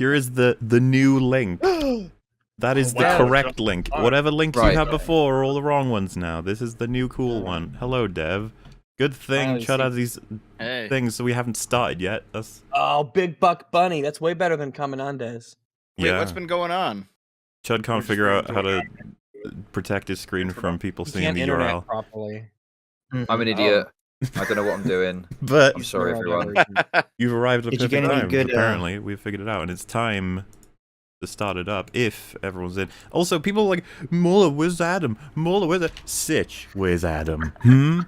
Here is the new link. That is the correct link. Whatever links you had before are all the wrong ones now. This is the new cool one. Hello, Dev. Good thing Chud has these things, so we haven't started yet. Oh, Big Buck Bunny. That's way better than Commandantez. Wait, what's been going on? Chud can't figure out how to protect his screen from people seeing the URL properly. I'm an idiot. I don't know what I'm doing. But I'm sorry, everyone. You've arrived at a perfect time. Apparently, we've figured it out, and it's time to start it up if everyone's in. Also, people are like, Muller, where's Adam? Muller, where's Adam? Sitch, where's Adam? Am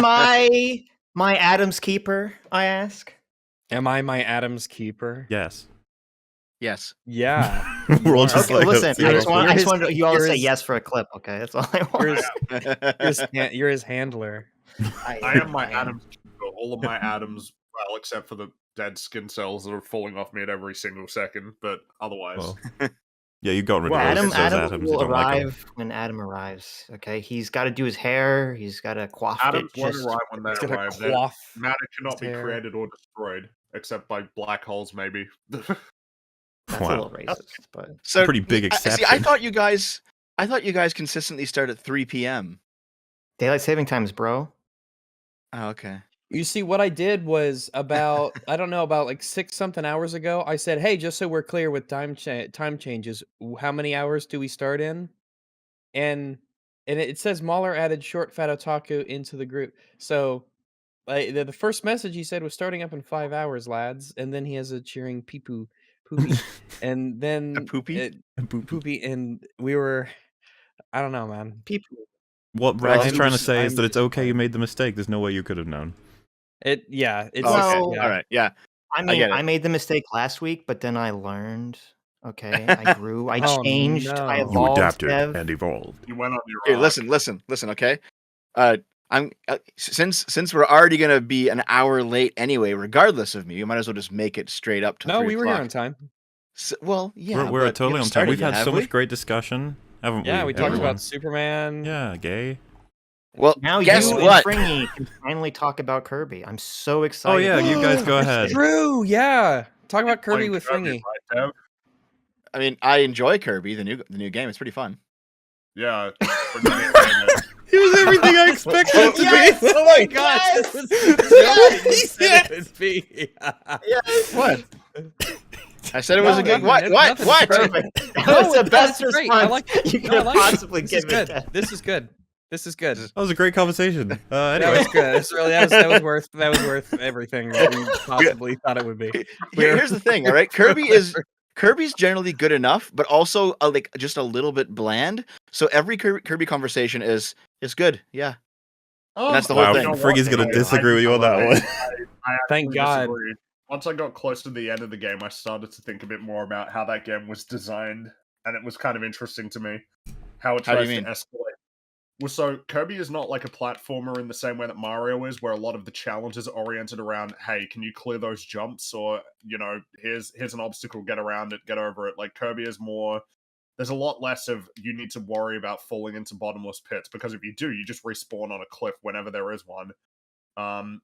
I my Adam's keeper, I ask? Am I my Adam's keeper? Yes. Yes. Yeah. We're all just like, listen, I just want you all to say yes for a clip, okay? That's all I want. You're his handler. I am my Adam's keeper. All of my Adams, well, except for the dead skin cells that are falling off me at every single second, but otherwise. Yeah, you got rid of Adam Adams. will arrive when Adam arrives, okay? He's got to do his hair. He's got to coif Adams it. won't arrive when they arrive. Matter cannot be created or destroyed, except by black holes, maybe. That's a little racist, but so pretty big exception. See, I thought you guys consistently start at 3 p.m. Daylight saving times, bro. Oh, okay. You see, what I did was about, I don't know, about like 6-something hours ago, I said, hey, just so we're clear with time changes, how many hours do we start in? And it says Mahler added Short Fat Otaku into the group. So the first message he said was starting up in 5 hours, lads. And then he has a cheering pee-poo, poopy. And then... A poopy? Poopy. And we were, I don't know, man. Pee-poo. What Rad's trying to say is that it's okay you made the mistake. There's no way you could have known. It's okay. All right, yeah. I mean, I made the mistake last week, but then I learned. Okay, I grew, I changed, I evolved. You adapted and evolved. You went on your Here, listen. Okay, I'm since we're already gonna be an hour late anyway, regardless of me, you might as well just make it straight up to. No, we were here on time. So, well, yeah, we're totally on time. We've had so much great discussion, haven't we? Yeah, we talked about Superman. Yeah, gay. Well, now guess you what? and Fringy can finally talk about Kirby. I'm so excited. Oh yeah, you guys go ahead. True, yeah. Talk about Kirby with Fringy. Right, I mean, I enjoy Kirby, the new game. It's pretty fun. Yeah. It was everything I expected it to be. Oh my gosh! Yes. What? I said it was a good. What? What? That was the best response you could have possibly given. This is good. This is good. That was a great conversation. Anyway. That was good. That was worth everything that we possibly thought it would be. Here's the thing, all right? Kirby's generally good enough, but also like just a little bit bland. So every Kirby conversation is good. Yeah. And that's the whole thing. Friggy's gonna disagree with you on that one. I Thank God. Disagree. Once I got close to the end of the game, I started to think a bit more about how that game was designed, and it was kind of interesting to me how it tries to escalate. Well, so Kirby is not like a platformer in the same way that Mario is, where a lot of the challenges are oriented around, hey, can you clear those jumps? Or, you know, here's an obstacle, get around it, get over it. Like, Kirby is more... There's a lot less of you need to worry about falling into bottomless pits, because if you do, you just respawn on a cliff whenever there is one.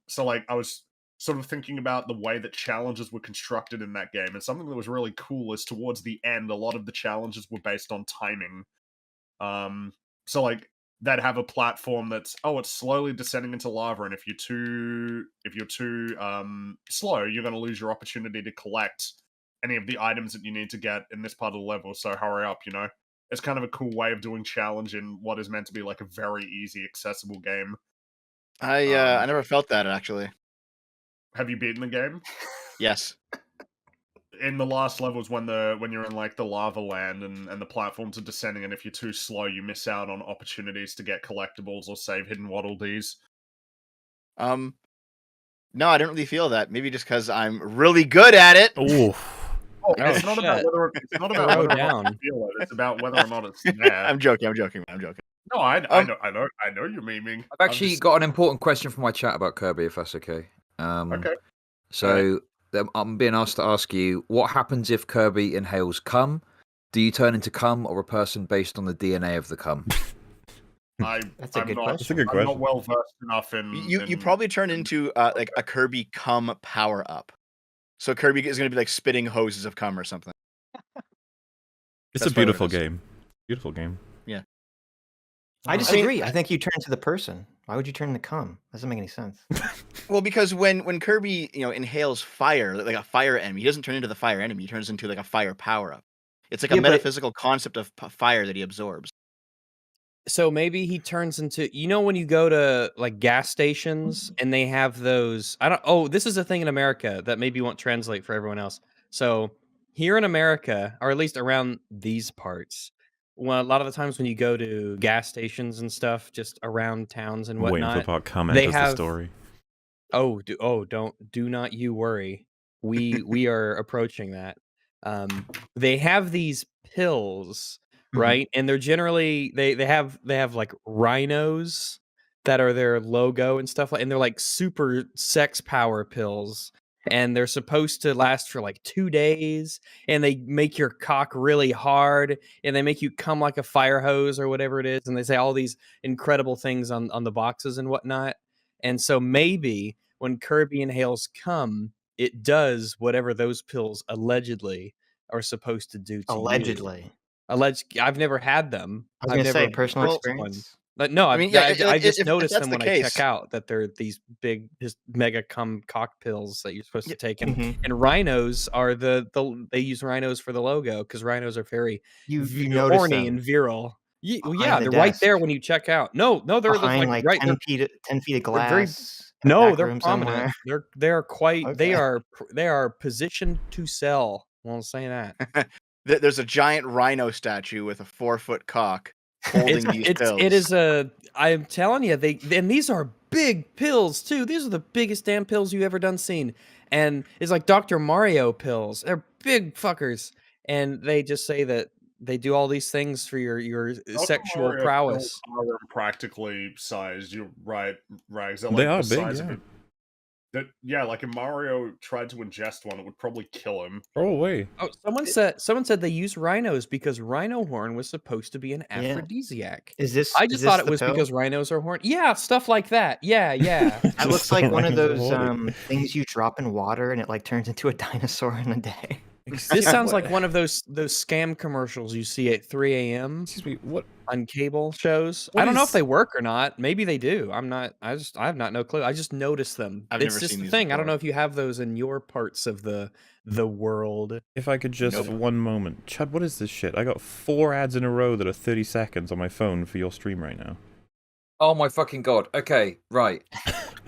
So, like, I was sort of thinking about the way that challenges were constructed in that game, and something that was really cool is towards the end, a lot of the challenges were based on timing. So, like, that have a platform that's it's slowly descending into lava, and if you're too slow, you're going to lose your opportunity to collect any of the items that you need to get in this part of the level. So hurry up, you know. It's kind of a cool way of doing challenge in what is meant to be like a very easy, accessible game. I never felt that actually. Have you beaten the game? Yes. In the last levels, when you're in like the lava land and the platforms are descending, and if you're too slow, you miss out on opportunities to get collectibles or save hidden Waddle Dees. No, I don't really feel that. Maybe just because I'm really good at it. Ooh. It's not about whether or not you feel it. It's about whether or not it's there. I'm joking. No, I know you're memeing. I've actually got an important question for my chat about Kirby, if that's okay. Okay. So I'm being asked to ask you, what happens if Kirby inhales cum? Do you turn into cum or a person based on the DNA of the cum? That's a good question. I'm not well versed enough in. You probably turn into like a Kirby cum power up. So Kirby is going to be like spitting hoses of cum or something. It's That's a beautiful probably what it game. Beautiful game. Yeah. I disagree. I think you turn to the person. Why would you turn to cum? Doesn't make any sense. Well, because when Kirby, inhales fire, like a fire enemy, he doesn't turn into the fire enemy. He turns into like a fire power-up. It's like a metaphysical concept of fire that he absorbs. So maybe he turns into, when you go to like gas stations and they have those, this is a thing in America that maybe won't translate for everyone else. So here in America, or at least around these parts, well, a lot of the times when you go to gas stations and stuff, just around towns and I'm waiting whatnot, for Park comment they as have the story. do not you worry. We are approaching that. They have these pills, right? And they're generally they have like rhinos that are their logo and stuff like, and they're like super sex power pills. And they're supposed to last for like 2 days, and they make your cock really hard, and they make you come like a fire hose or whatever it is, and they say all these incredible things on the boxes and whatnot. And so maybe when Kirby inhales cum, it does whatever those pills allegedly are supposed to do to Allegedly. you. I've never had them. I was I've going to say never personal bought one. experience. But no, I mean, I just if noticed that's them the when I check case- out that they're these big, just mega cum cock pills that you're supposed to take. And, Mhm. and rhinos are they use rhinos for the logo because rhinos are very You notice horny them and virile. Yeah, behind the they're right there desk. when you check out. No, they're behind like right. 10 feet of they're very- glass. in a No, back they're room prominent. somewhere. They're quite. They Okay. are positioned to sell. Won't say that. There's a giant rhino statue with a 4-foot cock holding these pills. It is a. I'm telling you, and these are big pills too. These are the biggest damn pills you ever done seen, and it's like Dr. Mario pills. They're big fuckers, and they just say that they do all these things for your sexual Mario prowess. pills are practically sized. You're right, Rags. They're They like are the big, size yeah. of like if Mario tried to ingest one, it would probably kill him. Oh, wait. Oh, someone said they use rhinos because rhino horn was supposed to be an aphrodisiac. Is this? I is just this thought it the was pill? because rhinos are horny. Yeah, stuff like that. Yeah. That looks like one of those Horny. things you drop in water and it like turns into a dinosaur in a day. This sounds like one of those scam commercials you see at 3 a.m. Excuse me, what? on cable shows. What I don't know is- if they work or not. Maybe they do. I have not no clue. I just noticed them. I've It's never just seen the these thing. I don't before. know if you have those in your parts of the world. If I could just, Nope. one moment. Chad, what is this shit? I got 4 ads in a row that are 30 seconds on my phone for your stream right now. Oh my fucking god. Okay, right.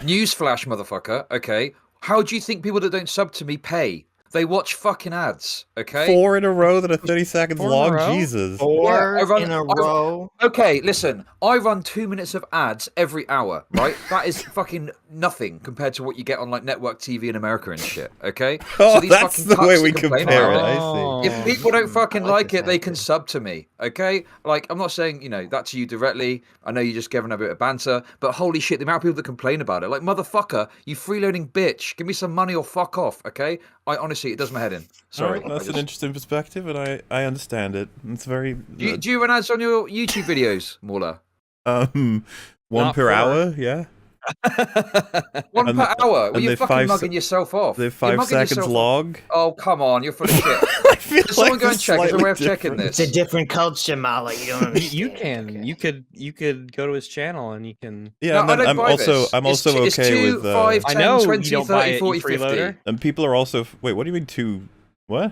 Newsflash, motherfucker. Okay. How do you think people that don't sub to me pay? They watch fucking ads, okay? 4 in a row that are 30 seconds 4 in a long? row? Jesus. Four I run- in a I- row. Okay, listen. I run 2 minutes of ads every hour, right? That is fucking nothing compared to what you get on like network TV in America and shit, okay? Oh, these that's fucking the way cucks we that complain compare it, about I Oh. see. If people don't fucking I like like this it, they can answer. sub to me, okay? Like, I'm not saying, that to you directly. I know you're just giving a bit of banter, but holy shit, the amount of people that complain about it. Like, motherfucker, you freeloading bitch. Give me some money or fuck off, okay? Honestly, it does my head in. Sorry. Alright, that's an interesting perspective, and I understand it. It's very... Do you run ads on your YouTube videos, Mauler? 1 Not per 4. hour, yeah? One And per the- hour? Well, and you're they fucking 5 mugging yourself off. They're You're 5 mugging seconds yourself off. long. Oh, come on, you're full of shit. I feel Can someone like go and it's check? Is there a slightly way of checking different. this? It's a different culture, Mala. You don't understand. You can. Okay. You could go to his channel and you can. Yeah, No, and I then don't I'm buy also this. I'm It's also it's okay 2, with 5, I 10, know 20, you don't buy 30, it, 40, you 50. freeloader. and people are also wait, what do you mean 2 what?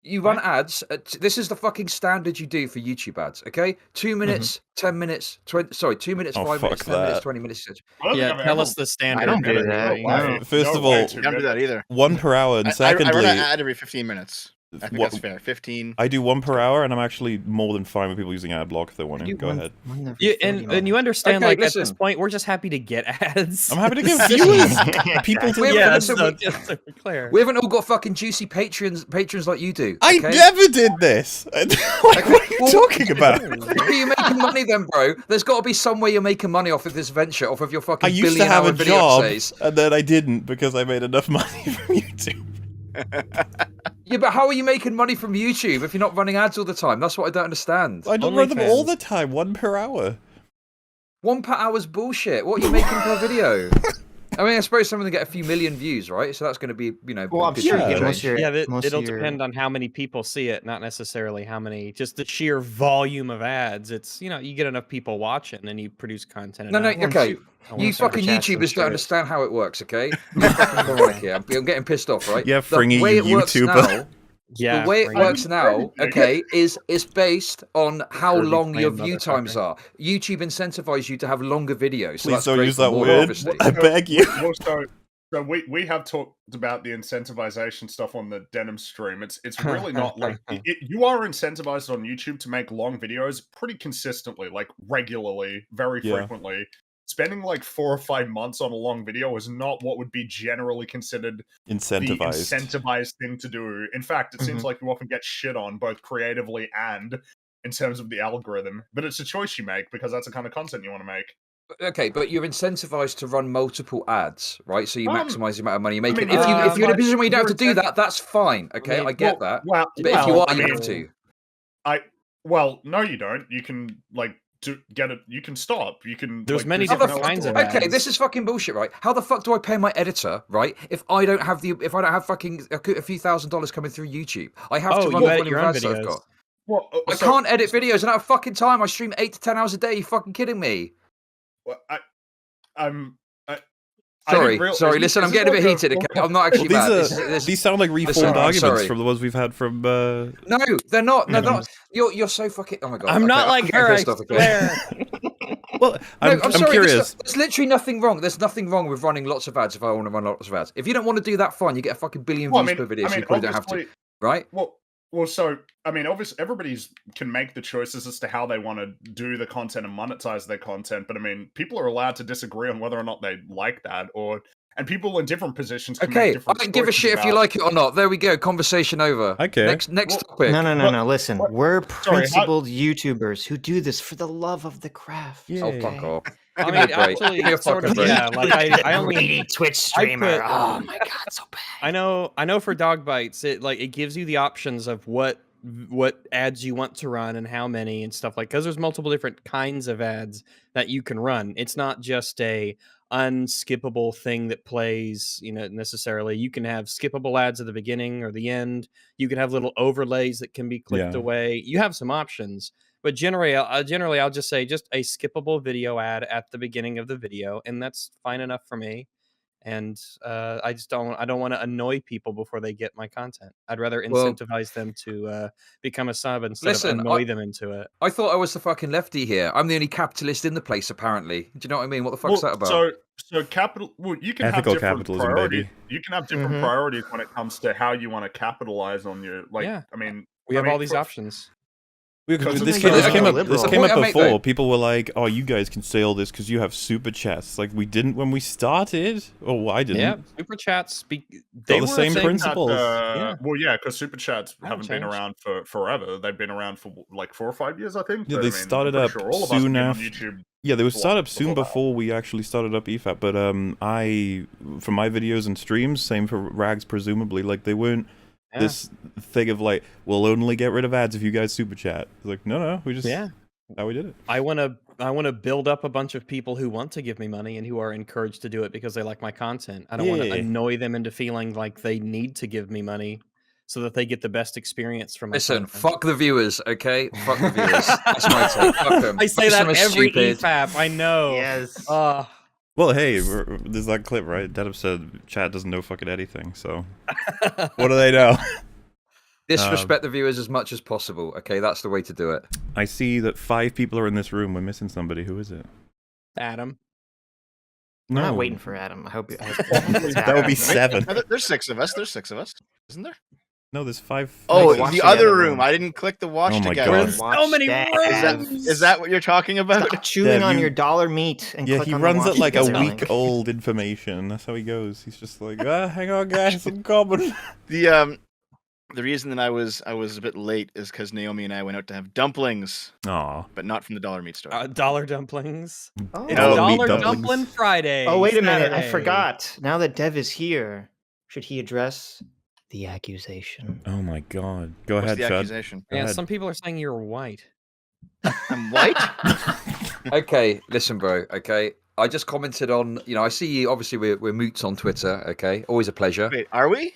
You run ads. This is the fucking standard you do for YouTube ads, okay? 2 minutes, 10 minutes, 20. Sorry, 2 minutes, Oh, 5 minutes, fuck 10 minutes, that. 20 minutes. I don't think Yeah, I've tell ever- us the standard. I don't do that. No way. No. First No of way all- to I don't do get- that either. 1 per hour, and I secondly, run an ad every 15 minutes. I think what- that's fair. 15. I do 1 per hour, and I'm actually more than fine with people using ad block if they want to. You Go one- ahead. one every Yeah, 30 and you minutes. understand, Okay, like at this listen. point, we're just happy to get ads. I'm happy to give viewers people to. Wait, Yeah, listen, so we- just to be clear. We haven't all got fucking juicy patrons like you do. I okay? never did this. Like, what are you Well, talking about? How are you making money then, bro? There's got to be some way you're making money off of this venture, off of your fucking I used to billion have hour a video job, essays. and then I didn't because I made enough money from YouTube. Yeah, but how are you making money from YouTube if you're not running ads all the time? That's what I don't understand. I don't run them all OnlyFans. the time. 1 per hour. 1 per hour's bullshit. What are you making per video? I mean, I suppose some of them get a few million views, right? So that's going to be, you know. Well, I'm sure you get most of your. It'll depend on how many people see it, not necessarily how many. Just the sheer volume of ads. It's you get enough people watching, and you produce content. No, okay. You fucking YouTubers don't understand how it works, okay? I'm getting pissed off, right? Yeah, fringy YouTuber. Yeah, the way it works now, okay, is based on how long your view times are. YouTube incentivizes you to have longer videos. So Please don't use that word. I beg you. So we have talked about the incentivization stuff on the Denim stream. It's really not like you are incentivized on YouTube to make long videos pretty consistently, like regularly, very frequently. Spending like 4 or 5 months on a long video is not what would be generally considered the incentivized thing to do. In fact, it seems like you often get shit on both creatively and in terms of the algorithm. But it's a choice you make because that's the kind of content you want to make. Okay, but you're incentivized to run multiple ads, right? So you maximize the amount of money you make. If you're in a position where you don't have to do that, that's fine. Okay, I get that. But if you are, you have to. No, you don't. You can you can stop. You can. There's many different kinds of ads. Okay, this is fucking bullshit, right? How the fuck do I pay my editor, right? If I don't have fucking a few $1,000s coming through YouTube, I have to run the ads that I've got. Well, I can't edit videos. I don't have fucking time. I stream 8 to 10 hours a day. Are you fucking kidding me? Well, Sorry. Listen, I'm getting a bit heated. Okay? I'm not actually mad. These sound like reformed arguments from the ones we've had from. No, they're not. No, they're not. You're so fucking. Oh my god. I'm not like her. I swear. Well, I'm sorry, curious. There's literally nothing wrong. There's nothing wrong with running lots of ads if I want to run lots of ads. If you don't want to do that, fine. You get a fucking billion views per video, so you probably don't have to. Right? Well, so, I mean, obviously, everybody's can make the choices as to how they want to do the content and monetize their content, but I mean, people are allowed to disagree on whether or not they like that, and people in different positions can make different I don't give a shit if you like it or not. There we go. Conversation over. Okay. Next topic. No. Listen, we're principled YouTubers who do this for the love of the craft. Yeah. Oh, fuck off. I mean, actually, sort of, yeah. Like I only Twitch streamer. Oh my god, so bad. I know for dog bites, it gives you the options of what ads you want to run and how many and stuff because there's multiple different kinds of ads that you can run. It's not just a unskippable thing that plays, necessarily. You can have skippable ads at the beginning or the end. You can have little overlays that can be clicked away. You have some options. But generally, I'll just say just a skippable video ad at the beginning of the video, and that's fine enough for me. And I don't want to annoy people before they get my content. I'd rather incentivize them to become a sub instead of annoy them into it. I thought I was the fucking lefty here. I'm the only capitalist in the place, apparently. Do you know what I mean? What the fuck's that about? So capital. Well, you can ethical have different capitalism, priorities. baby. You can have different priorities when it comes to how you want to capitalize on your I mean, we have all these options. This came up before. People were like, "Oh, you guys can say all this because you have super chats." Like we didn't when we started. Oh, I didn't. Yeah, super chats. They were the same principles. Well, yeah, because super chats haven't been around for forever. They've been around for like 4 or 5 years, I think. Yeah, they started up soon after. Yeah, they were started up soon before we actually started up EFAP. But for my videos and streams, same for Rags, presumably. Like they weren't. This thing of like, we'll only get rid of ads if you guys super chat. It's like, no, we just how we did it. I want to build up a bunch of people who want to give me money and who are encouraged to do it because they like my content. I don't want to annoy them into feeling like they need to give me money so that they get the best experience from my content. Fuck the viewers, okay? Fuck the viewers. That's my take. Fuck them. I say that every EFAP. I know. Yes. Well, hey, there's that clip, right? Denim said chat doesn't know fucking anything, so what do they know? Disrespect the viewers as much as possible, okay? That's the way to do it. I see that 5 people are in this room. We're missing somebody. Who is it? Adam. No. I'm not waiting for Adam. I hope that would be 7. There's 6 of us. Isn't there? No, there's 5. Oh, the other room. I didn't click the watch together. God. There's so many rooms. Is that what you're talking about? Stop chewing on your dollar meat and click he on runs the it like a watch week-old information. That's how he goes. He's just like, hang on, guys, I'm coming. The reason that I was a bit late is because Naomi and I went out to have dumplings. Aw. But not from the dollar meat store. Dollar dumplings. Oh. It's Dollar Dumpling Friday. Oh, wait a minute. I Saturday. forgot. Now that Dev is here, should he address the accusation? Oh my god. Go What's ahead, the Chad. accusation? Yeah, some people are saying you're white. I'm white? Okay, listen, bro, okay? I just commented on, I see you, obviously we're moots on Twitter, okay? Always a pleasure. Wait, are we?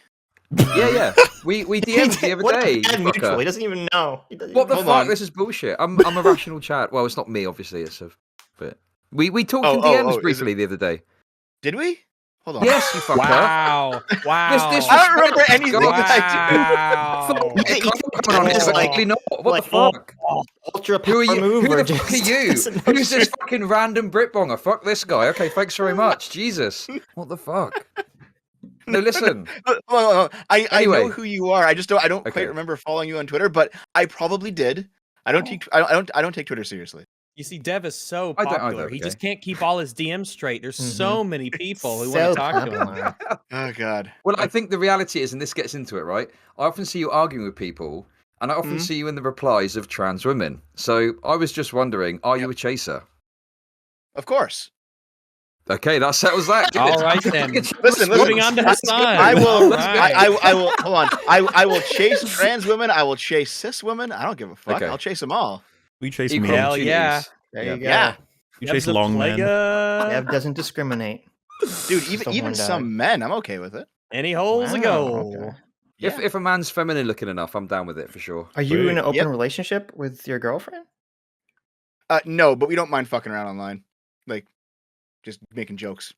Yeah. We DM'd the other day. Mutual. He doesn't even know. What the Hold fuck? on. This is bullshit. I'm a rational chat. Well, it's not me, obviously. It's a bit. We talked in DMs briefly the other day. Did we? Hold on. Yes, you fucker. Wow. This I don't remember anything that Wow. What the fuck? Ultra Who are you? move Who or the fuck are just you? doesn't know Who's this shit? fucking random Britbonger? Fuck this guy. Okay, thanks very much. Jesus. What the fuck? No, listen. Well, I Anyway. know who you are. I don't Okay. quite remember following you on Twitter, but I probably did. I don't take Twitter seriously. You see, Dev is so I don't popular. either, He okay. just can't keep all his DMs straight. There's so many people who So want to talk to him. popular. Oh God. Well, I think the reality is, and this gets into it, right? I often see you arguing with people, and I often see you in the replies of trans women. So I was just wondering, are you a chaser? Of course. Okay, that settles that. All right then. Listen. Moving on to Hassan. I will. All right. I will. Hold on. I will chase trans women. I will chase cis women. I don't give a fuck. Okay. I'll chase them all. We chase Equal me. Hell opportunities. yeah. There you go. Yeah, We chase Dev's a long men. plaga. Dev doesn't discriminate. dude. Just a Even horn dog. some men, I'm okay with it. Any holes a Wow, go. okay. Yeah. If a man's feminine looking enough, I'm down with it for sure. Are you in an open Yep. relationship with your girlfriend? No, but we don't mind fucking around online, like just making jokes.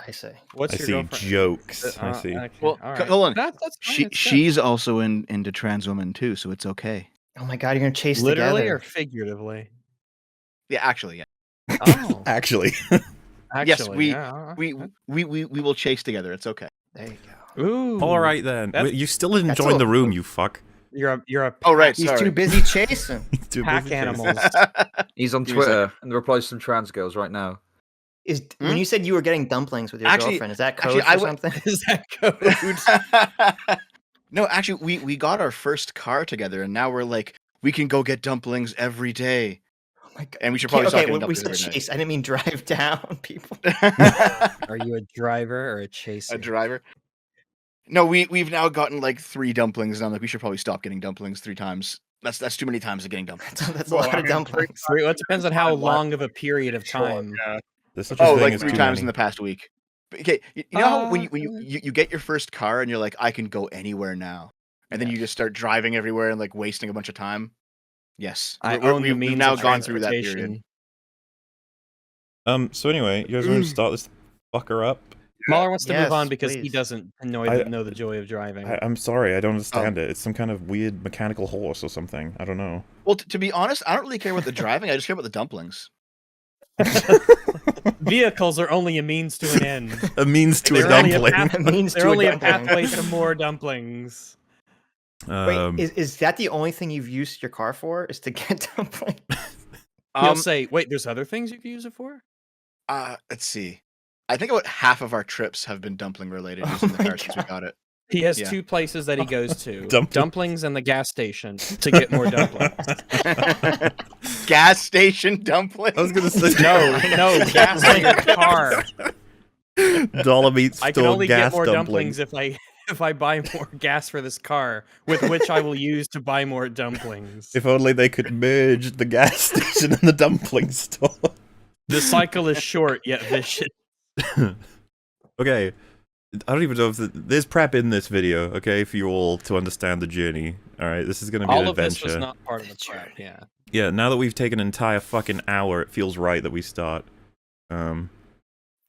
I say. What's I your see girlfriend? jokes. I see. Okay, Well, all right. hold on. That's fine, that's good. She's also into trans women too, so it's okay. Oh my god, you're gonna chase Literally together. or figuratively? Yeah, actually, yeah. Oh, Actually. actually, Yes, we- yeah, all right. We will chase together. It's okay. There you go. Ooh. All right then. That's- You still didn't That's join all- the room, you fuck. You're a Oh right, He's sorry. too busy chasing. Too pack busy chasing. animals. He's on Give me a Twitter and replies to some trans girls right now. When you said you were getting dumplings with your Actually- girlfriend, is that code actually, I for would- something? Is that code? No, actually, we got our first car together, and now we're like, we can go get dumplings every day, Oh my god. and we should probably Okay, start getting we said dumplings chase. I didn't mean drive down people. every day. Are you a driver or a chaser? A driver. No, we've now gotten like 3 dumplings, and I'm like, we should probably stop getting dumplings 3 times. That's too many times of getting dumplings. That's Well, a lot I of mean, dumplings. Well, it depends on how Fine, what? long of a period of Sure, time. yeah. There's such a Oh, thing like as 3 too times many. in the past week. But, okay, you know how when you get your first car and you're like, I can go anywhere now, and then you just start driving everywhere and like wasting a bunch of time. Yes, I We're- own the we've means now of gone through that period. transportation. So anyway, you guys want to start this fucker up? Mahler wants to move Yes, on because he please. doesn't know the joy of driving. I'm sorry, I don't understand it. It's some kind of weird mechanical horse or something. I don't know. Well, to be honest, I don't really care about the driving. I just care about the dumplings. Vehicles are only a means to an end. A means to a They're only a dumpling. path- That means They're to only a dumpling. pathway to more dumplings. Wait, is that the only thing you've used your car for? Is to get dumplings? He'll say, "Wait, there's other things you can use it for." Let's see. I think about half of our trips have been dumpling related Oh using the my car since we got it. He has Yeah. 2 places that he goes to: Dumplings. dumplings and the gas station to get more dumplings. Gas station dumplings. I was gonna say No, gas in your car. Dollar meat I can store only gas get more dumplings. dumplings if I buy more gas for this car, with which I will use to buy more dumplings. If only they could merge the gas station and the dumpling store. The cycle is short yet vicious. Okay, I don't even know if there's prep in this video. Okay, for you all to understand the journey. All right, this is gonna be an All of this adventure. was not part of the prep. Yeah. Yeah, now that we've taken an entire fucking hour, it feels right that we start.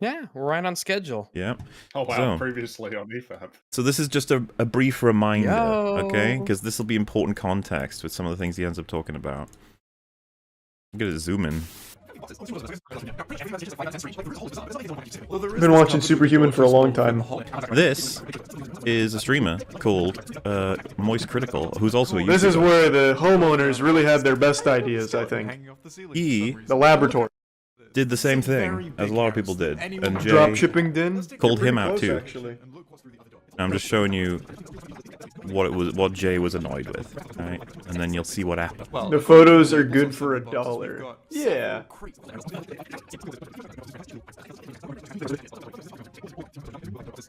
Yeah, we're right on schedule. Yeah. Oh wow, So- previously on E EFAP. So this is just a brief reminder, okay? Yo. Because this will be important context with some of the things he ends up talking about. I'm gonna zoom in. I've been watching Superhuman for a long time. This is a streamer called Moist Critical, who's also a YouTuber. This is where the homeowners really had their best ideas, I think. He The laboratory. did the same thing as a lot of people did, and Jay Drop shipping din. called him out Close, too. actually. I'm just showing you what Jay was annoyed with, alright? And then you'll see what happened. The photos are good for $1. Yeah.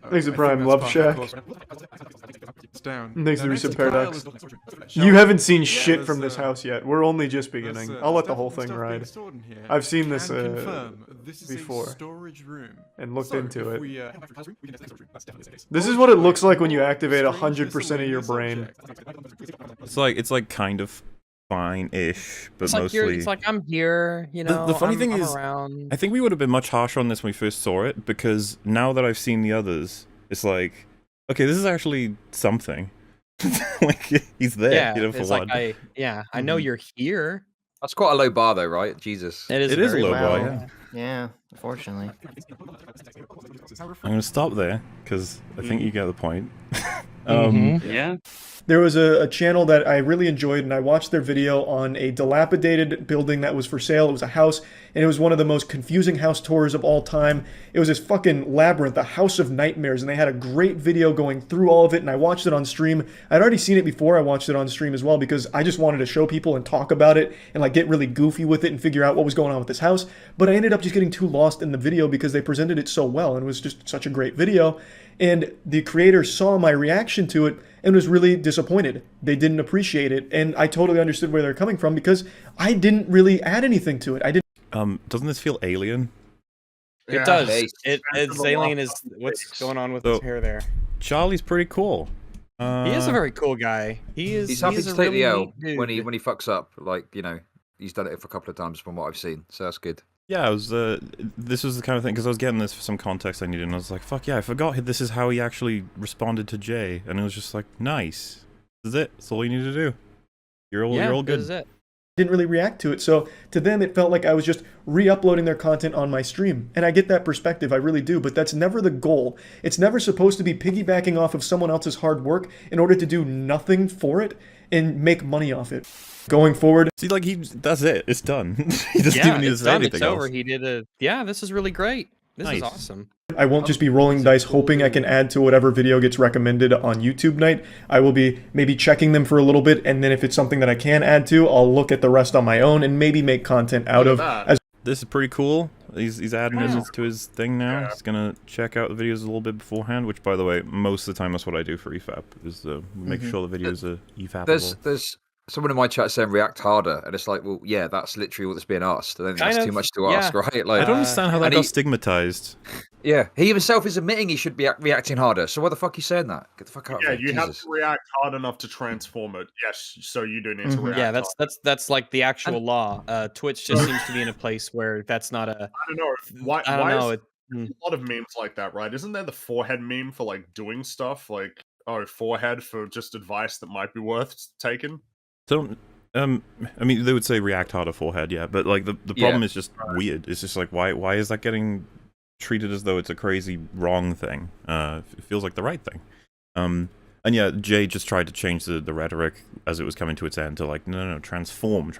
Thanks to Prime Love Shack. down. Thanks to the Reset Paradox. You haven't seen shit from this house yet. We're only just beginning. I'll let the whole thing ride. I've seen this before storage room. and looked into it. This is what it looks like when you activate 100% of your brain. It's like kind of fine-ish, but It's like mostly. it's like I'm here, you know. The funny thing I'm is, around. I think we would have been much harsher on this when we first saw it, because now that I've seen the others, it's like, okay, this is actually something. Like, he's there, Yeah, you know, for it's one. like I know you're here. That's quite a low bar, though, right? Jesus. It is a very low bar, low. yeah. Yeah, unfortunately. I'm gonna stop there, because I think you get the point. Yeah. There was a channel that I really enjoyed, and I watched their video on a dilapidated building that was for sale. It was a house, and it was one of the most confusing house tours of all time. It was this fucking labyrinth, a house of nightmares, and they had a great video going through all of it, and I watched it on stream. I'd already seen it before I watched it on stream as well, because I just wanted to show people and talk about it, and like get really goofy with it and figure out what was going on with this house. But I ended up just getting too lost in the video because they presented it so well, and it was just such a great video. And the creator saw my reaction to it and was really disappointed. They didn't appreciate it, and I totally understood where they're coming from because I didn't really add anything to it. I didn't. Doesn't this feel alien? It does. It's alien is what's going on with his hair there. Charlie's pretty cool. He is a very cool guy. He's happy to take the L when he fucks up. Like, you know, he's done it for a couple of times from what I've seen, so that's good. Yeah, I was. This was the kind of thing, because I was getting this for some context I needed, and I was like, "Fuck yeah, I forgot this is how he actually responded to Jay," and it was just like, "Nice, this is it. That's all you need to do. You're all good." This is it. Didn't really react to it, so to them it felt like I was just re-uploading their content on my stream, and I get that perspective, I really do, but that's never the goal. It's never supposed to be piggybacking off of someone else's hard work in order to do nothing for it and make money off it. Going forward, see, like that's it. It's done. He doesn't even need to say anything it's over. else. He did a this is really great. This is awesome. I won't just be rolling dice hoping I can add to whatever video gets recommended on YouTube night. I will be maybe checking them for a little bit, and then if it's something that I can add to, I'll look at the rest on my own and maybe make content out of. This is pretty cool. He's adding it to his thing now. He's gonna check out the videos a little bit beforehand, which, by the way, most of the time that's what I do for EFAP, is make sure the videos are EFAPable. There's someone in my chat saying react harder, and it's like, well, yeah, that's literally what's being asked. I don't think that's too much to ask, right? Like, I don't understand how that got stigmatized. Yeah, he himself is admitting he should be reacting harder. So why the fuck are you saying that? Get the fuck out of here. Yeah, you have to react hard enough to transform it. Yes, so you do need to react. Yeah, that's like the actual law. Twitch just seems to be in a place where that's not a. I don't know. Why is a lot of memes like that, right? Isn't there the forehead meme for like doing stuff, like forehead for just advice that might be worth taking? So, I mean, they would say react harder forehead, yeah, but like the problem is just weird. It's just like why is that getting treated as though it's a crazy wrong thing? It feels like the right thing. And yeah, Jay just tried to change the rhetoric as it was coming to its end to like no, transform,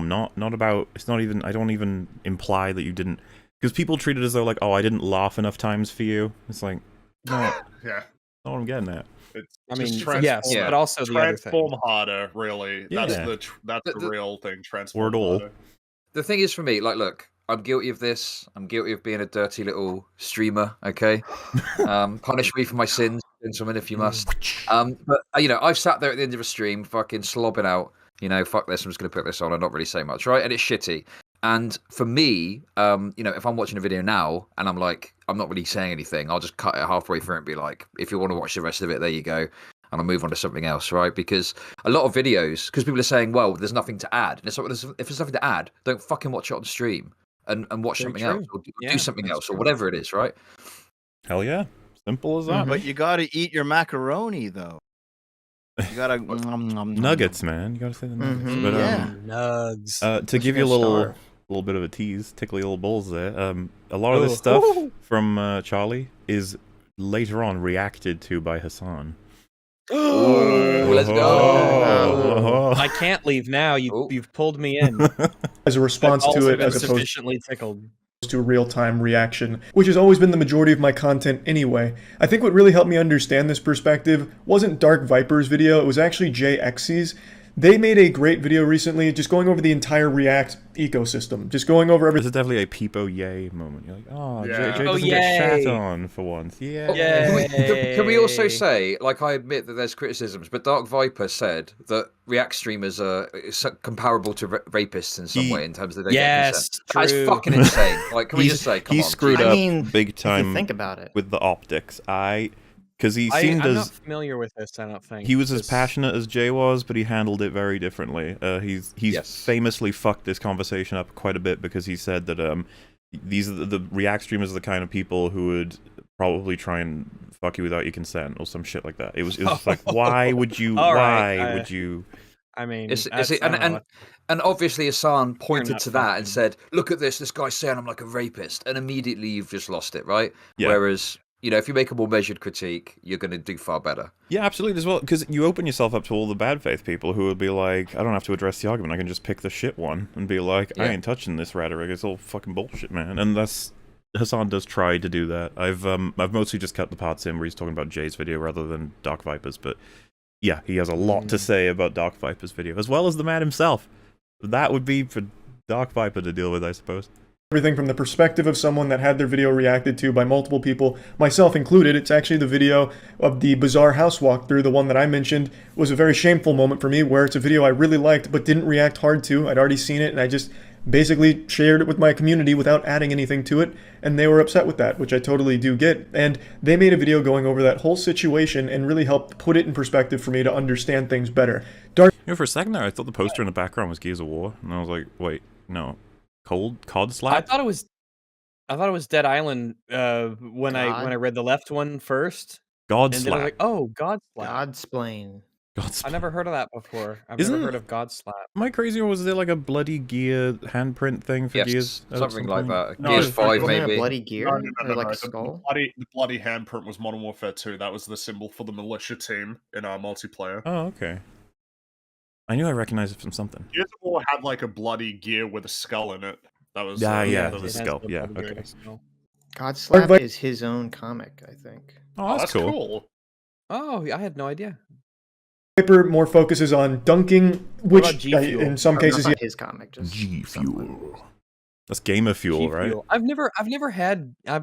not about. It's not even. I don't even imply that you didn't, because people treat it as though like, oh, I didn't laugh enough times for you. It's like, no, yeah, that's what I'm getting at. I mean, yes, but also the other thing. Transform harder, really. Yeah. That's the real thing. Transform Word all. harder. The thing is, for me, like, look, I'm guilty of this. I'm guilty of being a dirty little streamer. Okay, punish me for my sins, gentlemen, if you must. But you know, I've sat there at the end of a stream, fucking slobbing out. You know, fuck this. I'm just gonna put this on. I'm not really saying much, right? And it's shitty. And for me, you know, if I'm watching a video now and I'm like, I'm not really saying anything, I'll just cut it halfway through and be like, if you want to watch the rest of it, there you go. And I'll move on to something else, right? Because a lot of videos, because people are saying, well, there's nothing to add. And it's like, if there's nothing to add, don't fucking watch it on stream and watch something else or do something else or whatever it is, right? Hell yeah. Simple as that. But you gotta eat your macaroni, though. You gotta nuggets, man. You gotta say the nuggets. But nugs. To give you a little bit of a tease, tickly little balls there. A lot of this stuff from Charlie is later on reacted to by Hassan. Let's go. I can't leave now. You've pulled me in. As a response to it, as opposed sufficiently tickled to a real-time reaction, which has always been the majority of my content anyway. I think what really helped me understand this perspective wasn't Dark Viper's video, it was actually JXC's. They made a great video recently, just going over the entire React ecosystem, just going over This everything. is definitely a peepo yay moment. You're like, oh, Yeah. Jay Oh, doesn't get shat yay. on for once. Yeah. Can we also Yay. say, like, I admit that there's criticisms, but Dark Viper said that React streamers are comparable to rapists in some way in terms of their Yes, consent. That is true. fucking insane. Like, can we just say, come he on? screwed Jesus. up I mean, big if you time think about it. with the optics. Because he seemed I'm not as familiar with this, I don't think. he was as 'cause- passionate as Jay was, but he handled it very differently. He's Yes. famously fucked this conversation up quite a bit because he said that these are the React streamers are the kind of people who would probably try and fuck you without your consent or some shit like that. It was just like, why would you? All why right, would you? I mean, It's, that's- it, I don't know. and obviously Hassan pointed not to that and fucking- said, "Look at this guy's saying I'm like a rapist," and immediately you've just lost it, right? Yeah. Whereas, you know, if you make a more measured critique, you're going to do far better. Yeah, absolutely as well. Because you open yourself up to all the bad faith people who would be like, I don't have to address the argument. I can just pick the shit one and be like, I Yeah. ain't touching this rhetoric. It's all fucking bullshit, man. And that's Hassan does try to do that. I've mostly just cut the parts in where he's talking about Jay's video rather than Dark Viper's, but yeah, he has a lot to say about Dark Viper's video, as well as the man himself. That would be for Dark Viper to deal with, I suppose. Everything from the perspective of someone that had their video reacted to by multiple people, myself included. It's actually the video of the bizarre house walkthrough, the one that I mentioned, was a very shameful moment for me, where it's a video I really liked but didn't react hard to. I'd already seen it, and I just basically shared it with my community without adding anything to it, and they were upset with that, which I totally do get. And they made a video going over that whole situation and really helped put it in perspective for me to understand things better. Dark. You know, for a second there, I thought the poster in the background was Gears of War, and I was like, wait, no. Cod Slap? I thought it was Dead Island when I read the left one first. God And then I was Slap. like, oh, God Slap. Godsplain. I never heard of that before. I've Isn't- never heard of God Slap. Am I crazy, or was there like a bloody gear handprint thing for Yes, Gears? at something some like point? that. No, Gears it's 5, Wasn't it a maybe. bloody gear? No. Or like a The skull? bloody handprint was Modern Warfare 2. That was the symbol for the militia team in our multiplayer. Oh, okay. I knew I recognized it from something. Gears of War had like a bloody gear with a skull in it. That was Yeah, that the was- skull. has Yeah, bloody okay. gear, so- Godslap Dark is his own comic, I think. Oh, that's cool. Oh, I had no idea. Viper more focuses on dunking, which about G Fuel? in some Or cases, not his comic, just G someone. Fuel. That's Gamer Fuel, right? G-Fuel. I've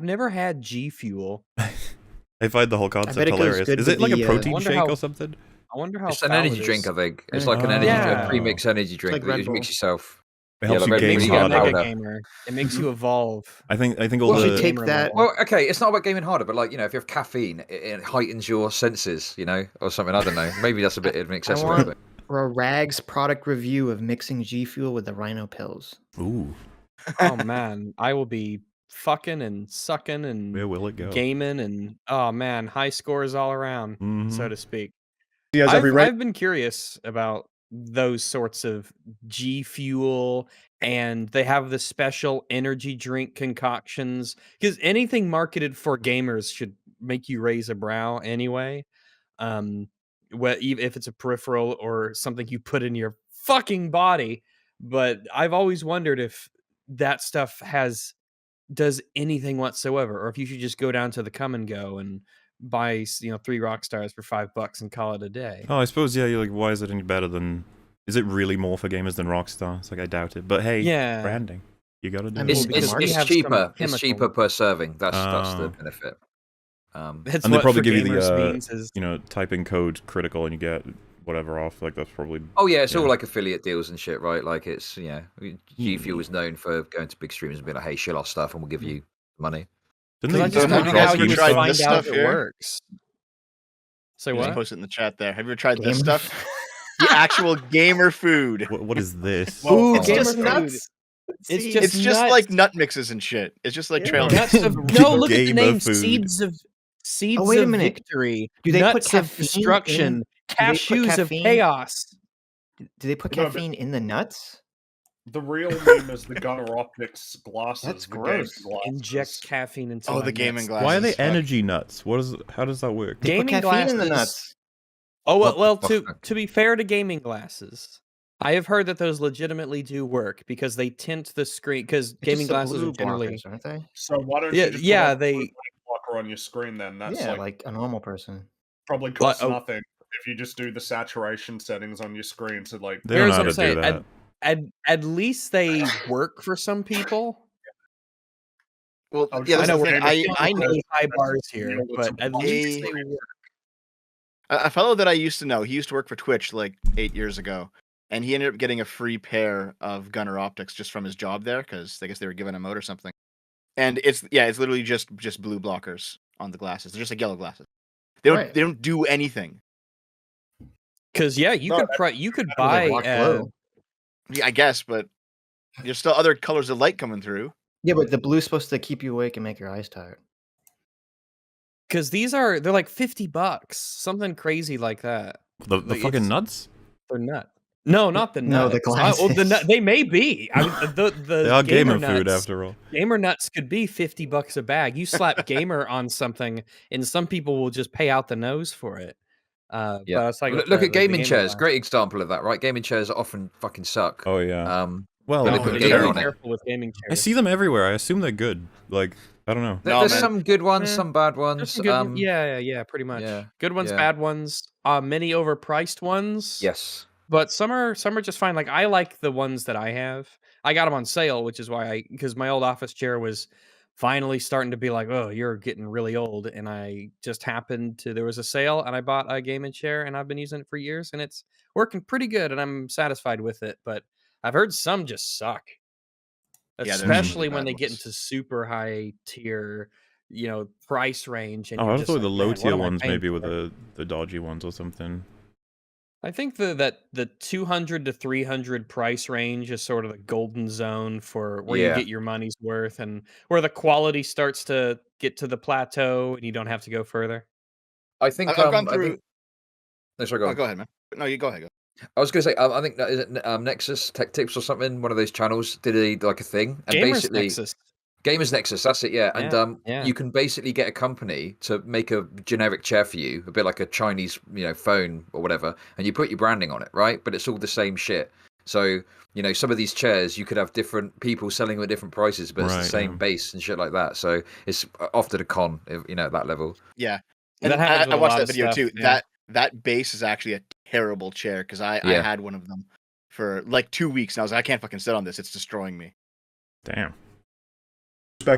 never had G Fuel. I find the whole bet concept it goes hilarious. good Is with it like the, a I protein wonder shake how- or something? I wonder how It's an foul energy it drink, is. I think. It's like an Oh. energy, Yeah. a pre-mix energy drink like that Red you mix Bull. yourself. It helps Yeah, you like It game makes you a harder. harder. mega gamer. It makes you evolve. I think all Well, the you take gamer that- level. Well, okay, it's not about gaming harder, but like, you know, if you have caffeine, it heightens your senses, you know, or something. I don't know. Maybe that's a bit of an excessive. want- But Or a Rags product review of mixing G Fuel with the Rhino pills. Ooh, Oh man, I will be fucking and sucking and where will it go? gaming and oh man, high scores all around, so Mhm. to speak. he has every right. I've been curious about those sorts of G Fuel, and they have the special energy drink concoctions because anything marketed for gamers should make you raise a brow anyway. Even if it's a peripheral or something you put in your fucking body. But I've always wondered if that stuff does anything whatsoever, or if you should just go down to the Come and Go and buy 3 rock stars for $5 and call it a day. Oh, I suppose, yeah, you're like, why is it any better than... Is it really more for gamers than Rockstar? It's like, I doubt it. But hey, Yeah. branding. You gotta do I it. mean, it's, because we it's have cheaper. some It's chemical- cheaper per serving. That's the Oh. benefit. That's And they what probably for give you gamers the, means is you know, type in code critical and you get whatever off. Like, that's probably... Oh yeah, it's Yeah. all like affiliate deals and shit, right? Like it's G Fuel is known for going to big streamers and being like, "Hey, shill our stuff, and we'll give you money." Didn't 'cause I they just Don't don't have know you how guys you would tried find this out stuff it here? works. Say Just what? post it in the chat there. Have you ever tried this Gamer stuff? The actual gamer food. What is this? Well, Ooh, oh, It's gamer just food. nuts. It's It's just just nuts. like nut mixes and shit. It's just like trail Nuts mix. of no. Look at the Gamer name. food. Seeds wait a of minute. victory. Do they put nuts of caffeine destruction. in- do they put Cashews of caffeine- chaos. Do they put No, but- caffeine in the nuts? The real meme is the Gunner Optics glasses. That's the gaming gross. glasses. Inject caffeine into. Oh, my the gaming nuts. glasses. Why are they fuck. energy nuts? How does that work? They Gaming put caffeine in the glasses- nuts. Oh What well. the To fuck? to be fair to gaming glasses, I have heard that those legitimately do work because they tint the screen. Because They're gaming just the glasses blue are generally. blockers, aren't they? So why don't Yeah, you just yeah, put a blue they- light blocker on your screen then? That's Yeah, like like a normal person. probably costs oh. nothing. if you just do the saturation settings on your screen to like. They don't know how to do that. At least they work for some people. Well, yeah, I know we're I know really high bars here, but at least they work. A fellow that I used to know, he used to work for Twitch like 8 years ago, and he ended up getting a free pair of Gunner optics just from his job there, because I guess they were giving him out or something. And it's literally just blue blockers on the glasses. They're just like yellow glasses. They don't do anything. Because you could buy yeah, I guess, but there's still other colors of light coming through. Yeah, but the blue's supposed to keep you awake and make your eyes tired. Because they're like $50, something crazy like that. The fucking nuts? They're nuts. No, not the nuts. No, the glasses. They may be. I mean, the they are gamer nuts, food after all. Gamer nuts could be $50 a bag. You slap gamer on something, and some people will just pay out the nose for it. But it's like look at gaming chairs. Great example of that, right? Gaming chairs often fucking suck. Oh yeah. Well, be careful with gaming chairs. I see them everywhere. I assume they're good. Like, I don't know. There's some good ones, some bad ones. Yeah, pretty much. Yeah. Good ones, bad ones. Many overpriced ones. Yes. But some are just fine. Like I like the ones that I have. I got them on sale, which is why because my old office chair was finally starting to be like, oh, you're getting really old. And I just happened to, there was a sale and I bought a gaming chair and I've been using it for years and it's working pretty good and I'm satisfied with it. But I've heard some just suck. Especially when they get into super high tier, price range. And I thought the low tier ones maybe were the dodgy ones or something. I think that the 200 to 300 price range is sort of the golden zone for where you get your money's worth and where the quality starts to get to the plateau and you don't have to go further. I think I've gone through. No, sorry, go on. Go ahead, man. No, you go ahead. I was going to say, I think that is it, Nexus Tech Tips or something. One of those channels did a thing, and basically Nexus. Gamers Nexus, that's it, yeah. And you can basically get a company to make a generic chair for you, a bit like a Chinese, phone or whatever, and you put your branding on it, right? But it's all the same shit. So, some of these chairs you could have different people selling them at different prices, but it's the same base and shit like that. So it's often a con, at that level. Yeah, and I watched that video too. Yeah. That base is actually a terrible chair because I had one of them for like 2 weeks and I was like, I can't fucking sit on this. It's destroying me. Damn.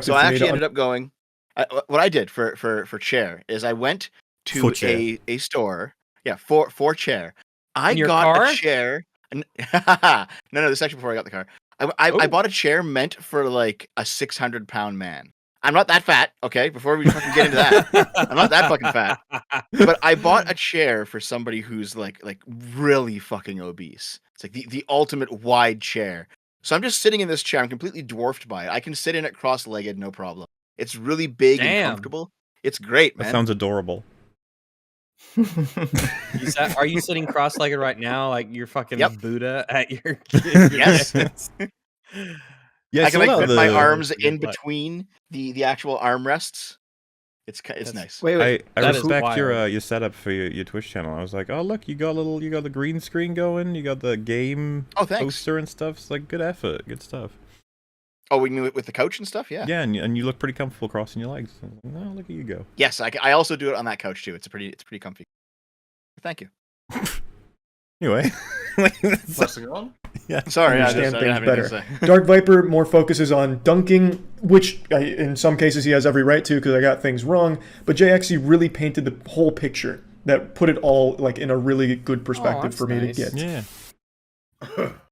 So I actually ended up going. What I did for chair is I went to a store. Yeah, for chair. I got a chair. No, this is actually before I got the car. I bought a chair meant for like a 600-pound man. I'm not that fat, okay? Before we fucking get into that, I'm not that fucking fat. But I bought a chair for somebody who's like really fucking obese. It's like the ultimate wide chair. So I'm just sitting in this chair. I'm completely dwarfed by it. I can sit in it cross-legged, no problem. It's really big and comfortable. It's great, man. That sounds adorable. Are you sitting cross-legged right now, like you're fucking Buddha at your? Yes. I can put my arms in between the actual armrests. It's nice. Wait. I respect your setup for your Twitch channel. I was like, oh look, you got the green screen going, you got the game poster and stuff. It's like good effort, good stuff. Oh, we knew it with the couch and stuff, yeah. Yeah, and you look pretty comfortable crossing your legs. Oh, look at you go. Yes, I also do it on that couch too. It's pretty comfy. Thank you. Anyway, pressing on. Yeah, sorry, I understand things better. Dark Viper more focuses on dunking, which in some cases he has every right to because I got things wrong. But JXE really painted the whole picture that put it all like in a really good perspective for me to get. Yeah.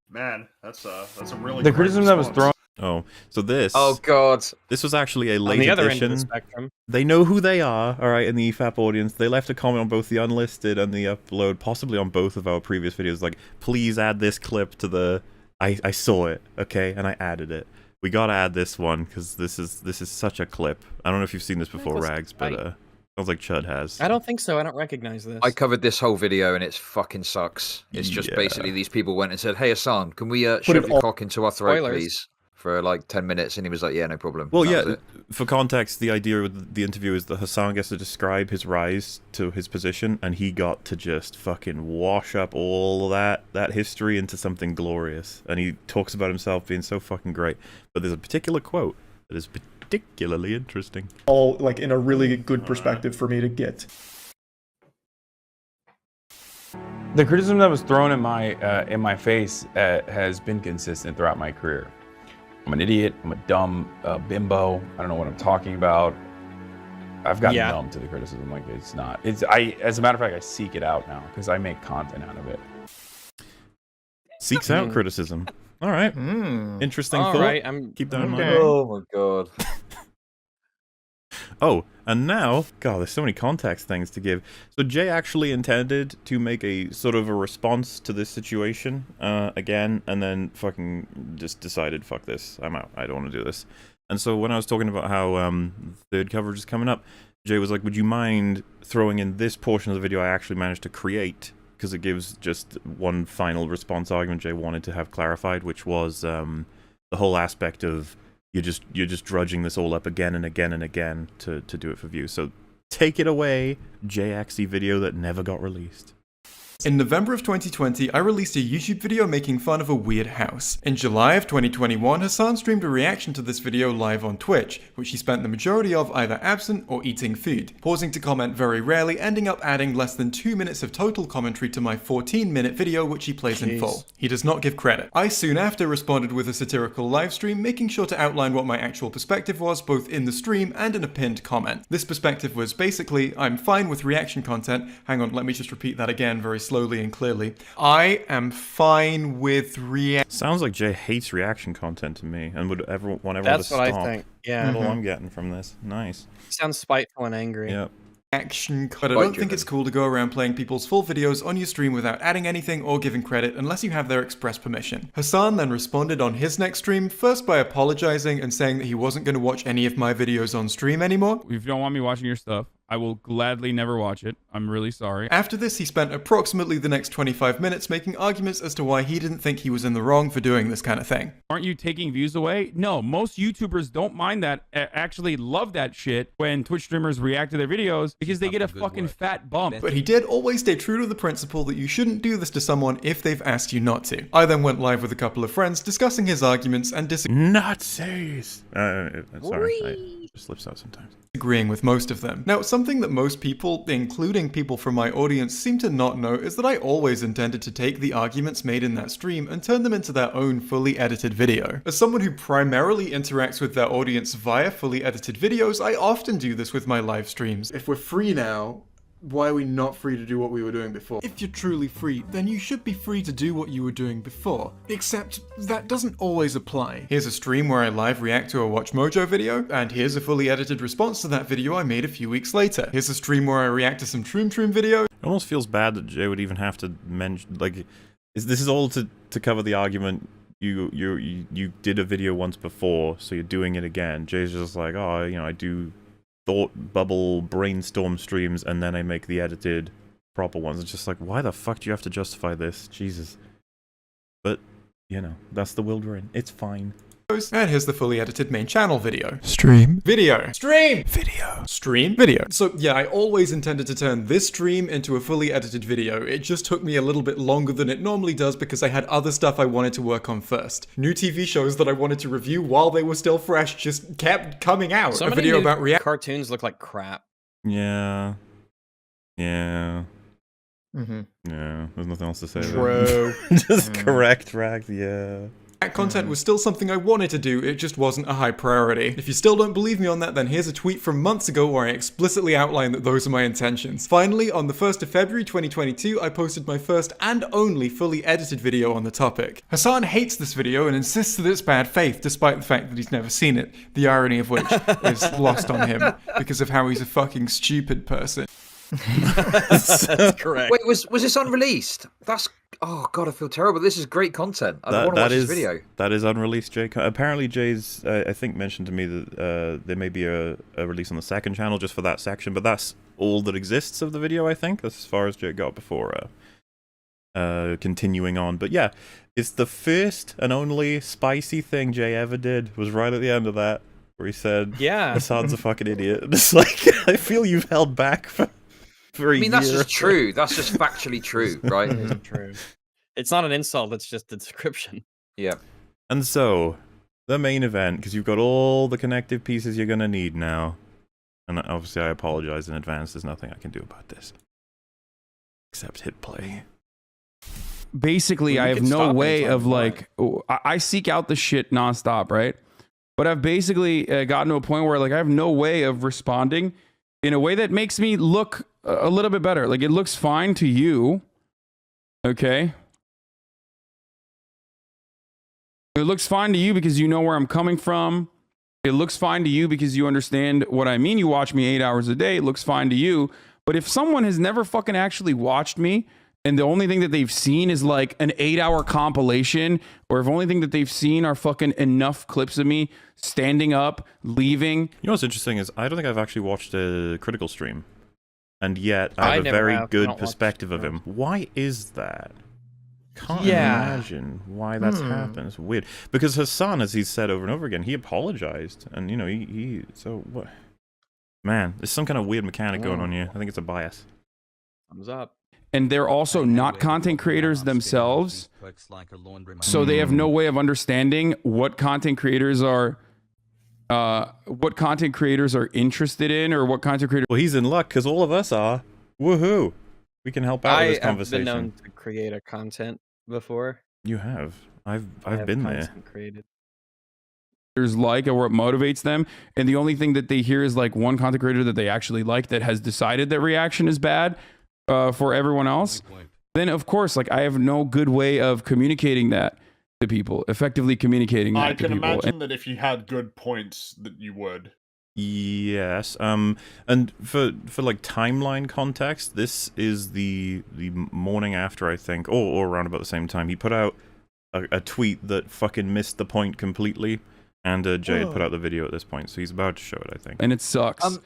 Man, that's a really the criticism that was thrown. Oh, so this. Oh God, this was actually a late on the other edition. End of the spectrum. They know who they are, all right, in the EFAP audience. They left a comment on both the unlisted and the upload, possibly on both of our previous videos. Like, please add this clip to the. I saw it, okay, and I added it. We gotta add this one because this is such a clip. I don't know if you've seen this before, Rags, but sounds like Chud has. I don't think so. I don't recognize this. I covered this whole video and it fucking sucks. It's just basically these people went and said, "Hey Hassan, can we shove your cock into our throat, please?" For like 10 minutes, and he was like, yeah, no problem. Well, yeah, for context, the idea with the interview is that Hassan gets to describe his rise to his position, and he got to just fucking wash up all that history into something glorious. And he talks about himself being so fucking great. But there's a particular quote that is particularly interesting. All like in a really good perspective for me to get. The criticism that was thrown in my face has been consistent throughout my career. I'm an idiot. I'm a dumb bimbo. I don't know what I'm talking about. I've gotten numb to the criticism. Like it's not. As a matter of fact, I seek it out now because I make content out of it. Seeks out criticism. All right. Interesting thought. Right, keep that in mind. Oh my god. Oh, and now, God, there's so many context things to give. So Jay actually intended to make a sort of a response to this situation again, and then fucking just decided, fuck this, I'm out. I don't want to do this. And so when I was talking about how third coverage is coming up, Jay was like, would you mind throwing in this portion of the video I actually managed to create? Because it gives just one final response argument Jay wanted to have clarified, which was the whole aspect of you're just drudging this all up again and again and again to do it for views. So take it away, JXE video that never got released. In November of 2020, I released a YouTube video making fun of a weird house. In July of 2021, Hassan streamed a reaction to this video live on Twitch, which he spent the majority of either absent or eating food, pausing to comment very rarely, ending up adding less than 2 minutes of total commentary to my 14-minute video, which he plays in full. He does not give credit. I soon after responded with a satirical livestream, making sure to outline what my actual perspective was, both in the stream and in a pinned comment. This perspective was basically, I'm fine with reaction content. Hang on, let me just repeat that again very slowly and clearly. I am fine with Sounds like Jay hates reaction content to me and would want everyone to stop. That's what I think. Yeah. That's all I'm getting from this. Nice. Sounds spiteful and angry. Yep. But I don't think it's cool to go around playing people's full videos on your stream without adding anything or giving credit unless you have their express permission. Hassan then responded on his next stream, first by apologizing and saying that he wasn't going to watch any of my videos on stream anymore. If you don't want me watching your stuff, I will gladly never watch it. I'm really sorry. After this, he spent approximately the next 25 minutes making arguments as to why he didn't think he was in the wrong for doing this kind of thing. Aren't you taking views away? No, most YouTubers don't mind that, actually love that shit when Twitch streamers react to their videos because they get a fucking fat bump. But he did always stay true to the principle that you shouldn't do this to someone if they've asked you not to. I then went live with a couple of friends discussing his arguments and Nazis! Sorry, it just slips out sometimes. Agreeing with most of them. Now, something that most people, including people from my audience, seem to not know is that I always intended to take the arguments made in that stream and turn them into their own fully edited video. As someone who primarily interacts with their audience via fully edited videos, I often do this with my live streams. If we're free now, why are we not free to do what we were doing before? If you're truly free, then you should be free to do what you were doing before. Except that doesn't always apply. Here's a stream where I live react to a Watch Mojo video, and here's a fully edited response to that video I made a few weeks later. Here's a stream where I react to some Troom Troom video. It almost feels bad that Jay would even have to mention, like, this is all to cover the argument you did a video once before, so you're doing it again. Jay's just like, oh, you know, I do thought bubble brainstorm streams and then I make the edited proper ones. It's just like, why the fuck do you have to justify this? Jesus. But, you know, that's the world we're in. It's fine. And here's the fully edited main channel video. Stream. Video. Stream. Video. Stream. Video. So yeah, I always intended to turn this stream into a fully edited video. It just took me a little bit longer than it normally does because I had other stuff I wanted to work on first. New TV shows that I wanted to review while they were still fresh just kept coming out. So a video about cartoons look like crap. Yeah. Yeah. Mm-hmm. Yeah. There's nothing else to say. True. Just correct, Rags. Yeah. That content was still something I wanted to do, it just wasn't a high priority. If you still don't believe me on that, then here's a tweet from months ago where I explicitly outlined that those are my intentions. Finally, on the 1st of February 2022, I posted my first and only fully edited video on the topic. Hassan hates this video and insists that it's bad faith, despite the fact that he's never seen it, the irony of which is lost on him because of how he's a fucking stupid person. That's correct. Wait, was this unreleased? That's oh god, I feel terrible. This is great content. I want to watch this video. That is unreleased, Jay. Apparently, Jay's I think mentioned to me that there may be a release on the second channel just for that section, but that's all that exists of the video. I think that's as far as Jay got before continuing on. But yeah, it's the first and only spicy thing Jay ever did. Was right at the end of that where he said, "Yeah, Hassan's a fucking idiot." It's like I feel you've held back for. I mean, that's just true. That's just factually true, right? It is true. It's not an insult. It's just a description. Yeah. And so, the main event, because you've got all the connective pieces you're going to need now. And obviously, I apologize in advance. There's nothing I can do about this. Except hit play. basically I have no way of like, I seek out the shit nonstop, right? But I've basically gotten to a point where like I have no way of responding in a way that makes me look a little bit better. Like it looks fine to you, okay? It looks fine to you because you know where I'm coming from. It looks fine to you because you understand what I mean. You watch me 8 hours a day. It looks fine to you. But if someone has never fucking actually watched me, and the only thing that they've seen is like an 8-hour compilation, or if the only thing that they've seen are fucking enough clips of me standing up, leaving. You know what's interesting is I don't think I've actually watched a Critical stream. And yet I have a very good perspective of him. Why is that? Can't imagine why that's happened. It's weird. Because Hassan, as he's said over and over again, he apologized. And, you know, so what? Man, there's some kind of weird mechanic going on here. I think it's a bias. Thumbs up. And they're also not content creators themselves, so they have no way of understanding what content creators are interested in, or what content creators. Well, he's in luck because all of us are. Woohoo! We can help out with this conversation. I've been known to create a content before. You have. I've been there. Created. Like, or what motivates them, and the only thing that they hear is like one content creator that they actually like that has decided that reaction is bad. For everyone else, then of course, like I have no good way of communicating that to people, effectively communicating that to people. I can imagine that if you had good points, that you would. Yes. And for like timeline context, this is the morning after, I think, or around about the same time. He put out a tweet that fucking missed the point completely, and Jay had put out the video at this point, so he's about to show it, I think. And it sucks.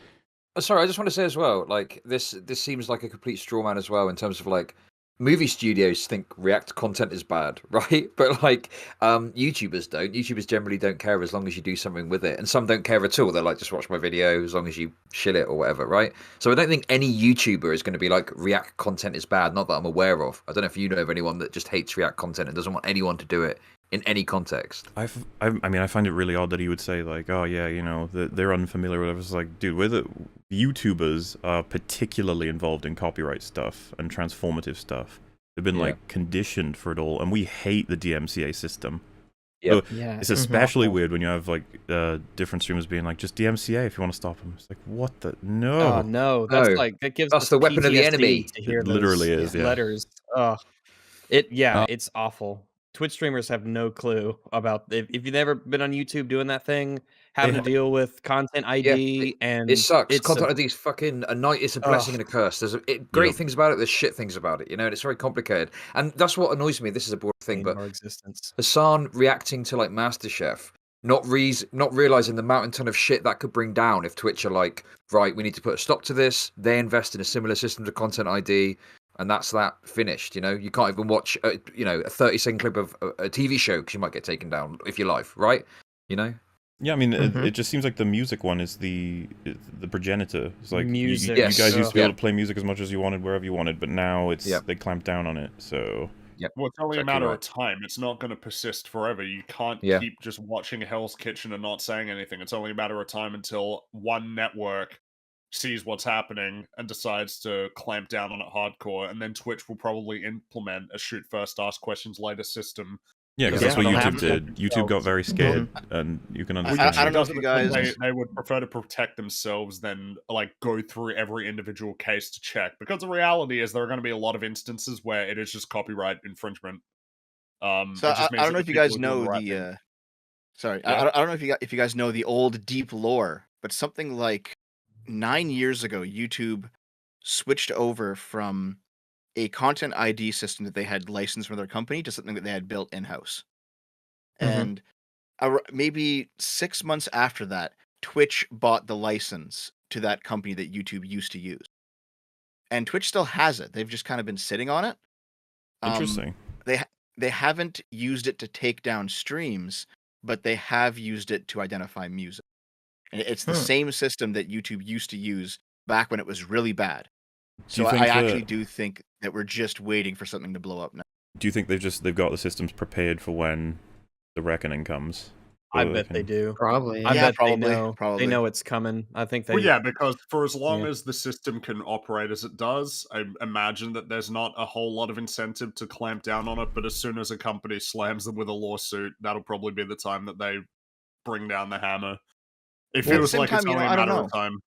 Sorry, I just want to say as well, like this seems like a complete straw man as well in terms of like movie studios think React content is bad, right? But like YouTubers don't. YouTubers generally don't care as long as you do something with it, and some don't care at all. They're like, just watch my video as long as you shill it or whatever, right? So I don't think any YouTuber is going to be like React content is bad. Not that I'm aware of. I don't know if you know of anyone that just hates React content and doesn't want anyone to do it in any context. I mean, I find it really odd that he would say like, oh yeah, you know, they're unfamiliar with it. It's like, dude, YouTubers are particularly involved in copyright stuff and transformative stuff. They've been like conditioned for it all, and we hate the DMCA system. Yep. So it's especially weird when you have like different streamers being like, just DMCA if you want to stop them. It's like, what the Oh no, that's like that gives us the weapon of the enemy. To hear it literally is letters. Oh, it's awful. Twitch streamers have no clue about if you've never been on YouTube doing that thing, having to deal with content ID and it sucks. Content ID is fucking a night. It's a blessing and a curse. There's great things about it. There's shit things about it. You know, and it's very complicated. And that's what annoys me. This is a boring thing, but Hassan reacting to like MasterChef, not realizing the mountain ton of shit that could bring down if Twitch are like, right, we need to put a stop to this. They invest in a similar system to content ID. And that's that finished. You know, you can't even watch, a 30-second clip of a TV show because you might get taken down if you're live, right? You know. Yeah, I mean, it just seems like the music one is the progenitor. It's like music. You guys used to be able to play music as much as you wanted, wherever you wanted, but now it's they clamped down on it. So well, it's only a matter of time. It's not going to persist forever. You can't keep just watching Hell's Kitchen and not saying anything. It's only a matter of time until one network sees what's happening and decides to clamp down on it hardcore, and then Twitch will probably implement a shoot first, ask questions later system. Yeah, because that's what YouTube did. YouTube got very scared, and you can understand. I don't know if you guys... They would prefer to protect themselves than like go through every individual case to check, because the reality is there are going to be a lot of instances where it is just copyright infringement. So I don't know if you guys know the... Sorry, I don't know if you guys know the old deep lore, but something like 9 years ago, YouTube switched over from a content ID system that they had licensed from their company to something that they had built in-house. And maybe 6 months after that, Twitch bought the license to that company that YouTube used to use. And Twitch still has it. They've just kind of been sitting on it. Interesting. They haven't used it to take down streams, but they have used it to identify music. It's the same system that YouTube used to use back when it was really bad. So I actually do think that we're just waiting for something to blow up now. Do you think they've got the systems prepared for when the reckoning comes? I bet they do. Probably. I Yeah, bet probably. they know. Probably. They know it's coming. I think they. Well, yeah, because for as long Yeah. as the system can operate as it does, I imagine that there's not a whole lot of incentive to clamp down on it. But as soon as a company slams them with a lawsuit, that'll probably be the time that they bring down the hammer. It Well, at the feels same like it's time, only a I don't matter know. of time.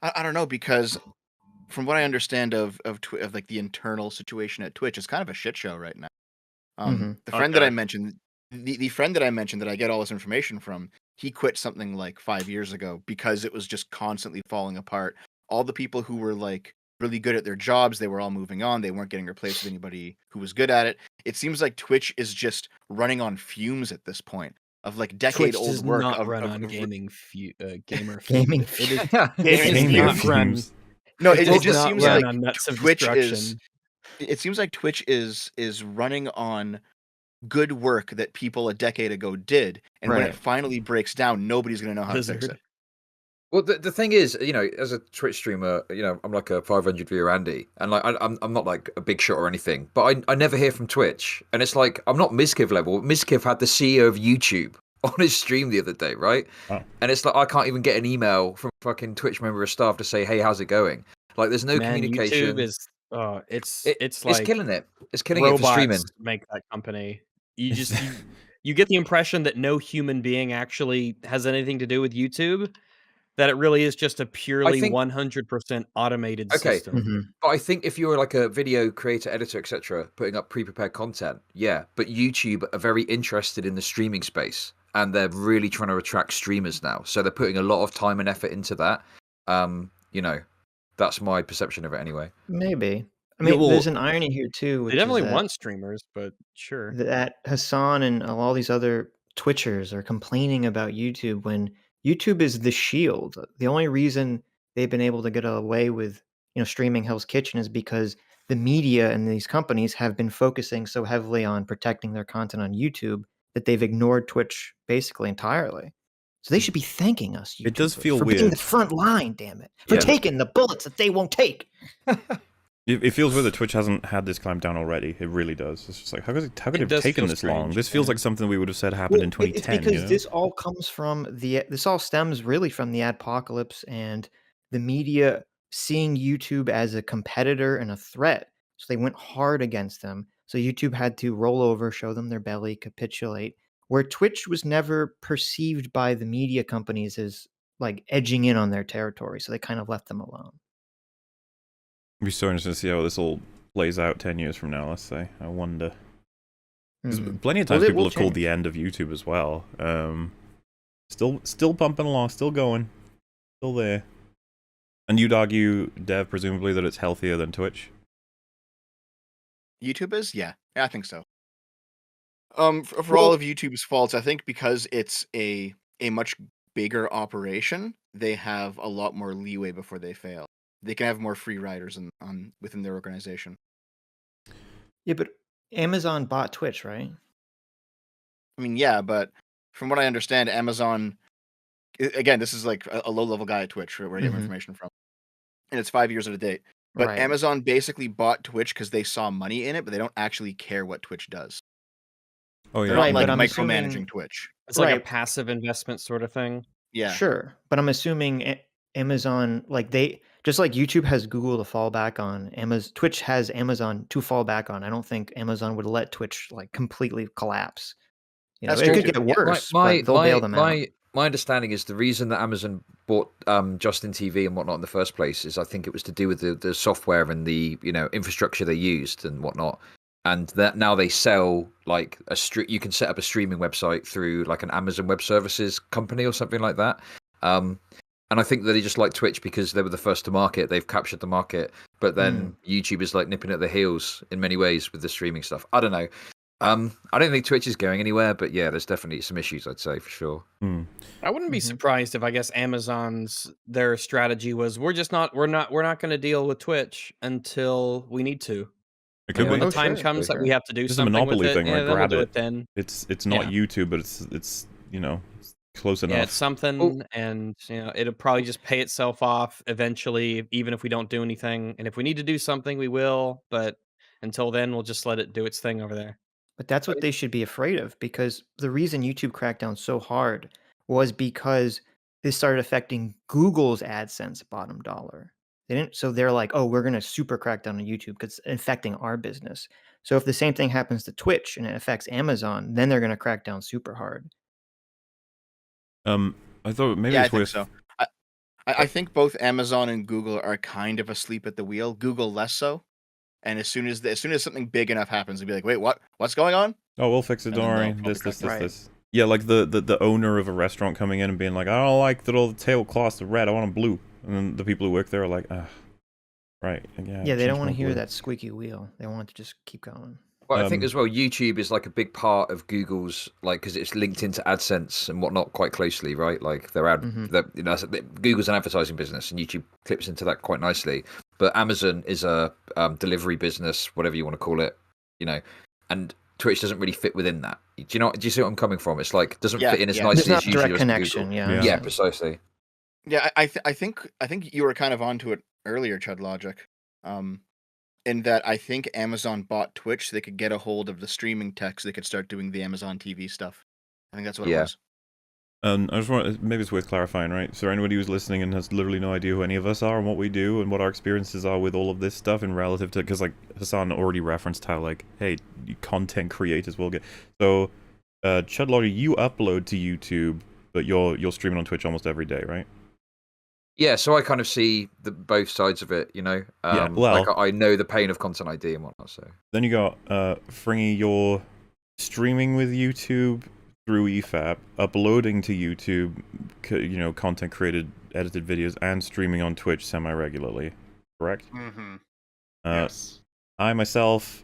I don't know, because from what I understand of like the internal situation at Twitch, it's kind of a shit show right now. The friend that I mentioned, the friend that I mentioned that I get all this information from, he quit something like 5 years ago because it was just constantly falling apart. All the people who were like really good at their jobs, they were all moving on. They weren't getting replaced with anybody who was good at it. It seems like Twitch is just running on fumes at this point of like decade-old work. Not of run of, on of gamer Gaming fumes. It is. gaming It does fumes. not run. No, It it does just not seems run like on nuts of Twitch destruction. it seems like Twitch is running on good work that people a decade ago did, and when it finally breaks down, nobody's going to know how to fix it. Well, the thing is, you know, as a Twitch streamer, you know, I'm like a 500 viewer Andy, and like I'm not like a big shot or anything, but I never hear from Twitch, and it's like I'm not Mizkiv level. Mizkiv had the CEO of YouTube on his stream the other day, right? Oh. And it's like I can't even get an email from a fucking Twitch member of staff to say, "Hey, how's it going?" Like, there's no communication. YouTube is it's like killing it. It's killing it for streaming. Make that company. You just you get the impression that no human being actually has anything to do with YouTube. That it really is just a purely 100% automated system. But I think if you're like a video creator, editor, etc., putting up pre-prepared content, yeah. But YouTube are very interested in the streaming space, and they're really trying to attract streamers now. So they're putting a lot of time and effort into that. You know, that's my perception of it anyway. Maybe. I mean, there's an irony here too. Which they definitely is want streamers, but sure. That Hassan and all these other Twitchers are complaining about YouTube when YouTube is the shield. The only reason they've been able to get away with, streaming Hell's Kitchen is because the media and these companies have been focusing so heavily on protecting their content on YouTube that they've ignored Twitch basically entirely. So they should be thanking us, YouTubers, it does feel for weird. being the front line, damn it. For taking the bullets that they won't take. It feels weird that Twitch hasn't had this climb down already. It really does. It's just like, how could it have taken this long? This feels like something we would have said happened in 2010. It's because this all comes from this all stems really from the adpocalypse and the media seeing YouTube as a competitor and a threat. So they went hard against them. So YouTube had to roll over, show them their belly, capitulate. Where Twitch was never perceived by the media companies as like edging in on their territory. So they kind of left them alone. It'd be so interesting to see how this all plays out 10 years from now, let's say. I wonder. Plenty of times people have called the end of YouTube as well. Still pumping along, still going. Still there. And you'd argue, Dev, presumably, that it's healthier than Twitch? YouTube is? Yeah, I think so. For all of YouTube's faults, I think because it's a much bigger operation, they have a lot more leeway before they fail. They can have more free riders within their organization. Yeah, but Amazon bought Twitch, right? I mean, yeah, but from what I understand, Amazon, again, this is like a low-level guy at Twitch where I get my information from, and it's 5 years out of date. But Amazon basically bought Twitch because they saw money in it, but they don't actually care what Twitch does. Oh yeah, they're not like micromanaging Twitch. It's like a passive investment sort of thing. Yeah, sure, but I'm assuming Amazon, like just like YouTube has Google to fall back on, Twitch has Amazon to fall back on. I don't think Amazon would let Twitch like completely collapse. It could get worse, but they'll bail them out. My understanding is the reason that Amazon bought Justin TV and whatnot in the first place is I think it was to do with the software and the infrastructure they used and whatnot. And that now they sell like you can set up a streaming website through like an Amazon Web Services company or something like that. And I think that they just like Twitch because they were the first to market. They've captured the market, but then YouTube is like nipping at their heels in many ways with the streaming stuff. I don't know. I don't think Twitch is going anywhere, but yeah, there's definitely some issues, I'd say, for sure. I wouldn't be surprised if I guess their strategy was we're not going to deal with Twitch until we need to. It could be. When the time comes that we have to do something a monopoly with thing, it, right? Grab we'll it. Then it's not YouTube, but it's close enough. Yeah, it's something, and it'll probably just pay itself off eventually, even if we don't do anything. And if we need to do something, we will. But until then, we'll just let it do its thing over there. But that's what they should be afraid of, because the reason YouTube cracked down so hard was because this started affecting Google's AdSense bottom dollar. They didn't, so they're like, oh, we're going to super crack down on YouTube because it's affecting our business. So if the same thing happens to Twitch and it affects Amazon, then they're going to crack down super hard. I thought maybe Yeah, I it's think worth. so. I think both Amazon and Google are kind of asleep at the wheel. Google less so. And as soon as something big enough happens, they'll be like, "Wait, what? What's going on?" Oh, we'll fix it. And Don't then worry. they'll This. probably crack Right. Yeah, like the owner of a restaurant coming in and being like, I don't like that all the tablecloths are red. I want them blue. And then the people who work there are like, right. Yeah, they change don't want my to hear blue. that squeaky wheel. They want it to just keep going. Well, I think as well, YouTube is like a big part of Google's, like, because it's linked into AdSense and whatnot quite closely, right? Like their Google's an advertising business, and YouTube clips into that quite nicely. But Amazon is a delivery business, whatever you want to call it, and Twitch doesn't really fit within that. Do you see what I'm coming from? It's like doesn't fit in as nicely There's not as usually direct does connection. Google. Yeah. Yeah, precisely. Yeah, I think you were kind of onto it earlier, Chud Logic. In that I think Amazon bought Twitch so they could get a hold of the streaming tech so they could start doing the Amazon TV stuff. I think that's what it was. I just want, maybe it's worth clarifying, right? So anybody who's listening and has literally no idea who any of us are and what we do and what our experiences are with all of this stuff in relative to, because like Hassan already referenced how like, hey, content creators will get. So, Chud Logic, you upload to YouTube, but you're streaming on Twitch almost every day, right? Yeah, so I kind of see both sides of it, well, like I know the pain of Content ID and whatnot. So then you got Fringy, you're streaming with YouTube through EFAP, uploading to YouTube, content created, edited videos, and streaming on Twitch semi-regularly, correct? Mm-hmm. Yes. I myself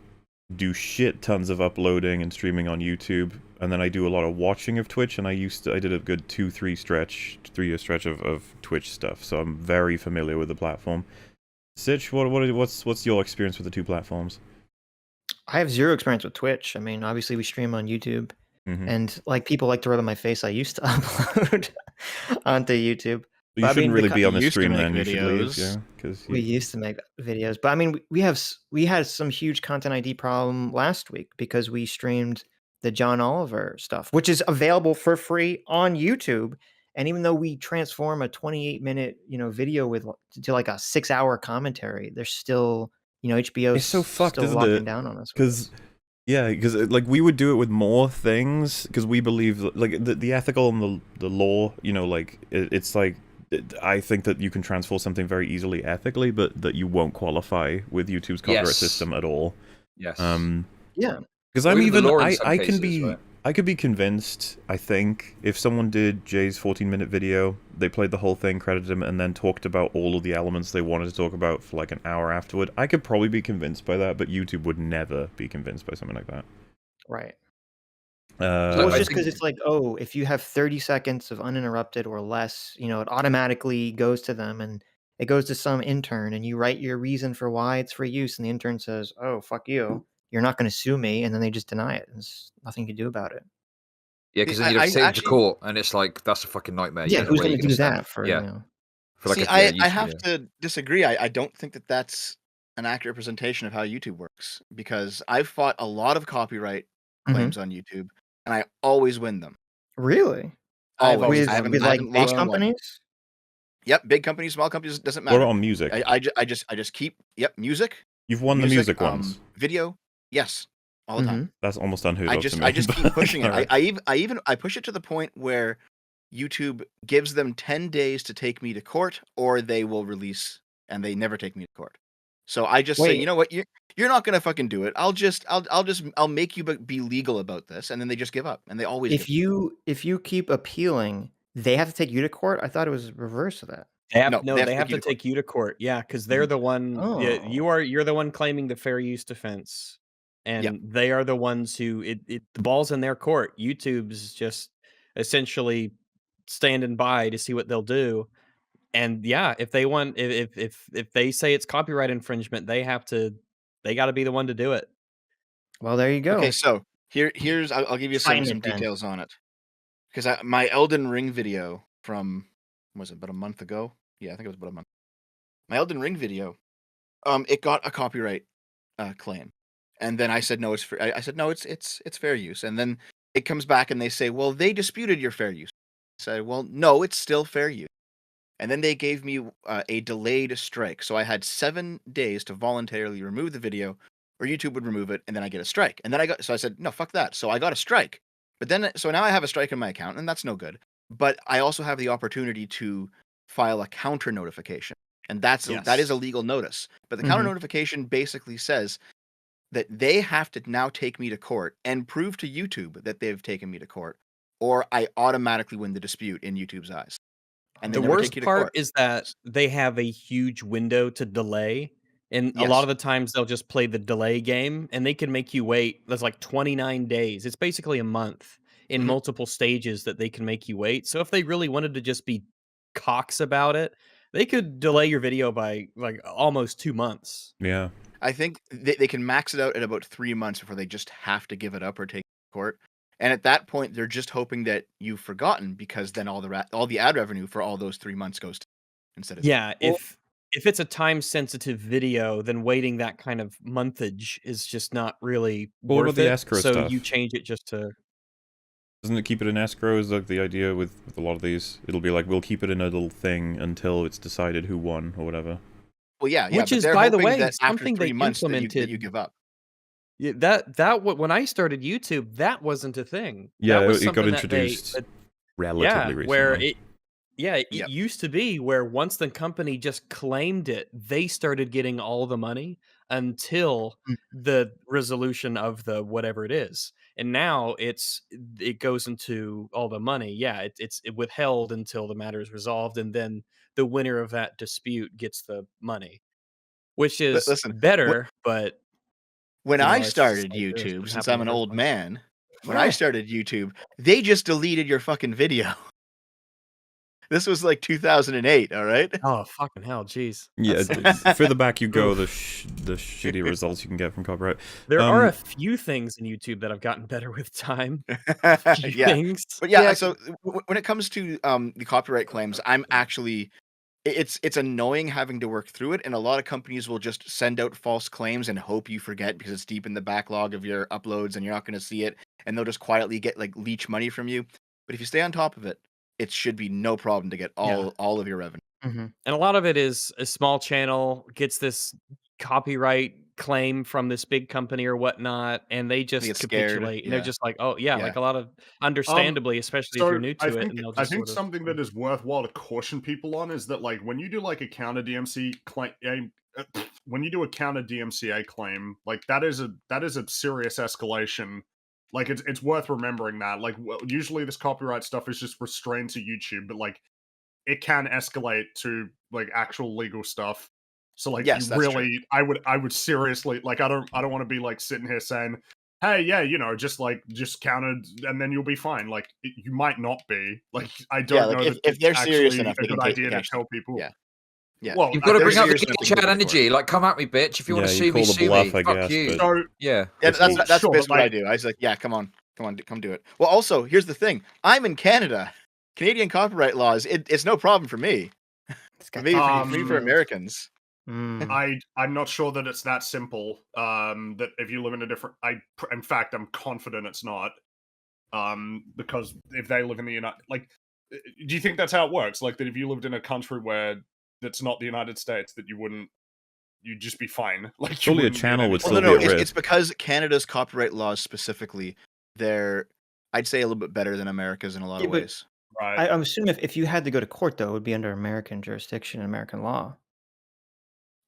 do shit tons of uploading and streaming on YouTube, and then I do a lot of watching of Twitch, and I did a good 3-year stretch of Twitch stuff, so I'm very familiar with the platform. Sitch, what's your experience with the two platforms? I have zero experience with Twitch. I mean, obviously we stream on YouTube, and like people like to rub in my face, I used to upload onto YouTube. You shouldn't really be on the stream then. You should leave, yeah, because we used to make videos. But I mean, we had some huge Content ID problem last week because we streamed the John Oliver stuff, which is available for free on YouTube. And even though we transform a 28-minute, video to like a 6-hour commentary, there's still, HBO it's so fucked, still isn't locking it? down on us. Because like we would do it with more things because we believe like the ethical and the law, like it's like I think that you can transform something very easily ethically, but that you won't qualify with YouTube's copyright system at all. Yes. Yeah. Because I could be convinced, I think, if someone did Jay's 14-minute video, they played the whole thing, credited him, and then talked about all of the elements they wanted to talk about for like an hour afterward, I could probably be convinced by that, but YouTube would never be convinced by something like that. Right. Well, it's just because it's like, oh, if you have 30 seconds of uninterrupted or less, it automatically goes to them, and it goes to some intern, and you write your reason for why it's for use, and the intern says, oh, fuck you. You're not going to sue me, and then they just deny it. There's nothing you can do about it. Yeah, because then you'd have to take it to court, and it's like, that's a fucking nightmare. Yeah, who's going to do that for, I have to disagree. I don't think that that's an accurate representation of how YouTube works, because I've fought a lot of copyright claims on YouTube, and I always win them. Really? Always. With like big companies? Yep, big companies, small companies, doesn't matter. What about music? I just keep music. You've won the music ones. Video, yes, all the time. That's almost unheard of to me. I just keep pushing it. Right. I push it to the point where YouTube gives them 10 days to take me to court, or they will release, and they never take me to court. So I just say, you know what, you're not gonna fucking do it. I'll make you be legal about this, and then they just give up, and they always. If you keep appealing, they have to take you to court. I thought it was reverse of that. They have to take you to court. Yeah, because they're the one. Oh. You're the one claiming the fair use defense, and they are the ones who the ball's in their court. YouTube's just essentially standing by to see what they'll do. And yeah, if they want, if they say it's copyright infringement, they got to be the one to do it. Well, there you go. Okay, so here's I'll give you some details on it, because my Elden Ring video from was it about a month ago? Yeah, I think it was about a month. My Elden Ring video, it got a copyright claim, And then I said, no, I said, no, it's fair use. And then it comes back and they say, well, they disputed your fair use. I said, well, no, it's still fair use. And then they gave me a delayed strike. So I had 7 days to voluntarily remove the video, or YouTube would remove it, and then I get a strike. And then so I said, no, fuck that. So I got a strike. But then, so now I have a strike in my account, and that's no good. But I also have the opportunity to file a counter notification. And that is a legal notice. But the counter notification basically says that they have to now take me to court and prove to YouTube that they've taken me to court, or I automatically win the dispute in YouTube's eyes. And the worst part is that they have a huge window to delay. And a lot of the times they'll just play the delay game and they can make you wait. There's like 29 days. It's basically a month in multiple stages that they can make you wait. So if they really wanted to just be cocks about it, they could delay your video by like almost 2 months. Yeah. I think they can max it out at about 3 months before they just have to give it up or take it to court. And at that point, they're just hoping that you've forgotten, because then all the ad revenue for all those 3 months goes to instead of if it's a time sensitive video, then waiting that kind of monthage is just not really worth the it. escrow So stuff? you change it just to. Doesn't it keep it in escrow? Is like the idea with a lot of these? It'll be like, we'll keep it in a little thing until it's decided who won or whatever. Well, yeah, Which but is, they're by the hoping way, that after something 3 they months that implemented. you give up. Yeah, when I started YouTube, that wasn't a thing. Yeah, that was it got something introduced relatively recently. where it used to be where once the company just claimed it, they started getting all the money until the resolution of the whatever it is. And now it goes into all the money. Yeah, it's withheld until the matter is resolved, and then the winner of that dispute gets the money, which is Listen, better, but when you know, I it's just started like this. YouTube, It since happened I'm in an the first old place. man, when I started YouTube, they just deleted your fucking video. This was like 2008, all right? Oh, fucking hell, jeez. Yeah, That further back you go, the shitty results you can get from copyright. There are a few things in YouTube that have gotten better with time. Things. But yeah, so when it comes to the copyright claims, I'm actually it's annoying having to work through it, and a lot of companies will just send out false claims and hope you forget because it's deep in the backlog of your uploads and you're not going to see it, and they'll just quietly get like leech money from you. But if you stay on top of it, it should be no problem to get all of your revenue. And a lot of it is a small channel gets this copyright claim from this big company or whatnot, and they just capitulate. And they're just like, oh yeah, like a lot of understandably, especially if you're new to it. And they'll just I think something that is worthwhile to caution people on is that, like, when you do like a counter DMCA claim, like that is a serious escalation. Like it's worth remembering that. Like usually this copyright stuff is just restrained to YouTube, but like it can escalate to like actual legal stuff. So like I would seriously, like, I don't want to be like sitting here saying, hey, yeah, you know, just counted and then you'll be fine. Like you might not be. Like I don't know if they're serious enough, a good idea to tell people. Yeah. Well, you've got to bring out the Chad energy. Like, come at me, bitch. If you want to sue me, sue me. Fuck you. So, that's basically what I do. I was like, yeah, come on, come do it. Well, also, here's the thing. I'm in Canada. Canadian copyright laws, it's no problem for me. Maybe for Americans. I'm not sure that it's that simple. That if you live in a different, in fact, I'm confident it's not. Because if they live in the United, like, do you think that's how it works? Like that if you lived in a country where that's not the United States, that you'd just be fine. Like surely a channel would still be at risk. It's because Canada's copyright laws specifically, they're, I'd say, a little bit better than America's in a lot of ways. Right. I'm assuming if you had to go to court, though, it would be under American jurisdiction and American law.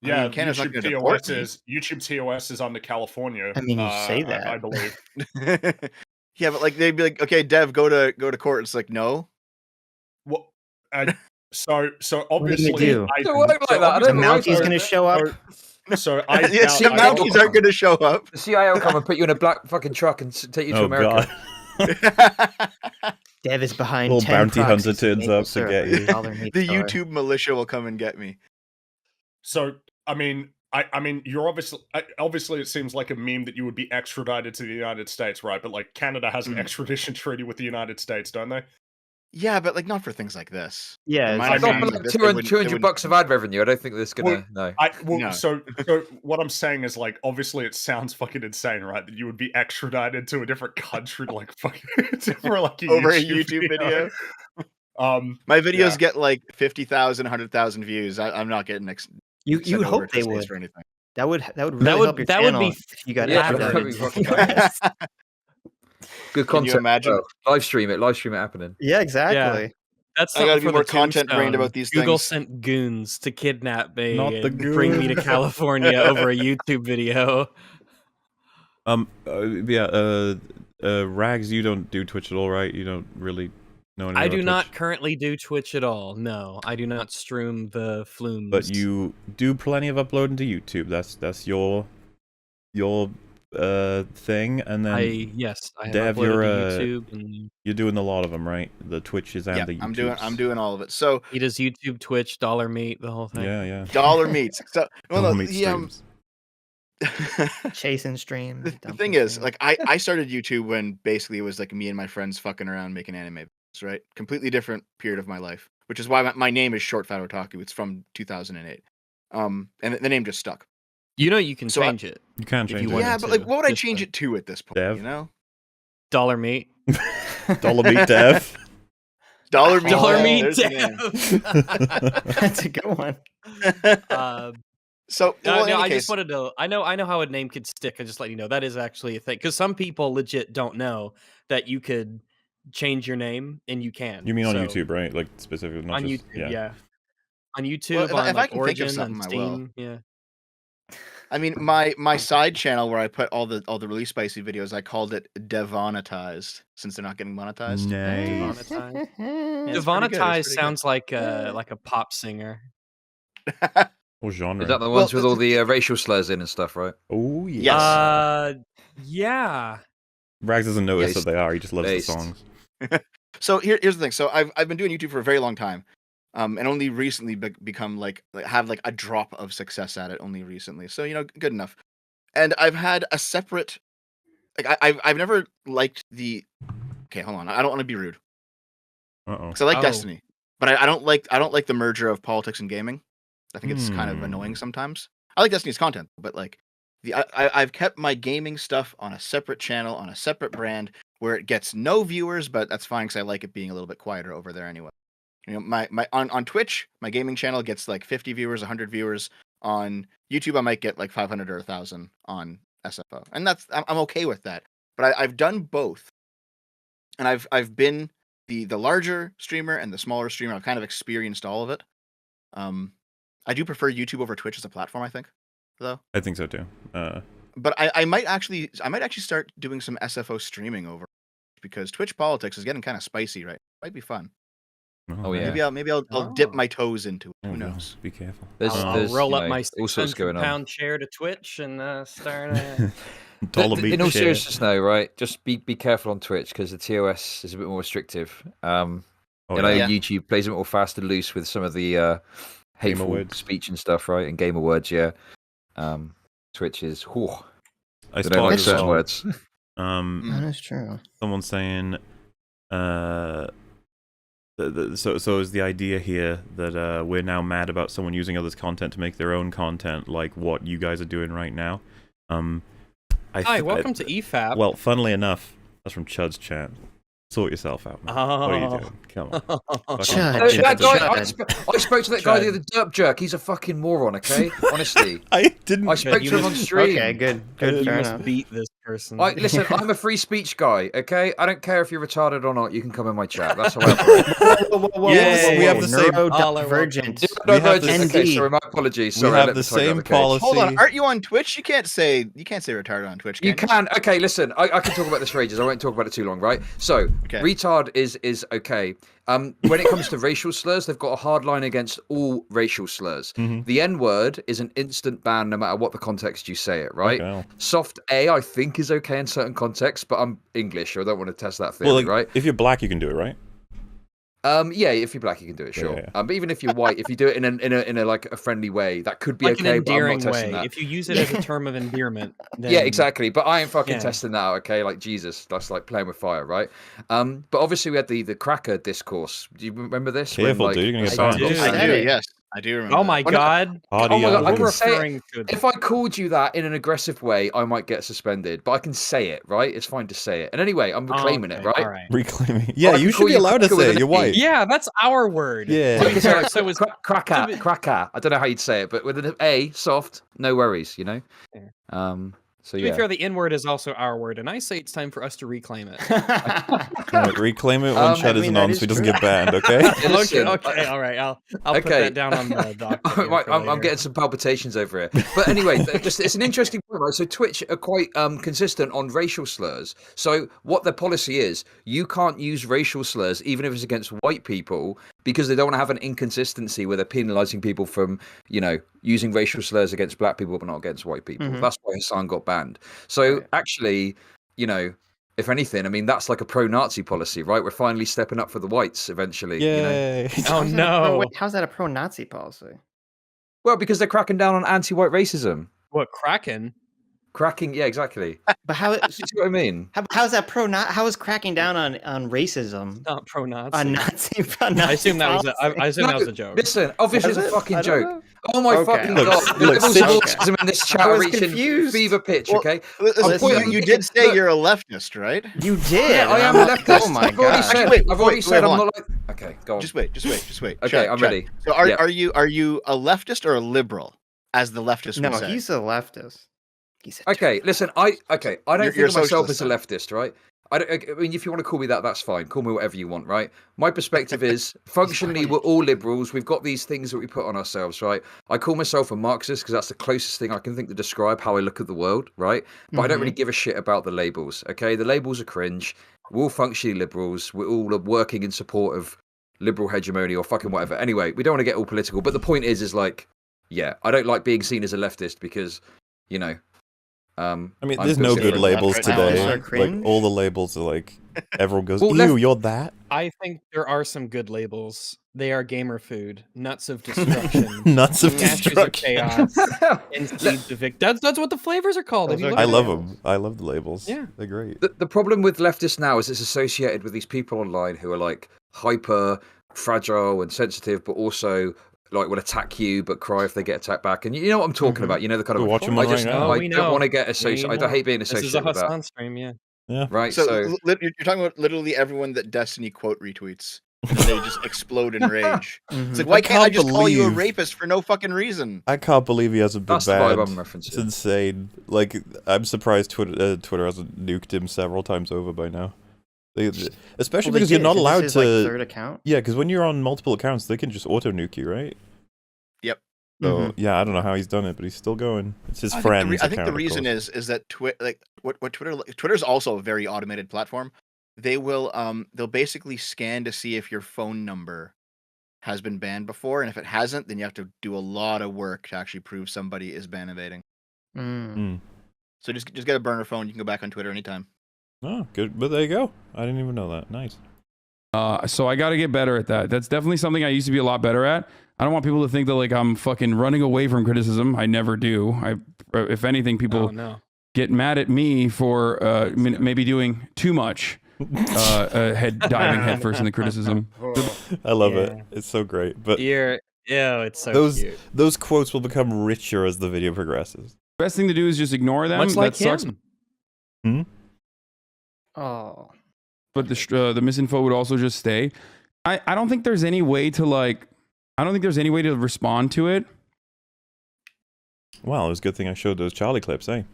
Yeah, I mean, Canada's not going to deport me. YouTube TOS is under California. I mean, you say that, I believe. Yeah, but like they'd be like, okay, Dev, go to court. It's like, no. Well, so obviously, the Mounties going to show up. So yes, the Mounties aren't going to show up. The CIA will come and put you in a black fucking truck and take you to America. Dev is behind. Little bounty hunter turns up to get you. The YouTube militia will come and get me. So I mean, you're obviously it seems like a meme that you would be extradited to the United States, right? But like Canada has an extradition treaty with the United States, don't they? Yeah, but like not for things like this. Yeah, Not for like $200 of ad revenue. I don't think this is gonna. No. So what I'm saying is like, obviously, it sounds fucking insane, right? That you would be extradited to a different country, like fucking for like a YouTube video. My videos get like 50,000, 100,000 views. I'm not getting. You would hope they would. For anything. That would really help your channel if you got extradited. Good content. Can you imagine? Live stream it happening. Yeah, exactly. Yeah. That's I gotta be more content brained about these Google things. sent goons to kidnap me Not the and bring me to California over a YouTube video. Rags, you don't do Twitch at all, right? You don't really know anything I about do not Twitch? currently do Twitch at all. No, I do not stream the flumes. But you do plenty of uploading to YouTube. That's your thing, and then I have Dev, uploaded to YouTube. And... You're doing a lot of them, right? The Twitches and the YouTubes. I'm doing all of it. So he does YouTube, Twitch, Dollar Meat, the whole thing. Yeah. Dollar Meats. So streams. Chasing stream. The thing is, like, I started YouTube when basically it was like me and my friends fucking around making anime videos, right? Completely different period of my life, which is why my name is Short Fat Otaku. It's from 2008, and the name just stuck. You know, you can change it. You can change it. Yeah, but like, what would I change it to at this point? Dev? You know, Dollar Meat. Dollar Meat Dev. Dollar Meat. Dollar Meat Dev. That's a good one. So I just wanted to. I know how a name could stick. I just let you know that is actually a thing because some people legit don't know that you could change your name and you can. You mean on YouTube, right? Like specifically on YouTube, yeah. On YouTube, well, on like Origin, on Steam, yeah. I mean, my side channel where I put all the really spicy videos, I called it Devonetized since they're not getting monetized. Nice. Devonetized sounds like a pop singer. What genre? Is that the ones with all the racial slurs in and stuff, right? Oh yeah. Yes. Yeah. Rags doesn't notice that they are. He just loves the songs. So here's the thing. So I've been doing YouTube for a very long time. And only recently become have a drop of success at it only recently. So, good enough. And I've had a separate, I've never liked the, okay, hold on. I don't want to be rude. Because I like Destiny, but I don't like the merger of politics and gaming. I think it's kind of annoying sometimes. I like Destiny's content, but I've kept my gaming stuff on a separate channel, on a separate brand where it gets no viewers, but that's fine because I like it being a little bit quieter over there anyway. On Twitch, my gaming channel gets like 50 viewers, 100 viewers. On YouTube, I might get like 500 or 1,000 on SFO, and I'm okay with that. But I've done both, and I've been the larger streamer and the smaller streamer. I've kind of experienced all of it. I do prefer YouTube over Twitch as a platform, I think, though. I think so too. But I might actually start doing some SFO streaming over, because Twitch politics is getting kind of spicy, right? Might be fun. Oh yeah. Maybe I'll dip my toes into it. Who knows? Be careful. I'll roll up my 600-pound chair to Twitch and start. In all seriousness, though, right? Just be careful on Twitch because the TOS is a bit more restrictive. YouTube plays a bit more fast and loose with some of the hateful speech and stuff, right? And gamer words, yeah. Twitch is. I don't like certain words. That is true. Someone's saying. So is the idea here that we're now mad about someone using others' content to make their own content, like what you guys are doing right now? Hi, welcome to EFAP. Well, funnily enough, that's from Chud's chat. Sort yourself out, man. What are you doing? Come on. That guy, I spoke to that guy the other derp jerk. He's a fucking moron, okay? Honestly. I spoke to him on stream. Okay, good. You must beat this person. Listen, I'm a free speech guy, okay? I don't care if you're retarded or not. You can come in my chat. That's how I operate. Yes, we have the same neurodivergent. Okay, sorry, my apologies. Sorry, we have the same policy. Hold on, aren't you on Twitch? You can't say retarded on Twitch. You can. Okay, listen, I can talk about this for ages. I won't talk about it too long, right? So, retard is okay. When it comes to racial slurs, they've got a hard line against all racial slurs. The N-word is an instant ban no matter what the context you say it, right? Okay. Soft A, I think, is okay in certain contexts, but I'm English, so I don't want to test that theory, right? If you're black, you can do it, right? Yeah, if you're black, you can do it, sure. Yeah. But even if you're white, if you do it in a like a friendly way, that could be like okay. an endearing but I'm not testing way. that. If you use it as a term of endearment, then... yeah, exactly. But I ain't fucking testing that out, okay? Like Jesus, that's like playing with fire, right? But obviously we had the cracker discourse. Do you remember this? Careful, when, like, dude, you're gonna get banned. I do. Yes, I do remember. Oh my god! Party oh my god! I over. can say it. If I called you that in an aggressive way, I might get suspended. But I can say it, right? It's fine to say it. And anyway, I'm reclaiming it, right? All right. Reclaiming. Yeah, you should be allowed to say it. You're white. Yeah, that's our word. Yeah. So it's cracker. I don't know how you'd say it, but with an A, soft, no worries, you know. So to be fair, the N word is also our word, and I say it's time for us to reclaim it. Reclaim it when Chad isn't on, so he doesn't get banned. Okay. Okay, all right. I'll put that down on the document. I'm getting some palpitations over here. But anyway, it's an interesting point, right? So Twitch are quite consistent on racial slurs. So what their policy is, you can't use racial slurs even if it's against white people, because they don't want to have an inconsistency where they're penalizing people from, you know, using racial slurs against black people but not against white people. That's why Hassan got banned. So actually, you know, if anything, I mean, that's like a pro-Nazi policy, right? We're finally stepping up for the whites eventually. Yay. You know? Oh no! How's that a pro-Nazi policy? Well, because they're cracking down on anti-white racism. What, Kraken? Cracking, yeah, exactly. But how? You see what I mean? How's that How is cracking down on racism? Not pro-Nazi. On Nazi. I assume that was that was a joke. Listen, obviously it's a fucking joke. Know. Oh my fucking god! Look, Levels of autism in this chat are reaching confused. fever pitch. Well, Okay, you did say you're a leftist, right? You did. yeah, I am a leftist. Oh my I've already god. said, Wait, I've already wait, said hold I'm on. not like. Okay, go on. Just wait. Okay, Chad, I'm ready. So are you a leftist or a liberal, as the leftist would No, say? he's a leftist. He's a Okay, listen, I don't You're think of myself socialist, as a leftist, right? I mean, if you want to call me that, that's fine. Call me whatever you want, right? My perspective is, functionally, we're all liberals. We've got these things that we put on ourselves, right? I call myself a Marxist because that's the closest thing I can think to describe how I look at the world, right? But I don't really give a shit about the labels, okay? The labels are cringe. We're all functionally liberals. We're all working in support of liberal hegemony or fucking whatever. Anyway, we don't want to get all political, but the point is like, yeah, I don't like being seen as a leftist because, you know, I mean, there's no good labels today. Like, all the labels are like, everyone goes, ew, you're that? I think there are some good labels. They are gamer food, nuts of destruction, Nuts of dashes destruction. of chaos, and seeds of victory. That's what the flavors are called. I love them. I love the labels. Yeah. They're great. The problem with leftists now is it's associated with these people online who are like hyper fragile and sensitive, but also like will attack you but cry if they get attacked back. And you know what I'm talking about. You know the kind of. We're watching one right now. I don't want to get associated. I hate being associated with that. This is a Hassan stream, yeah. Yeah. Right. So you're talking about literally everyone that Destiny quote retweets. And they just explode in rage. It's like, why can't I just call you a rapist for no fucking reason? I can't believe he hasn't been That's the vibe banned. I'm referencing. It's insane. Like, I'm surprised Twitter hasn't nuked him several times over by now. Especially because you're not allowed to. Like, third account? Yeah, because when you're on multiple accounts, they can just auto nuke you, right? Yep. So yeah, I don't know how he's done it, but he's still going. It's his friend's I think the reason is that Twitter's also a very automated platform. They will they'll basically scan to see if your phone number has been banned before, and if it hasn't, then you have to do a lot of work to actually prove somebody is ban evading. So just get a burner phone. You can go back on Twitter anytime. Oh, good. But there you go. I didn't even know that. Nice. So I got to get better at that. That's definitely something I used to be a lot better at. I don't want people to think that like I'm fucking running away from criticism. I never do. If anything, people get mad at me for maybe doing too much. Diving headfirst in the criticism. I love it. It's so great. But it's so cute. Those quotes will become richer as the video progresses. Best thing to do is just ignore them. Much like that sucks. Oh. But the misinfo would also just stay. I don't think there's any way to like. I don't think there's any way to respond to it. Well, it was a good thing I showed those Charlie clips, eh?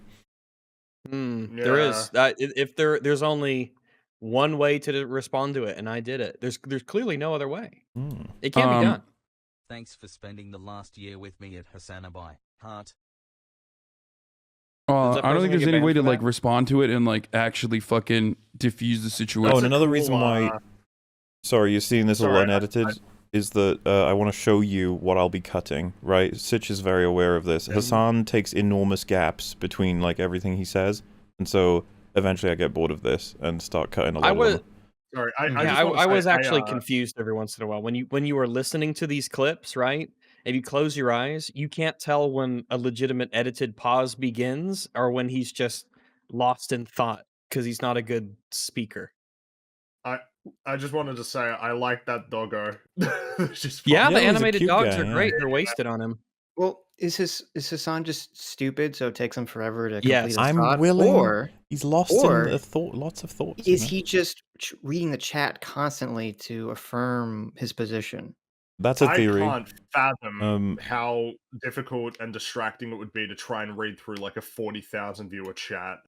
There is. If there's only one way to respond to it, and I did it. There's clearly no other way. It can be done. Thanks for spending the last year with me at Hassanabai. Heart. I don't think there's any way to like respond to it and like actually fucking diffuse the situation. Oh, and another reason why. Sorry, you're seeing this all unedited. Is that I want to show you what I'll be cutting, right? Sitch is very aware of this. Hassan takes enormous gaps between like everything he says, and so eventually I get bored of this and start cutting a lot of them. Sorry, I was actually confused every once in a while when you were listening to these clips, right? If you close your eyes, you can't tell when a legitimate edited pause begins or when he's just lost in thought because he's not a good speaker. I just wanted to say I like that doggo. Yeah, the animated dogs are great. They're wasted on him. Well, is Hassan just stupid, so it takes him forever to complete Yes. his I'm thought? willing. Or He's lost in the lots of thoughts. is he just reading the chat constantly to affirm his position? That's a theory. I can't fathom how difficult and distracting it would be to try and read through like a 40,000 viewer chat.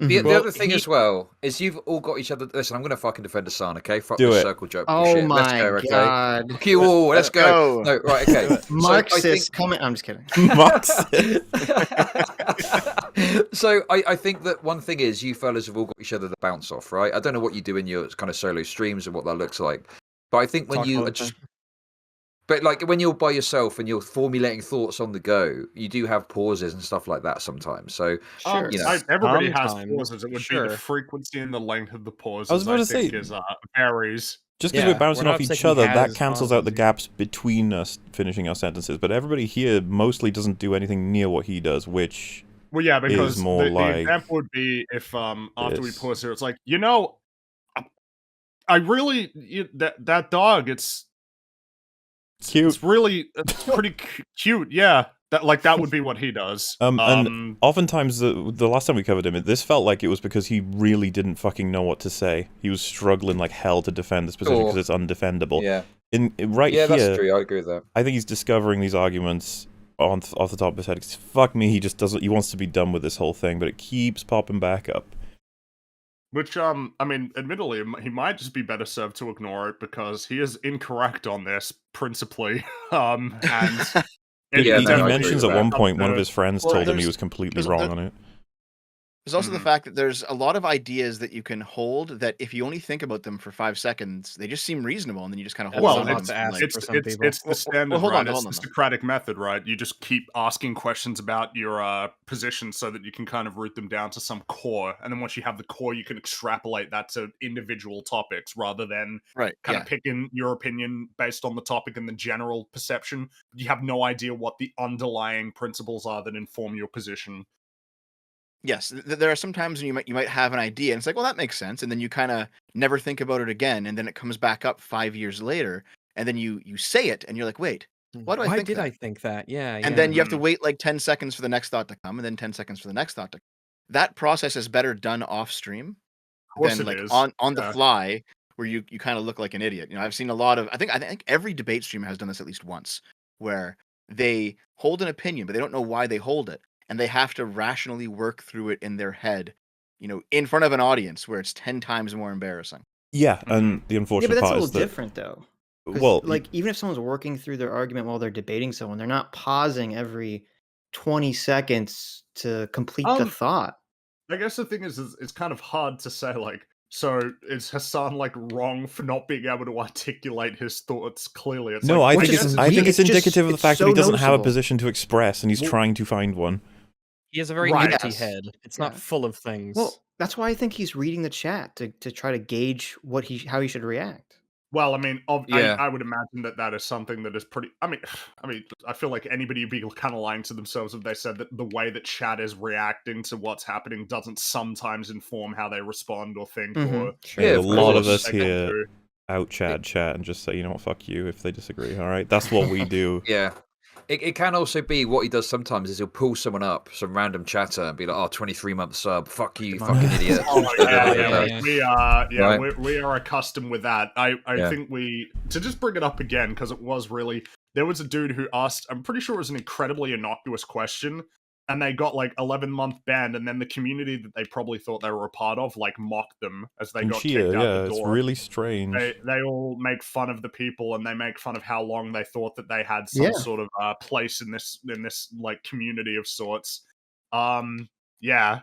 The other thing as well is you've all got each other. Listen, I'm going to fucking defend Hassan, okay? Fuck Do this it. circle joke. Oh shit. my Let's go, okay? god! Fuck you all. Let's go. No, right, okay. Marxist comment. I'm just kidding. Marxist. So I think that one thing is you fellas have all got each other to bounce off, right? I don't know what you do in your kind of solo streams and what that looks like, but I think when you are just. But like when you're by yourself and you're formulating thoughts on the go, you do have pauses and stuff like that sometimes. So sure, you know, everybody has pauses. It would be the frequency and the length of the pauses. I was about to say varies. Just because we're bouncing off each other, that cancels out the gaps between us finishing our sentences. But everybody here mostly doesn't do anything near what he does, which because is more the example would be if after we pause here, it's like I really that dog. It's cute. It's really pretty cute. Yeah, that would be what he does. And oftentimes the last time we covered him, this felt like it was because he really didn't fucking know what to say. He was struggling like hell to defend this position because it's undefendable. Yeah. Here, that's true. I agree with that. I think he's discovering these arguments off the top of his head. Fuck me, he just doesn't. He wants to be done with this whole thing, but it keeps popping back up. Which, I mean, admittedly, he might just be better served to ignore it because he is incorrect on this, principally. And he mentions at one point one of his friends told him he was completely wrong on it. There's also the fact that there's a lot of ideas that you can hold that if you only think about them for 5 seconds, they just seem reasonable, and then you just kind of hold on to them. It's the standard, right? It's the Socratic method, right? You just keep asking questions about your position so that you can kind of root them down to some core, and then once you have the core, you can extrapolate that to individual topics rather than kind of picking your opinion based on the topic and the general perception. You have no idea what the underlying principles are that inform your position. Yes, there are some times when you might have an idea and it's like, well, that makes sense, and then you kind of never think about it again, and then it comes back up 5 years later, and then you say it, and you're like, wait, why do I think that? Why did I think that? Yeah. And then you have to wait like 10 seconds for the next thought to come, and then 10 seconds for the next thought to come. That process is better done off stream than like on the fly, where you kind of look like an idiot. I've seen a lot of. I think every debate streamer has done this at least once, where they hold an opinion, but they don't know why they hold it. And they have to rationally work through it in their head, in front of an audience where it's 10 times more embarrassing. Yeah, and the unfortunate part is that... Yeah, but that's a little different, though. Well, like, even if someone's working through their argument while they're debating someone, they're not pausing every 20 seconds to complete the thought. I guess the thing is, it's kind of hard to say, like, so is Hassan like wrong for not being able to articulate his thoughts clearly? It's no, like, I think it's indicative of the fact that he doesn't have a position to express, and he's trying to find one. He has a very empty head. It's not full of things. Well, that's why I think he's reading the chat to try to gauge how he should react. Well, I mean, I would imagine that is something that is pretty. I mean, I feel like anybody would be kind of lying to themselves if they said that the way that chat is reacting to what's happening doesn't sometimes inform how they respond or think. Or a lot of us here out chat and just say, what, fuck you if they disagree. All right, that's what we do. Yeah. It can also be what he does sometimes is he'll pull someone up, some random chatter, and be like, 23-month sub, fuck you, fucking idiot. We are accustomed with that. I think to just bring it up again, because it was really, there was a dude who asked, I'm pretty sure it was an incredibly innocuous question, and they got like 11-month ban, and then the community that they probably thought they were a part of like mocked them as they got kicked out the door. It's really strange. They all make fun of the people, and they make fun of how long they thought that they had some sort of place in this like community of sorts. yeah,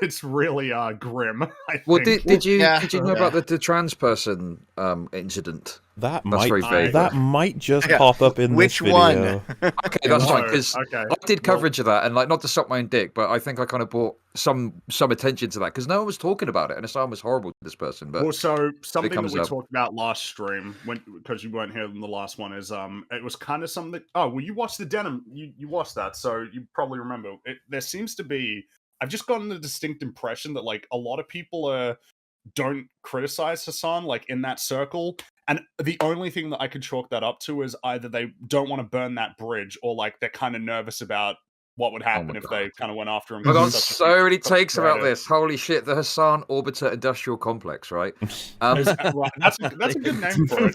it's really grim. Well, did you know about the trans person incident? That's very vague. That might just pop up in this video. Which one? Okay, that's fine, because I did coverage of that, and like, not to suck my own dick, but I think I kind of brought some attention to that because no one was talking about it, and Hassan was horrible to this person. But so something that we talked about last stream, because you weren't here in the last one, is it was kind of something. Oh, well, you watched the denim, you watched that, so you probably remember. There seems to be. I've just gotten the distinct impression that like a lot of people don't criticize Hassan like in that circle, and the only thing that I could chalk that up to is either they don't want to burn that bridge, or like they're kind of nervous about what would happen if they kind of went after him. I got so many takes about this. Holy shit, the Hassan Orbiter Industrial Complex, right? That's a good name for it.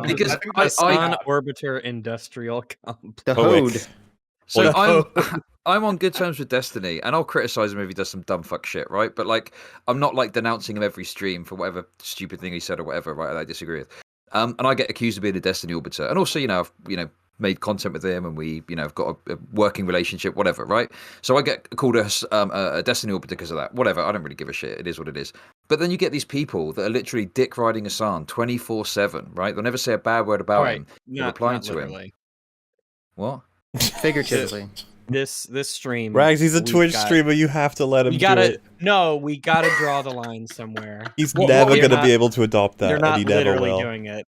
Because Hassan Orbiter Industrial Complex. The Hode. So I'm on good terms with Destiny, and I'll criticize him if he does some dumb fuck shit, right? But like, I'm not like denouncing him every stream for whatever stupid thing he said or whatever, right? That I disagree with. And I get accused of being a Destiny Orbiter, and also, I've made content with him, and we, have got a working relationship, whatever, right? So I get called a Destiny Orbiter because of that. Whatever, I don't really give a shit. It is what it is. But then you get these people that are literally dick riding Hassan 24/7, right? They'll never say a bad word about him. They're replying to him. What? Figuratively. This stream. Rags, he's a Twitch streamer. You have to let him do it. No, we gotta draw the line somewhere. He's never going to be able to adopt that. They're not and he never literally will. doing it.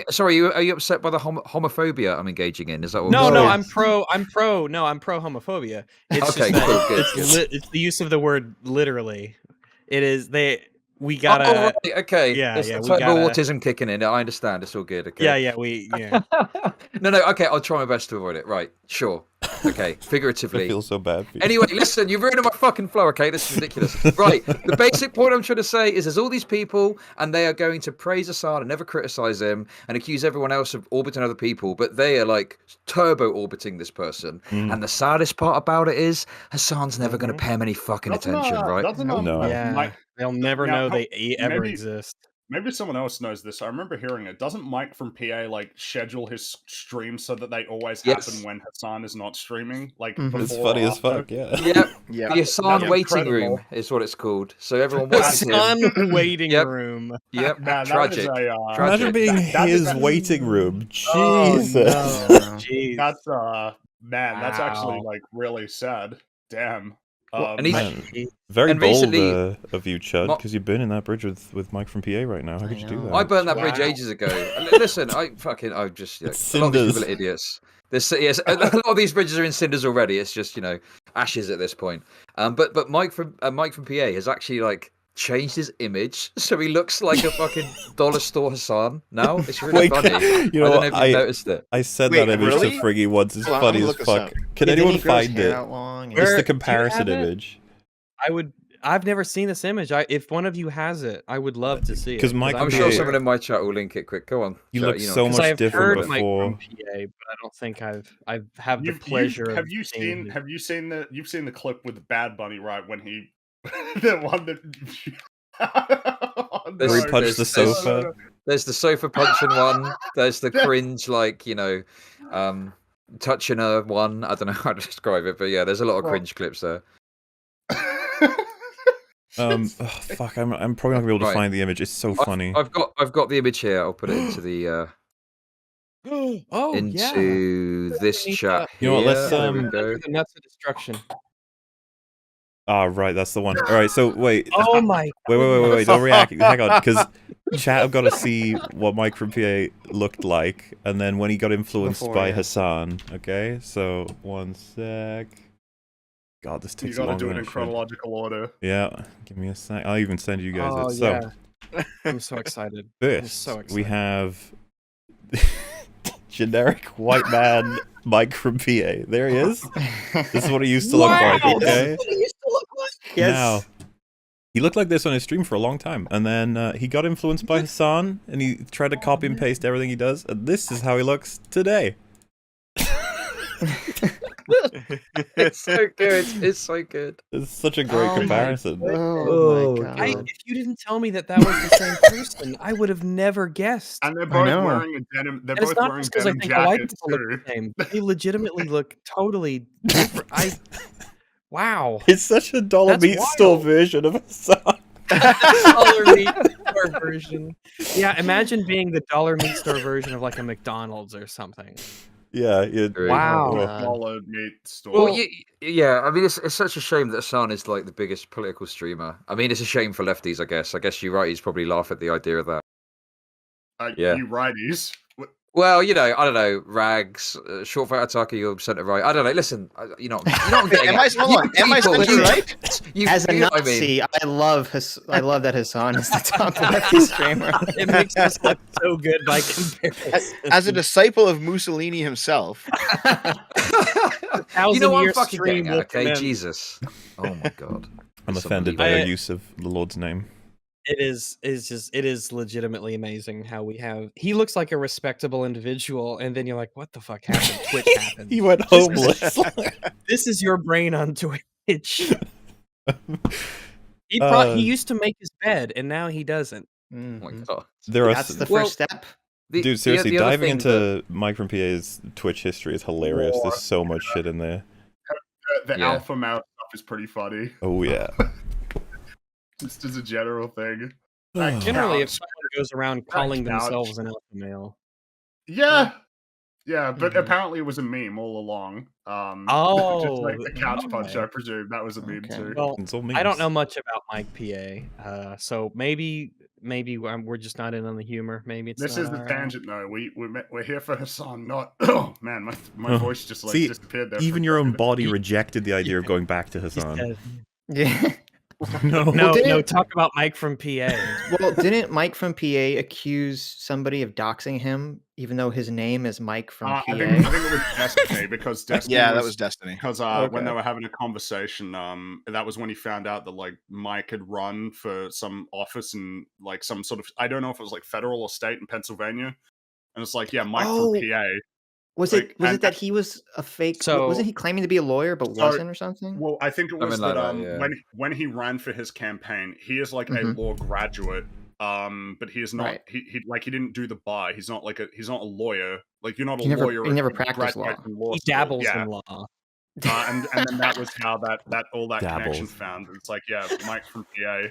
Sorry, are you upset by the homophobia I'm engaging in? Is that what? No, I'm pro homophobia. It's okay, good. It's the use of the word literally. It is we gotta. Oh, right, okay. Yeah, we gotta. Autism kicking in. I understand. It's all good. Okay. Yeah. No. Okay, I'll try my best to avoid it. Right. Sure. Okay. Figuratively. I feel so bad for you. Anyway, listen, you're ruining my fucking flow. Okay, this is ridiculous. Right. The basic point I'm trying to say is, there's all these people, and they are going to praise Hassan and never criticize him, and accuse everyone else of orbiting other people, but they are like turbo orbiting this person. And the saddest part about it is, Hassan's never going to pay him any fucking attention, right? No. Yeah. They'll never know they ever exist. Maybe someone else knows this. I remember hearing it. Doesn't Mike from PA like schedule his streams so that they always happen when Hassan is not streaming? Like before it's funny as fuck. Yeah. The Hassan waiting room is what it's called. So everyone watches him. Hassan waiting room. Yep. Man, tragic. Imagine being his waiting room. Jesus. Jeez. That's that's actually like really sad. Damn. And he's very bold of you, Chud, because you've been in that bridge with Mike from PA right now. How could you do that? I burned that bridge ages ago. Listen, I just a lot of these people are idiots. A lot of these bridges are in cinders already. It's just ashes at this point. But Mike from PA has actually like changed his image so he looks like a fucking dollar store Hassan now. It's really funny. I don't know if you noticed it. I sent that image to Friggy once. It's funny as fuck. Can anyone find it? It's the comparison image. I've never seen this image. If one of you has it, I would love to see it. Because I'm sure someone in my chat will link it quick. Go on. You look so much different before. Mike from PA, but I don't think I've had the pleasure. Have you seen the clip with Bad Bunny, right, when he the one that where he punched the sofa? There's the sofa punching one. There's the cringe, like, touching her one. I don't know how to describe it, but yeah, there's a lot of cringe clips there. Fuck, I'm probably not gonna be able to find the image. It's so funny. I've got the image here. I'll put it into the this chat. You know what? Let's the nuts of destruction. Ah, right, that's the one. All right, so wait. Oh my. Wait! Don't react. Hang on, because chat have got to see what Mike from PA looked like, and then when he got influenced by Hassan. Okay, so 1 sec. God, this takes. You gotta do it in chronological order. Yeah, give me a sec. I'll even send you guys it. So, I'm so excited. We have generic white man Mike from PA. There he is. This is what he used to look like. Okay. Yes. Now, he looked like this on his stream for a long time, and then he got influenced by Hassan, and he tried to copy and paste everything he does, and this is how he looks today. It's so good. It's so good. It's such a great comparison. Oh my god! If you didn't tell me that was the same person, I would have never guessed. And they're both wearing a denim. They're both wearing because I denim think all I jackets look too. the same. They legitimately look totally different. Wow. It's such a dollar meat store version of Hassan. Dollar meat store version. Yeah, imagine being the dollar meat store version of like a McDonald's or something. Yeah. Wow. Dollar meat store. Well, yeah. I mean, it's such a shame that Hassan is like the biggest political streamer. I mean, it's a shame for lefties, I guess. I guess you're right. He's probably laugh at the idea of that. You righties. Well, you know, I don't know, rags, short for Ataki or centre right. I don't know. Listen, you know what I'm getting Am I centre right? As a Nazi, I love that Hassan is the top lefty streamer. It makes us look so good by comparison. As a disciple of Mussolini himself. You know what I'm fucking getting at, okay? Jesus. Oh my god. I'm offended by your use of the Lord's name. It is legitimately amazing how he looks like a respectable individual, and then you're like, what the fuck happened? Twitch happened. He went homeless. This is your brain on Twitch. He used to make his bed, and now he doesn't. Oh my god. That's the first step. Dude, seriously, diving into Mike from PA's Twitch history is hilarious. There's so much shit in there. The alpha male stuff is pretty funny. Oh yeah. Just as a general thing. Generally, if someone goes around calling themselves an alpha male. Yeah. Yeah, but apparently it was a meme all along. Just like the couch punch, I presume. That was a meme too. Well, I don't know much about Mike PA, so maybe we're just not in on the humor. Maybe it's this not is the tangent, though. We're here for Hassan, not... Oh, man, my voice just disappeared there. Even your own body rejected the idea of going back to Hassan. Yeah. No, talk about Mike from PA. Well, didn't Mike from PA accuse somebody of doxing him, even though his name is Mike from PA? I think it was Destiny, because Destiny that was Destiny. Because when they were having a conversation, that was when he found out that like Mike had run for some office in like some sort of, I don't know if it was like federal or state in Pennsylvania, and it's like, yeah, Mike from PA. Was it that he was a fake? Wasn't he claiming to be a lawyer but wasn't or something? Well, I think it was when he ran for his campaign, he is like a law graduate, but he is not. Right. He didn't do the bar. He's not he's not a lawyer. Like you're not a lawyer. He never practiced law. He dabbles in law. And then that was how that connection found. It's like Mike from PA.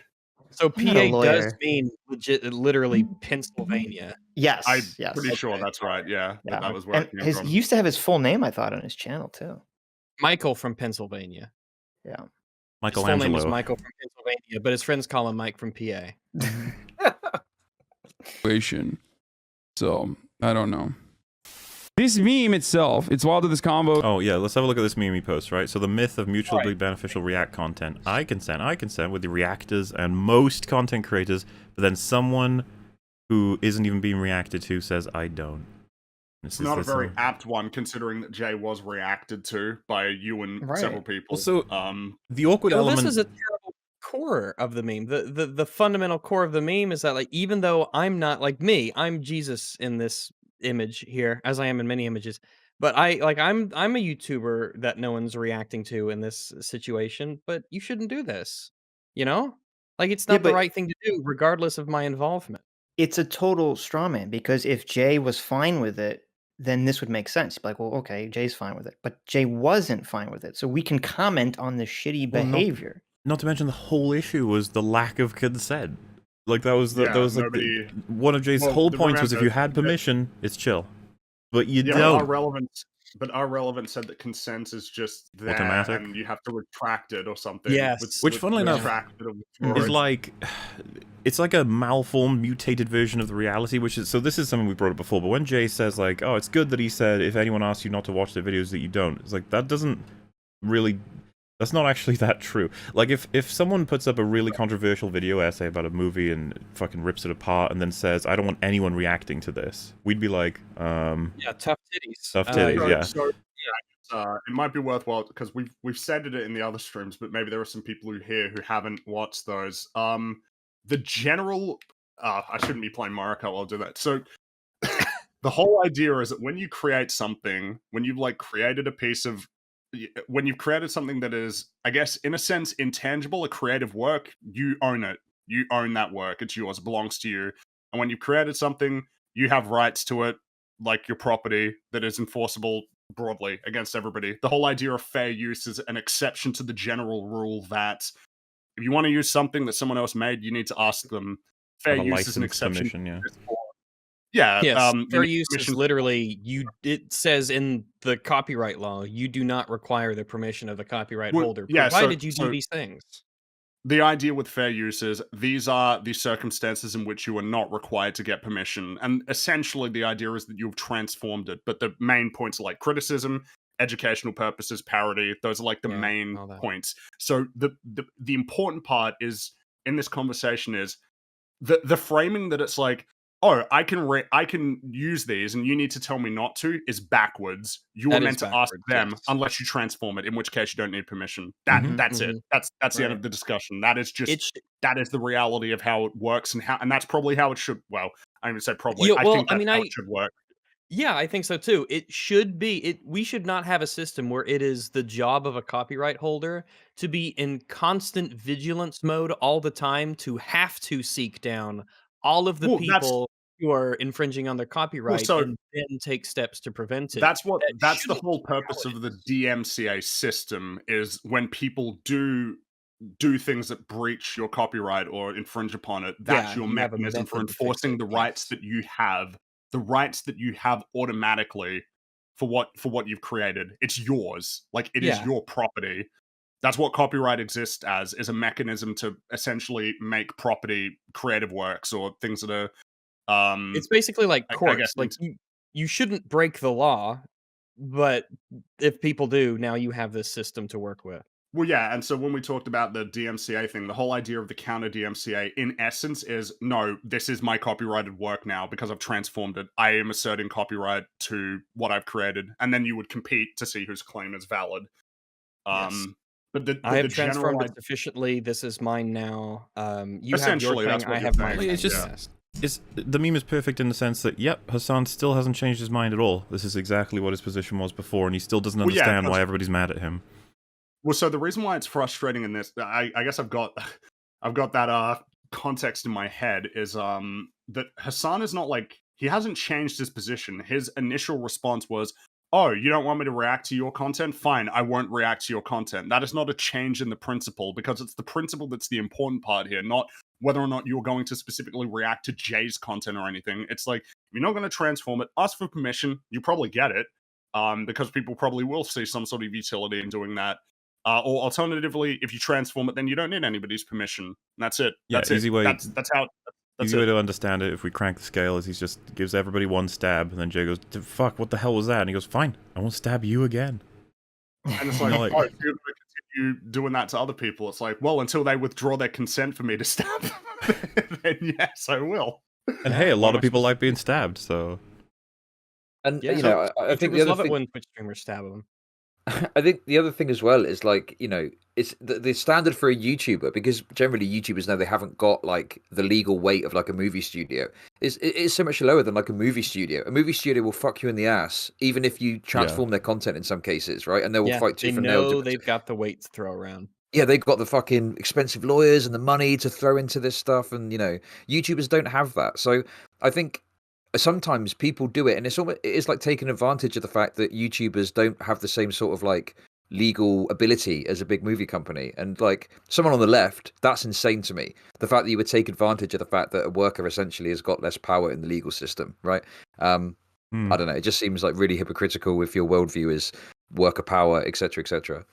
So PA does mean literally Pennsylvania. Yes, I'm pretty sure that's right. Yeah. That was where he used to have his full name, I thought, on his channel too. Michael from Pennsylvania. Yeah. His full name is Michael from Pennsylvania, but his friends call him Mike from PA. So I don't know. This meme itself, it's wild to this combo. Oh yeah, let's have a look at this meme he posts, right? So the myth of mutually beneficial React content. I consent with the reactors and most content creators, but then someone who isn't even being reacted to says, I don't. It's not a very apt one, considering that Jay was reacted to by you and several people. Also, the awkward element... This is a terrible core of the meme. The fundamental core of the meme is that, like, even though I'm not, like me, I'm Jesus in this image here, as I am in many images, but I'm a YouTuber that no one's reacting to in this situation, but you shouldn't do this, you know, like it's not the right thing to do regardless of my involvement. It's a total straw man, because if Jay was fine with it, then this would make sense. Like, well, okay, Jay's fine with it, but Jay wasn't fine with it, so we can comment on the shitty behavior. Not to mention the whole issue was the lack of consent. Like that was one of Jay's whole points was if you had permission, it's chill, but you don't. Our relevance said that consent is just there, automatic, and you have to retract it or something. Yes, which funnily enough is like, it's like a malformed, mutated version of the reality. Which is, so this is something we brought up before. But when Jay says like, oh, it's good that he said if anyone asks you not to watch the videos that you don't, it's like that doesn't really. That's not actually that true. Like, if someone puts up a really controversial video essay about a movie and fucking rips it apart and then says, I don't want anyone reacting to this, we'd be like, yeah, tough titties. Tough titties, yeah. So, it might be worthwhile, because we've said it in the other streams, but maybe there are some people who haven't watched those. The general... I shouldn't be playing Mario Kart while I'll do that. So, the whole idea is that when you create something, when you've, like, created a piece of when you've created something that is, I guess, in a sense, intangible, a creative work, you own it. You own that work. It's yours. It belongs to you. And when you've created something, you have rights to it, like your property, that is enforceable broadly against everybody. The whole idea of fair use is an exception to the general rule that if you want to use something that someone else made, you need to ask them. Fair use is an exception. Permission, yeah. Yes, fair use is literally it says in the copyright law, you do not require the permission of the copyright holder, provided you do these things. The idea with fair use is these are the circumstances in which you are not required to get permission. And essentially the idea is that you've transformed it. But the main points are like criticism, educational purposes, parody. Those are like the main points. So the important part is in this conversation is the framing that it's like, oh, I can use these and you need to tell me not to is backwards. You are meant to ask them unless you transform it, in which case you don't need permission. That's it. That's the end of the discussion. That is just that is the reality of how it works and that's probably how it should. Well, I even say probably. I think that's how it should work. Yeah, I think so too. It should be. We should not have a system where it is the job of a copyright holder to be in constant vigilance mode all the time, to have to seek down all of the people who are infringing on their copyright and then take steps to prevent it. That's the whole purpose of the DMCA system, is when people do things that breach your copyright or infringe upon it, that's your mechanism for enforcing the rights that you have. The rights that you have automatically for what you've created. It's yours. Like it is your property. That's what copyright exists as, is a mechanism to essentially make property creative works or things that are it's basically like courts. Like you shouldn't break the law, but if people do, now you have this system to work with. Well, yeah, and so when we talked about the DMCA thing, the whole idea of the counter DMCA, in essence, is no, this is my copyrighted work now because I've transformed it. I am asserting copyright to what I've created, and then you would compete to see whose claim is valid. Yes. But I have transformed it sufficiently. This is mine now. You have your thing, I have mine. It's just the meme is perfect in the sense that Hassan still hasn't changed his mind at all. This is exactly what his position was before, and he still doesn't understand why everybody's mad at him. Well, so the reason why it's frustrating in this, I guess I've got that context in my head, is that Hassan is not like, he hasn't changed his position. His initial response was, oh, you don't want me to react to your content? Fine, I won't react to your content. That is not a change in the principle, because it's the principle that's the important part here, not whether or not you're going to specifically react to Jay's content or anything. It's like, if you're not going to transform it, ask for permission. You probably get it, because people probably will see some sort of utility in doing that. Or alternatively, if you transform it, then you don't need anybody's permission. And that's it. That's easy it. way. That's how. That's easy way to understand it. If we crank the scale, is he just gives everybody one stab, and then Jay goes, "Fuck, what the hell was that?" And he goes, "Fine, I won't stab you again." And it's like, oh, if you're going to continue doing that to other people, it's like, well, until they withdraw their consent for me to stab them, then yes, I will. And hey, a lot of people like being stabbed, so. And you know, I think the other thing when Twitch streamers stab them. I think the other thing as well is, like, you know, it's the standard for a YouTuber, because generally YouTubers know they haven't got like the legal weight of like a movie studio. It's so much lower than like a movie studio. A movie studio will fuck you in the ass, even if you transform their content in some cases, right? And they will fight tooth and nail. They know they've got the weight to throw around. Yeah, they've got the fucking expensive lawyers and the money to throw into this stuff, and you know, YouTubers don't have that. So I think sometimes people do it, and it's like taking advantage of the fact that YouTubers don't have the same sort of like legal ability as a big movie company. And like someone on the left, that's insane to me. The fact that you would take advantage of the fact that a worker essentially has got less power in the legal system, right? I don't know. It just seems like really hypocritical if your worldview is worker power, etc., etc.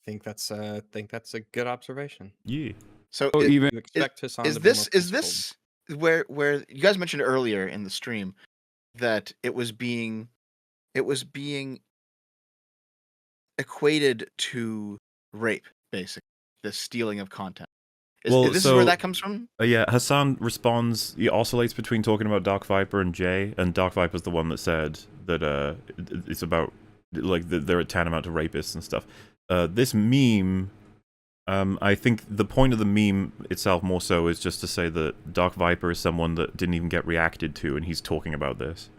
I think that's a good observation. Yeah. So is this where you guys mentioned earlier in the stream that it was being equated to rape, basically, the stealing of content. Is where that comes from? Yeah, Hassan responds. He oscillates between talking about Dark Viper and Jay, and Dark Viper's the one that said that it's about like they're tantamount to rapists and stuff. This meme, I think the point of the meme itself more so is just to say that Dark Viper is someone that didn't even get reacted to, and he's talking about this.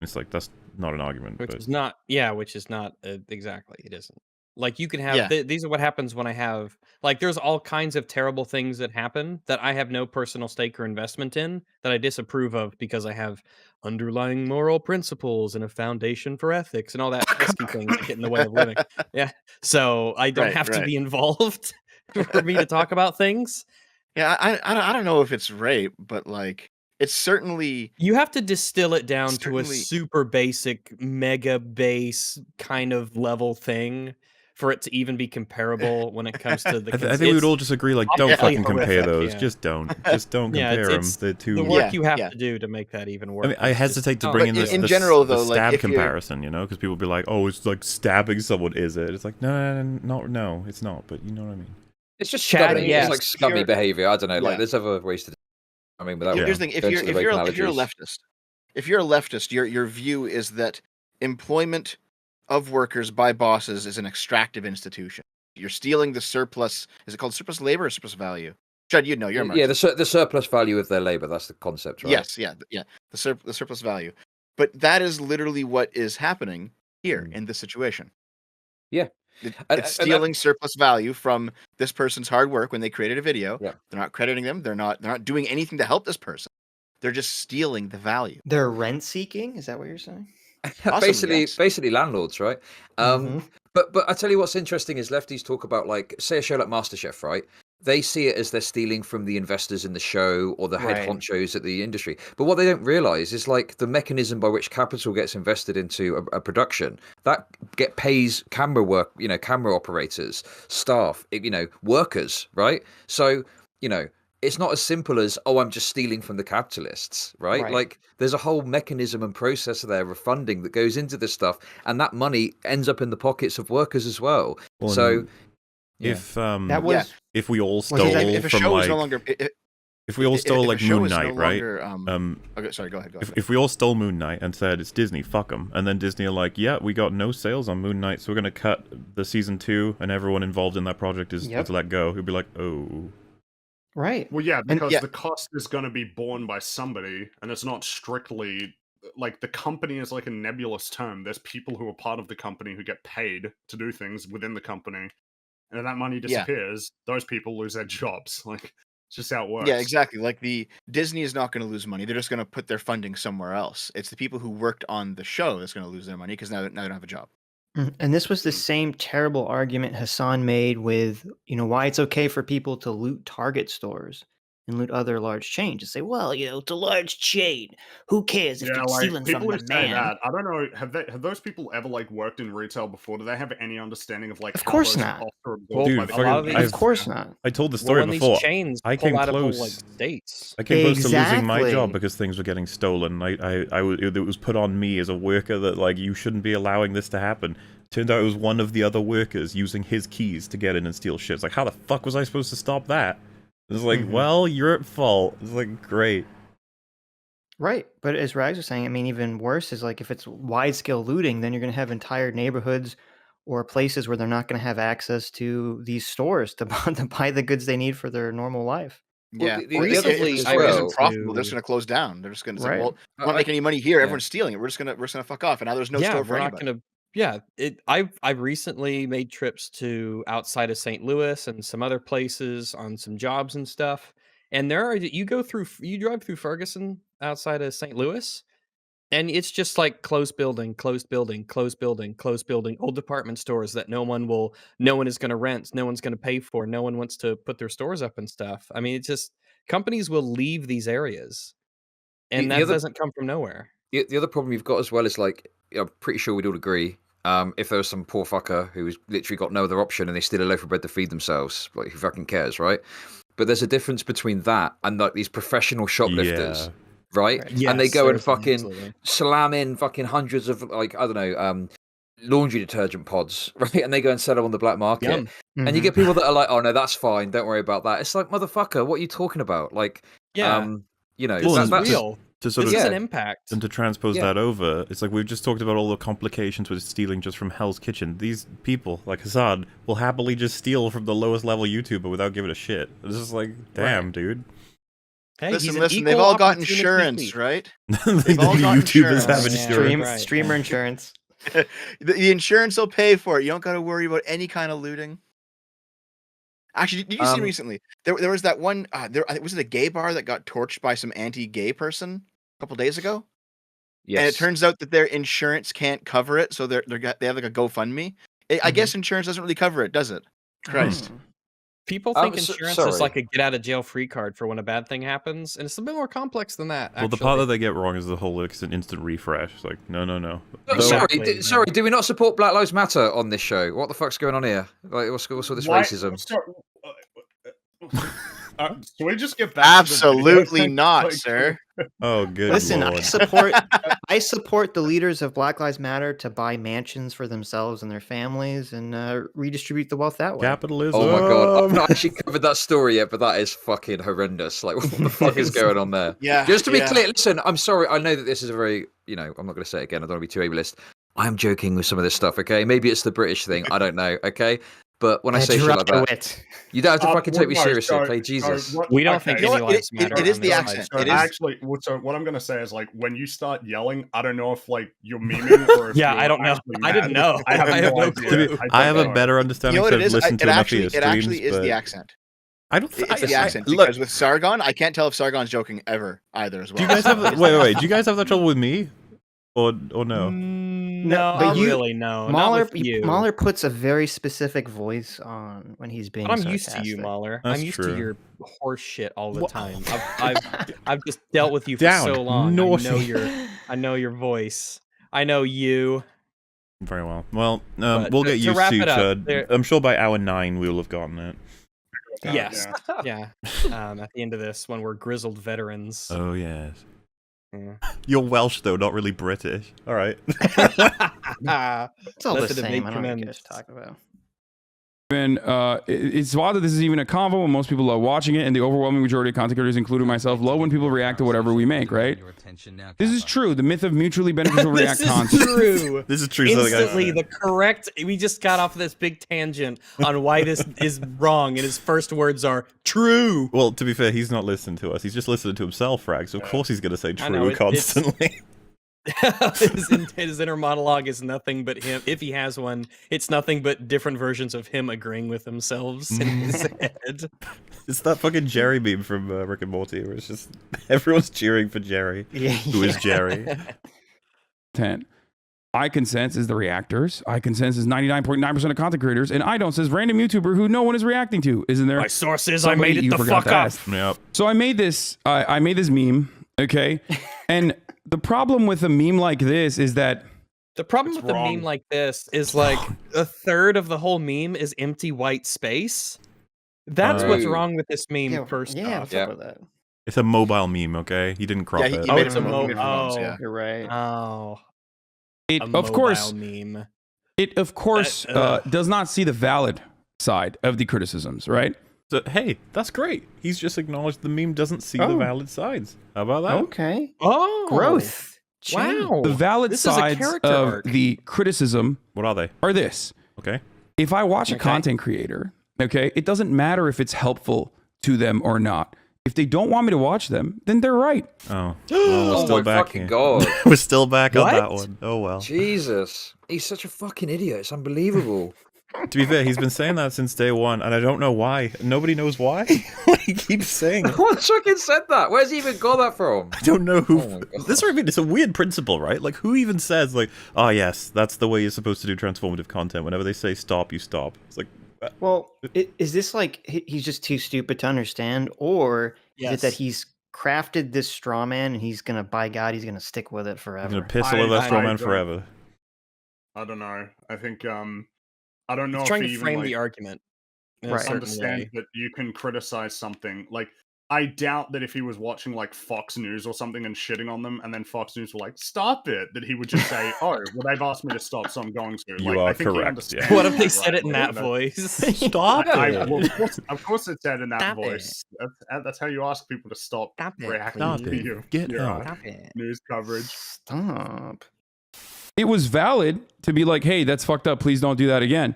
It's like, that's not an argument. Which is not exactly, it isn't. Like you can have these are what happens when I have like there's all kinds of terrible things that happen that I have no personal stake or investment in that I disapprove of because I have underlying moral principles and a foundation for ethics and all that pesky things that get in the way of living. Yeah. So I don't have to be involved for me to talk about things. Yeah, I don't know if it's rape, but like it's certainly you have to distill it down to a super basic mega base kind of level thing for it to even be comparable when it comes to the I think we would all just agree, like, don't fucking compare those. Just don't compare them. The two. The work you have to do to make that even work. I mean, I hesitate to bring in this in general though, stab like, comparison, you know, because people be like, "Oh, it's like stabbing someone, is it?" It's like, no, it's not. But you know what I mean. It's just chatting. It's like scummy behavior. I don't know. Like, there's other ways to. I mean, without here's the thing: if you're a leftist, your view is that employment of workers by bosses is an extractive institution. You're stealing the surplus. Is it called surplus labor or surplus value? Judd, you'd know. You're a marxist. Yeah, the surplus value of their labor. That's the concept, right? Yes, yeah. The surplus value. But that is literally what is happening here in this situation. Yeah. It's stealing surplus value from this person's hard work when they created a video. Yeah. They're not crediting them. They're not doing anything to help this person. They're just stealing the value. They're rent seeking. Is that what you're saying? Basically landlords, right? But I tell you what's interesting is lefties talk about, like, say a show like MasterChef, right? They see it as they're stealing from the investors in the show or the head honchos at the industry. But what they don't realize is, like, the mechanism by which capital gets invested into a production that pays camera work, you know, camera operators, staff, you know, workers, right? So, you know, it's not as simple as, oh, I'm just stealing from the capitalists, right? Like, there's a whole mechanism and process there of funding that goes into this stuff, and that money ends up in the pockets of workers as well. So, if we all stole from, like, if we all stole like Moon Knight, right? Okay, sorry, go ahead. If we all stole Moon Knight and said it's Disney, fuck them, and then Disney are like, yeah, we got no sales on Moon Knight, so we're gonna cut the season 2, and everyone involved in that project is let go. Who'd be like, oh. Right. Well, yeah, because the cost is going to be borne by somebody, and it's not strictly like the company is like a nebulous term. There's people who are part of the company who get paid to do things within the company, and if that money disappears, those people lose their jobs. Like, it's just how it works. Yeah, exactly. Like, the Disney is not going to lose money. They're just going to put their funding somewhere else. It's the people who worked on the show that's going to lose their money because now they don't have a job. And this was the same terrible argument Hassan made with, you know, why it's okay for people to loot Target stores and loot other large chains. To say, well, you know, it's a large chain. Who cares if they're stealing from the man? That, I don't know. Have those people ever, like, worked in retail before? Do they have any understanding of, like, of course not. Dude, of course not. I told the story before. I came close. I came close to losing my job because things were getting stolen. It was put on me as a worker that, like, you shouldn't be allowing this to happen. Turned out it was one of the other workers using his keys to get in and steal shit. It's like, how the fuck was I supposed to stop that? It's like, well, you're at fault. It's like, great. Right. But as Rags was saying, I mean, even worse is, like, if it's wide-scale looting, then you're going to have entire neighborhoods or places where they're not going to have access to these stores to buy the goods they need for their normal life. Yeah, well, the other thing is profitable. They're just going to close down. They're just going to say, "Well, we don't make any money here. Everyone's stealing it. We're just going to fuck off." And now there's no store for anybody. I've recently made trips to outside of St. Louis and some other places on some jobs and stuff. And you drive through Ferguson outside of St. Louis, and it's just like closed building, old department stores that no one is going to rent, no one's going to pay for, no one wants to put their stores up and stuff. I mean, it's just companies will leave these areas, and that doesn't come from nowhere. The other problem you've got as well is, like, I'm pretty sure we'd all agree, if there was some poor fucker who's literally got no other option and they steal a loaf of bread to feed themselves, like, who fucking cares, right? But there's a difference between that and, like, these professional shoplifters, right? Yes, and they go and fucking slam in fucking hundreds of, like, I don't know, laundry detergent pods, right? And they go and sell them on the black market. And you get people that are like, oh no, that's fine, don't worry about that. It's like, motherfucker, what are you talking about? Like, you know, that's real. To sort of an impact. And to transpose that over, it's like we've just talked about all the complications with stealing just from Hell's Kitchen. These people, like Hassan, will happily just steal from the lowest level YouTuber without giving a shit. It's just like, damn, dude. Hey, listen, they've all got insurance, right? The YouTubers have insurance. Streamer insurance. The insurance will pay for it. You don't got to worry about any kind of looting. Actually, did you see recently? There was that one. Was it a gay bar that got torched by some anti-gay person a couple days ago? Yes. And it turns out that their insurance can't cover it, so they have like a GoFundMe. I guess insurance doesn't really cover it, does it? Christ. People think insurance is like a get-out-of-jail-free card for when a bad thing happens, and it's a bit more complex than that. Well, the part that they get wrong is the whole instant refresh. It's like, no. Sorry, do we not support Black Lives Matter on this show? What the fuck's going on here? Like, what's all this racism? Can we just get back? Absolutely not, sir. Oh, good. Listen, Lord. I support the leaders of Black Lives Matter to buy mansions for themselves and their families and redistribute the wealth that way. Capitalism. Oh my god, I've not actually covered that story yet, but that is fucking horrendous. Like, what the fuck is going on there? Yeah. Just to be clear, listen, I'm sorry. I know that this is a very, I'm not going to say it again. I don't want to be too ableist. I'm joking with some of this stuff. Okay, maybe it's the British thing. I don't know. Okay. But when I say shit like that, you don't have to fucking take me seriously, okay? Jesus. We don't think any lives matter. It is the accent. So actually, so what I'm going to say is, like, when you start yelling, I don't know if, like, you're memeing or if I don't know. I didn't know. I have no clue. I have a better understanding because I've listened to enough of your streams. It actually is the accent. I don't think it's the accent. Because with Sargon, I can't tell if Sargon's joking ever either as well. Do you guys have wait? Do you guys have that trouble with me? Or no? No, but really no. Mahler puts a very specific voice on when he's being I'm sarcastic. used to you, Mahler. That's I'm used true. to your horse shit all the time. I've just dealt with you for so long. I know your voice. I know you. Very well. Well, we'll get used to Chud. I'm sure by hour 9 we will have gotten it. Yes. Yeah. At the end of this, when we're grizzled veterans. Oh yes. Yeah. You're Welsh though, not really British. All right. It's all the same. I don't know what you guys talk about. And it's wild that this is even a convo when most people are watching it, and the overwhelming majority of content creators, including myself, love when people react to whatever we make, right? This is true. The myth of mutually beneficial react content. This is true. This is true. Instantly, the correct. We just got off of this big tangent on why this is wrong, and his first words are true. Well, to be fair, he's not listening to us. He's just listening to himself, Frag. So of course he's going to say true constantly. His inner monologue is nothing but him. If he has one, it's nothing but different versions of him agreeing with themselves in his head. It's that fucking Jerry meme from Rick and Morty, where it's just everyone's cheering for Jerry, who is Jerry. 10. I consent is the reactors. I consent is 99.9% of content creators, and I don't says random YouTuber who no one is reacting to. Isn't there? My source is I made it the fuck up. Yep. So I made this. I made this meme. Okay, and the problem with a meme like this is that the problem with a meme like this is like a third of the whole meme is empty white space. That's what's wrong with this meme. First off, that. It's a mobile meme. Okay, he didn't crop it. It's a mobile. You're right. Oh, of course, meme. It of course does not see the valid side of the criticisms, right? So, hey, that's great. He's just acknowledged the meme doesn't see the valid sides. How about that? Okay. Oh, growth. Wow. The valid sides of the criticism. What are they? Are this. Okay. If I watch a content creator, okay, it doesn't matter if it's helpful to them or not. If they don't want me to watch them, then they're right. Oh. Well, we're still back fucking God. We're still back on that one. Oh, well. Jesus. He's such a fucking idiot. It's unbelievable. To be fair, he's been saying that since day one, and I don't know why. Nobody knows why. He keeps saying it. What fucking said that? Where's he even got that from? I don't know who. This I mean, it's a weird principle, right? Like, who even says, like, oh, yes, that's the way you're supposed to do transformative content. Whenever they say stop, you stop. It's like, well, is this like he's just too stupid to understand, or is it that he's crafted this straw man and he's gonna, by God, he's gonna stick with it forever? He's gonna piss all over that straw man forever. I don't know. I think I don't know he's if trying he to even frame like, the argument. Understand that you can criticize something. Like, I doubt that if he was watching like Fox News or something and shitting on them, and then Fox News were like, "Stop it," that he would just say, "Oh, well, they've asked me to stop, so I'm going to." You are correct. Yeah. What if they said it in that voice? Stop it! Well, of course, it's said in that voice. That's how you ask people to stop reacting to you. Get out. News coverage. Stop. It was valid to be like, hey, that's fucked up. Please don't do that again.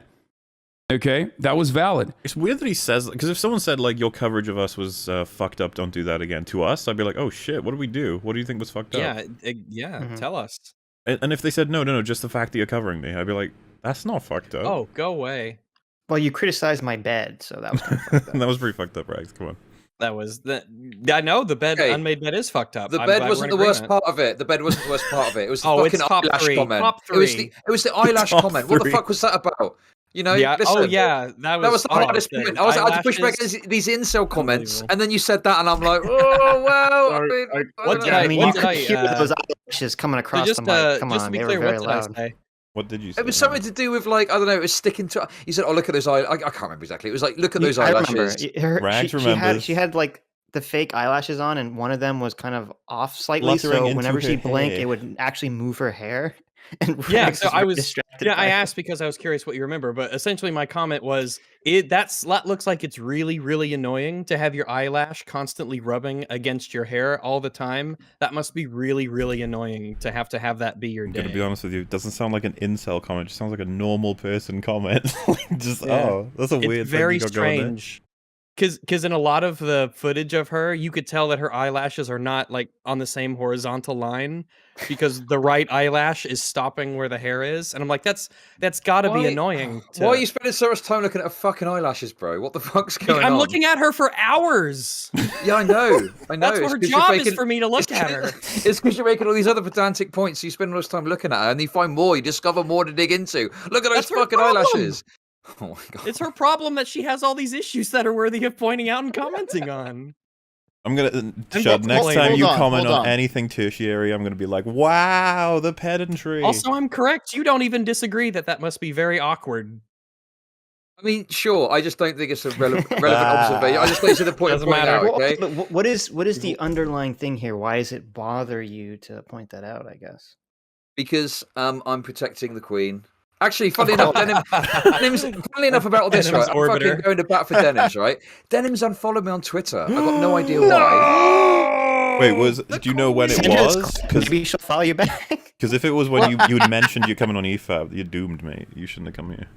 Okay, that was valid. It's weird that he says, because if someone said, like, your coverage of us was fucked up, don't do that again, to us, I'd be like, oh shit, what did we do? What do you think was fucked up? Yeah, tell us. And if they said no, just the fact that you're covering me, I'd be like, that's not fucked up. Oh, go away. Well, you criticized my bed, so that was kind of fucked up. That was pretty fucked up, Rags. Come on. That was the. I know the bed, unmade bed is fucked up. The bed wasn't the worst part of it. The bed wasn't the worst part of it. It was the fucking eyelash comment. Top three. It was the eyelash comment. What the fuck was that about? You know, yeah. Listen, oh yeah, that was the hardest point. I was had to push back these incel comments, and then you said that, and I'm like, oh wow. What did I mean? You could hear those eyelashes coming across the mic. Come on, they were very loud. What did you say? It was something to do with like, I don't know, it was sticking to. You said, oh, look at those eyes. I can't remember exactly. It was like, look at those eyelashes. Rags remembers. She had like the fake eyelashes on, and one of them was kind of off slightly. So whenever she blinked, it would actually move her hair. And yeah, so I was distracted. Yeah, I asked because I was curious what you remember, but essentially my comment was that looks like it's really, really annoying to have your eyelash constantly rubbing against your hair all the time. That must be really, really annoying to have that be your day. I'm gonna be honest with you, it doesn't sound like an incel comment, it just sounds like a normal person comment. Just that's a weird thing. Very strange. Because in a lot of the footage of her, you could tell that her eyelashes are not like on the same horizontal line because the right eyelash is stopping where the hair is, and I'm like, that's got to be annoying. Why are you spending so much time looking at her fucking eyelashes, bro? What the fuck's going on? I'm looking at her for hours. Yeah, I know. That's what her job is for me to look at her. It's because you're making all these other pedantic points. So you spend all this time looking at her, and you find more. You discover more to dig into. Look at those fucking eyelashes. Oh my god! It's her problem that she has all these issues that are worthy of pointing out and commenting on. I'm gonna next time you comment on anything tertiary, I'm gonna be like, "Wow, the pedantry." Also, I'm correct. You don't even disagree that must be very awkward. I mean, sure. I just don't think it's a relevant observation. I just think it's the point of pointing out. Okay. What is the underlying thing here? Why does it bother you to point that out? I guess because I'm protecting the Queen. Actually, funnily enough about all this, right? I'm fucking going to bat for Denims, right? Denims unfollowed me on Twitter. I got no idea why. Wait, do you know when it was? Because we shall follow you back. Because if it was when you had mentioned you're coming on EFAP, you doomed me. You shouldn't have come here.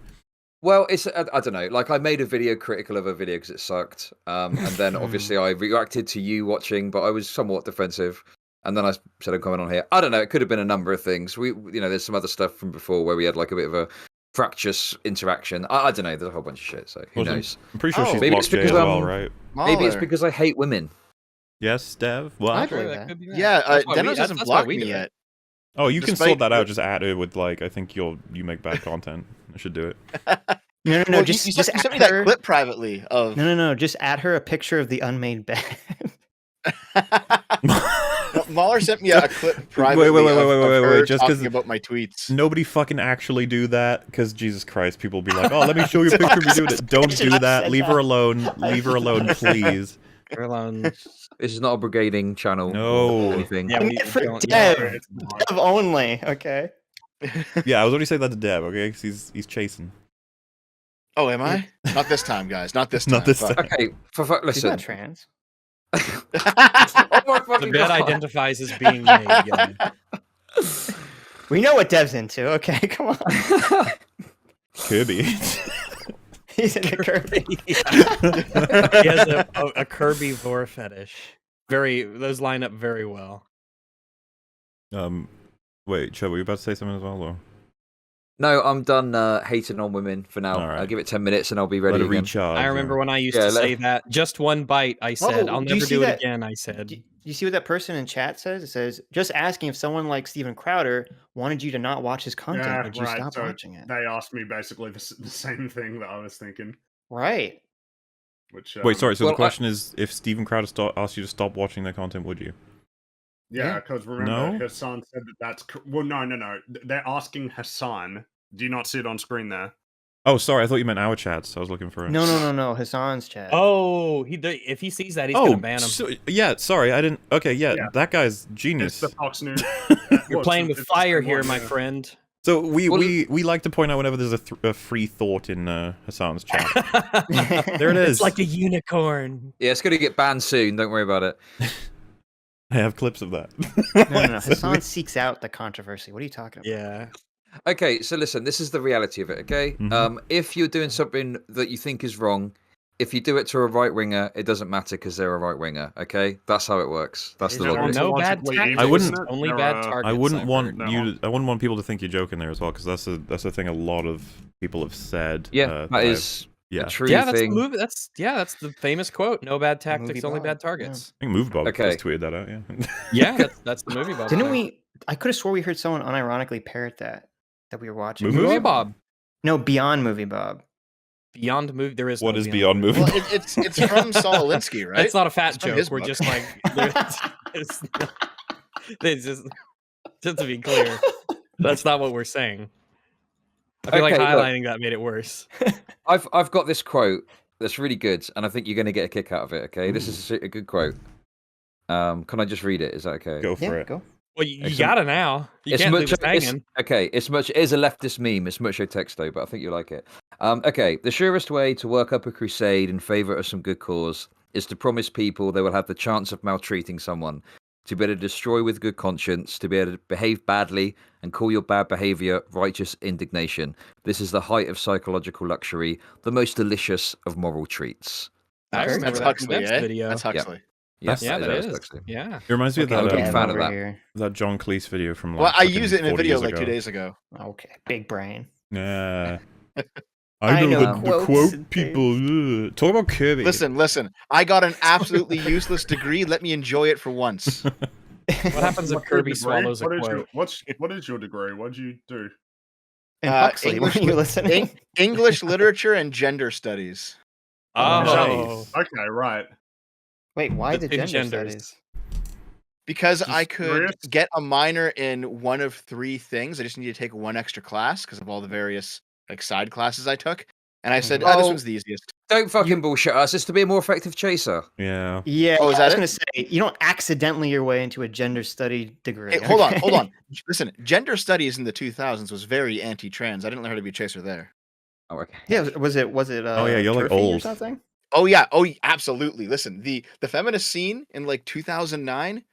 Well, it's I don't know. Like I made a video critical of a video because it sucked, and then obviously I reacted to you watching, but I was somewhat defensive. And then I said I'm coming on here. I don't know. It could have been a number of things. There's some other stuff from before where we had like a bit of a fractious interaction. I don't know. There's a whole bunch of shit. So who knows? I'm pretty sure she's blocked Jay as well, right? Maybe it's because I hate women. Yes, Dev. What? I believe that. Yeah, Dennis hasn't blocked me yet. Oh, you can sort that out. Just add it with like, I think you make bad content. I should do it. No. Well, just you sent me that clip privately of. No. Just add her a picture of the unmade bed. Mahler sent me a clip privately. Wait. Just talking about my tweets. Nobody fucking actually do that, because Jesus Christ, people will be like, "Oh, let me show you a picture of me doing it." Don't do that. Leave her alone. Leave her alone, please. Leave her alone. This is not a brigading channel. No. Or anything. Yeah, Dev only. Okay. Yeah, I was already saying that to Dev. Okay, because he's chasing. Oh, am I? Not this time, guys. Not this time. Not this time. Okay, listen. She's not trans. The bed identifies as being gay again. We know what Dev's into. Okay, come on. Kirby. He's into Kirby. He has a Kirby vor fetish. Those line up very well. Wait, Chad, were you about to say something as well, or? No, I'm done hating on women for now. Right. I'll give it 10 minutes and I'll be ready Let it again. recharge. I remember when I used to say that. Just one bite, I said. I'll never do it again, I said. Do you see what that person in chat says? It says, just asking if someone like Steven Crowder wanted you to not watch his content, would you stop watching it? They asked me basically the same thing that I was thinking. Right. Which, Wait, sorry, so the question is, if Steven Crowder asked you to stop watching their content, would you? Yeah, because remember, Hassan said that's... Well, no. They're asking Hassan. Do you not see it on screen there? Oh, sorry, I thought you meant our chat, so I was looking for it. No, Hassan's chat. Oh, if he sees that, he's gonna ban him. Yeah, sorry, I didn't... Okay, yeah, that guy's genius. It's the Fox News. You're playing with fire here, my friend. So we like to point out whenever there's a free thought in Hassan's chat. There it is. It's like a unicorn. Yeah, it's going to get banned soon. Don't worry about it. I have clips of that. No. Hassan seeks out the controversy. What are you talking about? Yeah. Okay, so listen, this is the reality of it, okay? Mm-hmm. If you're doing something that you think is wrong, if you do it to a right winger, it doesn't matter because they're a right winger. Okay, that's how it works. That's the logic. No bad tactics. I wouldn't. Only bad targets. I wouldn't want I wouldn't want people to think you're joking there as well, because that's a thing a lot of people have said. Yeah, that is. Yeah, a true that's thing. the movie. That's the famous quote. No bad tactics, only bad targets. I think Movie Bob Okay. just tweeted that out. Yeah. Yeah, that's the movie Bob. Didn't we? I could have swore we heard someone unironically parrot that we were watching. Movie Bob? No, Beyond Movie Bob. Beyond movie. There is what no is Beyond Movie? Well, it's from Saul Alinsky, right? It's not a fat It's from joke. his We're book. just like, it's just to be clear, that's not what we're saying. I feel like highlighting that made it worse. I've got this quote that's really good, and I think you're going to get a kick out of it. Okay, this is a good quote. Can I just read it? Is that okay? Go for it. Go. Well, you gotta now. You can't leave us hanging. Okay, it is a leftist meme. It's mucho texto, but I think you like it. Okay, the surest way to work up a crusade in favor of some good cause is to promise people they will have the chance of maltreating someone, to be able to destroy with good conscience, to be able to behave badly and call your bad behavior righteous indignation. This is the height of psychological luxury, the most delicious of moral treats. I remember That's that Huxley, condensed eh? video. That's Huxley. Yes, Yeah, that is. Huxley. Yeah. It reminds me of I'm a that, big fan of that. Here. that John Cleese video from like Well, I fucking used it in a 40 video years like ago. 2 days ago. Okay, big brain. Yeah. I know the quotes quote and people. Talk about Kirby. Listen. I got an absolutely useless degree. Let me enjoy it for once. What happens if What's your Kirby degree? swallows a What is quote? what is your degree? What did you do? And Huxley, English were you listening? English literature and gender studies. Oh, Okay, right. Wait, why The the two gender genders. studies? Because Just I could curious? get a minor in one of 3 things. I just need to take one extra class because of all the various like side classes I took. And I said, this Oh. one's the easiest. Don't fucking bullshit us. It's to be a more effective chaser. Yeah. Yeah, Oh, is I that was it? going to say, you don't accidentally your way into a gender study degree. Hey, hold okay? on. Listen, gender studies in the 2000s was very anti-trans. I didn't learn how to be a chaser there. Oh, okay. Yeah, was it? Oh, yeah, you're, like, turfy or old. something? Oh yeah, absolutely. Listen, the feminist scene in like 2009,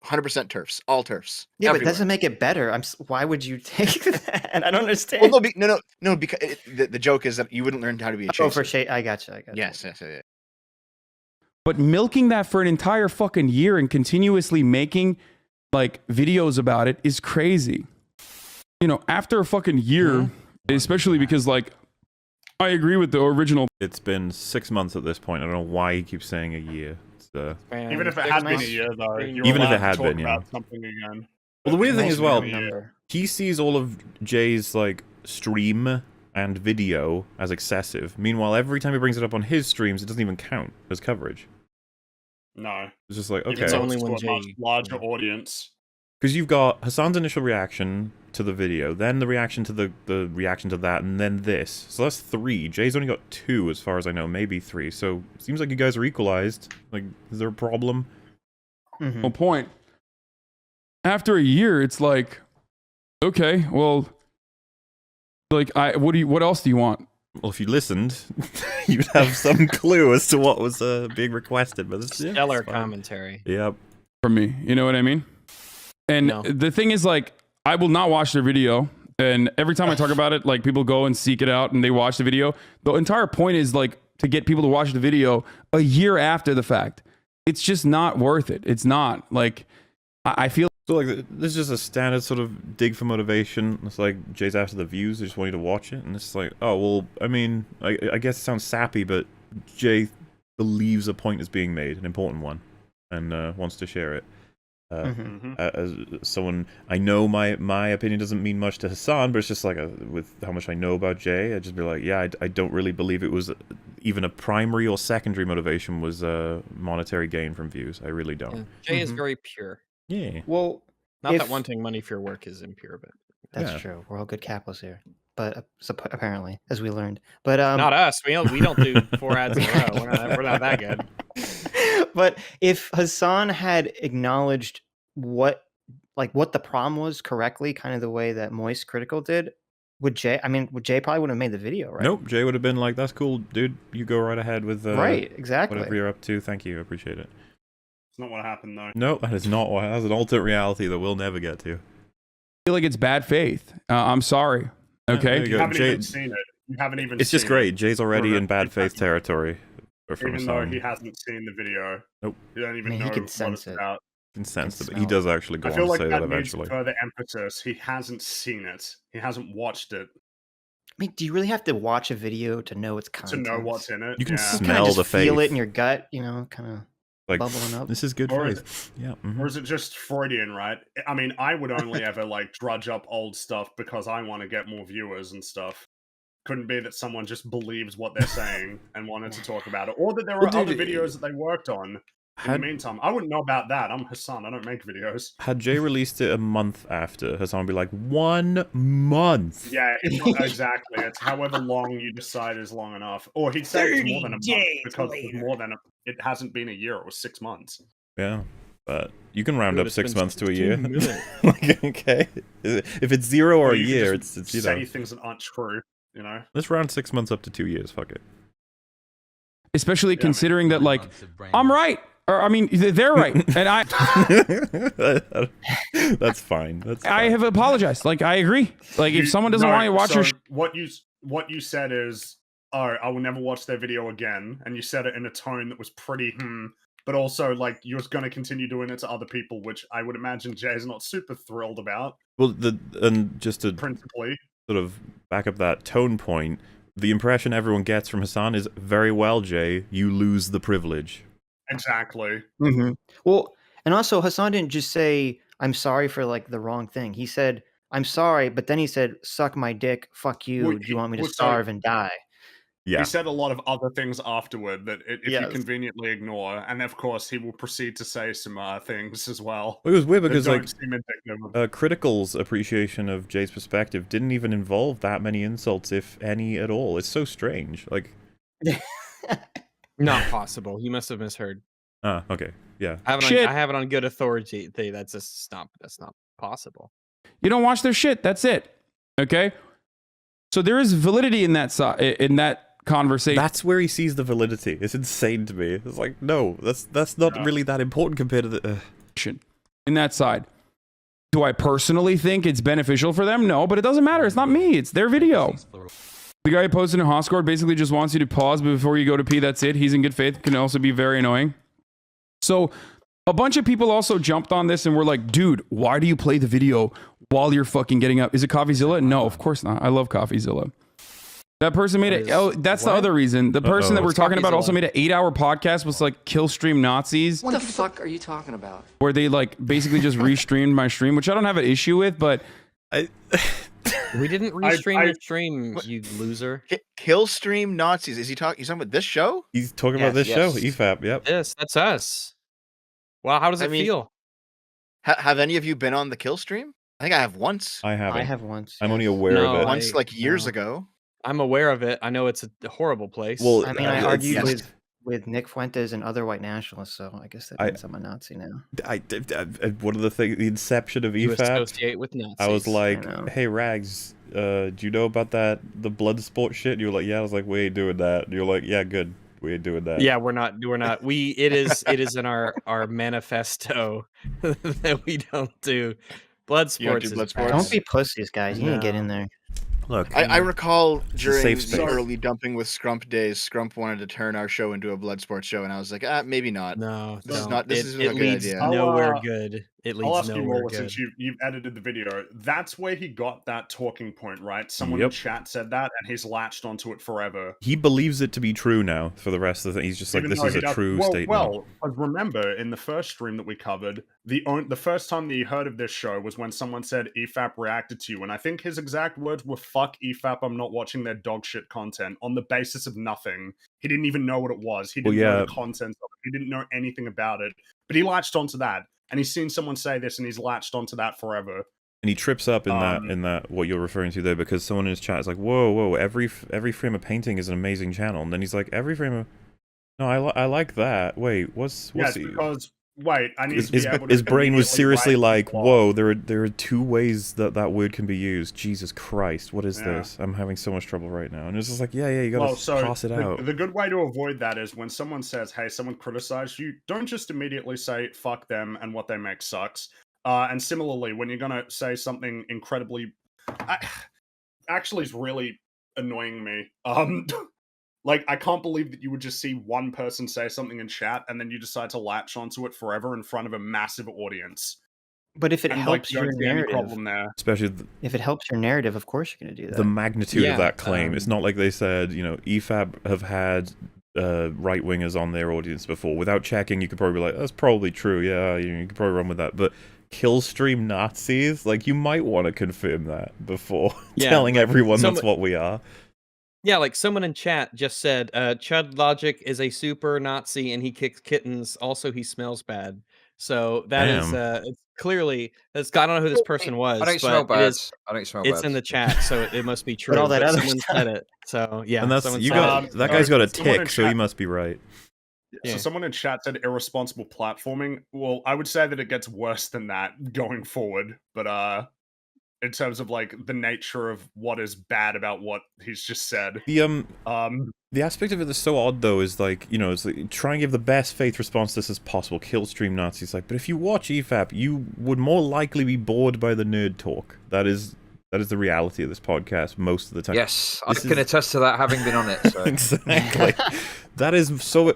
100% turfs, all turfs. Yeah, but everywhere. it doesn't make it better. Why would you take that? I don't understand. Well, no, because the joke is that you wouldn't learn how to be a chaser. Oh, for shade. I gotcha. Yes. But milking that for an entire fucking year and continuously making like videos about it is crazy. You know, after a fucking year, especially because like I agree with the original. It's been 6 months at this point. I don't know why he keeps saying a year. It's, Even if it had been a year, though, you're Even if allowed it had to talk been, yeah. about something again. Well, the weird thing as well, Number. he sees all of Jay's like stream and video as excessive. Meanwhile, every time he brings it up on his streams, it doesn't even count as coverage. No, It's just like, Even okay. though only it's to when a much Jay- larger audience. Because you've got Hassan's initial reaction to the video, then the reaction to the reaction to that, and then this. So that's 3. Jay's only got 2 as far as I know, maybe 3. So it seems like you guys are equalized. Like, is there a problem? Mhm. Well, point. After a year, it's like, okay, well, like what else do you want? Well, if you listened, you'd have some clue as to what was being requested. But it's, stellar it's fine. commentary. Yep. From me, you know what I mean? And No. the thing is, like, I will not watch their video. And every time I talk about it, like, people go and seek it out and they watch the video. The entire point is, like, to get people to watch the video a year after the fact. It's just not worth it. It's not. Like, I feel... So, like, this is just a standard sort of dig for motivation. It's like, Jay's after the views, they just want you to watch it. And it's like, oh, well, I mean, I guess it sounds sappy, but Jay believes a point is being made, an important one, and wants to share it. As someone, I know my opinion doesn't mean much to Hassan, but it's just like with how much I know about Jay, I'd just be like, yeah, I don't really believe it was even a primary or secondary motivation was monetary gain from views. I really don't. Jay is very pure. Yeah. Well, Not if- that wanting money for your work is impure, but That's Yeah. true. We're all good capitalists here, but apparently, as we learned. But not us. We don't do 4 ads in a row. We're not that good. But if Hassan had acknowledged what the problem was correctly, kind of the way that Moist Critical did, would Jay probably would have made the video, right? Nope. Jay would have been like, "That's cool, dude. You go right ahead with Right, exactly. whatever you're up to. Thank you. I appreciate it." It's not what happened, though. No, that is not what. That's an alternate reality that we'll never get to. feel like it's bad faith. I'm sorry. Yeah, Okay. there you You go. haven't Jay- even seen it. You haven't even It's just seen great. it. Jay's already Or in bad faith exactly. territory. Even though he hasn't seen the video. Nope. You don't even know he can what sense it's it. about. Can sense it, but he does actually go I on feel to like say that that needs eventually. further emphasis. He hasn't seen it. He hasn't watched it. I mean, do you really have to watch a video to know its content? To know what's in it. You can yeah. smell just the feel faith. it in your gut, kind of like bubbling up. This is good faith. Yeah. Or is it just Freudian, right? I mean, I would only ever like drudge up old stuff because I want to get more viewers and stuff. Couldn't be that someone just believes what they're saying and wanted to talk about it, or that there were other videos that they worked on. In the meantime, I wouldn't know about that. I'm Hassan. I don't make videos. Had Jay released it a month after, Hassan would be like, 1 month. Yeah, exactly. It's however long you decide is long enough. Or he'd say it's more than a month because it was more than it hasn't been a year. It was 6 months. Yeah, but you can round up 6 months to a year. Like, okay, if it's 0 or a year, it's you know. Say things that aren't true. You know. Let's round 6 months up to 2 years. Fuck it. Especially considering that, like, I'm right. Or, I mean, they're right. And I... That's fine. That's fine. I have apologized. Like, I agree. Like, if someone doesn't want you to watch your... What you said is, oh, I will never watch their video again. And you said it in a tone that was pretty, but also, like, you're going to continue doing it to other people, which I would imagine Jay's not super thrilled about. Well, and just to principally sort of back up that tone point, the impression everyone gets from Hassan is, very well, Jay, you lose the privilege. Exactly. Mm-hmm. Well, and also Hassan didn't just say, I'm sorry for, like, the wrong thing. He said, I'm sorry, but then he said, suck my dick, fuck you, do you want me to starve and die? Yeah. He said a lot of other things afterward that if you conveniently ignore, and of course he will proceed to say some things as well. It was weird because, like, Critical's appreciation of Jay's perspective didn't even involve that many insults, if any at all. It's so strange. Like, not possible. You must have misheard. Okay, yeah. I have it on good authority. That's not possible. You don't watch their shit. That's it. Okay. So there is validity in that conversation. That's where he sees the validity. It's insane to me. It's like, no, that's not really that important compared to the in that side. Do I personally think it's beneficial for them? No, but it doesn't matter. It's not me. It's their video. The guy who posted in Hoscord basically just wants you to pause before you go to pee. That's it. He's in good faith. Can also be very annoying. So a bunch of people also jumped on this and were like, dude, why do you play the video while you're fucking getting up? Is it CoffeeZilla? No, of course not. I love CoffeeZilla. That person made it. Oh, that's the other reason. The person that we're talking about also made an 8-hour podcast with, like, Killstream Nazis. What the fuck are you talking about? Where they, like, basically just restreamed my stream, which I don't have an issue with, but we didn't restream your stream, you loser. Killstream Nazis. He's talking about this show? He's talking about this show, EFAP. Yep. Yes, that's us. Well, how does it feel? Have any of you been on the Killstream? I think I have once. I haven't. I have once. I'm only aware of it. Once, like, years ago. I'm aware of it. I know it's a horrible place. Well, I mean, I argued with Nick Fuentes and other white nationalists, so I guess that means I'm a Nazi now. One of the things, the inception of you EFAP, associate with Nazis. I was like, hey, Rags, do you know about the blood sport shit? And you were like, yeah. I was like, we ain't doing that. And you're like, yeah, good. We ain't doing that. Yeah, we're not. It is in our manifesto that we don't do blood sports. Don't be pussies, guys. You need to get in there. Look, I recall during the early dumping with Scrump days, Scrump wanted to turn our show into a blood sports show, and I was like, maybe not. No, this is a good idea. Nowhere good. It leads I'll ask you nowhere more good. since you've edited the video. That's where he got that talking point, right? Someone in chat said that, and he's latched onto it forever. He believes it to be true now for the rest of the thing. He's just like, this is a true statement. Well, remember, in the first stream that we covered, the first time that he heard of this show was when someone said EFAP reacted to you, and I think his exact words were, fuck EFAP, I'm not watching their dog shit content, on the basis of nothing. He didn't even know what it was. He didn't know the content of it. He didn't know anything about it. But he latched onto that. And he's seen someone say this, and he's latched onto that forever. And he trips up in that what you're referring to there, because someone in his chat is like, whoa, every frame of painting is an amazing channel. And then he's like, every frame of... No, I like that. Wait, what's because... Wait, I need to be able to... His brain was seriously like, whoa, there are 2 ways that word can be used. Jesus Christ, what is this? I'm having so much trouble right now. And it's just like, yeah, you gotta toss it out. The good way to avoid that is when someone says, hey, someone criticized you, don't just immediately say, fuck them and what they make sucks. And similarly, when you're gonna say something incredibly... actually is really annoying me. Like, I can't believe that you would just see one person say something in chat and then you decide to latch onto it forever in front of a massive audience. But if it And, helps you your don't see any narrative, problem there. Especially if it helps your narrative, of course you're going to do that. the magnitude of that claim. It's not like they said, you know, EFAP have had right-wingers on their audience before. Without checking, you could probably be like, that's probably true. Yeah, you could probably run with that. But Killstream Nazis, like, you might want to confirm that before telling everyone that's what we are. Yeah, like someone in chat just said, Chud Logic is a super Nazi and he kicks kittens. Also, he smells bad. So that is it's clearly, I don't know who this person was. I don't smell bad. I don't smell bad. It's in the chat, so it must be true. But all that other someone stuff. said it. So yeah, And that's that guy's got a tick, so he must be right. So someone in chat said irresponsible platforming. Well, I would say that it gets worse than that going forward. But in terms of like the nature of what is bad about what he's just said. The aspect of it that's so odd though is like, you know, it's like, try and give the best faith response to this as possible. Killstream Nazis, like, but if you watch EFAP, you would more likely be bored by the nerd talk. That is the reality of this podcast most of the time. Yes, I can attest to that, having been on it. So. Exactly. That is so.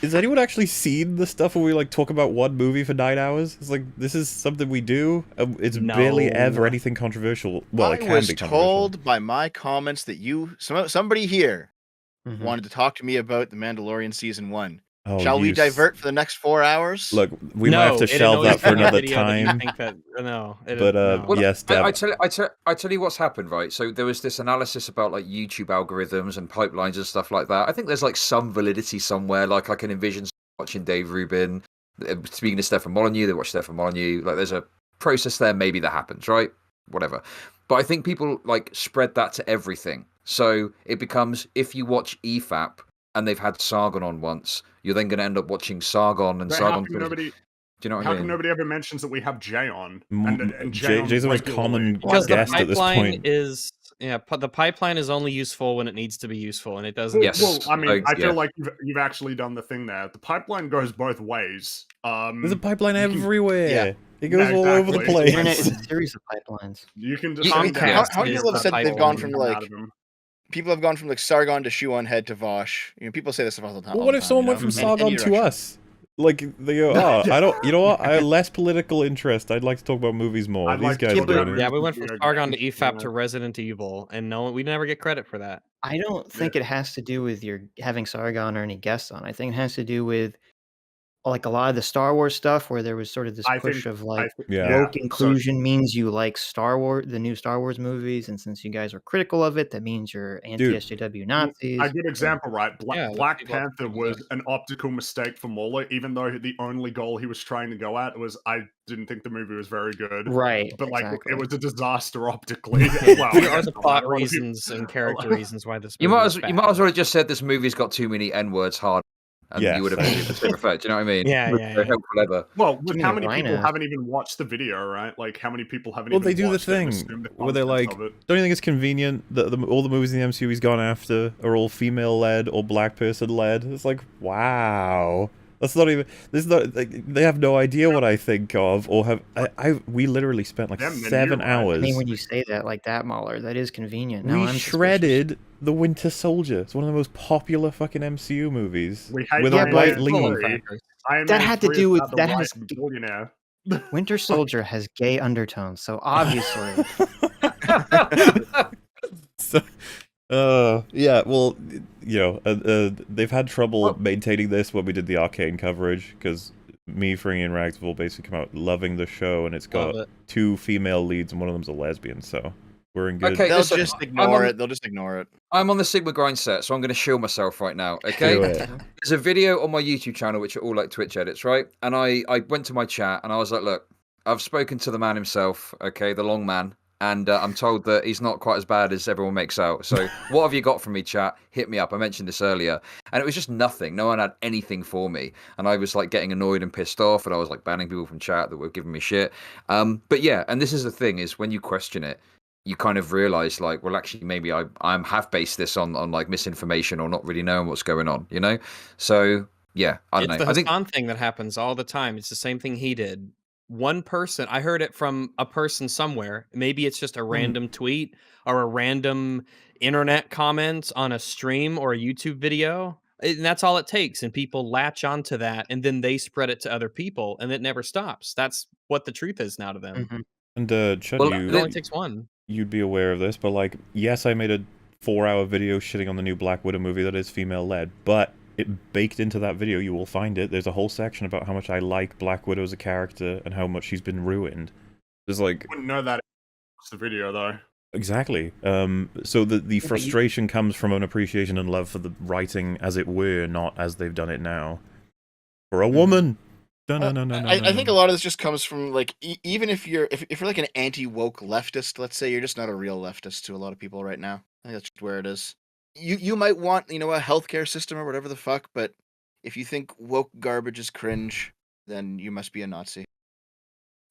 Has anyone actually seen the stuff where we like talk about one movie for 9 hours? It's like, this is something we do. It's barely ever anything controversial. Well, it can be controversial. I was told by my comments that somebody here wanted to talk to me about The Mandalorian Season 1. Oh, Shall we divert for the next 4 hours? Look, we might have to shelve that for another time. Yes, Deb. I tell you what's happened, right? So there was this analysis about like YouTube algorithms and pipelines and stuff like that. I think there's like some validity somewhere. Like I can envision watching Dave Rubin, speaking to Stefan Molyneux, they watch Stefan Molyneux. Like there's a process there, maybe that happens, right? Whatever. But I think people like spread that to everything. So it becomes, if you watch EFAP and they've had Sargon on once, you're then going to end up watching Sargon and Sargon. Do you know what I mean? How come nobody ever mentions that we have Jay on? Jay's the most common guest at this point. The pipeline is only useful when it needs to be useful, and it doesn't. Yes. Well, I mean, I feel like you've actually done the thing there. The pipeline goes both ways. There's a pipeline everywhere. It goes all over the place. The internet is a series of pipelines. You can just. How many people have said they've gone from like? People have gone from like Sargon to Shoe on Head to Vosh. You know, people say this all the time. Well, what if someone went from Sargon to us? Like they go, I don't. You know what? I have less political interest. I'd like to talk about movies more. These guys are doing it. Yeah, we went from Sargon to EFAP to Resident Evil, and we never get credit for that. I don't think it has to do with your having Sargon or any guests on. I think it has to do with like a lot of the Star Wars stuff where there was sort of this push of like woke inclusion means you like Star Wars, the new Star Wars movies, and since you guys are critical of it, that means you're anti-SJW Nazis. A good example, right? Black Panther was an optical mistake for Mauler, even though the only goal he was trying to go at was, I didn't think the movie was very good. Right. But like it was a disaster optically. Well, there are the plot reasons and character reasons why this movie you might as well have just said this movie's got too many N-words hard. And you would have made the same effect. Do you know what I mean? Yeah. Helpful ever. Well, how many people haven't even watched the video, right? Like, how many people haven't even watched it? Well, they do the thing where they're like, don't you think it's convenient that all the movies in the MCU he's gone after are all female-led or black person-led? It's like, wow. That's not even. This is not. Like, they have no idea what I think of, or have. We literally spent like 7 hours. I mean, when you say that like that, Mahler, that is convenient. We shredded The Winter Soldier. It's one of the most popular fucking MCU movies with a white lead. That had to do with that. Has Winter Soldier has gay undertones, so obviously. Yeah, well, you know, they've had trouble maintaining this when we did the Arcane coverage, because me, Fringy, and Rags have all basically come out loving the show, and it's got 2 female leads, and one of them's a lesbian, so we're in good... Okay, they'll just ignore it. They'll just ignore it. I'm on the Sigma Grind set, so I'm going to shield myself right now, okay? There's a video on my YouTube channel, which are all like Twitch edits, right? And I went to my chat, and I was like, look, I've spoken to the man himself, okay, the long man, and I'm told that he's not quite as bad as everyone makes out. So what have you got from me, chat? Hit me up. I mentioned this earlier. And it was just nothing. No one had anything for me. And I was like getting annoyed and pissed off. And I was like banning people from chat that were giving me shit. But yeah, and this is the thing, is when you question it, you kind of realize like, well, actually, maybe I have based this on like misinformation or not really knowing what's going on, you know? So yeah, I don't know. It's the Hassan thing that happens all the time. It's the same thing he did. one person. I heard it from a person somewhere. Maybe it's just a random tweet or a random internet comment on a stream or a YouTube video. And that's all it takes. And people latch onto that and then they spread it to other people and it never stops. That's what the truth is now to them. And Chud, it only takes one. You'd be aware of this, but like, yes, I made a 4-hour video shitting on the new Black Widow movie that is female-led, but it baked into that video, you will find it. There's a whole section about how much I like Black Widow as a character and how much she's been ruined. There's like... I wouldn't know that it's the video, though. Exactly. So the frustration comes from an appreciation and love for the writing as it were, not as they've done it now. For a woman! I think a lot of this just comes from, like, even if you're like an anti-woke leftist, let's say, you're just not a real leftist to a lot of people right now. I think that's just where it is. You might want, a healthcare system or whatever the fuck, but if you think woke garbage is cringe, then you must be a Nazi.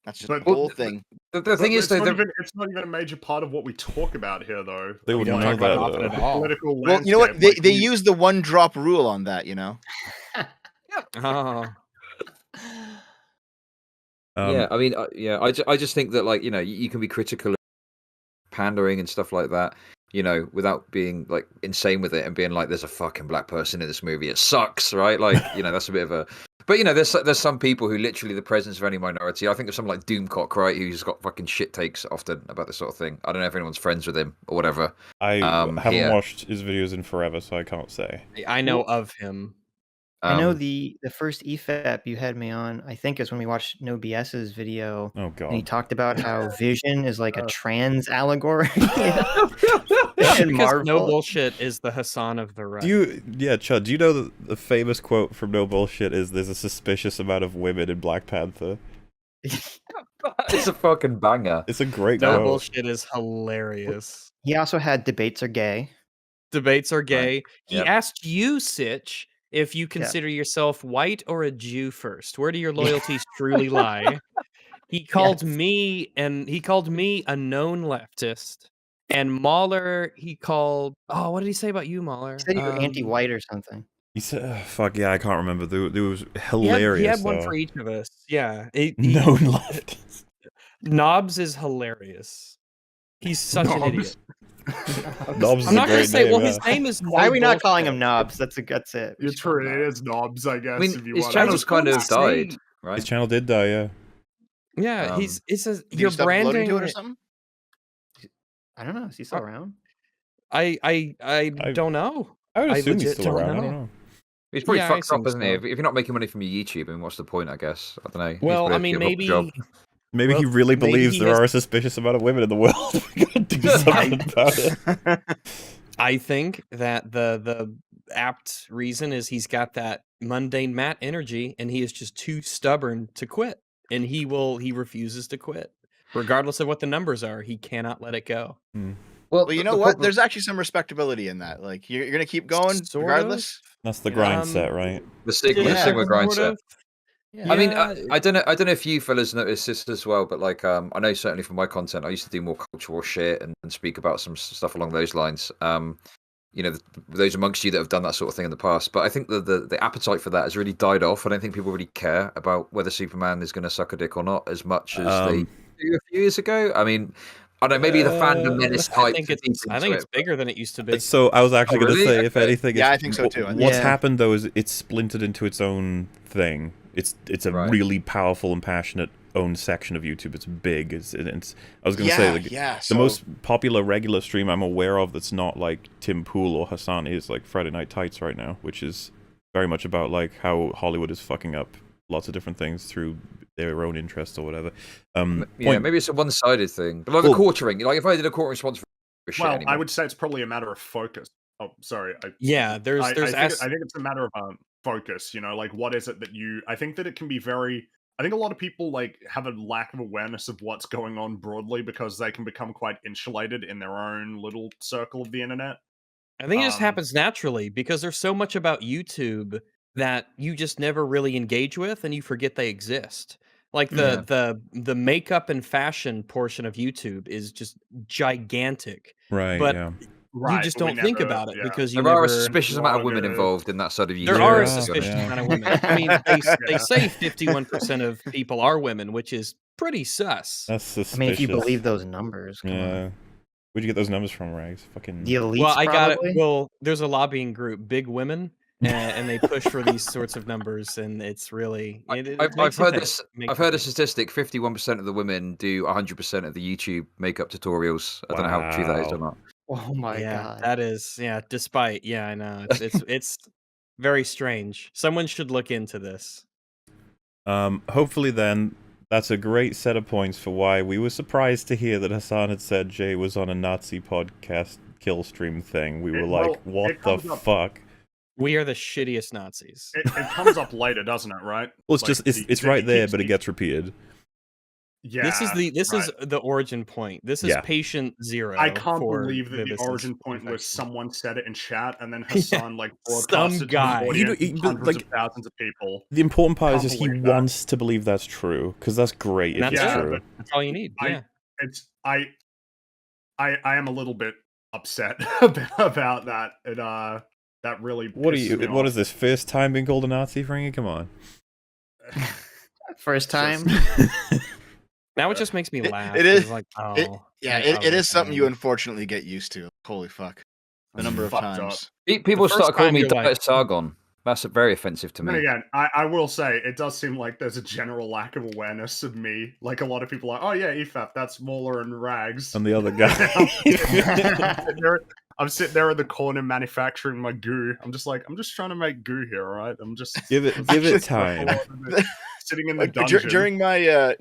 That's just the whole thing. The thing is, it's not even a major part of what we talk about here, though. They wouldn't know that at all. Well, you know what? They use the one drop rule on that, Yeah, I mean, I just think that, like, you can be critical of pandering and stuff like that, without being like insane with it and being like, there's a fucking black person in this movie, it sucks, right? Like, that's a bit of a. But there's some people who literally the presence of any minority. I think of someone like Doomcock, right, who's got fucking shit takes often about this sort of thing. I don't know if anyone's friends with him or whatever. I haven't watched his videos in forever, so I can't say. I know of him. I know the first EFAP you had me on, I think, is when we watched No BS's video. Oh, God. And he talked about how Vision is like a trans allegory. And Marvel. No Bullshit is the Hassan of the right. Chud, do you know that the famous quote from No Bullshit is, there's a suspicious amount of women in Black Panther? It's a fucking banger. It's a great No quote. Bullshit is hilarious. He also had Debates Are Gay. Debates Are Gay. Right. He asked you, Sitch, if you consider yourself white or a Jew first. Where do your loyalties truly lie? He called me a known leftist. And Mahler, he called... Oh, what did he say about you, Mahler? He said you were anti-white or something. He said, fuck yeah, I can't remember. There was hilarious. He had one for each of us. Yeah. Known leftist. Knobs is hilarious. He's such an idiot. Knobs I'm not going to say, his name is... Why are we not calling him Knobs? That's it. You're true, it is Knobs, I guess. I mean, if you his want channel's kind of died, right? His channel did die, yeah. Yeah, you're branding... to it or something? I don't know. Is he still around? I don't know. I would assume he's still around. I don't know. He's probably fucked up, isn't he? If you're not making money from your YouTube, I mean, what's the point, I guess? I don't know. Well, I mean, maybe he really believes there are a suspicious amount of women in the world. We gotta do something about it. I think that the apt reason is he's got that mundane Matt energy, and he is just too stubborn to quit. And he refuses to quit. Regardless of what the numbers are, he cannot let it go. Well, you know what? There's actually some respectability in that. Like, you're going to keep going regardless? That's the grind set, right? The Sigma grind set. Yeah. I mean, I don't know if you fellas notice this as well, but like, I know certainly from my content, I used to do more cultural shit and speak about some stuff along those lines. Those amongst you that have done that sort of thing in the past. But I think the appetite for that has really died off. I don't think people really care about whether Superman is going to suck a dick or not as much as they do a few years ago. I mean, I don't know, maybe the fandom menace type. I think it's bigger than it used to be. So I was actually going to say, if anything, I think so too. What's happened though is it's splintered into its own thing. It's a really powerful and passionate own section of YouTube. It's big. I was going to say, the most popular regular stream I'm aware of that's not like Tim Pool or Hassan is like Friday Night Tights right now, which is very much about like how Hollywood is fucking up lots of different things through their own interests or whatever. Maybe it's a one-sided thing. But like the quartering, like if I did a quartering response for shit anymore. I would say it's probably a matter of focus. Oh, sorry. I think it's a matter of focus. Like what is it that you? I think that it can be very. I think a lot of people like have a lack of awareness of what's going on broadly because they can become quite insulated in their own little circle of the internet. I think it just happens naturally because there's so much about YouTube that you just never really engage with and you forget they exist. Like the makeup and fashion portion of YouTube is just gigantic. Right. But you just don't think about it because you there never. are a suspicious amount of women involved in that sort of YouTube. There are a suspicious amount of women. I mean, they say 51% of people are women, which is pretty sus. That's suspicious. I mean, if you believe those numbers, come on. Where'd you get those numbers from, Rags? Fucking the elites. Well, I got it. Probably? Well, there's a lobbying group, Big Women, and they push for these sorts of numbers, and it's really. I've heard this. I've heard a statistic: 51% of the women do 100% of the YouTube makeup tutorials. I don't know how true that is or not. Oh my god, that is Despite, I know it's very strange. Someone should look into this. Hopefully, then. That's a great set of points for why we were surprised to hear that Hassan had said Jay was on a Nazi podcast kill stream thing. We were like, what the fuck? We are the shittiest Nazis. It comes up later, doesn't it, right? Well, it's like it's right there, but it gets repeated. Yeah, this is the origin point. This is patient 0. I can't believe that the origin point was someone said it in chat and then Hassan broadcasted to the audience, hundreds of thousands of people. The important part is just he wants to believe that's true, because that's great if it's true. That's all you need. I am a little bit upset about that. That really. What is this? First time being called a Nazi, Frankie? Come on. First time. Now it just makes me laugh. It is like, it is something you unfortunately get used to. Holy fuck, the number of times people start calling me Diet Sargon. That's very offensive to me. And again, I will say it does seem like there's a general lack of awareness of me. Like a lot of people are like, oh yeah, EFAP, that's Mauler and Rags. And the other guy. I'm sitting there in the corner manufacturing my goo. I'm just trying to make goo here, all right? I'm just give it time. Sitting in the dungeon.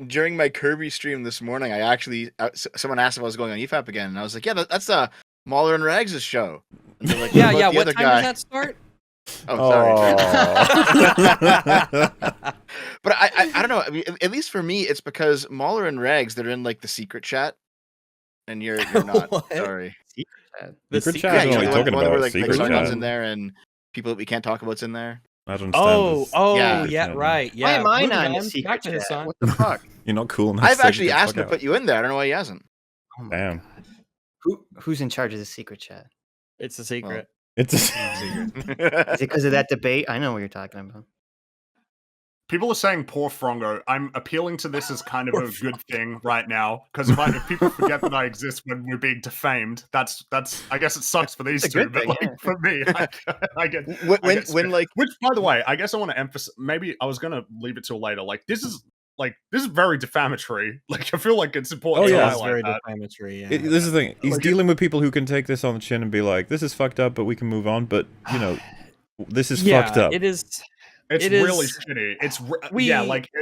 During my Kirby stream this morning, I actually someone asked if I was going on EFAP again, and I was like, yeah, that's Mauler and Rags' show. And they're like, what time does that start? Oh, sorry. But I don't know. I mean, at least for me, it's because Mauler and Rags, they're in like the secret chat, and you're not. Sorry. Secret chat? What are you talking about? Where, secret chat in there, and people that we can't talk about's in there. I don't understand. Right. Yeah. Why am I not in the secret chat? What the fuck? You're not cool enough. I've actually asked him to put you in there. I don't know why he hasn't. Oh damn. Who's in charge of the secret chat? It's a secret. It's a secret. Is it because of that debate? I know what you're talking about. People are saying poor Frongo. I'm appealing to this as kind of a good thing right now, because if people forget that I exist when we're being defamed, that's I guess it sucks for these two, but for me, I get which, by the way, I guess I want to emphasize. Maybe I was gonna leave it till later. This is very defamatory. I feel like it's important. To highlight very that. Defamatory. Yeah. This is the thing. He's dealing with people who can take this on the chin and be like, "This is fucked up, but we can move on." But this is fucked up. It is. It's really shitty.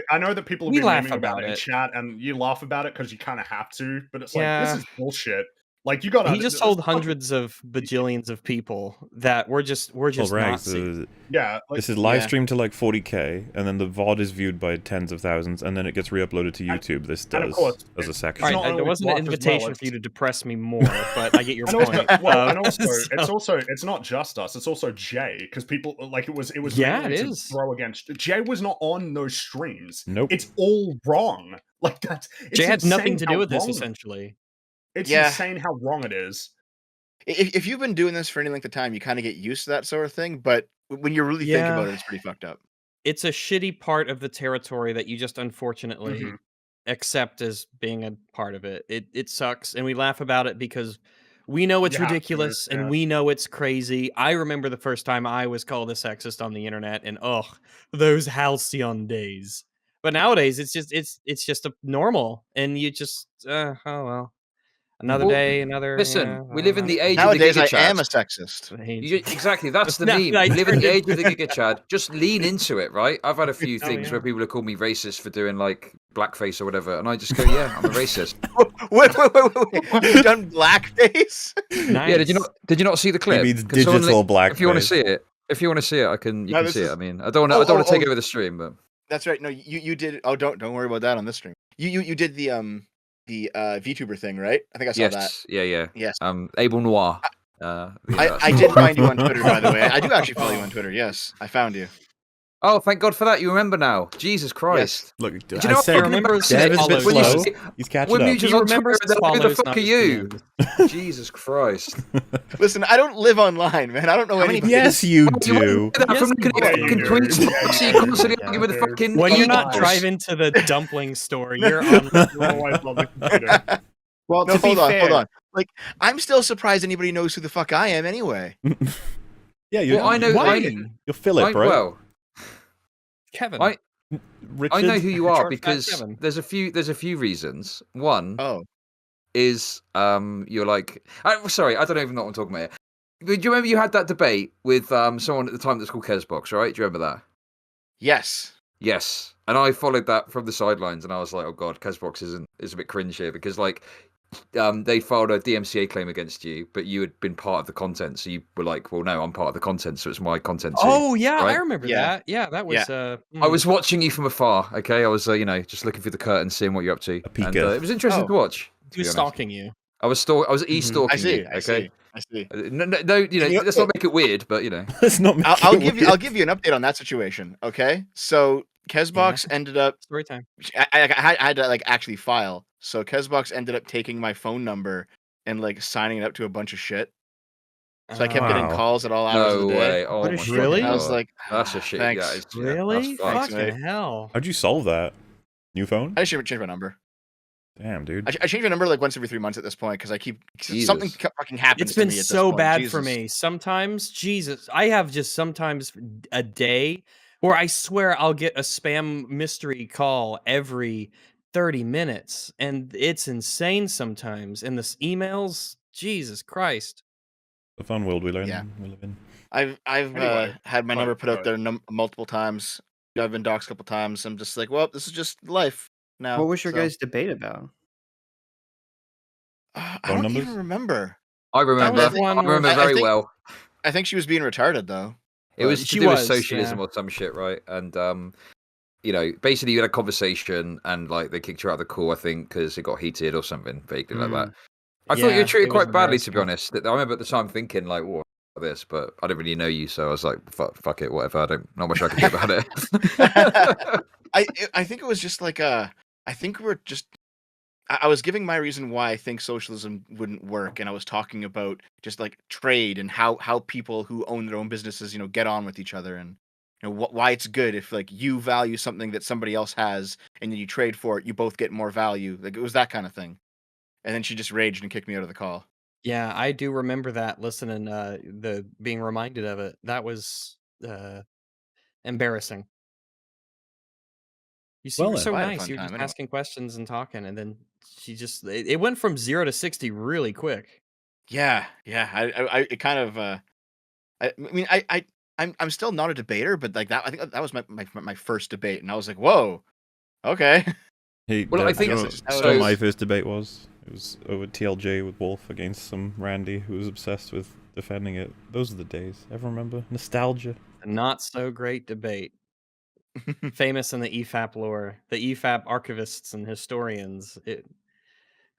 I know that people have been naming about it in chat, and you laugh about it because you kind of have to, but it's this is bullshit. You got. He just told hundreds of bajillions of people that we're just Nazi. This is live streamed to 40k, and then the VOD is viewed by tens of thousands, and then it gets re-uploaded to YouTube. This does as a section. Right, there wasn't an invitation for you to depress me more, but I get your point. And also, it's not just us; it's also Jay, because people it was. It is. Throw against Jay was not on those streams. Nope, it's all wrong. That Jay had nothing to do with this, essentially. It's insane how wrong it is. If you've been doing this for any length of time, you kind of get used to that sort of thing. But when you really think about it, it's pretty fucked up. It's a shitty part of the territory that you just unfortunately accept as being a part of it. It sucks, and we laugh about it because we know it's ridiculous and we know it's crazy. I remember the first time I was called a sexist on the internet, and those halcyon days. But nowadays, it's just a normal, and you just oh well. Another day, another. Listen, we live in the age nowadays of the Giga Chad. I am a sexist. Exactly, that's the meme. We live in the age of the Giga Chad. Just lean into it, right? I've had a few things where people have called me racist for doing blackface or whatever, and I just go, "Yeah, I'm a racist." Wait! You've done blackface? Nice. Yeah, did you not see the clip? Maybe it's digital blackface. If you want to see it, you can see it. I mean, I don't want to take over the stream, but that's right. No, you did. Oh, don't worry about that on this stream. You did the VTuber thing, right? I think I saw that. Yeah. Yes. Abel Noir. I did find you on Twitter, by the way. I do actually follow you on Twitter. Yes, I found you. Oh, thank God for that. You remember now. Jesus Christ. Look, Do you know what I remember Dev is a bit follows slow. me. He's catching when up. Mutu's He on remembers Twitter, his who the follows, fuck not are his you? DMs. Jesus Christ. Listen, I don't live online, man. I don't know anybody. Yes, you do. Yes, From looking you at do. fucking tweets, Yeah, so you you constantly do. argue with the Yeah, fucking When you're not eagles. driving to the dumpling store, you're on. You're always on the computer. Well, No, to be fair, hold on. Like, I'm still surprised anybody knows who the fuck I am anyway. Yeah, you. Well, I know. You're Philip, right? Well, Kevin. Richard. I know who you are Short, fat because Kevin. there's a few reasons. One Oh, is you're like sorry, I don't even know what I'm talking about here. Do you remember you had that debate with someone at the time that's called Kesbox, right? Do you remember that? yes. Yes. And I followed that from the sidelines and I was like, oh God, Kesbox is a bit cringe here because like they filed a DMCA claim against you, but you had been part of the content, so you were like, well no, I'm part of the content, so it's my content too. Oh yeah, right? I remember that. Yeah, that was. I was watching you from afar, okay? I was just looking through the curtain, seeing what you're up to. A peeker. And it was interesting to watch. He was stalking you. I was e-stalking I see. you, I okay? see. No, let's not make it weird, but Let's not. I'll give you an update on that situation. Okay, so Kesbox ended up. Story time. I had to like actually file. So Kesbox ended up taking my phone number and like signing it up to a bunch of shit. So I kept getting calls at all hours of the day. Way. Oh, What my is fucking really? God. I was like, that's a shit. thanks. Yeah, Really? that's fucked. Fucking hell. How'd you solve that? New phone? I should change my number. Damn, dude. I change my number like once every 3 months at this point because I keep Jesus. something fucking happens. It's been to me at so this point. bad Jesus. for me. Sometimes, Jesus, I have just sometimes a day where I swear I'll get a spam mystery call every 30 minutes, and it's insane sometimes. And this emails, Jesus Christ. The fun world we live Yeah. in. I've Anyway, had my number put out there multiple times. I've been doxxed a couple times. I'm just like, well, this is just life now. what was your so. guys' debate about? I Phone don't numbers? even remember. I remember. That was one I remember I very think- well. I think she was being retarded though. It was to She do with was, socialism yeah. or some shit, right? And basically you had a conversation and like they kicked you out of the call, I think, because it got heated or something vaguely like that. I thought you Yeah, were treated it was quite badly, to be embarrassing. honest. I remember at the time thinking like, "What this?" But I didn't really know you, so I was like, "Fuck it, whatever." Not much I can do about it. I think it was just like I think we're just. I was giving my reason why I think socialism wouldn't work, and I was talking about just like trade and how people who own their own businesses, get on with each other, and why it's good if like you value something that somebody else has, and then you trade for it, you both get more value. Like it was that kind of thing. And then she just raged and kicked me out of the call. Yeah, I do remember that. Listening, the being reminded of it. That was embarrassing. You Well were then. so I had a nice. fun You were time just anyway. asking questions and talking, and then she just it went from 0 to 60 really quick. Yeah. I it kind of. I mean, I'm still not a debater, but like that, I think that was my first debate, and I was like, whoa, okay. Hey, Well, I think- you know, it's just- you know what my first debate was? It was over TLJ with Wolf against some Randy who was obsessed with defending it. Those are the days. Ever remember? Nostalgia. A not so great debate. Famous in the EFAP lore, the EFAP archivists and historians.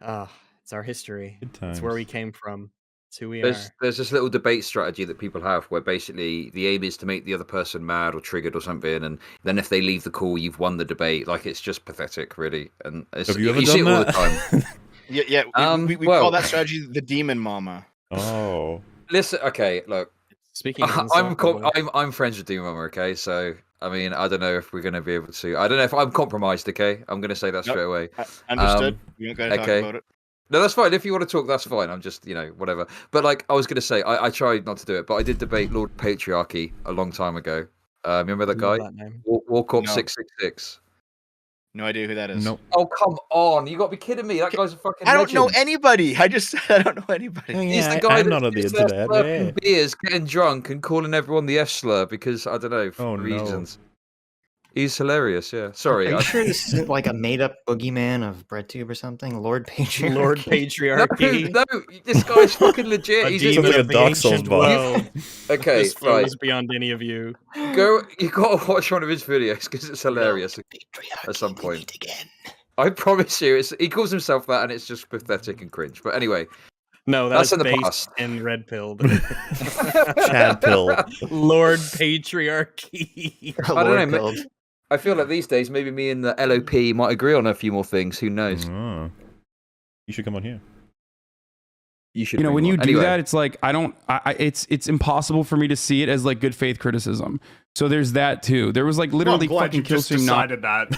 It's our history. Good It's where we times. came from. It's who we There's are. this little debate strategy that people have where basically the aim is to make the other person mad or triggered or something, and then if they leave the call, you've won the debate. Like it's just pathetic, really. And it's, Have you ever see done it all the that? time. Yeah. We well- call that strategy the demon mama. Oh. Listen, okay, look, Speaking of I'm friends with Demon Mama, okay? So I mean, I don't know if we're gonna be able to. I don't know if I'm compromised, okay? I'm gonna say that Nope. straight away. Understood. We don't gotta okay. talk about it. No, that's fine. If you want to talk, that's fine. I'm just, whatever. But like, I was gonna say, I tried not to do it, but I did debate Lord Patriarchy a long time ago. Remember that guy? That name. Warcorp No. 666. No idea who that is. Nope. Oh come on! You got to be kidding me. That guy's a fucking. I don't know legend. anybody. I just said I don't know anybody. He's the Yeah, guy I'm not on the that's just there internet. slurping Yeah. beers, getting drunk, and calling everyone the F slur because I don't know for Oh, no. reasons. He's hilarious. Yeah. Sorry. Are you sure this isn't like a made-up boogeyman of BreadTube or something? Lord Patriarchy. Lord No, Patriarchy. no, this guy's fucking legit. A He's demon like a of the Dark Souls ancient boss. world. okay, This foe right. is beyond any of you. Go. You got to watch one of his videos because it's hilarious. At some point. I promise you, he calls himself that, and it's just pathetic and cringe. But anyway, No, that's in the based past. in Red Pilled. Chad Pill. Lord Patriarchy. I don't know. I feel like these days, maybe me and the LOP might agree on a few more things. Who knows? You should come on here. You should. You know, when you do anyway. that, it's like it's impossible for me to see it as like good faith criticism. So there's that too. There was like literally I'm glad fucking you just decided that.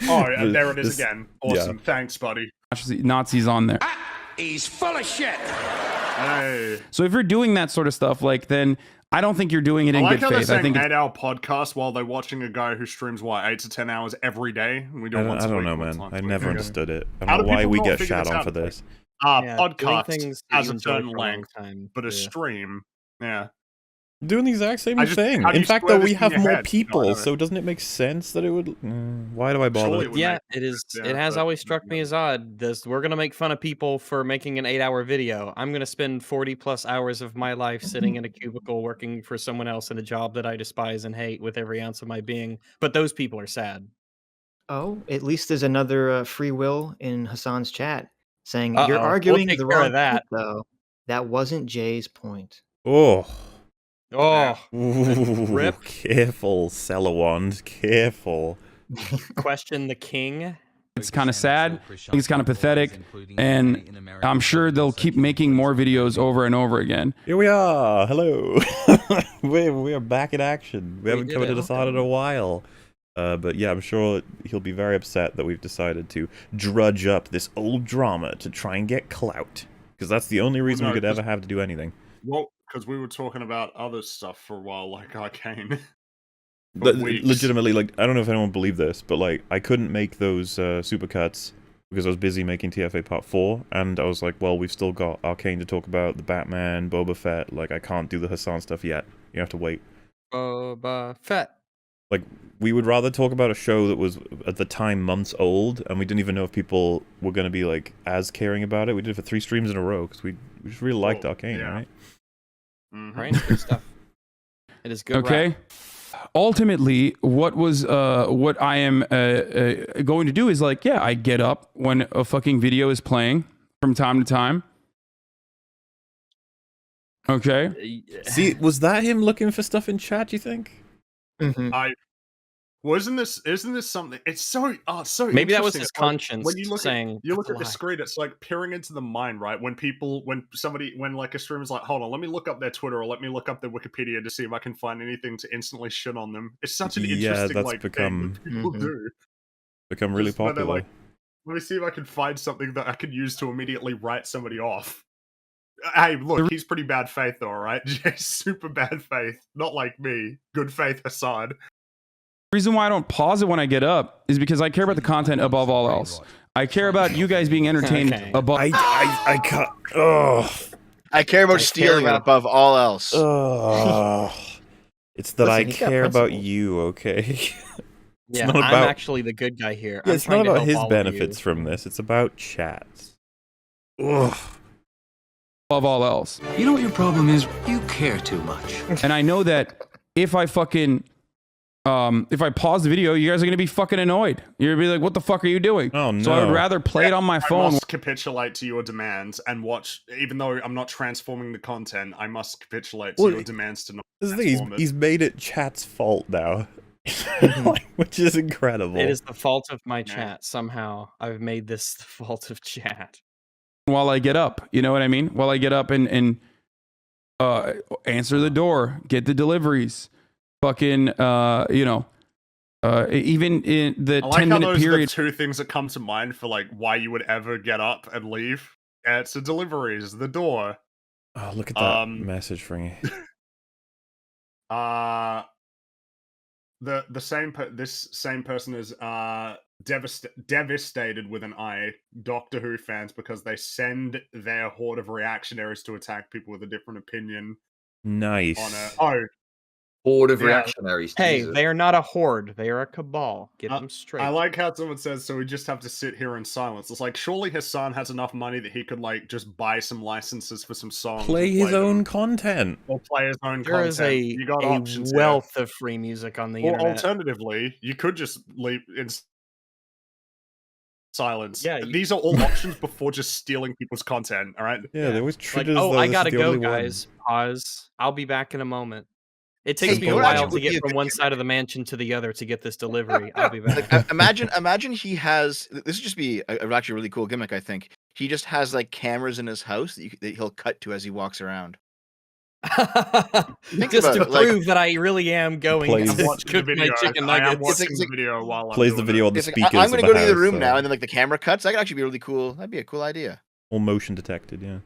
Oh, and there it is again. Awesome. Yeah. Thanks, buddy. Nazis on there. He's full of shit. Hey. So if you're doing that sort of stuff, like then I don't think you're doing it in good faith. I think 8-hour podcast while they're watching a guy who streams 8 to 10 hours every day. We do I don't know, man. I never understood it. I don't know why we get shot on for this. Podcast has a certain length, but a stream, doing the exact same thing. In fact, though, we have more people, so doesn't it make sense that it would? Why do I bother? Yeah, it is. It has always struck me as odd. We're gonna make fun of people for making an 8-hour video. I'm gonna spend 40+ hours of my life sitting in a cubicle working for someone else in a job that I despise and hate with every ounce of my being. But those people are sad. Oh, at least there's another free will in Hassan's chat saying you're arguing the wrong point, though. That wasn't Jay's point. Oh. Rip. Careful, Celawand. Careful. Question the king. It's kind of sad. I think it's kind of pathetic. And I'm sure they'll keep making more videos over and over again. Here we are. Hello. we are back in action. We haven't come to Hassan in a while. But yeah, I'm sure he'll be very upset that we've decided to drudge up this old drama to try and get clout. Because that's the only reason we could ever have to do anything. Well, because we were talking about other stuff for a while, like Arcane. Legitimately, like, I don't know if anyone believed this, but like, I couldn't make those supercuts because I was busy making TFA Part 4, and I was like, well, we've still got Arcane to talk about, the Batman, Boba Fett, like, I can't do the Hassan stuff yet. You have to wait. Boba Fett. Like, we would rather talk about a show that was, at the time, months old, and we didn't even know if people were going to be, like, as caring about it. We did it for 3 streams in a row, because we just really liked Arcane, right? Mm-hmm. Right, good stuff. It is good. Okay. Rap. Ultimately, what I am going to do is like, yeah, I get up when a fucking video is playing from time to time. Okay. See, was that him looking for stuff in chat, you think? Mm-hmm. Isn't this something? It's so maybe that was his conscience when you look saying. At the screen, it's like peering into the mind, right? When like a streamer's like, hold on, let me look up their Twitter or let me look up their Wikipedia to see if I can find anything to instantly shit on them. It's such an interesting that's like become thing that people do. Become really popular. Like, let me see if I can find something that I can use to immediately write somebody off. Hey, look, he's pretty bad faith, though, right? Jay's super bad faith, not like me. Good faith, Hassan. The reason why I don't pause it when I get up is because I care about the content above all else. I care about you guys being entertained above. I can't. Oh. I care about stealing it above all else. It's that I care about you, okay? Yeah, I'm actually the good guy here. Yeah, it's not about his benefits from this. It's about chats. Ugh. Above all else. You know what your problem is? You care too much. And I know that if I fucking if I pause the video, you guys are gonna be fucking annoyed. You're gonna be like, "What the fuck are you doing?" Oh no! So I would rather play it on my phone. I must capitulate to your demands and watch. Even though I'm not transforming the content, I must capitulate to your demands to not. He's made it chat's fault now, which is incredible. It is the fault of my chat. Somehow I've made this the fault of chat. While I get up, you know what I mean? While I get up and answer the door, get the deliveries. Fucking, even in the 10-minute period. Are the 2 things that come to mind for like why you would ever get up and leave. It's the deliveries, the door. Oh, look at that message from you. This same person is devastated with an I Doctor Who fans because they send their horde of reactionaries to attack people with a different opinion. Nice. Horde of reactionaries. Hey, Jesus. they are not a horde. They are a cabal. Get them straight. I like how someone says, so we just have to sit here in silence. It's like, surely Hassan has enough money that he could, like, just buy some licenses for some songs. Play his own content. Or play his own there content. There is you got options wealth of free music on the internet. Or alternatively, you could just leave... Silence. Yeah, These are all options before just stealing people's content, all right? Yeah, they always treat like, it as though I this gotta is the go, only one. guys. Pause. I'll be back in a moment. It takes me a you know what while actually to would be get a from good one gimmick? side of the mansion to the other to get this delivery. I'll be back. Imagine he has. This would just be actually a really cool gimmick. I think he just has like cameras in his house that he'll cut to as he walks around. Just to prove that I really am going Plays- to Watching the cook video. my chicken I am nuggets. watching the video while I'm Plays the doing video it. on the It's like, speakers I'm going of to go to the house, room so- now, and then like the camera cuts. That could actually be really cool. That'd be a cool idea. All motion detected, yeah.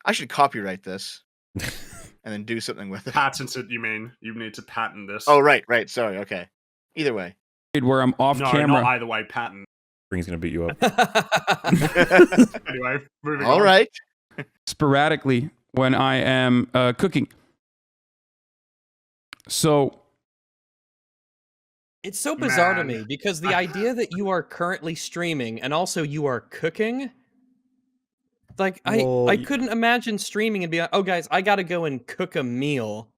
I should copyright this and then do something with it. Patent it, you mean? You need to patent this. Oh, right. Sorry. Okay. Either way. Where I'm off No, camera. not either way, patent. Spring's gonna beat you up. Anyway, moving All on. right. Sporadically when I am cooking. So It's so bizarre to Man. me because the idea that you are currently streaming and also you are cooking, like Well, I couldn't imagine streaming and be like, oh guys, I gotta go and cook a meal.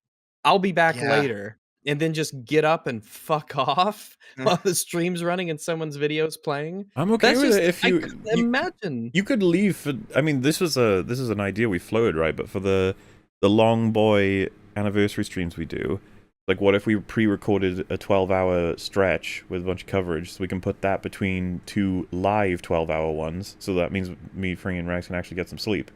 I'll be back Yeah. later. And then just get up and fuck off while the stream's running and someone's video's playing. I'm okay That's with just, it if I you, couldn't imagine. you could leave for. I mean, this is an idea we floated, right? But for the long boy anniversary streams we do, like, what if we pre-recorded a 12-hour stretch with a bunch of coverage, so we can put that between two live 12-hour ones, so that means me, Fring, and Rex can actually get some sleep.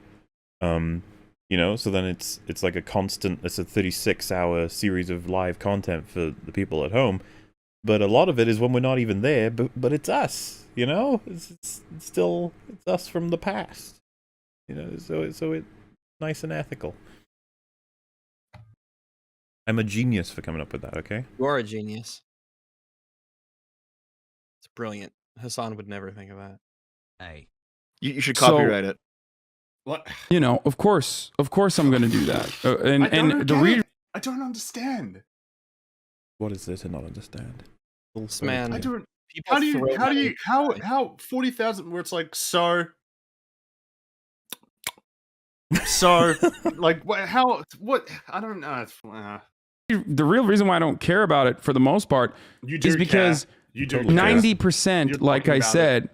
You know, so then it's like a constant. It's a 36-hour series of live content for the people at home. But a lot of it is when we're not even there, but it's us, you know? It's still us from the past. You know, so it's nice and ethical. I'm a genius for coming up with that, okay? You are a genius. It's brilliant. Hassan would never think of that. Hey. You should copyright it. What? you know, of course I'm going to do that. I don't understand. What is there to not understand? This man. I don't. People How 40,000 where it's like so like what I don't know. The real reason why I don't care about it for the most part is because you do 90%, like I said.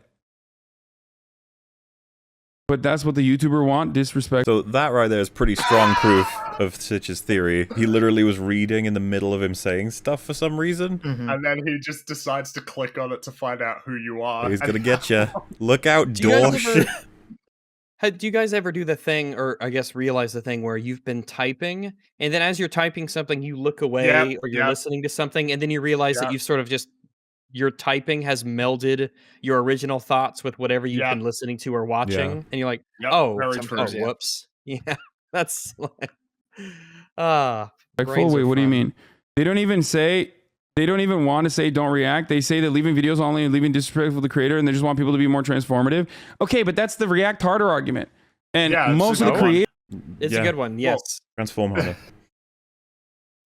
But that's what the YouTuber want, disrespect. So that right there is pretty strong proof of Sitch's theory. He literally was reading in the middle of him saying stuff for some reason. And then he just decides to click on it to find out who you are. He's gonna get you. Look out, Do you guys Dorsh. do you guys ever do the thing, or I guess realize the thing, where you've been typing, and then as you're typing something, you look away, or you're listening to something, and then you realize that you've sort of just, your typing has melded your original thoughts with whatever you've been listening to or watching, and you're like, whoops. Yeah, that's like, Wait, what do you mean? They don't even want to say don't react. They say that leaving videos only and leaving disrespectful to the creator, and they just want people to be more transformative. Okay, but that's the react harder argument. And most of the creators... It's a good one, yes. Well, transform harder.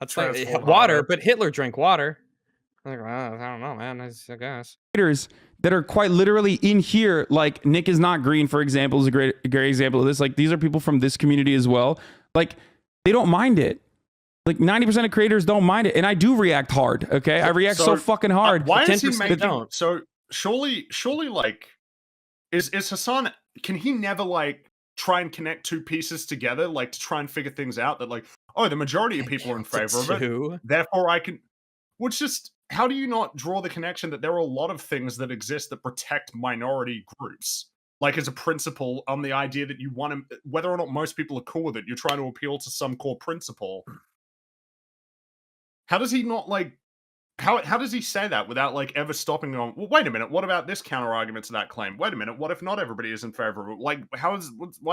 That's like water, but Hitler drank water. Like, I don't know, man. I guess. Creators that are quite literally in here, like Nick is not green, for example, is a great example of this. Like, these are people from this community as well. Like, they don't mind it. Like 90% of creators don't mind it, and I do react hard. Okay, I react so fucking hard. Why is he making? So surely, like, is Hassan? Can he never like try and connect two pieces together, like to try and figure things out? That like, oh, the majority of people are in favor of it, therefore I can. Which just, how do you not draw the connection that there are a lot of things that exist that protect minority groups? Like, as a principle, on the idea that you want to, whether or not most people are cool with it, you're trying to appeal to some core principle. How does he not, like, how does he say that without, like, ever stopping on, well, wait a minute, what about this counter-argument to that claim? Wait a minute, what if not everybody is in favor of it? Like, why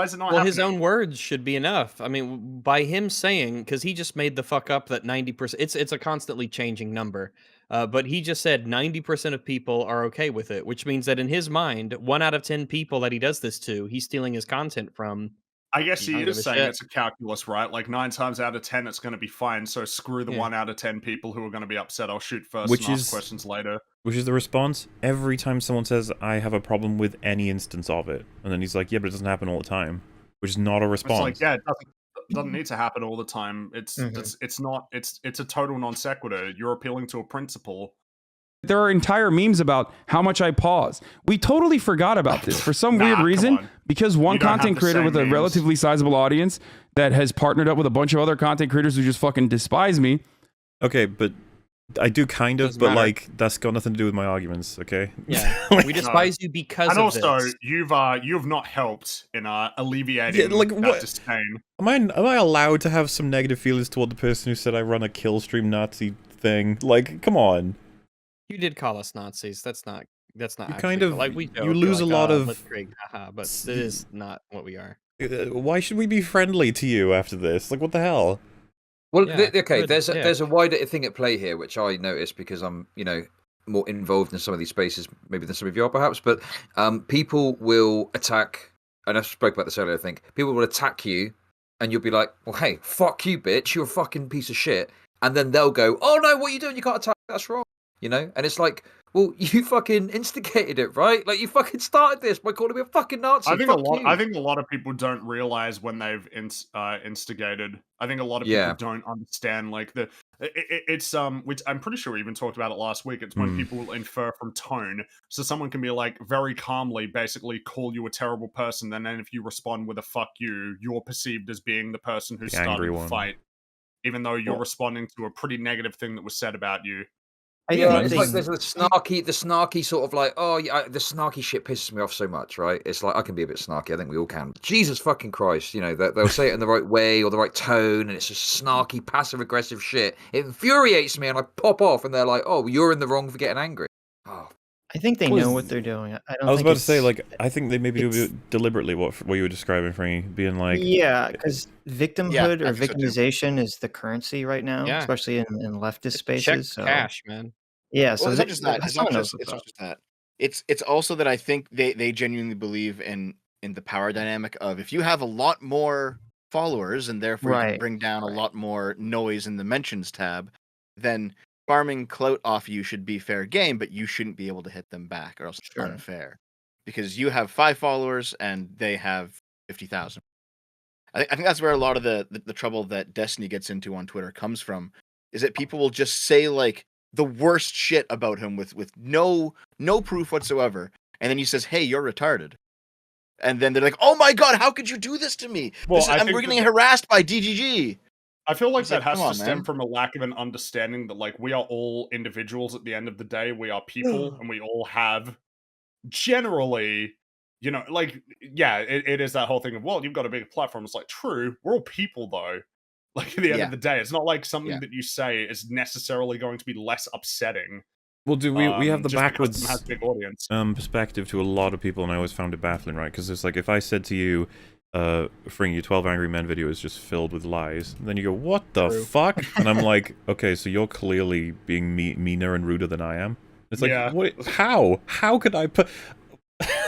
is it not happening? His own words should be enough. I mean, by him saying, because he just made the fuck up that 90%, it's a constantly changing number, but he just said 90% of people are okay with it, which means that in his mind, 1 out of 10 people that he does this to, he's stealing his content from. I guess he is saying it's a calculus, right? Like 9 times out of 10, it's going to be fine. So screw the 1 out of 10 people who are going to be upset. I'll shoot first and ask questions later. Which is the response every time someone says, I have a problem with any instance of it. And then he's like, yeah, but it doesn't happen all the time. Which is not a response. It's like, yeah, it doesn't need to happen all the time. It's a total non sequitur. You're appealing to a principle. There are entire memes about how much I pause. We totally forgot about this for some weird reason, because one content creator with a relatively sizable audience that has partnered up with a bunch of other content creators who just fucking despise me. Okay, but I do kind of, but like that's got nothing to do with my arguments. Okay. Yeah, we despise you because and of also this. you've not helped in alleviating that disdain. Am I allowed to have some negative feelings toward the person who said I run a kill stream Nazi thing? Like, come on. You did call us Nazis. That's not. You kind of like we joke, you lose like, a lot of. But it is not what we are. Why should we be friendly to you after this? Like, what the hell? Well, okay. There's a wider thing at play here, which I noticed because I'm more involved in some of these spaces, maybe than some of you are, perhaps. But people will attack, and I spoke about this earlier. I think people will attack you, and you'll be like, "Well, hey, fuck you, bitch! You're a fucking piece of shit." And then they'll go, "Oh no, what are you doing? You can't attack. That's wrong." And it's like, well, you fucking instigated it, right? Like, you fucking started this by calling me a fucking Nazi. I think a lot of people don't realize when they've instigated. I think a lot of people don't understand, like, it's which I'm pretty sure we even talked about it last week. It's when people will infer from tone. So someone can be like very calmly basically call you a terrible person, and then if you respond with a fuck you, you're perceived as being the person who started the fight, even though you're responding to a pretty negative thing that was said about you. It's like there's the snarky sort of like, the snarky shit pisses me off so much, right? It's like, I can be a bit snarky. I think we all can. Jesus fucking Christ, they'll say it in the right way or the right tone, and it's just snarky, passive-aggressive shit. It infuriates me, and I pop off, and they're like, oh, you're in the wrong for getting angry. Oh. I think they know what they're doing. I was about to say, like, I think they maybe do it deliberately, what you were describing for me, being like... Yeah, because victimhood or victimization is the currency right now, especially in leftist spaces. Check cash, man. Yeah, so it's not just that. It's not just that. It's also that I think they genuinely believe in the power dynamic of, if you have a lot more followers and therefore you can bring down a lot more noise in the mentions tab, then farming clout off you should be fair game, but you shouldn't be able to hit them back, or else it's unfair. Because you have 5 followers and they have 50,000. I think that's where a lot of the trouble that Destiny gets into on Twitter comes from, is that people will just say like the worst shit about him with no proof whatsoever, and then he says, "Hey, you're retarded," and then they're like, "Oh my god, how could you do this to me? Well, we're getting harassed by DGG." I feel like that has to stem from a lack of an understanding that, like, we are all individuals at the end of the day. We are people, and we all have generally, it is that whole thing of, well, you've got a big platform. It's like, true, we're all people though. Like, at the end of the day, it's not like something that you say is necessarily going to be less upsetting. Well, we have the backwards has big audience. Perspective to a lot of people, and I always found it baffling, right? Because it's like, if I said to you, Fring, your 12 Angry Men video is just filled with lies, and then you go, what the fuck? And I'm like, okay, so you're clearly being meaner and ruder than I am. It's like, what? How could I put...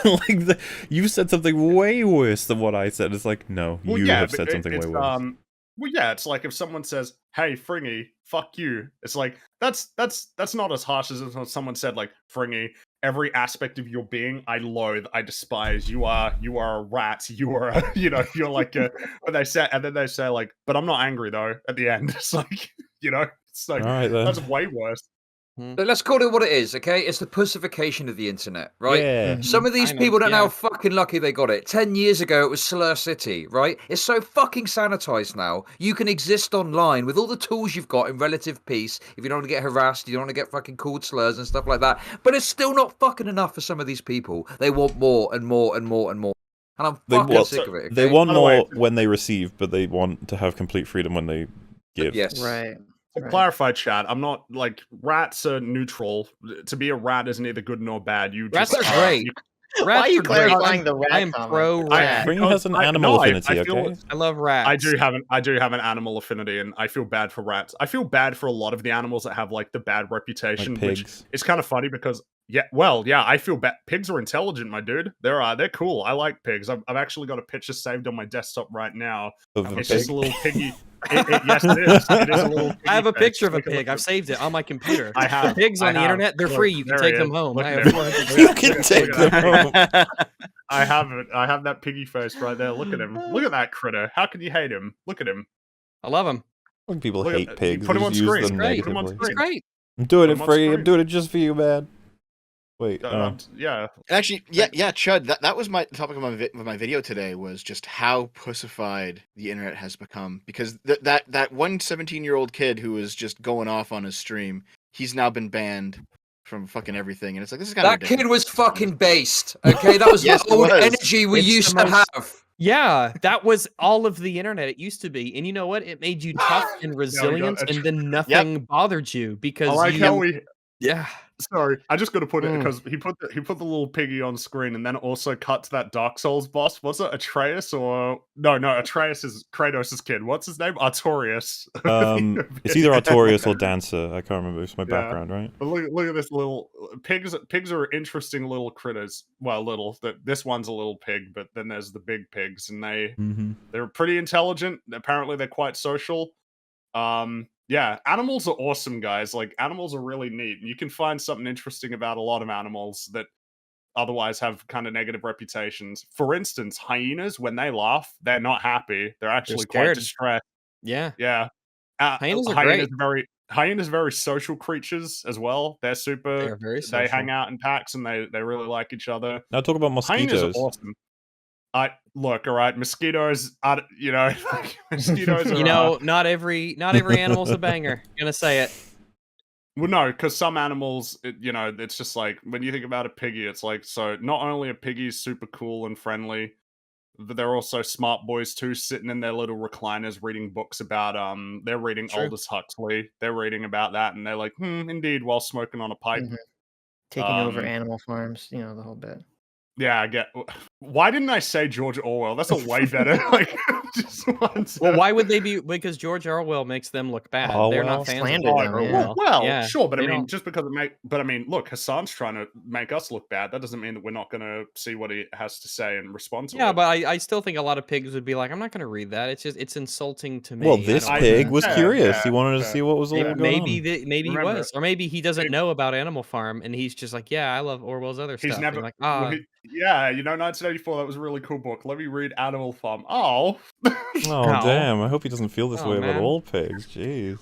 like, you said something way worse than what I said. It's like, no, you have said something way worse. Well, yeah, it's like if someone says, "Hey, Fringy, fuck you," it's like that's not as harsh as if someone said, like, "Fringy, every aspect of your being, I loathe, I despise. You are a rat. You are, you're like a." And then they say, like, "But I'm not angry though." At the end, it's like, it's like, all right, that's way worse. But let's call it what it is, okay? It's the pussification of the internet, right? Yeah. Some of these people don't know how fucking lucky they got it. 10 years ago, it was Slur City, right? It's so fucking sanitized now. You can exist online with all the tools you've got in relative peace. If you don't want to get harassed, you don't want to get fucking called slurs and stuff like that. But it's still not fucking enough for some of these people. They want more and more and more and more. And I'm fucking sick of it. Okay? They want more when they receive, but they want to have complete freedom when they give. Yes. Right. To clarify, Chad, I'm not, like, rats are neutral. To be a rat is neither good nor bad. Rats are great. Why are you clarifying the rat? I am pro-rat. Fring has an animal affinity, okay? I love rats. I do have an animal affinity, and I feel bad for rats. I feel bad for a lot of the animals that have, like, the bad reputation, like which is kind of funny because, I feel bad. Pigs are intelligent, my dude. They're cool. I like pigs. I've actually got a picture saved on my desktop right now. It's just a little piggy. Yes, it is. It is a little. I have a picture of a pig. I've saved it on my computer. I have pigs on the internet. They're free. You can take them home. I have 400. You can take them home. I have it. I have that piggy face right there. Look at him. Look at that critter. How can you hate him? Look at him. I love him. When people hate pigs, put him on screen. He's great. He's great. I'm doing it for you. I'm doing it just for you, man. Wait. Yeah. Actually, yeah, Chud. That was my topic of my video today. Was just how pussified the internet has become. Because that one 17-year-old kid who was just going off on his stream, he's now been banned from fucking everything, and it's like this is kind of ridiculous. That kid was fucking based. Okay, that was Yes, the old it was. energy we used to have. Yeah, that was all of the internet it used to be. And you know what? It made you tough and resilient, and then nothing bothered you because I like how we. Yeah. Sorry, I just got to put it because he put the little piggy on screen and then also cut to that Dark Souls boss. Was it Atreus or no? Atreus is Kratos' kid. What's his name? Artorias. It's either Artorias or Dancer. I can't remember. It's my background, right? But look at this little pigs. Pigs are interesting little critters. Well, little. This one's a little pig, but then there's the big pigs, and they're pretty intelligent. Apparently, they're quite social. Yeah, animals are awesome, guys. Like, animals are really neat. And you can find something interesting about a lot of animals that otherwise have kind of negative reputations. For instance, hyenas, when they laugh, they're not happy. They're actually quite distressed. Yeah. Yeah. Hyenas are great. Hyenas are very social creatures as well. They're super... They're very social. They hang out in packs and they really like each other. Now talk about mosquitoes. Hyenas are awesome. Look, all right, mosquitoes. Mosquitoes. Are, not every animal's a banger. Gonna say it. Well, no, because some animals, it's just like when you think about a piggy, it's like so. Not only are piggies super cool and friendly, but they're also smart boys too, sitting in their little recliners reading books about. They're reading Aldous Huxley. They're reading about that, and they're like, indeed, while smoking on a pipe, taking over animal farms. The whole bit. Yeah, I get. Why didn't I say George Orwell? That's a way better. Well, why would they be? Because George Orwell makes them look bad. They're not fans of Orwell. Well, sure, but I mean, just because look, Hassan's trying to make us look bad. That doesn't mean that we're not going to see what he has to say and respond to it. Yeah, but I still think a lot of pigs would be like, I'm not going to read that. It's insulting to me. Well, this pig was curious. He wanted to see what was all going on. Maybe he was, or maybe he doesn't know about Animal Farm, and he's just like, yeah, I love Orwell's other stuff. He's never like, 1984. That was a really cool book. Let me read Animal Farm. Oh, damn! I hope he doesn't feel this way about all pigs. Jeez.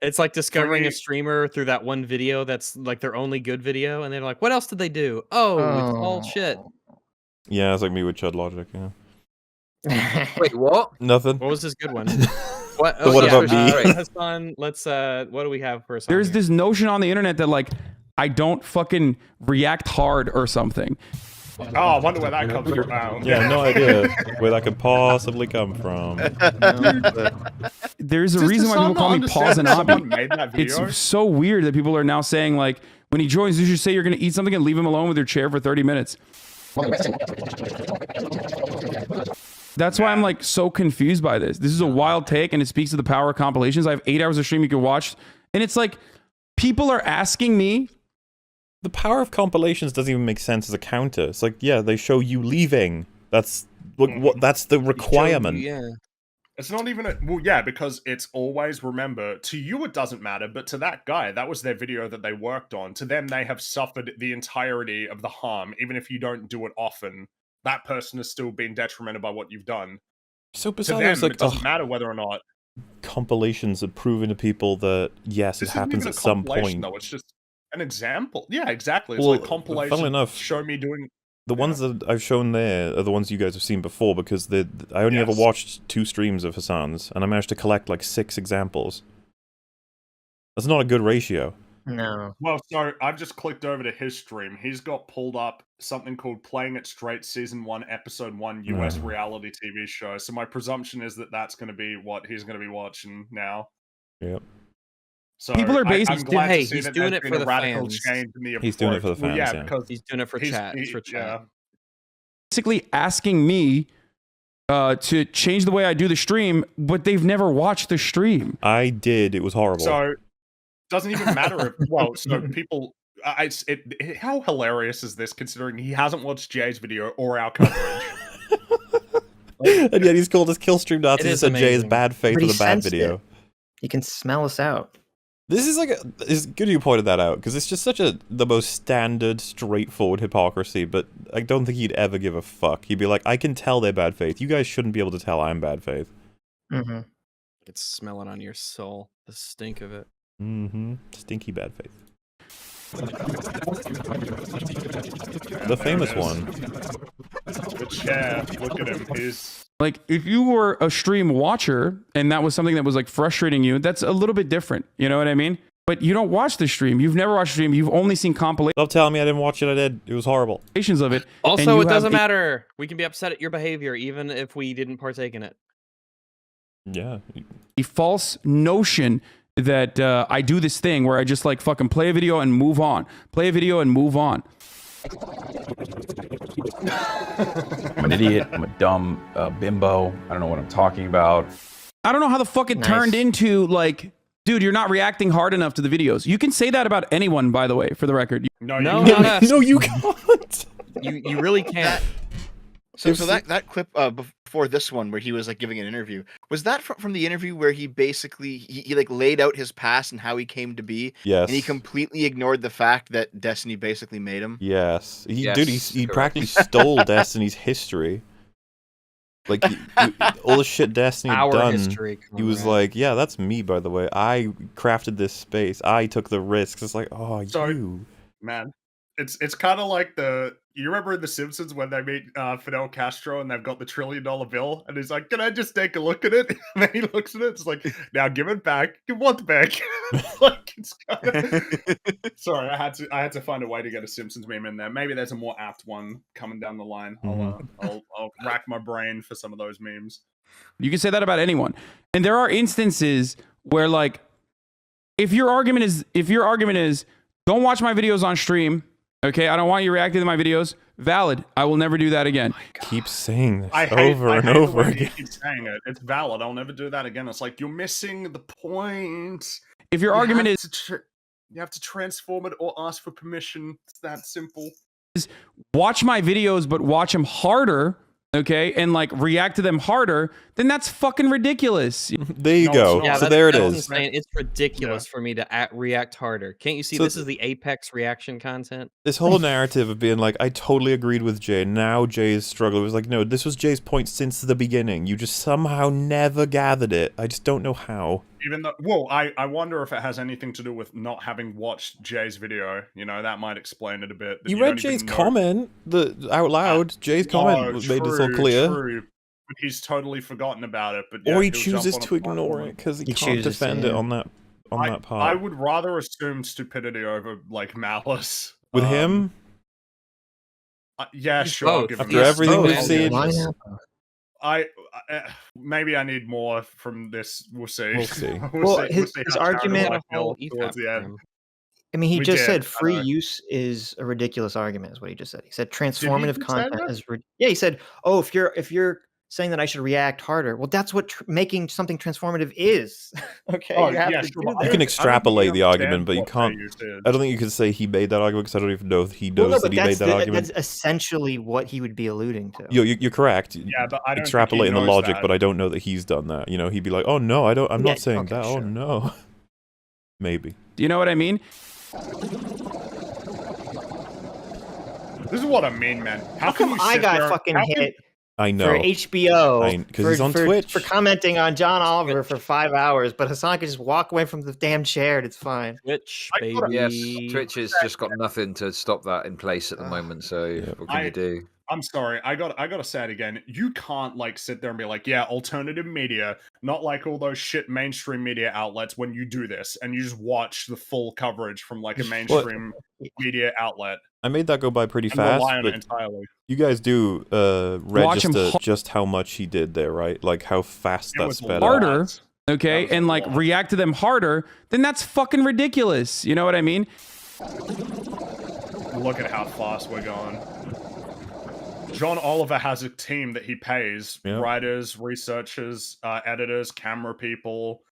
It's like discovering a streamer through that one video that's like their only good video, and they're like, "What else did they do? Oh, it's all shit." Yeah, it's like me with Chud Logic. Yeah. Wait, what? Nothing. What was this good one? What? What about me? Hassan, let's. What do we have for us? There's this notion on the internet that like I don't fucking react hard or something. Oh, I wonder where that comes from. Yeah, no idea where that could possibly come from. There's a reason why people call me Pause and Obby. It's so weird that people are now saying like, when he joins, you should say you're going to eat something and leave him alone with your chair for 30 minutes. That's why I'm like so confused by this. This is a wild take, and it speaks to the power of compilations. I have 8 hours of stream you can watch, and it's like people are asking me. The power of compilations doesn't even make sense as a counter. It's like, yeah, they show you leaving. That's what that's the requirement. It's not even because it's always, remember, to you it doesn't matter, but to that guy, that was their video that they worked on. To them, they have suffered the entirety of the harm, even if you don't do it often. That person has still been detrimented by what you've done. So bizarre. To them, it doesn't matter whether or not. Compilations are proving to people that, yes, it happens at some point. Though. It's just an example. Yeah, exactly. It's well, like compilation. Funnily enough, show me doing... The ones that I've shown there are the ones you guys have seen before, because I only ever watched 2 streams of Hassan's, and I managed to collect like 6 examples. That's not a good ratio. No. Well, so I've just clicked over to his stream. He's got pulled up something called Playing It Straight Season 1, Episode 1 US reality TV show. So my presumption is that that's going to be what he's going to be watching now. Yep. So people are basically he's doing it for the fans. He's doing it for the fans. Yeah, because he's doing it for chat. It's for chat. Basically asking me to change the way I do the stream, but they've never watched the stream. I did. It was horrible. So it doesn't even matter if so people. How hilarious is this, considering he hasn't watched Jay's video or our coverage? And yet he's called his kill stream Nazis and said Jay's bad faith for the bad video. He can smell us out. This is it's good you pointed that out, because it's just such the most standard, straightforward hypocrisy, but I don't think he'd ever give a fuck. He'd be like, I can tell they're bad faith. You guys shouldn't be able to tell I'm bad faith. It's smelling on your soul, the stink of it. Stinky bad faith. The famous one. The chair. Look at him. He's like, if you were a stream watcher and that was something that was like frustrating you, that's a little bit different. You know what I mean? But you don't watch the stream. You've never watched the stream. You've only seen compilations. Stop telling me I didn't watch it. I did. It was horrible. Of it. Also, it doesn't matter. We can be upset at your behavior even if we didn't partake in it. Yeah. A false notion that I do this thing where I just like fucking play a video and move on. Play a video and move on. I'm an idiot. I'm a dumb bimbo. I don't know what I'm talking about. I don't know how the fuck it turned into like, dude, you're not reacting hard enough to the videos. You can say that about anyone, by the way, for the record. No, no, you can't. You really can't. So that clip before this one where he was like giving an interview, was that from the interview where he basically he like laid out his past and how he came to be? Yes. And he completely ignored the fact that Destiny basically made him. Yes. He practically stole Destiny's history. Like all the shit Destiny had done. He was like, yeah, that's me, by the way. I crafted this space. I took the risks. It's like, oh, you. Man, it's kind of like you remember in The Simpsons when they meet Fidel Castro and they've got the $1 trillion bill and he's like, can I just take a look at it? And then he looks at it, it's like, now give it back. Give what back? Like, it's kind of... Sorry, I had to find a way to get a Simpsons meme in there. Maybe there's a more apt one coming down the line. I'll rack my brain for some of those memes. You can say that about anyone. And there are instances where like, if your argument is don't watch my videos on stream, okay, I don't want you reacting to my videos. Valid. I will never do that again. Keep saying this over and over again. Keep saying it. It's valid. I'll never do that again. It's like you're missing the point. If your argument is you have to transform it or ask for permission. It's that simple. Watch my videos, but watch them harder. Okay, and like react to them harder, then that's fucking ridiculous. There you go. Yeah, so there it is. Insane. It's ridiculous for me to react harder. Can't you see this is the apex reaction content? This whole narrative of being like, I totally agreed with Jay. Now Jay's struggle. It was like, no, this was Jay's point since the beginning. You just somehow never gathered it. I just don't know how. Even though, well, I wonder if it has anything to do with not having watched Jay's video. You know, that might explain it a bit. You read Jay's comment out loud. Jay's comment made this all clear. True. But he's totally forgotten about it. But or he chooses to ignore it because he can't defend it on that part. I would rather assume stupidity over like malice. With him? Yeah, sure. After everything we've seen. Maybe I need more from this. We'll see. We'll see. His argument towards the end. I mean, he just said free use is a ridiculous argument. Is what he just said. He said transformative content is. Yeah, he said, oh, if you're saying that I should react harder, well, that's what making something transformative is. Okay, you can extrapolate the argument, but you can't. I don't think you can say he made that argument because I don't even know if he knows that he made that argument. That's essentially what he would be alluding to. You're correct. Yeah, but I don't extrapolating the logic, but I don't know that he's done that. You know, he'd be like, "Oh no, I'm not saying that. Sure. Oh no." Maybe. Do you know what I mean? This is what I mean, man. How come I got fucking hit? I know. For HBO. Because he's on Twitch. For commenting on John Oliver for 5 hours, but Hassan could just walk away from the damn chair and it's fine. Twitch, baby. Yes, Twitch has just got nothing to stop that in place at the moment, so what can you do? I'm sorry, I gotta say it again. You can't like sit there and be like, yeah, alternative media, not like all those shit mainstream media outlets when you do this and you just watch the full coverage from like a mainstream media outlet. I made that go by pretty fast, but you guys do register just how much he did there, right? Like how fast that sped harder, okay, and like react to them harder, then that's fucking ridiculous. You know what I mean? Look at how fast we're going. John Oliver has a team that he pays, writers, researchers, editors, camera people,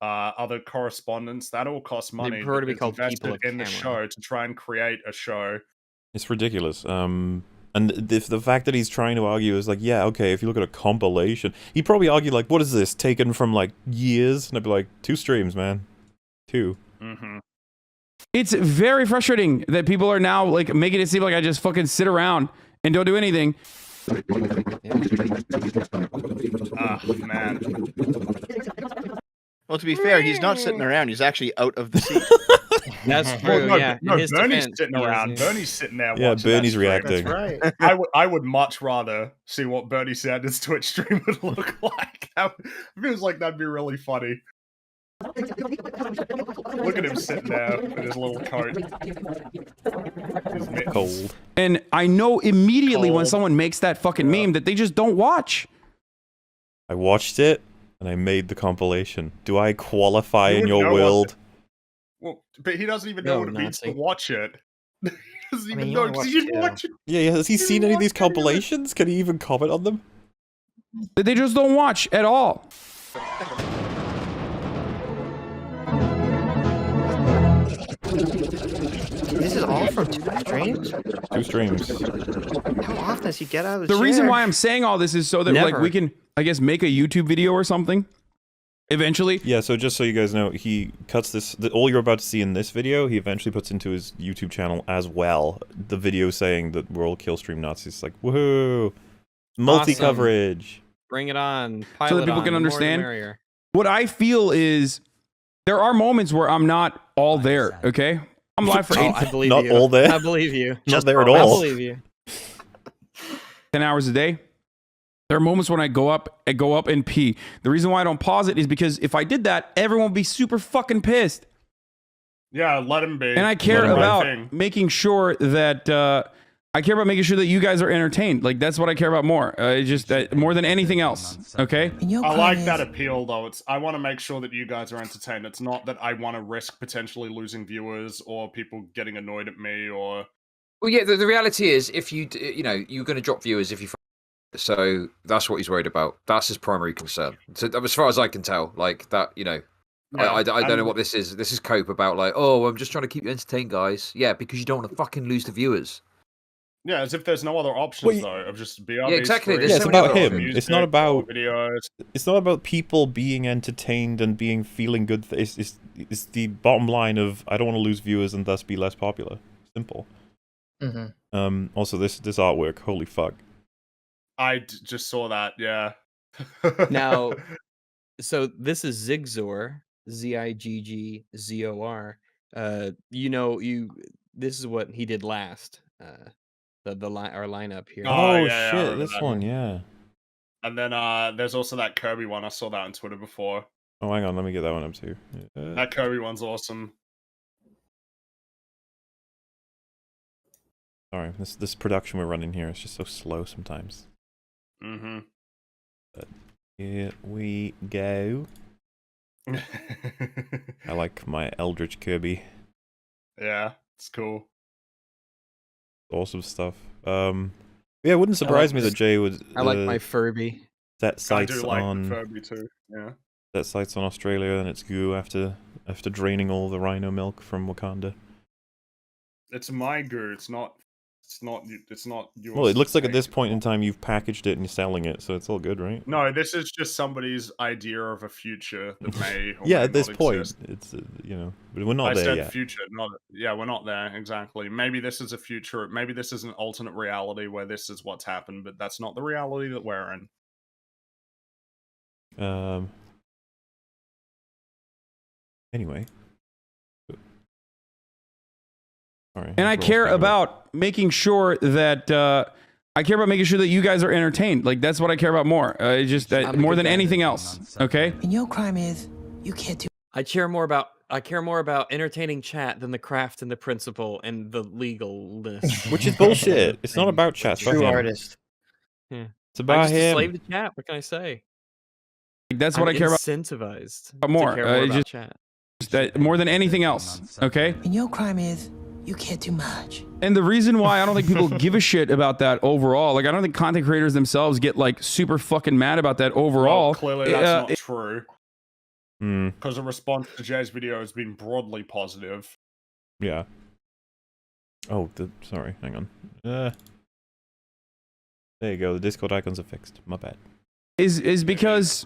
other correspondents. That all costs money. They prefer to be called people in the show to try and create a show. It's ridiculous. And the fact that he's trying to argue is like, yeah, okay, if you look at a compilation, he'd probably argue like, what is this, taken from like years? And I'd be like, 2 streams, man. 2. Mm-hmm. It's very frustrating that people are now like making it seem like I just fucking sit around and don't do anything. Man. Well, to be fair, he's not sitting around. He's actually out of the seat. That's true. Yeah. No, Bernie's sitting around. Bernie's sitting there. Yeah, watching Bernie's that reacting. That's right. I would much rather see what Bernie Sanders' Twitch stream would look like. It feels like that'd be really funny. Look at him sitting there in his little coat. His mittens. Cold. And I know immediately when someone makes that fucking meme that they just don't watch. I watched it and I made the compilation. Do I qualify You in wouldn't your know world? Well, but he doesn't even know what it means to watch it. He doesn't even you know only because he watched didn't watch it. Yeah, has he seen any of these compilations? Can he even comment on them? That they just don't watch at all. This is all from 2 streams? 2 streams. How often does he get out of the The reason chair? why I'm saying all this is so that like we can, I guess, make a YouTube video or something. Eventually. Yeah, so just so you guys know, he cuts this, all you're about to see in this video, he eventually puts into his YouTube channel as well. The video saying that we're all Killstream Nazis. It's like, woohoo! Multi-coverage! Bring it on. So that people can understand. What I feel is, there are moments where I'm not all there, okay? I'm live for 8. I believe not you. all there? I believe you. Not there at all. I believe you. 10 hours a day. There are moments when I go up and pee. The reason why I don't pause it is because if I did that, everyone would be super fucking pissed. Yeah, let him be. And I care about making sure that making sure that you guys are entertained. Like that's what I care about more. Just more than anything else. Okay. I like that appeal though. I want to make sure that you guys are entertained. It's not that I want to risk potentially losing viewers or people getting annoyed at me or. Well, yeah. The reality is, if you're going to drop viewers if you. So that's what he's worried about. That's his primary concern. So as far as I can tell, like that, I don't know what this is. This is cope about like, oh, I'm just trying to keep you entertained, guys. Yeah, because you don't want to fucking lose the viewers. Yeah, as if there's no other options though of just BRB. Yeah, exactly. Streams, Yeah, it's about him. music, It's not about videos. It's not about people being entertained and feeling good. It's the bottom line of I don't want to lose viewers and thus be less popular. Simple. Also, this artwork, holy fuck. I just saw that, yeah. Now, so this is Zigzor, Ziggzor. This is what he did last. Our lineup here. Oh yeah, shit, this one, yeah. And then there's also that Kirby one. I saw that on Twitter before. Oh, hang on, let me get that one up too. That Kirby one's awesome. Sorry, this production we're running here is just so slow sometimes. But here we go. I like my Eldritch Kirby. Yeah, it's cool. Awesome stuff. Yeah, it wouldn't surprise me that Jay would. I like my Furby. Set sights I do like on Furby too. Yeah. Set sights on Australia and its goo after draining all the rhino milk from Wakanda. It's my goo. It's not yours. Well, it looks like at this point in time you've packaged it and you're selling it, so it's all good, right? No, this is just somebody's idea of a future that may. Or yeah, may at this not point, exist. it's but we're not I there said yet. future, we're not there exactly. Maybe this is a future. Maybe this is an alternate reality where this is what's happened, but that's not the reality that we're in. Anyway. Sorry, and I care about making sure that you guys are entertained. Like that's what I care about more. Just more than anything else. Okay. And your crime is you can't do. I care more about entertaining chat than the craft and the principle and the legalness. Which is bullshit. It's not about chat. True artist. Yeah. It's about him. Slave to chat. What can I say? That's what I care about. Incentivized. More. To care more about chat. Just more than anything else. Okay. And your crime is you can't do much. And the reason why I don't think people give a shit about that overall, like I don't think content creators themselves get like super fucking mad about that overall. Well, clearly that's not true. Hmm. Because the response to Jay's video has been broadly positive. Yeah. Oh, sorry. Hang on. There you go. The Discord icons are fixed. My bad. Is because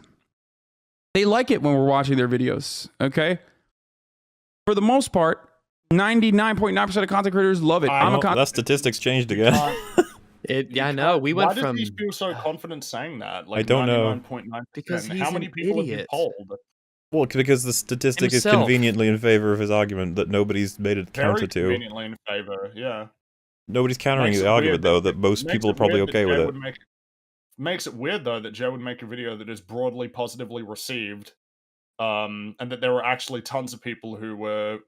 they like it when we're watching their videos. Okay. For the most part, 99.9% of content creators love it. That statistics changed again. Yeah, I know. We went from. Why does he feel so confident saying that? Like I don't know. Because he's how many people idiot. have you polled? Well, because the statistic is conveniently in favor of his argument that nobody's made a counter to. Very conveniently in favor, yeah. Nobody's countering the argument, though, that most people are probably okay with it. Makes it weird, though, that Jay would make a video that is broadly positively received, and that there were actually tons of people who were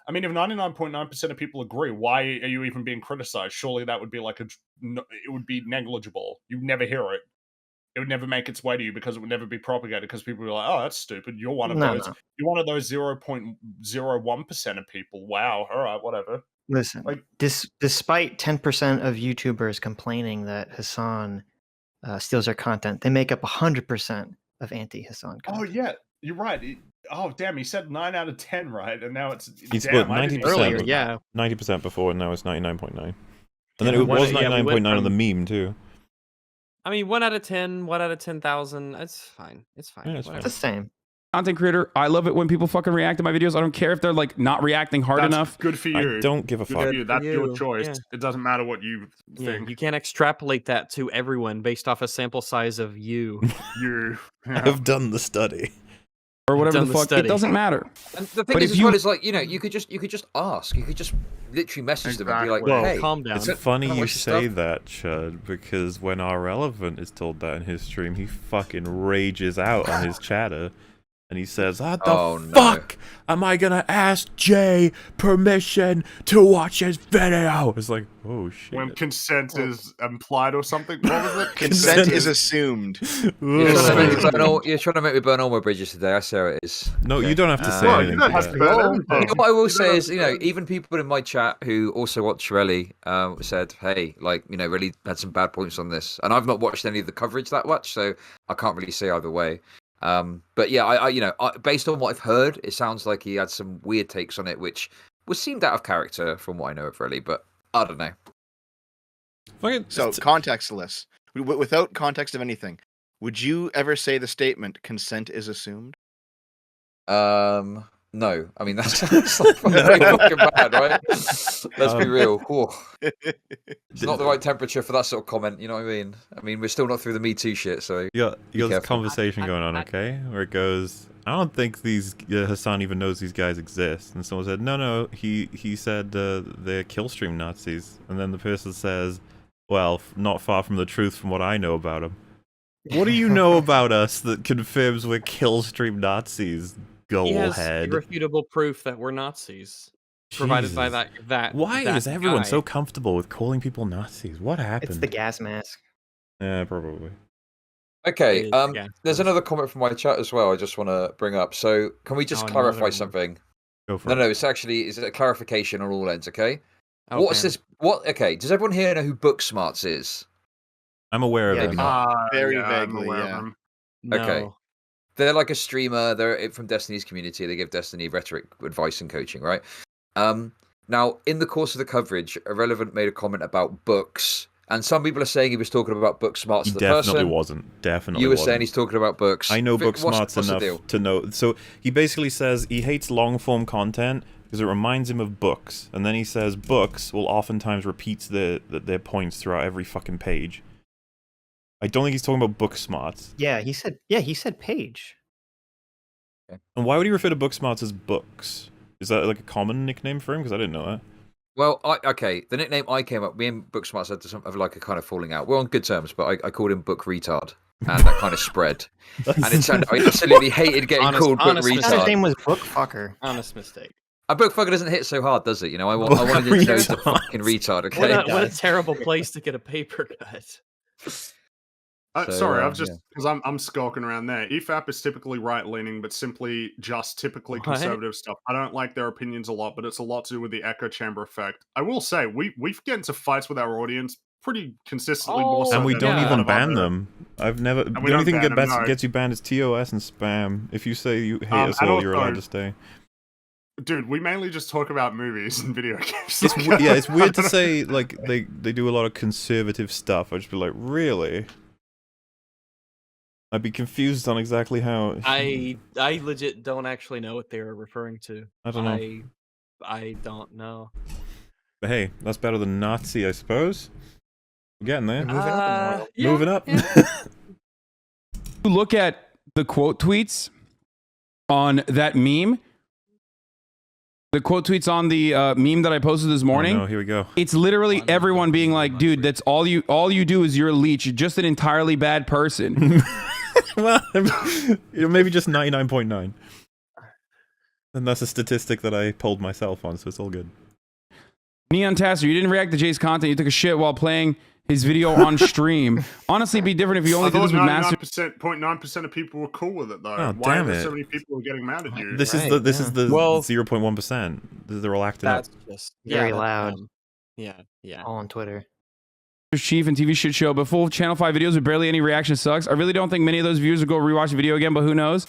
I mean, if 99.9% of people agree, why are you even being criticized? Surely that would be like it would be negligible. You'd never hear it. It would never make its way to you because it would never be propagated because people were like, "Oh, that's stupid." You're one of those. No. You're one of those 0.01% of people. Wow. All right. Whatever. Listen, despite 10% of YouTubers complaining that Hassan steals their content, they make up 100% of anti-Hassan content. Oh yeah, you're right. Oh damn, he said 9 out of 10, right? And now it's 90% earlier. Yeah, 90% before, and now it's 99.9. And then it was 99.9 on the meme too. I mean, 1 out of 10, 1 out of 10,000. It's fine. It's fine. Yeah, it's the same. Content creator, I love it when people fucking react to my videos. I don't care if they're like not reacting hard enough. Good for you. I don't give a fuck. That's your choice. Yeah. It doesn't matter what you think. You can't extrapolate that to everyone based off a sample size of you. I've done the study. Or whatever the fuck. It doesn't matter. And the thing is, as well, is like, you could just ask. You could just literally message them and be like, "Hey, calm down." It's funny you say that, Chud, because when Irrelevant is told that in his stream, he fucking rages out on his chatter. And he says, "What the fuck am I gonna ask Jay permission to watch his video?" It's like, oh shit. When consent is implied or something. What was it? Consent is assumed. You're trying to make me burn all my bridges today. I see how it is. No, you don't have to say anything. What I will say is, even people in my chat who also watch Shirley said, "Hey, like, really had some bad points on this." And I've not watched any of the coverage that much, so I can't really say either way. But yeah, I based on what I've heard, it sounds like he had some weird takes on it, which was seemed out of character from what I know of really, but I don't know. So contextless, without context of anything, would you ever say the statement "consent is assumed"? No. I mean, that's like very fucking bad, right? Let's be real. It's not the right temperature for that sort of comment, you know what I mean? I mean, we're still not through the Me Too shit, so... You got this conversation going on, okay? Where it goes, I don't think Hassan even knows these guys exist. And someone said, no, he said they're Killstream Nazis. And then the person says, well, not far from the truth from what I know about them. What do you know about us that confirms we're Killstream Nazis? He has irrefutable proof that we're Nazis, provided by that. Why is everyone so comfortable with calling people Nazis? What happened? It's the gas mask. Yeah, probably. Okay, there's another comment from my chat as well I just want to bring up. So, can we just clarify something? Go for it. No, it's a clarification on all ends, okay? What's this? Okay, does everyone here know who Booksmarts is? I'm aware of him. Very vaguely, yeah. No. Okay. They're like a streamer. They're from Destiny's community. They give Destiny rhetoric advice and coaching, right? Now, in the course of the coverage, Irrelevant made a comment about books, and some people are saying he was talking about Booksmarts. He definitely wasn't. Definitely, you were saying he's talking about books. I know Booksmarts enough to know. So he basically says he hates long form content because it reminds him of books, and then he says books will oftentimes repeat their points throughout every fucking page. I don't think he's talking about Booksmarts. Yeah, he said page. Okay. And why would he refer to Booksmarts as books? Is that like a common nickname for him? Because I didn't know that. Well, the nickname I came up, me and Booksmarts had to have like a kind of falling out. We're on good terms, but I called him Book Retard, and that kind of spread. And it turned out I absolutely hated getting called Book Retard. His name was Book Fucker. Honest mistake. A Book Fucker doesn't hit so hard, does it? I wanted to know the fucking retard. Okay. What a terrible place to get a paper cut. Sorry, I've just because I'm skulking around there. EFAP is typically right-leaning, but simply just typically conservative stuff. I don't like their opinions a lot, but it's a lot to do with the echo chamber effect. I will say we've get into fights with our audience pretty consistently more so. And we don't even ban them. I've never. The only thing that gets you banned is TOS and spam. If you say you hate us all, you're allowed to stay. Dude, we mainly just talk about movies and video games. It's weird to say like they do a lot of conservative stuff. I'd just be like, really? I'd be confused on exactly how. I legit don't actually know what they were referring to. I don't know. I don't know. But hey, that's better than Nazi, I suppose. We're getting there. Moving up. Look at the quote tweets on that meme. The quote tweets on the meme that I posted this morning. Oh, no, here we go. It's literally everyone being like, dude, that's all you do is you're a leech. You're just an entirely bad person. Well, maybe just 99.9. And that's a statistic that I pulled myself on, so it's all good. Neon Taster, you didn't react to Jay's content. You took a shit while playing his video on stream. Honestly, it'd be different if you only did this with Master. 0.9% of people were cool with it though. Oh, Why damn are it. so many people getting mad at you? This is the 0.1%. They're all acting up. That's just Very loud. Yeah. All on Twitter. Chief and TV shit show, but full Channel 5 videos with barely any reaction sucks. I really don't think many of those viewers will go rewatch the video again, but who knows?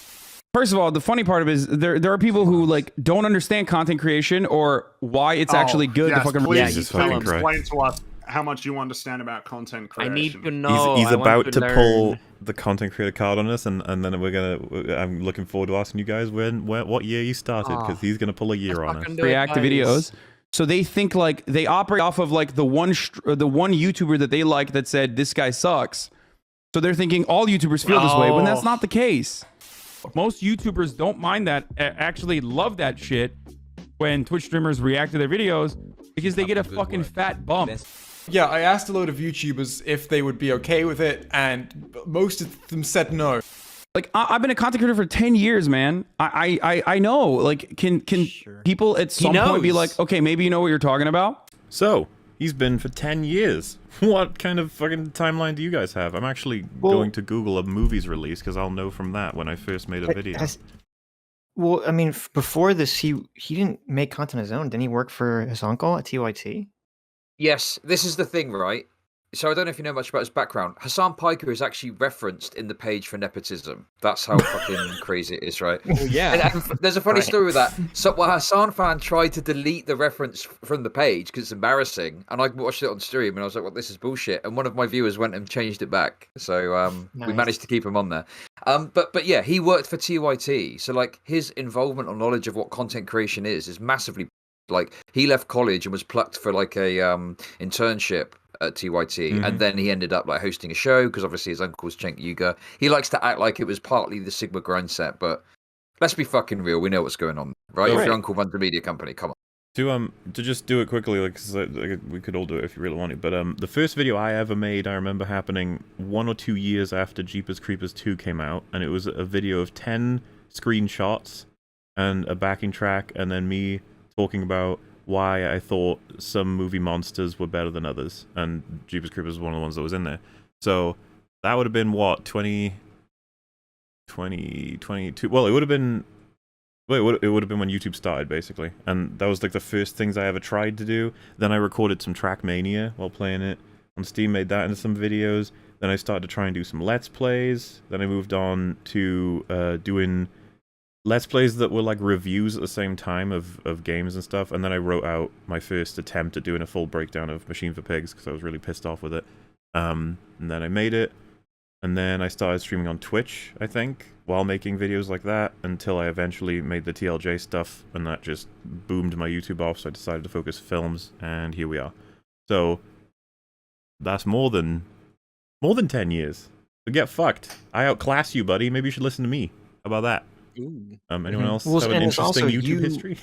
First of all, the funny part of it is there are people who like don't understand content creation or why it's actually good yes, to fucking please explain to us how much you understand about content creation. I need to know. He's about to learn. pull the content creator card on us, and then I'm looking forward to asking you guys what year you started, because he's gonna pull a year on us. React to videos. So they think like they operate off of like the one YouTuber that they like that said this guy sucks. So they're thinking all YouTubers feel this way when that's not the case. Most YouTubers don't mind that, actually love that shit when Twitch streamers react to their videos because they get a fucking fat bump. Yeah, I asked a load of YouTubers if they would be okay with it, and most of them said no. Like I've been a content creator for 10 years, man. I know. Like, can people at some point be like, okay, maybe you know what you're talking about? So he's been for 10 years. What kind of fucking timeline do you guys have? I'm actually going to Google a movie's release because I'll know from that when I first made a video. Well, I mean, before this, he didn't make content on his own. Didn't he work for his uncle at TYT? Yes, this is the thing, right? So I don't know if you know much about his background. Hassan Piker is actually referenced in the page for nepotism. That's how fucking crazy it is, right? Well, yeah. And there's a funny story with that. So a Hassan fan tried to delete the reference from the page because it's embarrassing, and I watched it on stream, and I was like, "Well, this is bullshit." And one of my viewers went and changed it back, so we managed to keep him on there. But yeah, he worked for TYT, so like his involvement or knowledge of what content creation is massively. Like he left college and was plucked for like a internship at TYT, and then he ended up like hosting a show because obviously his uncle's Cenk Uygur. He likes to act like it was partly the Sigma grind set, but let's be fucking real. We know what's going on, right? If your uncle runs a media company, come on. To just do it quickly, like, 'cause, like we could all do it if you really wanted. But the first video I ever made, I remember happening 1 or 2 years after Jeepers Creepers 2 came out, and it was a video of 10 screenshots and a backing track, and then me talking about why I thought some movie monsters were better than others, and Jeepers Creepers was one of the ones that was in there. So that would have been what, 2022? Well, it would have been. Well, it would have been when YouTube started, basically, and that was like the first things I ever tried to do. Then I recorded some Trackmania while playing it on Steam, made that into some videos. Then I started to try and do some Let's Plays. Then I moved on to doing Let's Plays that were like reviews at the same time of games and stuff, and then I wrote out my first attempt at doing a full breakdown of Machine for Pigs because I was really pissed off with it. And then I made it, and then I started streaming on Twitch, I think, while making videos like that, until I eventually made the TLJ stuff, and that just boomed my YouTube off, so I decided to focus films, and here we are. So that's more than 10 years. So get fucked. I outclass you, buddy. Maybe you should listen to me. How about that? Anyone else have an interesting YouTube history?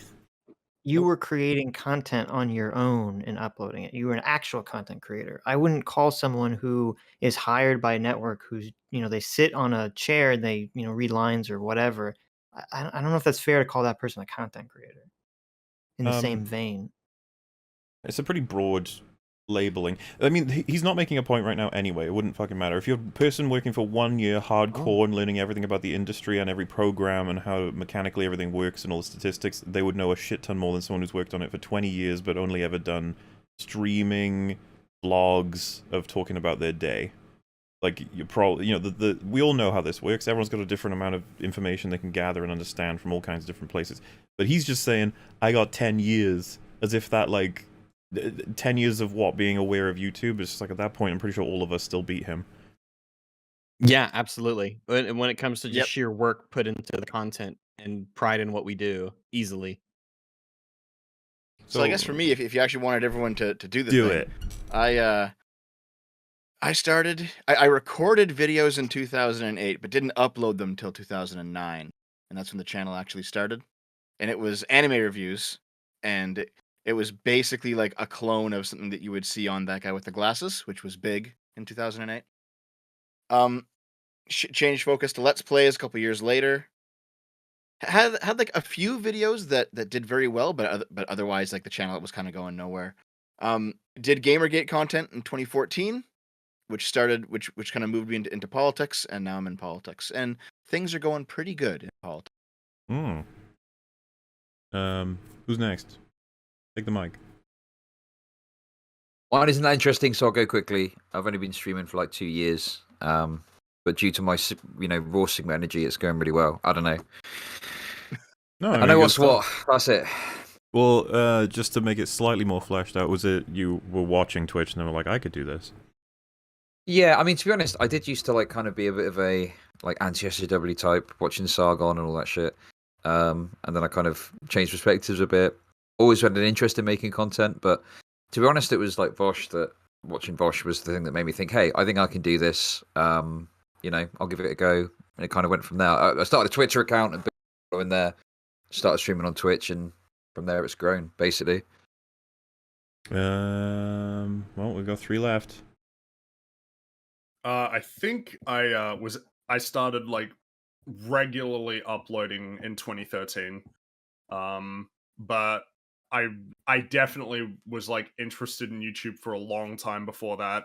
You were creating content on your own and uploading it. You were an actual content creator. I wouldn't call someone who is hired by a network who's, they sit on a chair and they, read lines or whatever. I don't know if that's fair to call that person a content creator in the same vein. It's a pretty broad labeling. I mean, he's not making a point right now anyway. It wouldn't fucking matter. If you're a person working for 1 year hardcore and learning everything about the industry and every program and how mechanically everything works and all the statistics, they would know a shit ton more than someone who's worked on it for 20 years but only ever done streaming vlogs of talking about their day. Like, you probably, we all know how this works. Everyone's got a different amount of information they can gather and understand from all kinds of different places. But he's just saying, I got 10 years, as if that, 10 years of what, being aware of YouTube, is just like, at that point I'm pretty sure all of us still beat him. Yeah, absolutely. When it comes to just sheer work put into the content and pride in what we do, easily. So I guess for me, if you actually wanted everyone to do this I recorded videos in 2008 but didn't upload them till 2009. and that's when the channel actually started. And it was anime reviews, and it was basically like a clone of something that you would see on That Guy with the Glasses, which was big in 2008. Changed focus to Let's Plays a couple years later. Had like a few videos that did very well, but otherwise like the channel was kind of going nowhere. Did Gamergate content in 2014, which kind of moved me into politics, and now I'm in politics, and things are going pretty good in politics. Who's next? Take the mic. Mine isn't that interesting, so I'll go quickly. I've only been streaming for like 2 years, but due to my raw Sigma energy, it's going really well. I don't know. No, I know what's what. That's it. Well, just to make it slightly more fleshed out, was it you were watching Twitch and they were like, I could do this? Yeah, I mean, to be honest, I did used to like kind of be a bit of a like anti-SJW type, watching Sargon and all that shit. And then I kind of changed perspectives a bit. Always had an interest in making content, but to be honest, it was like Vosh that watching Vosh was the thing that made me think, hey, I think I can do this. I'll give it a go. And it kind of went from there. I started a Twitter account and in there, started streaming on Twitch, and from there it's grown, basically. Well, we've got 3 left. I think I started like regularly uploading in 2013. But I definitely was like interested in YouTube for a long time before that.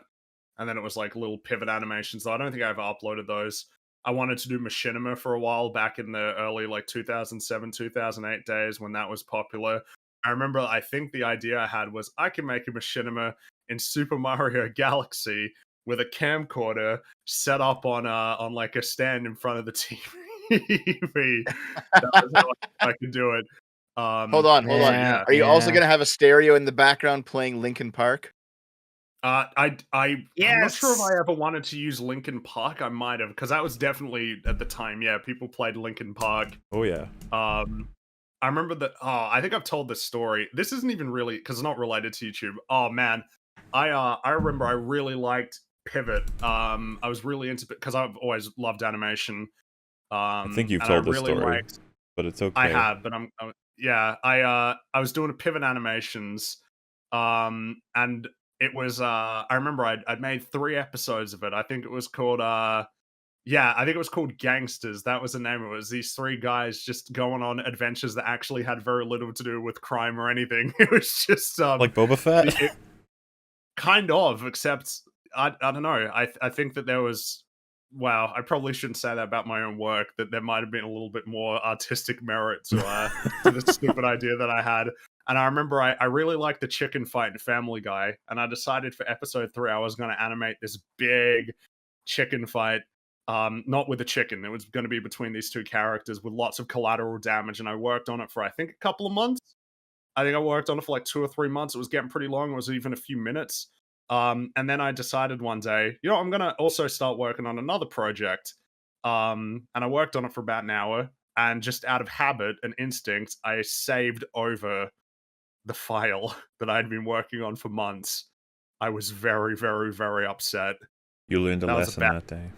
And then it was like little pivot animations. So I don't think I ever uploaded those. I wanted to do machinima for a while back in the early like 2007, 2008 days when that was popular. I remember, I think the idea I had was I can make a machinima in Super Mario Galaxy with a camcorder set up on like a stand in front of the TV. That was how I could do it. Hold on. Are you also gonna have a stereo in the background playing Linkin Park? I'm not sure if I ever wanted to use Linkin Park. I might have, because that was definitely at the time. Yeah, people played Linkin Park. Oh yeah. I remember that. Oh, I think I've told this story. This isn't even really because it's not related to YouTube. Oh man, I remember I really liked Pivot. I was really into it because I've always loved animation. I think you've told this story, but it's okay. I have, but I was doing a Pivot animations, and it was I remember I'd made 3 episodes of it. I think it was called Gangsters. That was the name. It was these 3 guys just going on adventures that actually had very little to do with crime or anything. It was just like Boba Fett. Kind of, except I don't know. I think that there was. Wow, I probably shouldn't say that about my own work, that there might have been a little bit more artistic merit to the stupid idea that I had. And I remember I really liked the chicken fight in Family Guy, and I decided for episode 3 I was going to animate this big chicken fight, not with a chicken. It was going to be between these 2 characters with lots of collateral damage, and I worked on it for, I think, a couple of months. I think I worked on it for like 2 or 3 months. It was getting pretty long. It was even a few minutes. And then I decided one day, I'm going to also start working on another project. And I worked on it for about an hour, and just out of habit and instinct, I saved over the file that I'd been working on for months. I was very, very, very upset. You learned a lesson that day.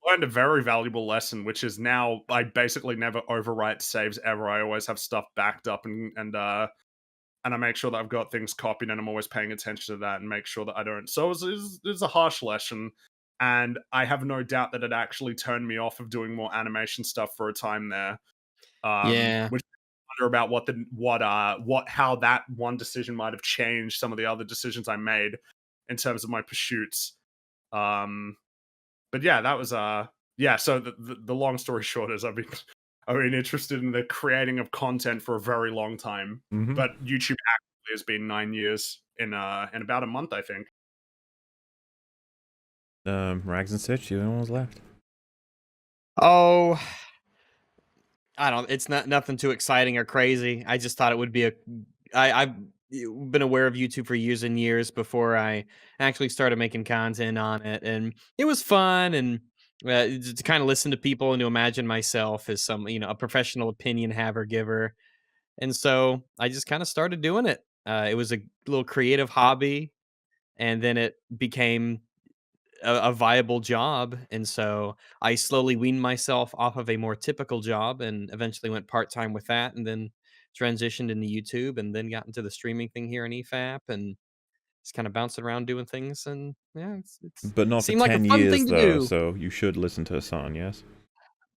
Learned a very valuable lesson, which is now I basically never overwrite saves ever. I always have stuff backed up and I make sure that I've got things copied, and I'm always paying attention to that and make sure that I don't. So it's a harsh lesson, and I have no doubt that it actually turned me off of doing more animation stuff for a time there. Which I wonder about how that one decision might have changed some of the other decisions I made in terms of my pursuits. But yeah, that was So the long story short is I've been interested in the creating of content for a very long time, but YouTube actually has been 9 years in about a month, I think. Rags and Stitch, you the only ones left. Oh, I don't. It's nothing too exciting or crazy. I just thought it would be I've been aware of YouTube for years and years before I actually started making content on it, and it was fun and. To kind of listen to people and to imagine myself as a professional opinion haver giver. And so I just kind of started doing it. It was a little creative hobby, and then it became a viable job, and so I slowly weaned myself off of a more typical job, and eventually went part-time with that, and then transitioned into YouTube, and then got into the streaming thing here in EFAP, and just kind of bouncing around doing things, and yeah, it's But not for seemed like a 10 fun years thing to though, do. so you should listen to Hassan, yes?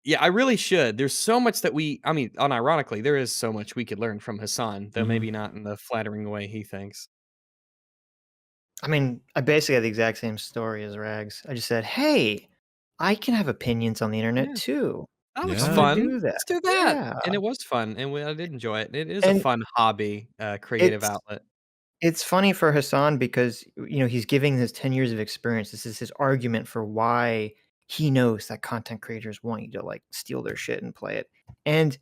Yeah, I really should. There's so much that I mean, unironically, there is so much we could learn from Hassan, though maybe not in the flattering way he thinks. I mean, I basically had the exact same story as Rags. I just said, "Hey, I can have opinions on the internet Yeah. too. That looks I'm Yeah. gonna fun. do that." Let's do that. Yeah, And it was fun, and I did enjoy it. It is a and fun hobby, creative it's outlet. it's funny for Hassan because he's giving his 10 years of experience. This is his argument for why he knows that content creators want you to like steal their shit and play it. And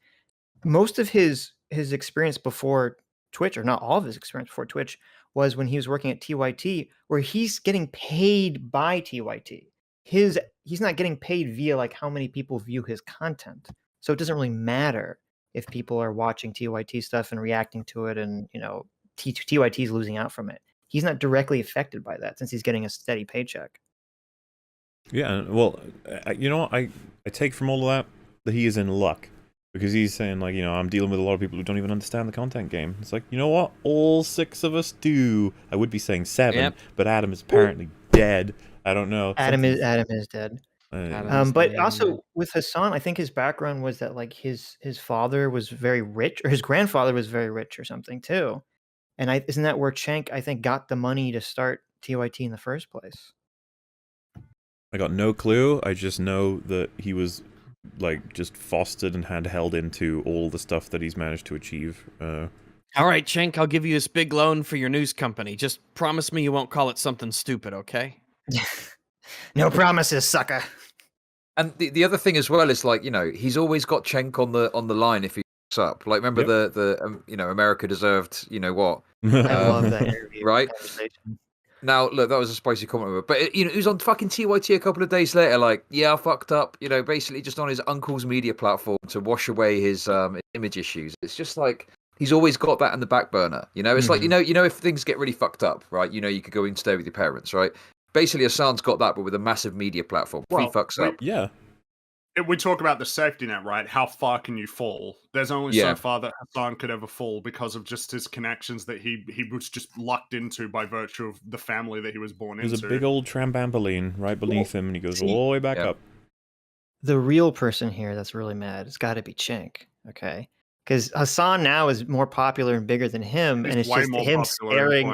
most of his experience before Twitch, or not all of his experience before Twitch, was when he was working at TYT, where he's getting paid by TYT. He's not getting paid via like how many people view his content. So it doesn't really matter if people are watching TYT stuff and reacting to it, and TYT is losing out from it. He's not directly affected by that since he's getting a steady paycheck. Yeah, well, you know what? I take from all of that he is in luck. Because he's saying, like, I'm dealing with a lot of people who don't even understand the content game. It's like, you know what? All 6 of us do. I would be saying 7, but Adam is apparently dead. I don't know. Adam is dead. But dead, also with Hassan, I think his background was that like his father was very rich, or his grandfather was very rich or something too. And isn't that where Cenk, I think, got the money to start TYT in the first place? I got no clue. I just know that he was like just fostered and had held into all the stuff that he's managed to achieve. All right, Cenk, I'll give you this big loan for your news company. Just promise me you won't call it something stupid, okay? No promises, sucker. And the other thing as well is like, he's always got Cenk on the line if he fucks up. Like, remember the America deserved, what? I love that interview. Right? Now, look, that was a spicy comment, but he was on fucking TYT a couple of days later, like, yeah, I fucked up, basically just on his uncle's media platform to wash away his image issues. It's just like he's always got that in the back burner. It's like if things get really fucked up, right? You could go and stay with your parents, right? Basically, Hassan's got that, but with a massive media platform. If he fucks up, yeah. We talk about the safety net, right? How far can you fall? There's only so far that Hassan could ever fall because of just his connections that he was just lucked into by virtue of the family that he was born into. There's a big old trambampoline right beneath him, and he goes all the way back up. The real person here that's really mad, it's got to be Cenk, okay? Because Hassan now is more popular and bigger than him, and it's just him staring.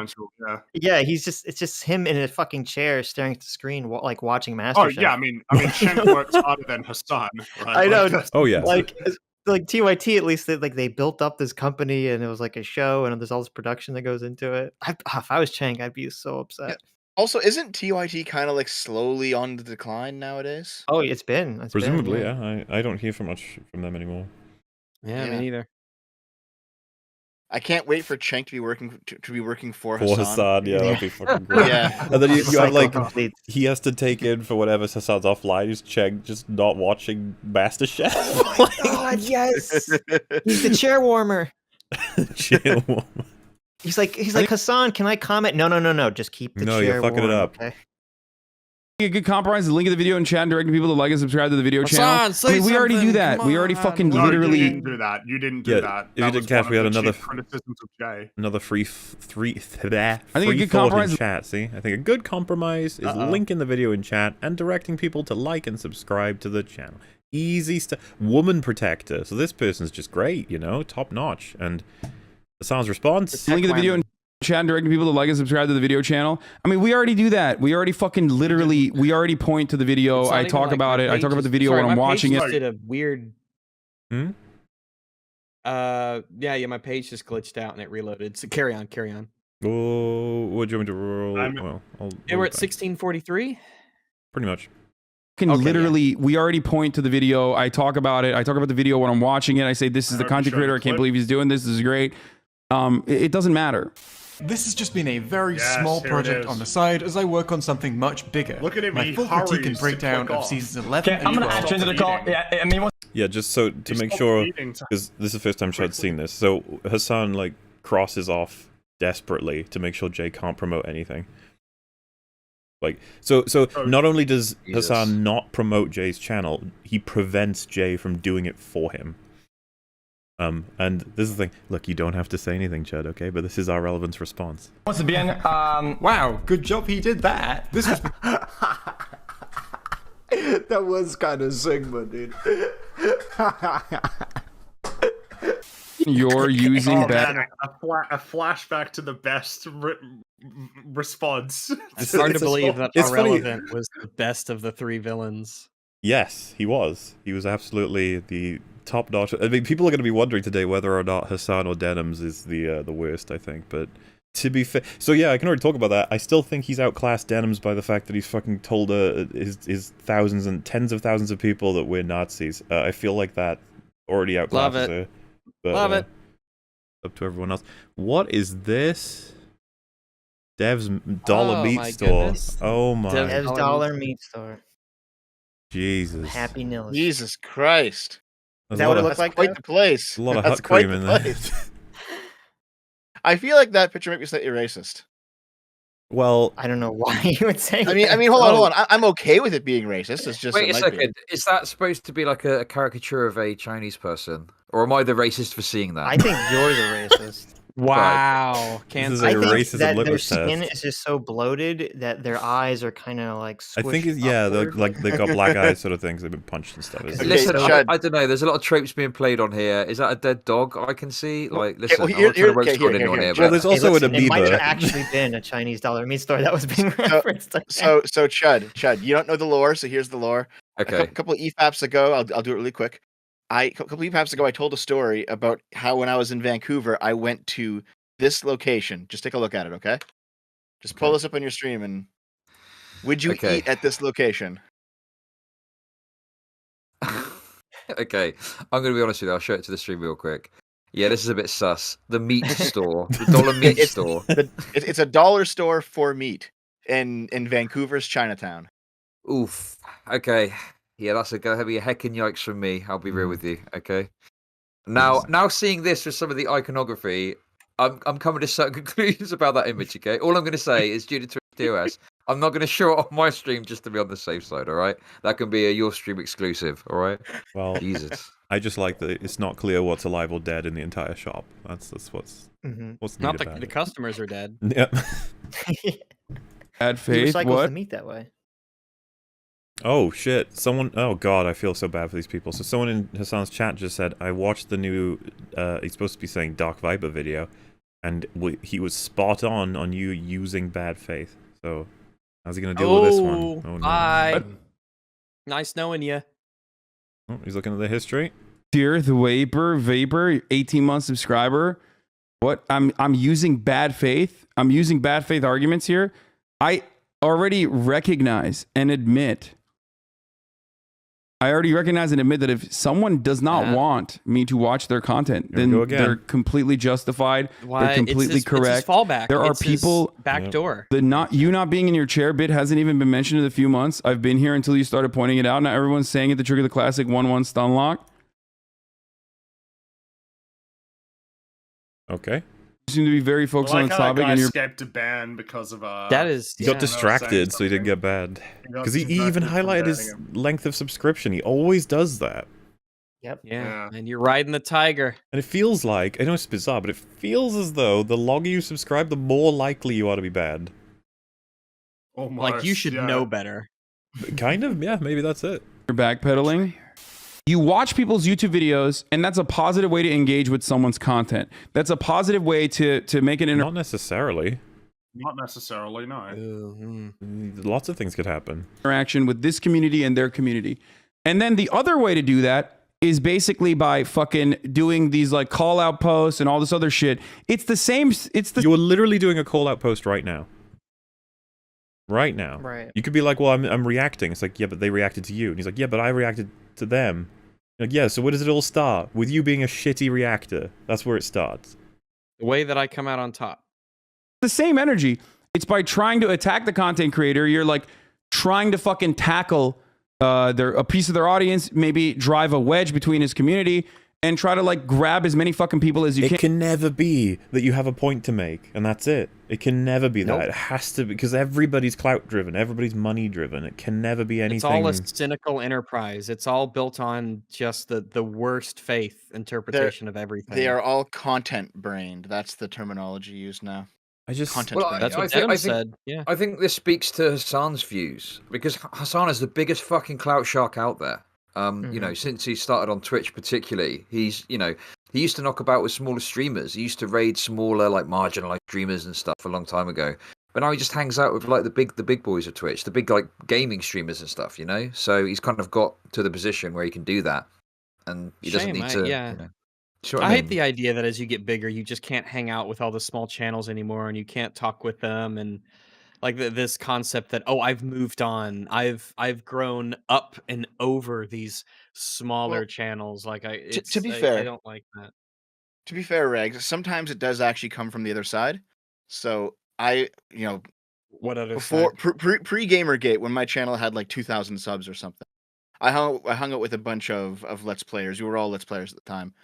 Yeah, it's just him in a fucking chair staring at the screen, like watching MasterChef. Oh yeah, I mean, Cenk works harder than Hassan, right? I know. Oh yeah. Like TYT, at least they built up this company, and it was like a show, and there's all this production that goes into it. If I was Cenk, I'd be so upset. Yeah. Also, isn't TYT kind of like slowly on the decline nowadays? Oh, it's been. Presumably, yeah. I don't hear much from them anymore. Yeah, me neither. I can't wait for Cenk to be working for Hassan. Yeah, that'd be fucking great. Yeah, and then you have like he has to take in for whatever Hassan's offline. He's Cenk just not watching MasterChef. Oh God, yes, he's the chair warmer. Chair warmer. He's like Hassan. Can I comment? No. Just keep the chair warm. No, you're fucking it up. Okay? A good compromise, the link of the video in chat, and directing people to like and subscribe to the video channel. I mean, we already do that. We already fucking literally. You didn't do that. You didn't do that. If you didn't catch, we had another criticisms of Jay. Another free I think a good compromise in chat. See, I think a good compromise is linking the video in chat and directing people to like and subscribe to the channel. Easy stuff. Woman protector. So this person's just great, top notch. And Hassan's response. Link in the video in chat and directing people to like and subscribe to the video channel. I mean, we already do that. We already fucking literally, we already point to the video. I talk about it. I talk about the video when I'm watching it. Did a weird. Hmm? Yeah, my page just glitched out and it reloaded. So carry on. Oh, what do you want me to roll? Yeah, we're at 1643. Pretty much. Literally, we already point to the video. I talk about it. I talk about the video when I'm watching it. I say, this is the content creator. I can't believe he's doing this. This is great. It doesn't matter. This has just been a very small project on the side as I work on something much bigger. Look at him. My full critique and breakdown of seasons 11 and 12. I'm going to add into the call. Yeah, just so to make sure, because this is the first time Chad's seen this. So Hassan like crosses off desperately to make sure Jay can't promote anything. Like, so not only does Hassan not promote Jay's channel, he prevents Jay from doing it for him. And this is the thing. Look, you don't have to say anything, Chad, okay? But this is our relevance response. Once again, wow, good job he did that. This was... That was kind of Sigma, dude. You're using a flashback to the best response. It's hard to believe that Irrelevant was the best of the 3 villains. Yes, he was. He was absolutely the top notch. I mean, people are going to be wondering today whether or not Hassan or Denims is the worst, I think. But to be fair, so yeah, I can already talk about that. I still think he's outclassed Denims by the fact that he's fucking told his thousands and tens of thousands of people that we're Nazis. I feel like that already outclasses her. But, Love it. Up to everyone else. What is this? Dev's Dollar Meat Store. Goodness. Oh my. Dev's Dollar Meat Store. Jesus. Happy Nils. Jesus Christ. Is that what it looks like? Quite the place. A lot of That's hut cream quite in the there. place. I feel like that picture might be slightly racist. Well, I don't know why you would say. I mean, hold on. I'm okay with it being racist. It's just. Wait a second. Is that supposed to be like a caricature of a Chinese person, or am I the racist for seeing that? I think you're the racist. Wow. This is a I think racism that their litmus skin test. is just so bloated that their eyes are kind of like I think it's, squished yeah, upward. like they've got black eyes sort of things. They've been punched and stuff. Isn't it? Listen, I don't know. There's a lot of tropes being played on here. Is that a dead dog I can see? Like, listen, well, I'm not trying to roast here. anyone here. Well, there's also an It might have amoeba. actually been a Chinese dollar meat store that was being referenced. So Chud, you don't know the lore, so here's the lore. Okay. A couple of EFAPs ago, I'll do it really quick. A couple of EFAPs ago, I told a story about how when I was in Vancouver, I went to this location. Just take a look at it, okay? Just pull this up on your stream and would you eat at this location? Okay, I'm going to be honest with you. I'll show it to the stream real quick. Yeah, this is a bit sus. The meat store, the dollar meat store. It's a dollar store for meat in Vancouver's Chinatown. Oof. Okay. Yeah, that's going to be a heckin' yikes from me. I'll be real with you. Okay. Now seeing this with some of the iconography, I'm coming to certain conclusions about that image. Okay. All I'm going to say is due to TOS, I'm not going to show it on my stream just to be on the safe side. All right. That can be a your stream exclusive. All right. Well, Jesus. I just like that it's not clear what's alive or dead in the entire shop. That's what's what's Not neat about the it. customers are dead. Yep. Bad He faith. recycles What? the meat that way. Oh shit! Someone. Oh god, I feel so bad for these people. So someone in Hassan's chat just said, "I watched the new." He's supposed to be saying Dark Viper video, and he was spot on you using bad faith. So how's he gonna deal with this one? Oh no! Bye. Nice knowing you. Oh, he's looking at the history. Dear the Vapor, 18-month subscriber. What? I'm using bad faith. I'm using bad faith arguments here. I already recognize and admit. I already recognize and admit that if someone does not want me to watch their content, then they're completely justified. They're completely correct. It's his fallback. There are It's his people backdoor. The you not being in your chair bit hasn't even been mentioned in a few months. I've been here until you started pointing it out. Now everyone's saying it. The trigger the classic 1-1 stun lock. Okay. You seem to be very focused on the topic, and you're escaped a ban because of that is he got distracted, so he didn't get banned. Because he even highlighted his length of subscription. He always does that. Yep. Yeah, and you're riding the tiger. And it feels like, I know it's bizarre, but it feels as though the longer you subscribe, the more likely you are to be banned. Almost, like you should know better. Kind of, yeah, maybe that's it. You're backpedaling. You watch people's YouTube videos, and that's a positive way to engage with someone's content. That's a positive way to make it not necessarily. Not necessarily, no. Lots of things could happen. Interaction with this community and their community. And then the other way to do that is basically by fucking doing these like call out posts and all this other shit. It's the same. You're literally doing a call out post right now. Right now. Right. You could be like, well, I'm reacting. It's like, yeah, but they reacted to you. And he's like, yeah, but I reacted to them. You're like, yeah, so where does it all start? With you being a shitty reactor. That's where it starts. The way that I come out on top. The same energy. It's by trying to attack the content creator. You're like trying to fucking tackle a piece of their audience, maybe drive a wedge between his community. and try to like grab as many fucking people as you can. It can never be that you have a point to make and that's it. It can never be that. It has to be, because everybody's clout driven, everybody's money driven. It can never be anything. It's all a cynical enterprise. It's all built on just the worst faith interpretation of everything. They are all content brained. That's the terminology used now. That's what Devin said. Yeah, I think this speaks to Hassan's views, because Hassan is the biggest fucking clout shark out there. You know, since he started on Twitch particularly, he's, you know, he used to knock about with smaller streamers. He used to raid smaller, like marginalized streamers and stuff a long time ago. But now he just hangs out with like the big boys of Twitch, the big like gaming streamers and stuff, you know? So he's kind of got to the position where he can do that. And he doesn't need to, yeah. you know. Sure, I hate the idea that as you get bigger, you just can't hang out with all the small channels anymore, and you can't talk with them, and like this concept that I've moved on, I've grown up and over these smaller channels. Like to be fair, I don't like that. To be fair, Regs, sometimes it does actually come from the other side. So what other before pre Gamergate, when my channel had like 2,000 subs or something, I hung out with a bunch of Let's Players. We were all Let's Players at the time.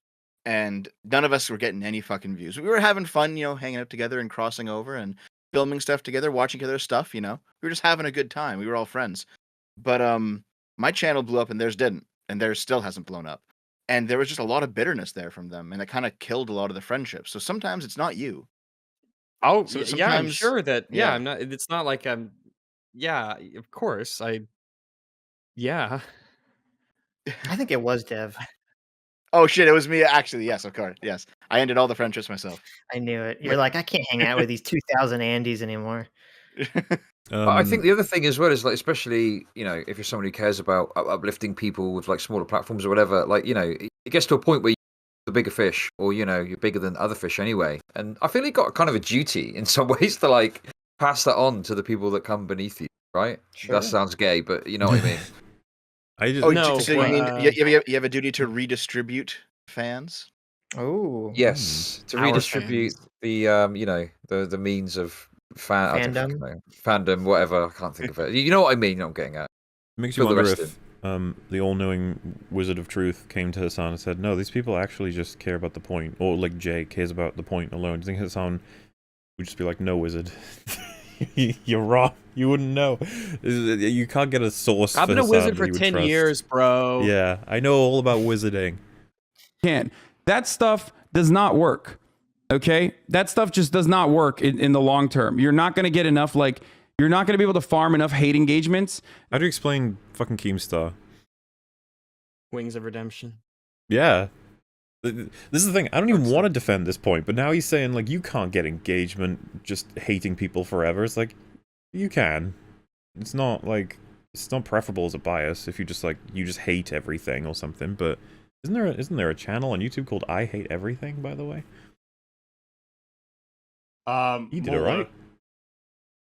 And none of us were getting any fucking views. We were having fun, hanging out together and crossing over and filming stuff together, watching other stuff, We were just having a good time. We were all friends. But my channel blew up and theirs didn't. And theirs still hasn't blown up. And there was just a lot of bitterness there from them. And it kind of killed a lot of the friendships. So sometimes it's not you. So yeah, I'm sure that, I'm not, it's not like of course. I think it was Dev. Oh shit, it was me. Actually, yes, of course. Yes. I ended all the friendships myself. I knew it. You're like, I can't hang out with these 2,000 Andys anymore. I think the other thing as well is like, especially, if you're somebody who cares about uplifting people with like smaller platforms or whatever, like, it gets to a point where you're the bigger fish, or, you're bigger than other fish anyway. And I feel you got kind of a duty in some ways to like pass that on to the people that come beneath you, right? Sure. That sounds gay, but you know what I mean? So you mean you have a duty to redistribute fans? Oh, yes, to redistribute the the means of fandom, whatever. I can't think of it. You know what I mean? I'm getting at. It makes you wonder if the all-knowing Wizard of Truth came to Hassan and said, "No, these people actually just care about the point," or like Jay cares about the point alone. Do you think Hassan would just be like, "No, Wizard"? You're wrong. You wouldn't know. You can't get a source. I've been a wizard for 10 years, bro. Yeah, I know all about wizarding. That stuff does not work. Okay? That stuff just does not work in the long term. You're not going to get enough, like, you're not going to be able to farm enough hate engagements. How do you explain fucking Keemstar? Wings of Redemption. Yeah. This is the thing, I don't even want to defend this point, but now he's saying, like, you can't get engagement just hating people forever. It's like, you can. It's not, like, it's not preferable as a bias if you just, like, you just hate everything or something, but isn't there a channel on YouTube called I Hate Everything, by the way? He did it right.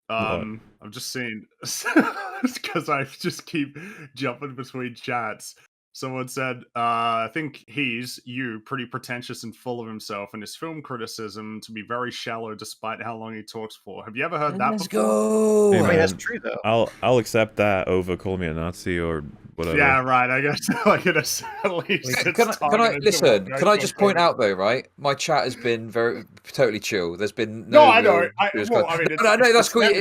I'm just seeing, because I just keep jumping between chats. Someone said, I think you, pretty pretentious and full of himself, and his film criticism to be very shallow despite how long he talks for. Have you ever heard that Let's before? go. Hey, I mean, that's true, though. I'll accept that over calling me a Nazi or whatever. Yeah, right. I guess like at least can I just point out though, right? My chat has been totally chill. There's been no. I know. That's cool. You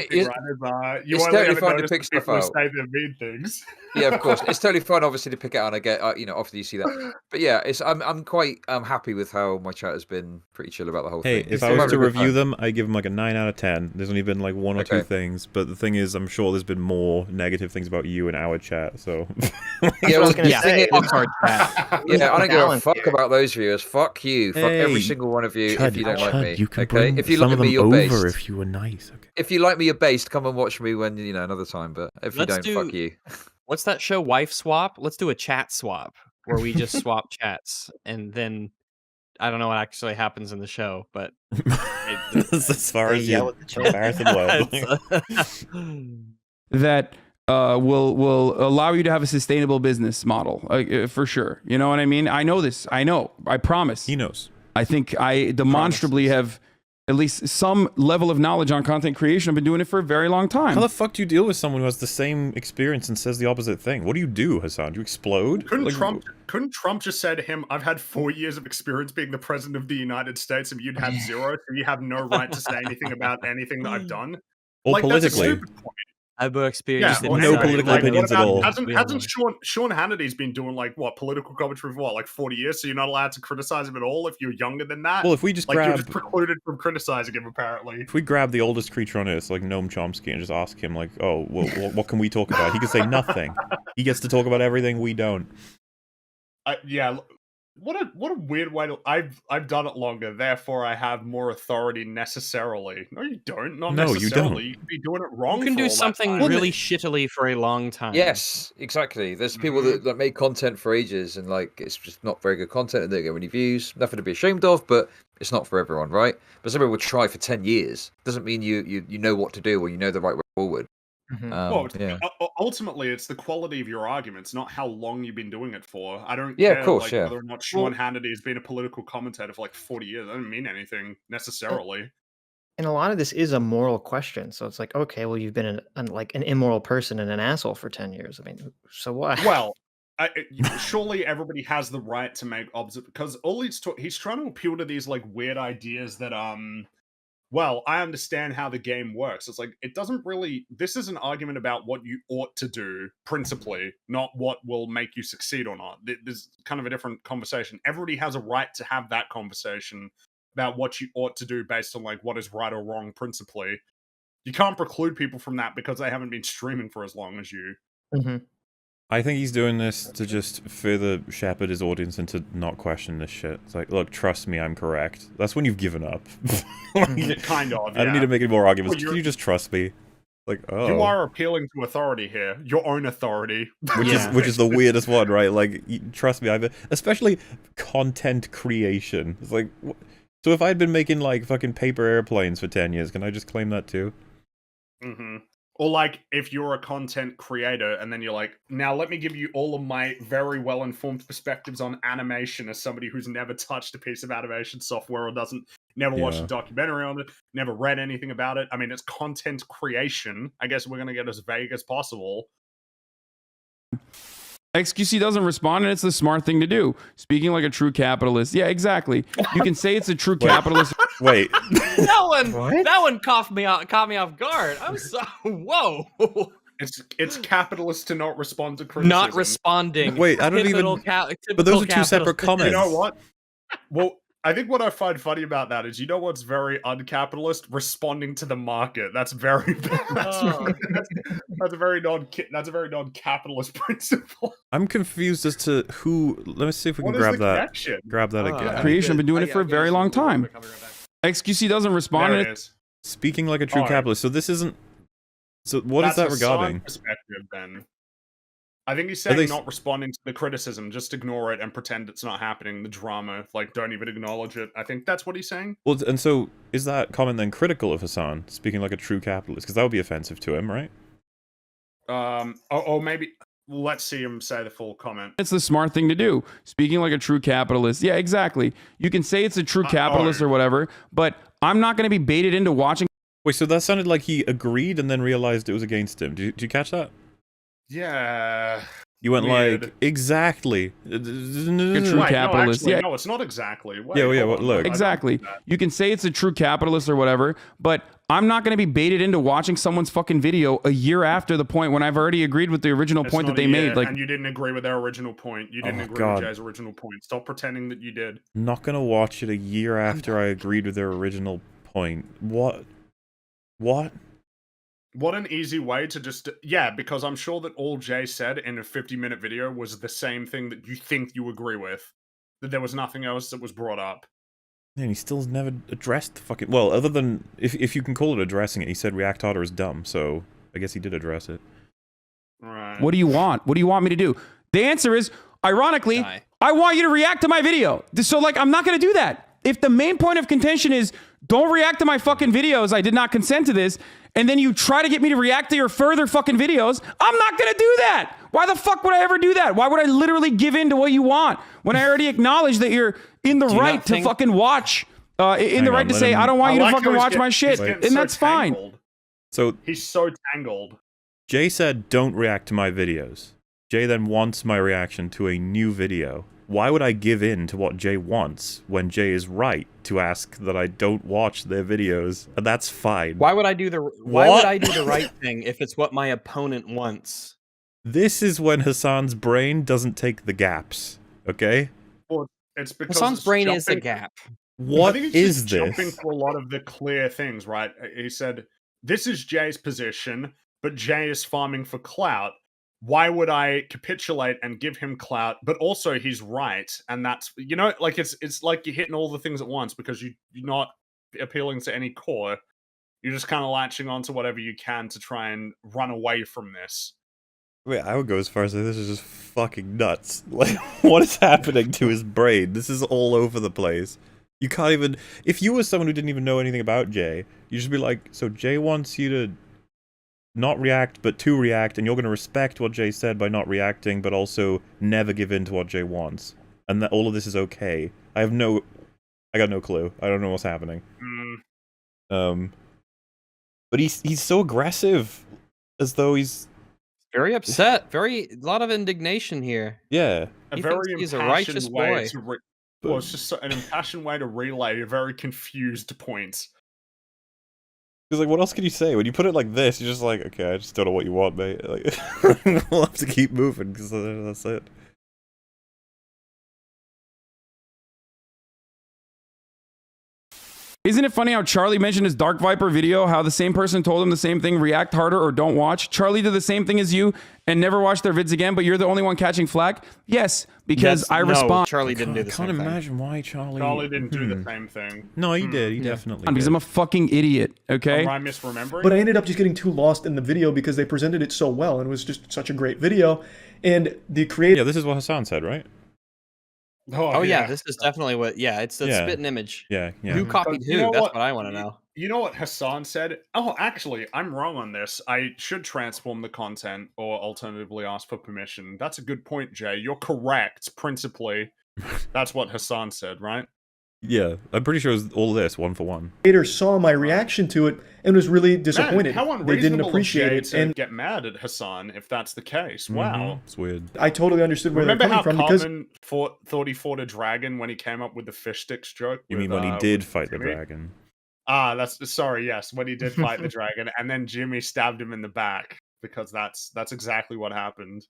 it's totally fine to pick stuff out. Say the mean things. Yeah, of course. It's totally fine, obviously, to pick it out. And I get, often you see that. But yeah, I'm quite happy with how my chat has been pretty chill about the whole thing. Hey, if I was to review them, I give them like a 9 out of 10. There's only been like 1 or 2 things, but the thing is, I'm sure there's been more negative things about you in our chat. So yeah, I was gonna say, I don't give a fuck about those viewers. Fuck you. Fuck every single one of you. If you don't like me, you can bring if you some like of them me, you're over based. if you were nice. Okay. If you like me, you're based. Come and watch me when another time. But if you don't, fuck you. What's that show? Wife Swap? Let's do a chat swap where we just swap chats, and then I don't know what actually happens in the show, but that's as far as your comparison was. That will allow you to have a sustainable business model for sure. You know what I mean? I know this. I know. I promise. He knows. I think I demonstrably have at least some level of knowledge on content creation. I've been doing it for a very long time. How the fuck do you deal with someone who has the same experience and says the opposite thing? What do you do, Hassan? Do you explode? Couldn't Trump just say to him, "I've had 4 years of experience being the president of the United States, and you'd have 0, so you have no right to say anything about anything that I've done"? Or like, politically. That's a stupid point. I've experienced no political opinions at all. Hasn't Sean Hannity's been doing like what political commentary for what, like 40 years? So you're not allowed to criticize him at all if you're younger than that. Well, if we just like grab, you're just precluded from criticizing him, apparently. If we grab the oldest creature on Earth, like Noam Chomsky, and just ask him, like, "Oh, well, what can we talk about?" He can say nothing. He gets to talk about everything we don't. Yeah. What a weird way to. I've done it longer, therefore I have more authority necessarily. No, you don't. Not no, necessarily. you don't. You could be doing it wrong. You can do something really shittily for a long time. Yes, exactly. There's people that make content for ages, and like it's just not very good content, and they don't get many views. Nothing to be ashamed of, but it's not for everyone, right? But some people will try for 10 years. Doesn't mean you know what to do or you know the right way forward. Well, ultimately, it's the quality of your arguments, not how long you've been doing it for. I don't Yeah, care of course, like, yeah. whether or not Sean Hannity has been a political commentator for like 40 years. That doesn't mean anything necessarily. And a lot of this is a moral question. So it's like, okay, well, you've been like an immoral person and an asshole for 10 years. I mean, so what? Well, surely everybody has the right to make because all he's trying to appeal to these like weird ideas that well, I understand how the game works. It's like, it doesn't really... This is an argument about what you ought to do, principally, not what will make you succeed or not. There's kind of a different conversation. Everybody has a right to have that conversation about what you ought to do based on, like, what is right or wrong, principally. You can't preclude people from that because they haven't been streaming for as long as you. I think he's doing this to just further shepherd his audience into not question this shit. It's like, look, trust me, I'm correct. That's when you've given up. Kind of, I don't need to make any more arguments. Can you just trust me? Like, oh. You are appealing to authority here. Your own authority. Which is the weirdest one, right? Like, trust me, especially content creation. It's like, so if I'd been making, like, fucking paper airplanes for 10 years, can I just claim that too? Or like, if you're a content creator and then you're like, now let me give you all of my very well-informed perspectives on animation as somebody who's never touched a piece of animation software or never watched a documentary on it, never read anything about it. I mean, it's content creation. I guess we're going to get as vague as possible. XQC doesn't respond, and it's the smart thing to do. Speaking like a true capitalist. Yeah, exactly. You can say it's a true capitalist. Wait. That one caught me off guard. I'm so whoa. It's capitalist to not respond to criticism. Not responding. Wait, I don't even. But those are two separate comments. You know what? Well, I think what I find funny about that is, you know what's very uncapitalist? Responding to the market. That's very that's a very non-capitalist principle. I'm confused as to who. Let me see if we can grab that. Connection? Grab that again. Creation. I've been doing it for a very long time. XQC doesn't respond. There it is. Speaking like a true capitalist. So this isn't. So what is that regarding? Perspective, then. I think he's saying not responding to the criticism, just ignore it and pretend it's not happening. The drama, like, don't even acknowledge it. I think that's what he's saying. Well, and so is that comment then critical of Hassan, speaking like a true capitalist? Because that would be offensive to him, right? Maybe. Let's see him say the full comment. It's the smart thing to do. Speaking like a true capitalist. Yeah, exactly. You can say it's a true capitalist or whatever, but I'm not going to be baited into watching. Wait, so that sounded like he agreed and then realized it was against him. Did you catch that? Yeah. You went weird. like, exactly. A true capitalist. No, actually, no, it's not exactly. Wait, look. Exactly. You can say it's a true capitalist or whatever, but I'm not going to be baited into watching someone's fucking video a year after the point when I've already agreed with the original point that they made. Like, and you didn't agree with their original point. You didn't agree with Jay's original point. Stop pretending that you did. I'm not going to watch it a year after I agreed with their original point. What? What an easy way to just... Yeah, because I'm sure that all Jay said in a 50-minute video was the same thing that you think you agree with. That there was nothing else that was brought up. And he still never addressed the fucking... Well, other than... If you can call it addressing it, he said React Harder is dumb, so I guess he did address it. Right. What do you want? What do you want me to do? The answer is, ironically, I want you to react to my video. So, like, I'm not going to do that. If the main point of contention is, don't react to my fucking videos, I did not consent to this, and then you try to get me to react to your further fucking videos, I'm not going to do that. Why the fuck would I ever do that? Why would I literally give in to what you want when I already acknowledge that you're in the right to fucking watch in the right to say, I don't want you to fucking watch my shit, and that's fine. So he's so tangled. Jay said, don't react to my videos. Jay then wants my reaction to a new video. Why would I give in to what Jay wants when Jay is right to ask that I don't watch their videos? And that's fine. Why would I do the right thing if it's what my opponent wants? This is when Hassan's brain doesn't take the gaps, okay? Well, it's because Hassan's brain is a gap. What I think is just this? Jumping for a lot of the clear things, right? He said, this is Jay's position, but Jay is farming for clout. Why would I capitulate and give him clout? But also he's right, and that's, you know, like it's like you're hitting all the things at once because you're not appealing to any core. You're just kind of latching onto whatever you can to try and run away from this. Wait, I would go as far as saying this is just fucking nuts. Like, what is happening to his brain? This is all over the place. You can't even... If you were someone who didn't even know anything about Jay, you'd just be like, so Jay wants you to not react, but to react, and you're going to respect what Jay said by not reacting, but also never give in to what Jay wants. And that all of this is okay. I got no clue. I don't know what's happening. But he's so aggressive, as though he's very upset. A lot of indignation here. Yeah. He's a righteous boy. Well, it's just an impassioned way to relay a very confused point. Because, like, what else can you say? When you put it like this, you're just like, okay, I just don't know what you want, mate. Like, we'll have to keep moving, because that's it. Isn't it funny how Charlie mentioned his Dark Viper video, how the same person told him the same thing, react harder or don't watch? Charlie did the same thing as you and never watched their vids again, but you're the only one catching flack? Yes, because I respond. Charlie didn't do the same thing. I can't imagine why Charlie... Charlie didn't do the same thing. No, he did. He definitely did. Because I'm a fucking idiot, okay? Am I misremembering? But I ended up just getting too lost in the video because they presented it so well, and it was just such a great video. And the creator... Yeah, this is what Hassan said, right? Oh yeah, this is definitely what. Yeah, it's the spitting image. Yeah. Who copied who? That's what I want to know. You know what Hassan said? Oh, actually, I'm wrong on this. I should transform the content, or alternatively ask for permission. That's a good point, Jay. You're correct, principally. That's what Hassan said, right? Yeah, I'm pretty sure it was all this, one for one. Creator saw my reaction to it and was really disappointed. Man, how they didn't unreasonable appreciate it to and get mad at Hassan if that's the case. Wow, it's weird. I totally understood where Remember they're coming how from because Carmen thought he fought a dragon when he came up with the fish sticks joke? You mean when he did fight the dragon? Ah, that's sorry. Yes, when he did fight the dragon, and then Jimmy stabbed him in the back because that's exactly what happened.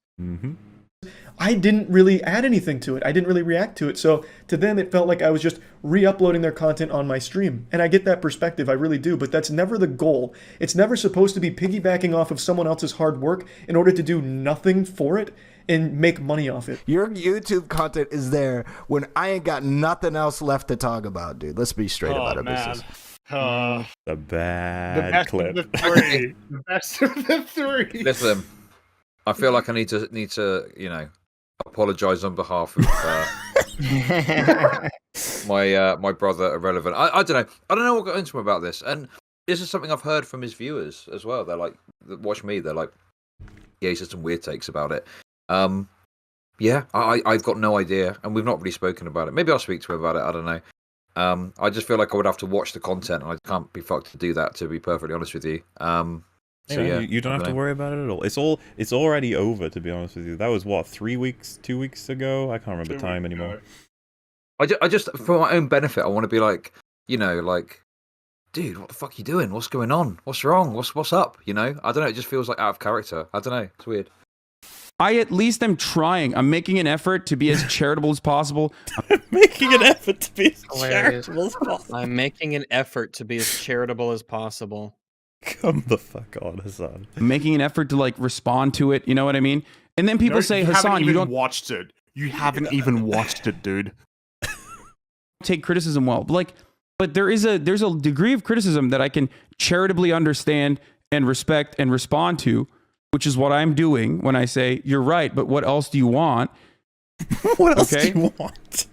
I didn't really add anything to it. I didn't really react to it. So to them, it felt like I was just re-uploading their content on my stream. And I get that perspective, I really do. But that's never the goal. It's never supposed to be piggybacking off of someone else's hard work in order to do nothing for it and make money off it. Your YouTube content is there when I ain't got nothing else left to talk about, dude. Let's be straight about our business. The bad clip. The best of the three. Listen, I feel like I need to, you know, apologize on behalf of my brother Irrelevant. I don't know what got into him about this, and this is something I've heard from his viewers as well. They're like, watch me. They're like, yeah, he said some weird takes about it. Yeah, I've got no idea, and we've not really spoken about it. Maybe I'll speak to him about it. I don't know. I just feel like I would have to watch the content, and I can't be fucked to do that. To be perfectly honest with you. So yeah, you don't have to worry about it at all. It's already over, to be honest with you. That was what, 2 weeks ago? I can't remember time anymore. I just for my own benefit, I want to be like, you know, like, dude, what the fuck are you doing? What's going on? What's wrong? What's up? You know, I don't know. It just feels like out of character. I don't know. It's weird. I at least am trying. I'm making an effort to be as charitable as possible. Making an effort to be as charitable as possible. I'm making an effort to be as charitable as possible. Come the fuck on, Hassan. Making an effort to like respond to it, you know what I mean? And then people say, Hassan, you don't watched it. You haven't even watched it, dude. Take criticism well. But there's a degree of criticism that I can charitably understand and respect and respond to, which is what I'm doing when I say, you're right, but what else do you want? What else do you want?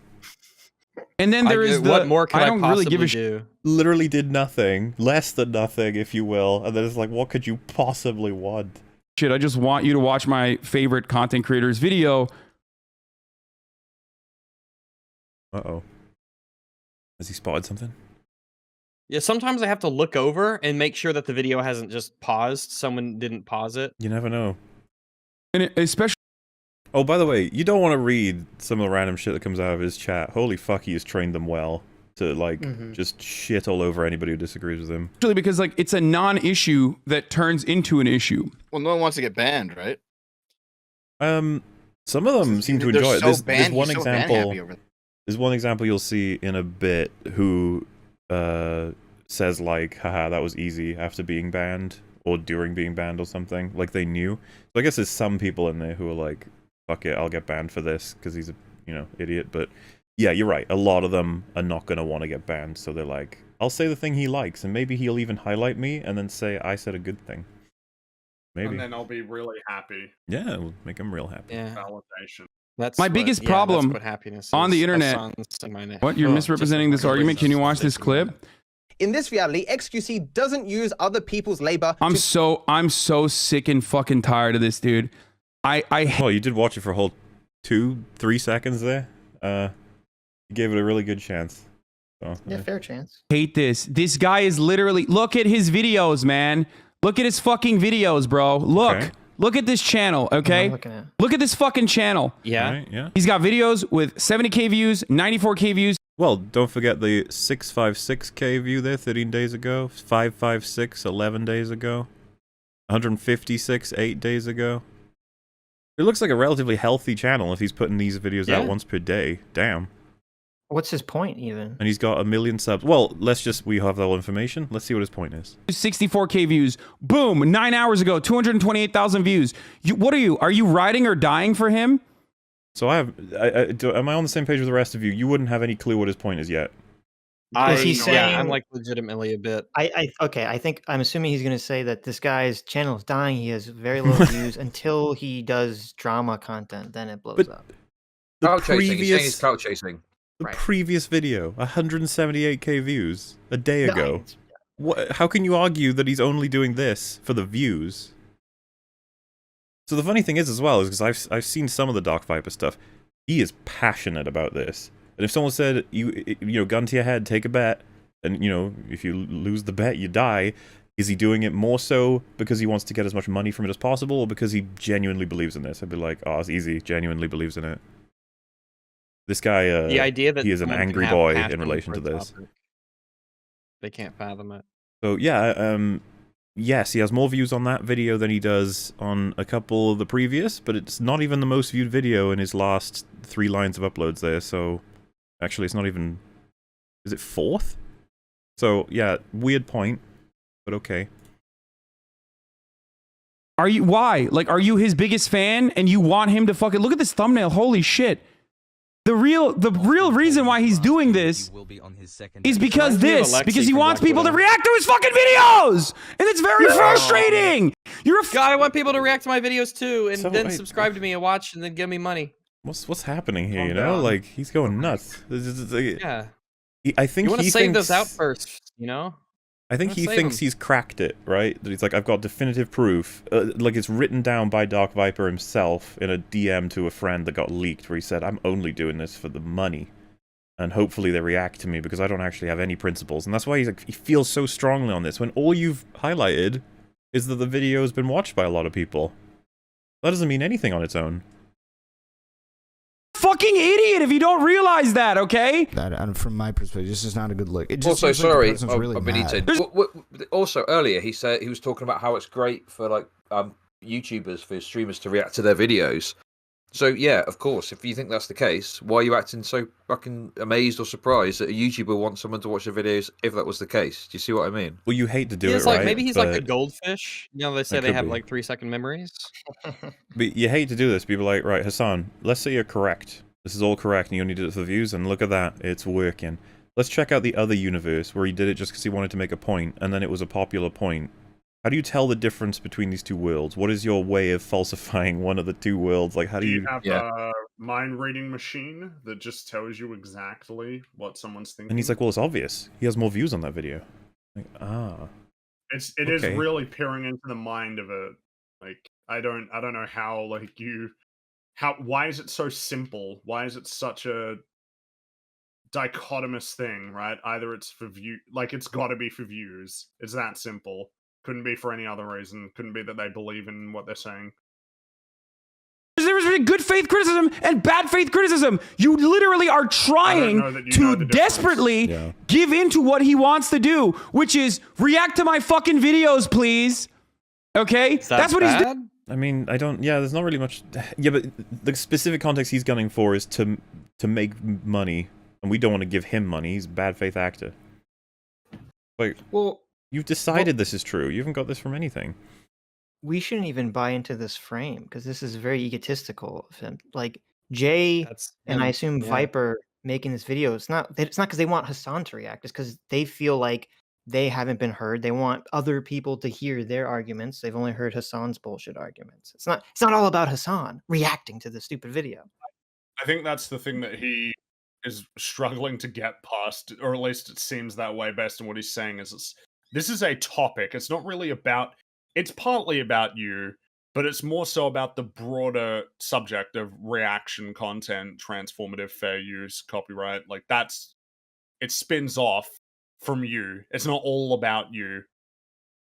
And then there is what more could I don't really give a do? Literally did nothing, less than nothing, if you will. And then it's like, what could you possibly want? Shit, I just want you to watch my favorite content creator's video. Uh-oh. Has he spotted something? Yeah, sometimes I have to look over and make sure that the video hasn't just paused. Someone didn't pause it. You never know. And especially. Oh, by the way, you don't want to read some of the random shit that comes out of his chat. Holy fuck, he has trained them well to, like, just shit all over anybody who disagrees with him. Actually, because, like, it's a non-issue that turns into an issue. Well, no one wants to get banned, right? Some of them seem to enjoy it. There's one so example. There's one example you'll see in a bit who says, like, haha, that was easy after being banned, or during being banned or something. Like, they knew. So I guess there's some people in there who are like, fuck it, I'll get banned for this, because he's a, idiot. But yeah, you're right. A lot of them are not going to want to get banned, so they're like, I'll say the thing he likes, and maybe he'll even highlight me, and then say I said a good thing. Maybe. And then I'll be really happy. Yeah, it'll make him real happy. Yeah. Validation. That's my biggest problem what happiness on the is. internet. What? You're misrepresenting this argument. Can you watch this clip? In this reality, XQC doesn't use other people's labor. I'm so sick and fucking tired of this, dude. Oh, you did watch it for a whole 2-3 seconds there. You gave it a really good chance. So, yeah, fair chance. Hate this. This guy is literally. Look at his videos, man. Look at his fucking videos, bro. Look. Okay. Look at this channel, okay? Look at this fucking channel. Yeah. Right, yeah. He's got videos with 70K views, 94K views. Well, don't forget the 656K view there 13 days ago, 556 11 days ago, 156 8 days ago. It looks like a relatively healthy channel if he's putting these videos out once per day. Damn. What's his point, even? And he's got 1 million subs. Well, we have that all information. Let's see what his point is. 64K views. Boom. 9 hours ago, 228,000 views. What are you? Are you riding or dying for him? So am I on the same page with the rest of you? You wouldn't have any clue what his point is yet. Is he saying? Yeah, I'm like legitimately a bit. Okay. I'm assuming he's going to say that this guy's channel is dying. He has very low views until he does drama content. Then it blows up. Crowd chasing. He's saying he's crowd chasing. The previous video, 178K views a day ago. What? How can you argue that he's only doing this for the views? So the funny thing is, as well, is because I've seen some of the Dark Viper stuff. He is passionate about this. And if someone said, gun to your head, take a bet, and if you lose the bet, you die. Is he doing it more so because he wants to get as much money from it as possible, or because he genuinely believes in this? I'd be like, oh, it's easy. Genuinely believes in it. This guy, the idea that he is an angry boy in relation to this. They can't fathom it. So yeah, yes, he has more views on that video than he does on a couple of the previous, but it's not even the most viewed video in his last 3 lines of uploads there, so actually it's not even... Is it 4th? So yeah, weird point, but okay. Are you... Why? Like, are you his biggest fan and you want him to fucking... Look at this thumbnail, holy shit. The real reason why he's doing this is because he wants people to react to his fucking videos, and it's very frustrating. You're a God, I want people to react to my videos too, and then subscribe to me and watch, and then give me money. What's happening here? Like he's going nuts. Yeah. I think you want to save those out first, I think he thinks he's cracked it, right? That he's like, I've got definitive proof. Like, it's written down by Dark Viper himself in a DM to a friend that got leaked, where he said, I'm only doing this for the money. And hopefully they react to me, because I don't actually have any principles. And that's why he feels so strongly on this, when all you've highlighted is that the video has been watched by a lot of people. That doesn't mean anything on its own. Fucking idiot if you don't realize that, okay? And from my perspective, this is not a good look. It just also, sorry, really also earlier he said he was talking about how it's great for like YouTubers, for streamers to react to their videos. So yeah, of course, if you think that's the case, why are you acting so fucking amazed or surprised that a YouTuber wants someone to watch their videos if that was the case? Do you see what I mean? Well, you hate to do it, like, right? Maybe he's like a goldfish. They say they have like 3-second memories. But you hate to do this. People are like, right, Hassan, let's say you're correct. This is all correct, and you only did it for views, and look at that, it's working. Let's check out the other universe, where he did it just because he wanted to make a point, and then it was a popular point. How do you tell the difference between these two worlds? What is your way of falsifying one of the two worlds? Like, how do you... have a mind-reading machine that just tells you exactly what someone's thinking? And he's like, well, it's obvious. He has more views on that video. Like, It is really peering into the mind of a... Like, I don't know how, like, why is it so simple? Why is it such a dichotomous thing, right? Either it's for view, like it's got to be for views. It's that simple. Couldn't be for any other reason. Couldn't be that they believe in what they're saying. There's good faith criticism and bad faith criticism. You literally are trying to desperately give into what he wants to do, which is react to my fucking videos, please. Okay? That's what he's doing. I mean, I don't. Yeah, there's not really much. Yeah, but the specific context he's gunning for is to make money, and we don't want to give him money. He's a bad faith actor. Like, well, you've decided this is true. You haven't got this from anything. We shouldn't even buy into this frame because this is very egotistical of him. Like Jay and I assume Viper making this video. It's not because they want Hassan to react. It's because they feel like they haven't been heard. They want other people to hear their arguments. They've only heard Hassan's bullshit arguments. It's not all about Hassan reacting to the stupid video. I think that's the thing that he is struggling to get past, or at least it seems that way based on what he's saying. This is a topic. It's not really about. It's partly about you, but it's more so about the broader subject of reaction content, transformative, fair use, copyright. Like it spins off from you. It's not all about you.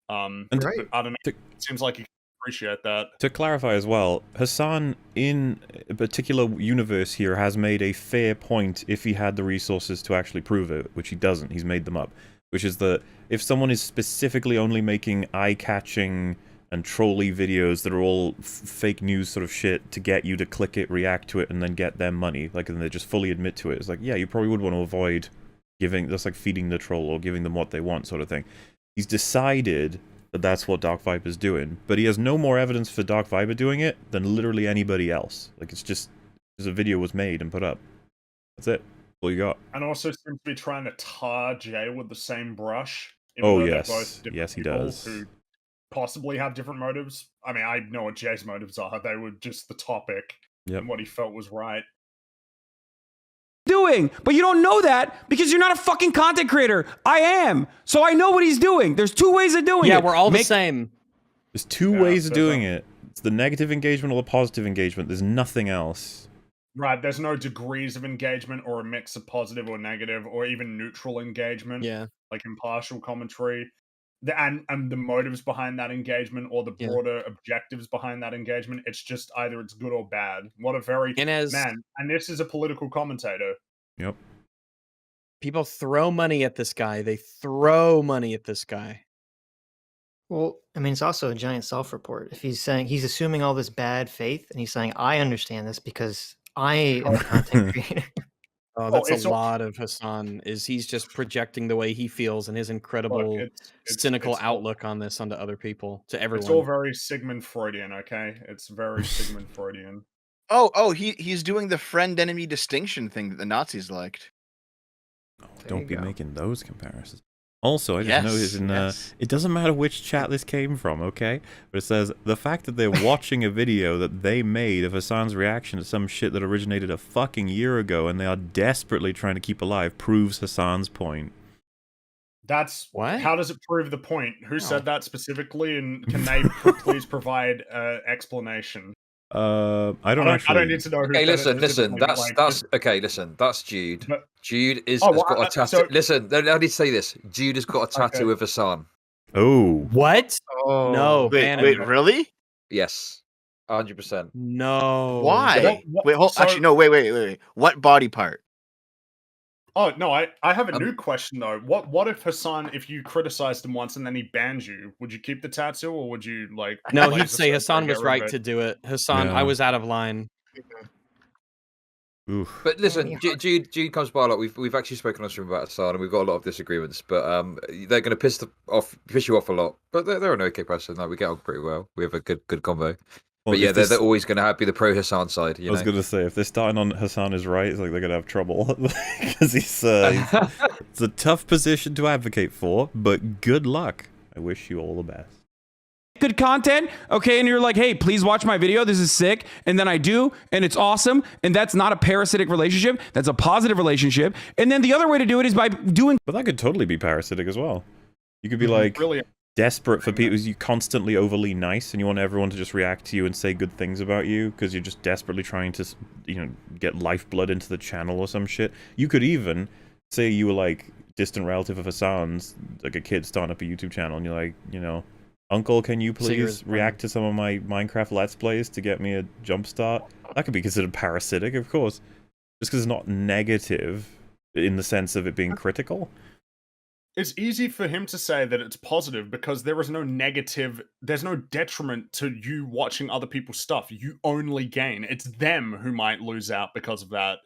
I don't know. It seems like you can appreciate that. To clarify as well, Hassan in a particular universe here has made a fair point if he had the resources to actually prove it, which he doesn't. He's made them up. Which is that if someone is specifically only making eye-catching and trolly videos that are all fake news sort of shit to get you to click it, react to it, and then get them money, like, and they just fully admit to it, it's like, yeah, you probably would want to avoid that's like feeding the troll or giving them what they want sort of thing. He's decided that that's what Dark Viper's doing, but he has no more evidence for Dark Viper doing it than literally anybody else. Like, it's just because a video was made and put up. That's it. All you got. And also seems to be trying to tar Jay with the same brush. Oh, yes. Yes, he does. Who possibly have different motives. I mean, I know what Jay's motives are. They were just the topic and what he felt was right. Doing, but you don't know that because you're not a fucking content creator. I am. So I know what he's doing. There's two ways of doing it. Yeah, we're all the same. There's two ways of doing it. It's the negative engagement or the positive engagement. There's nothing else. Right, there's no degrees of engagement or a mix of positive or negative or even neutral engagement. Yeah. Like impartial commentary. And the motives behind that engagement or the broader objectives behind that engagement, it's just either it's good or bad. What a very... man, and this is a political commentator. Yep. People throw money at this guy. They throw money at this guy. Well, I mean, it's also a giant self-report. If he's saying, he's assuming all this bad faith, and he's saying, I understand this because I am a content creator. Oh, that's a lot of Hassan. Is he's just projecting the way he feels and his incredible cynical outlook on this onto other people, to everyone. It's all very Sigmund Freudian, okay? It's very Sigmund Freudian. He's doing the friend-enemy distinction thing that the Nazis liked. Oh, don't be making those comparisons. Also, I just noticed it doesn't matter which chat this came from, okay? But it says, the fact that they're watching a video that they made of Hassan's reaction to some shit that originated a fucking year ago and they are desperately trying to keep alive proves Hassan's point. That's... What? How does it prove the point? Who said that specifically? And can they please provide explanation? I don't need to know who Okay, listen. That's okay. Listen, that's Jude. Jude has got a tattoo. Listen, I need to say this. Jude has got a tattoo with Hassan. Oh, what? Oh, no. Wait, really? Yes, 100%. No. Why? Actually, no. Wait. What body part? Oh no, I have a new question though. What if Hassan, if you criticized him once and then he banned you, would you keep the tattoo or would you like? No, he'd say Hassan was right to do it. Hassan, I was out of line. Oof. But listen, Jude comes by a lot. We've actually spoken on stream about Hassan, and we've got a lot of disagreements. But they're going to piss you off a lot. But they're an okay person. Like, we get on pretty well. We have a good convo. Well, but yeah, they're always going to be the pro Hassan side. I was going to say, if they're starting on Hassan is right, it's like they're going to have trouble because it's a tough position to advocate for. But good luck. I wish you all the best. Good content, okay, and you're like, hey, please watch my video, this is sick, and then I do, and it's awesome, and that's not a parasitic relationship, that's a positive relationship, and then the other way to do it is by doing... But that could totally be parasitic as well. You could be like, desperate for people. You constantly overly nice, and you want everyone to just react to you and say good things about you because you're just desperately trying to, get lifeblood into the channel or some shit. You could even say you were like distant relative of Hassan's, like a kid starting up a YouTube channel, and you're like, Uncle, can you please react to some of my Minecraft Let's Plays to get me a jump start? That could be considered parasitic, of course, just because it's not negative in the sense of it being critical. It's easy for him to say that it's positive because there is no negative, there's no detriment to you watching other people's stuff. You only gain. It's them who might lose out because of that.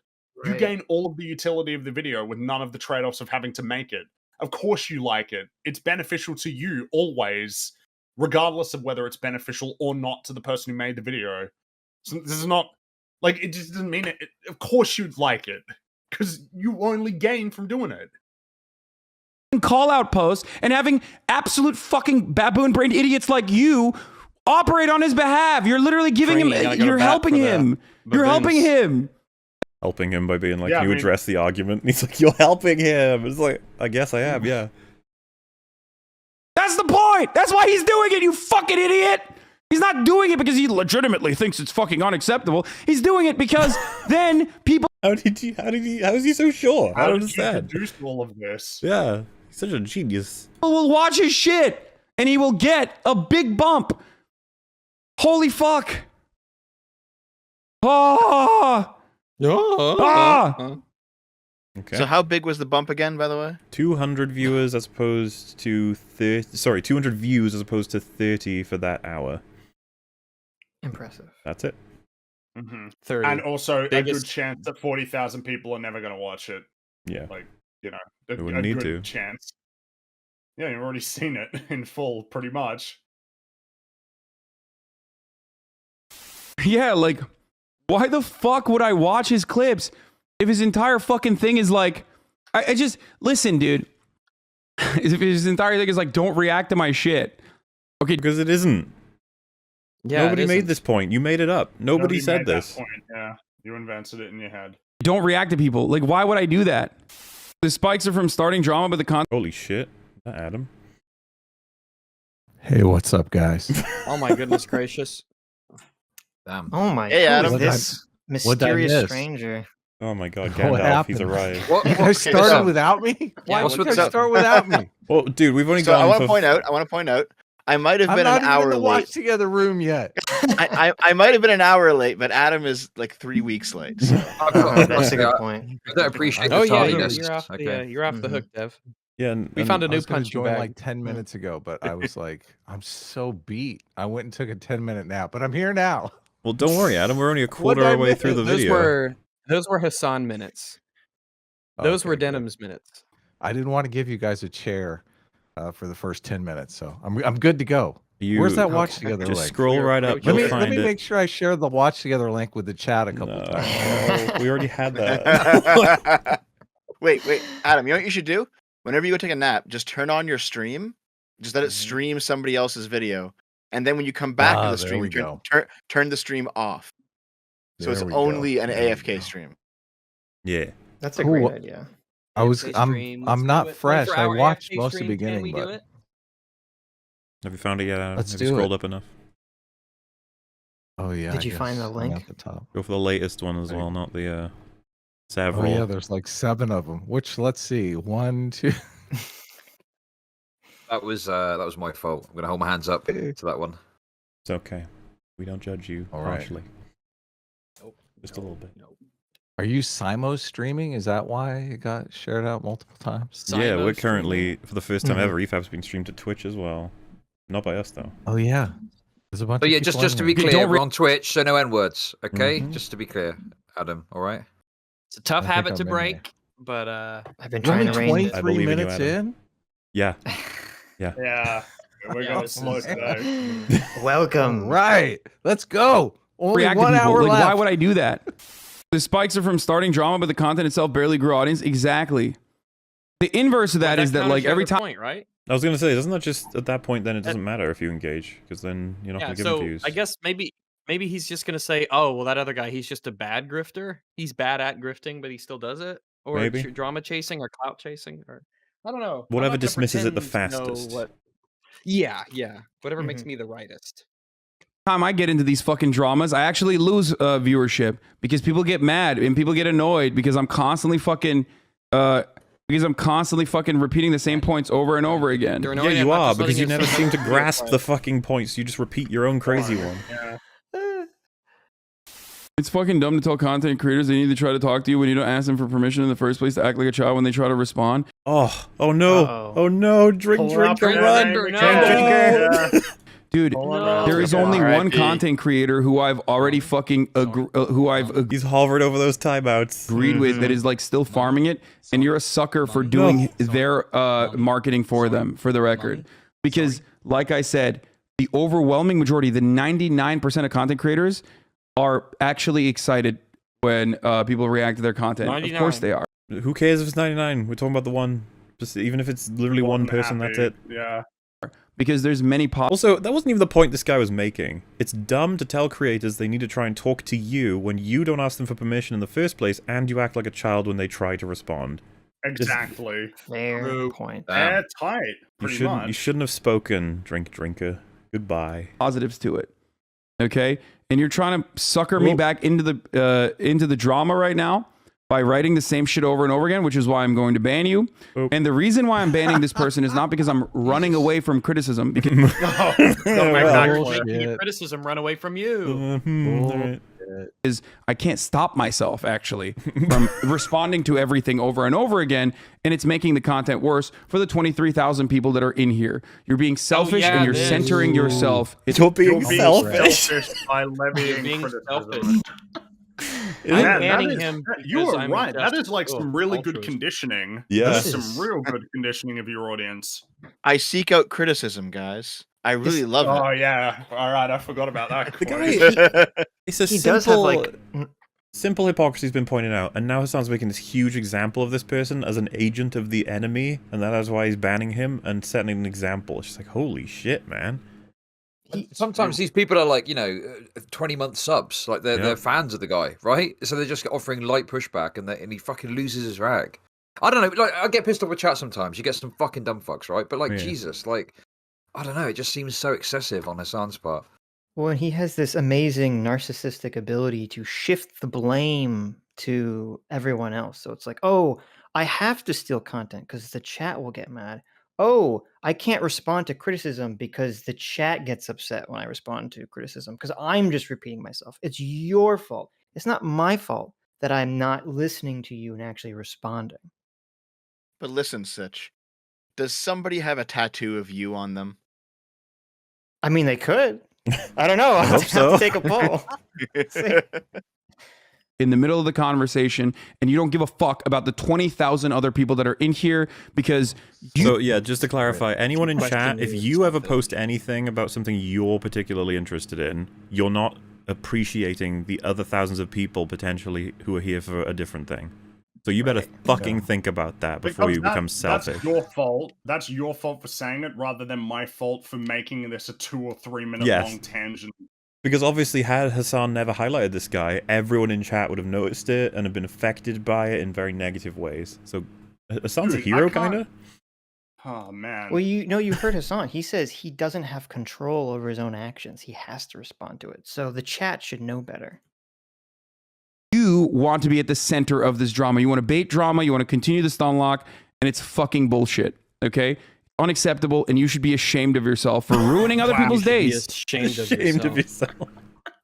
Right. You gain all of the utility of the video with none of the trade-offs of having to make it. Of course you like it. It's beneficial to you always, regardless of whether it's beneficial or not to the person who made the video. So this is not, like, it just doesn't mean it. Of course you'd like it because you only gain from doing it. Call out posts and having absolute fucking baboon-brained idiots like you operate on his behalf. You're literally giving him. You're helping him. You're helping him. Helping him by being like, you address the argument. And he's like, you're helping him. It's like, I guess I am. Yeah. That's the point. That's why he's doing it. You fucking idiot. He's not doing it because he legitimately thinks it's fucking unacceptable. He's doing it because then people. How is he so sure? I don't understand. Introduce all of this. Yeah. Such a genius. People will watch his shit, and he will get a big bump. Holy fuck. Oh. Okay. So how big was the bump again, by the way? 200 viewers as opposed to 30. Sorry, 200 views as opposed to 30 for that hour. Impressive. That's it. 30. And also a good chance that 40,000 people are never going to watch it. Yeah. Like, a good chance. Yeah, you've already seen it in full, pretty much. Yeah, like, why the fuck would I watch his clips if his entire fucking thing is like, I just, listen, dude. If his entire thing is like, don't react to my shit. Okay. Because it isn't. Yeah, nobody made this point. You made it up. Nobody said this. Point. Yeah, you invented it in your head. Don't react to people. Like, why would I do that? The spikes are from starting drama, but the content. Holy shit. Is that Adam? Hey, what's up, guys? Oh my goodness gracious. Damn. Oh my hey, Adam. This mysterious stranger. Oh my god, Gandalf, he's arrived. I started without me? Why would you start without me? Well, dude, we've only gone I want to point out, I might have been an hour late. I'm not even in the watch together room yet. I might have been an hour late, but Adam is like 3 weeks late. So. That's a good point. I appreciate you're off the hook, Dev. Yeah, we found a new punch bag like 10 minutes ago, but I was like, I'm so beat. I went and took a 10-minute nap, but I'm here now. Well, don't worry, Adam. We're only a quarter of the way through the video. Those were Hassan minutes. Those were Denim's minutes. I didn't want to give you guys a chair for the first 10 minutes, so I'm good to go. Where's that watch together link? Just scroll right up. Let me make sure I share the watch together link with the chat a couple times. We already had that. Wait, Adam. You know what you should do? Whenever you go take a nap, just turn on your stream. Just let it stream somebody else's video, and then when you come back to the stream, turn the stream off. So it's only an AFK stream. Yeah, that's a great idea. I'm not fresh. I watched most of the beginning, but have you found it yet? Let's have do you scrolled up enough? Oh yeah. Did you find the link? At the top. Go for the latest one as well, not the several. Oh yeah, there's like 7 of them. Which let's see, 1, 2. That was my fault. I'm gonna hold my hands up to that one. It's okay. We don't judge you harshly. Nope. Just a little bit. Nope. Are you Simo streaming? Is that why it got shared out multiple times? Yeah, we're currently, for the first time ever, EFAP's been streamed to Twitch as well. Not by us, though. Oh, yeah. There's a bunch of people just to be clear, we're on Twitch, so no N-words, okay? Just to be clear, Adam, all right? It's a tough habit to break, but I've been trying to rein 23 minutes in? Yeah. Yeah. We're going slow today. Welcome. Right. Let's go. Only 1 hour left. Why would I do that? The spikes are from starting drama, but the content itself barely grew audience. Exactly. The inverse of that is that, like, every time. Point, right? I was gonna say, doesn't that just at that point then it doesn't matter if you engage because then you're not gonna give him views. I guess maybe he's just gonna say, oh well, that other guy, he's just a bad grifter. He's bad at grifting, but he still does it, or drama chasing, or clout chasing, or I don't know. Whatever dismisses it the fastest. Yeah. Whatever makes me the rightest. Time I get into these fucking dramas, I actually lose viewership because people get mad and people get annoyed because I'm constantly fucking repeating the same points over and over again. Yeah, you are, because you never seem to grasp the fucking points. You just repeat your own crazy one. Yeah. It's fucking dumb to tell content creators they need to try to talk to you when you don't ask them for permission in the first place to act like a child when they try to respond. Oh no. Oh no, drink, run. Dude, there is only one content creator who I've already fucking he's hovered over those timeouts. Agreed with that is like still farming it, and you're a sucker for doing their marketing for them, for the record. Because like I said, the overwhelming majority, the 99% of content creators are actually excited when people react to their content. 99. Of course they are. Who cares if it's 99? We're talking about the one. Just even if it's literally one person, that's it. Yeah. Because there's many Also, that wasn't even the point this guy was making. It's dumb to tell creators they need to try and talk to you when you don't ask them for permission in the first place, and you act like a child when they try to respond. Exactly. Fair point. They're tight, pretty much. You shouldn't have spoken, drinker. Goodbye. Positives to it. Okay? And you're trying to sucker me back into the drama right now by writing the same shit over and over again, which is why I'm going to ban you. And the reason why I'm banning this person is not because I'm running away from criticism. Because criticism run away from you. Is I can't stop myself actually from responding to everything over and over again, and it's making the content worse for the 23,000 people that are in here. You're being selfish and you're centering yourself. You're being selfish by levying criticism. You are right. That is like some really good conditioning. Yeah. That is some real good conditioning of your audience. I seek out criticism, guys. I really love it. Oh yeah. All right, I forgot about that. The guy, it's a simple hypocrisy's been pointed out, and now Hassan's making this huge example of this person as an agent of the enemy, and that is why he's banning him and setting an example. It's just like, holy shit, man. Sometimes these people are like, 20-month subs, like they're fans of the guy, right? So they're just offering light pushback, and he fucking loses his rag. I don't know, like I get pissed off with chat sometimes. You get some fucking dumb fucks, right? But like Jesus, like I don't know, it just seems so excessive on Hassan's part. Well, and he has this amazing narcissistic ability to shift the blame to everyone else. So it's like, oh, I have to steal content because the chat will get mad. Oh, I can't respond to criticism because the chat gets upset when I respond to criticism because I'm just repeating myself. It's your fault. It's not my fault that I'm not listening to you and actually responding. But listen, Sitch, does somebody have a tattoo of you on them? I mean, they could. I don't know. I'll have to take a poll. In the middle of the conversation, and you don't give a fuck about the 20,000 other people that are in here because So yeah, just to clarify, anyone in chat, if you ever post anything about something you're particularly interested in, you're not appreciating the other thousands of people potentially who are here for a different thing. So you better fucking think about that before you become selfish. That's your fault. That's your fault for saying it rather than my fault for making this a 2 or 3 minute long tangent. Because obviously, had Hassan never highlighted this guy, everyone in chat would have noticed it and have been affected by it in very negative ways. So, Hassan's a hero, kind of? Oh, man. Well, you heard Hassan. He says he doesn't have control over his own actions. He has to respond to it. So the chat should know better. You want to be at the center of this drama. You want to bait drama. You want to continue the stun lock, and it's fucking bullshit. Okay? Unacceptable, and you should be ashamed of yourself for ruining other people's days. Ashamed of yourself.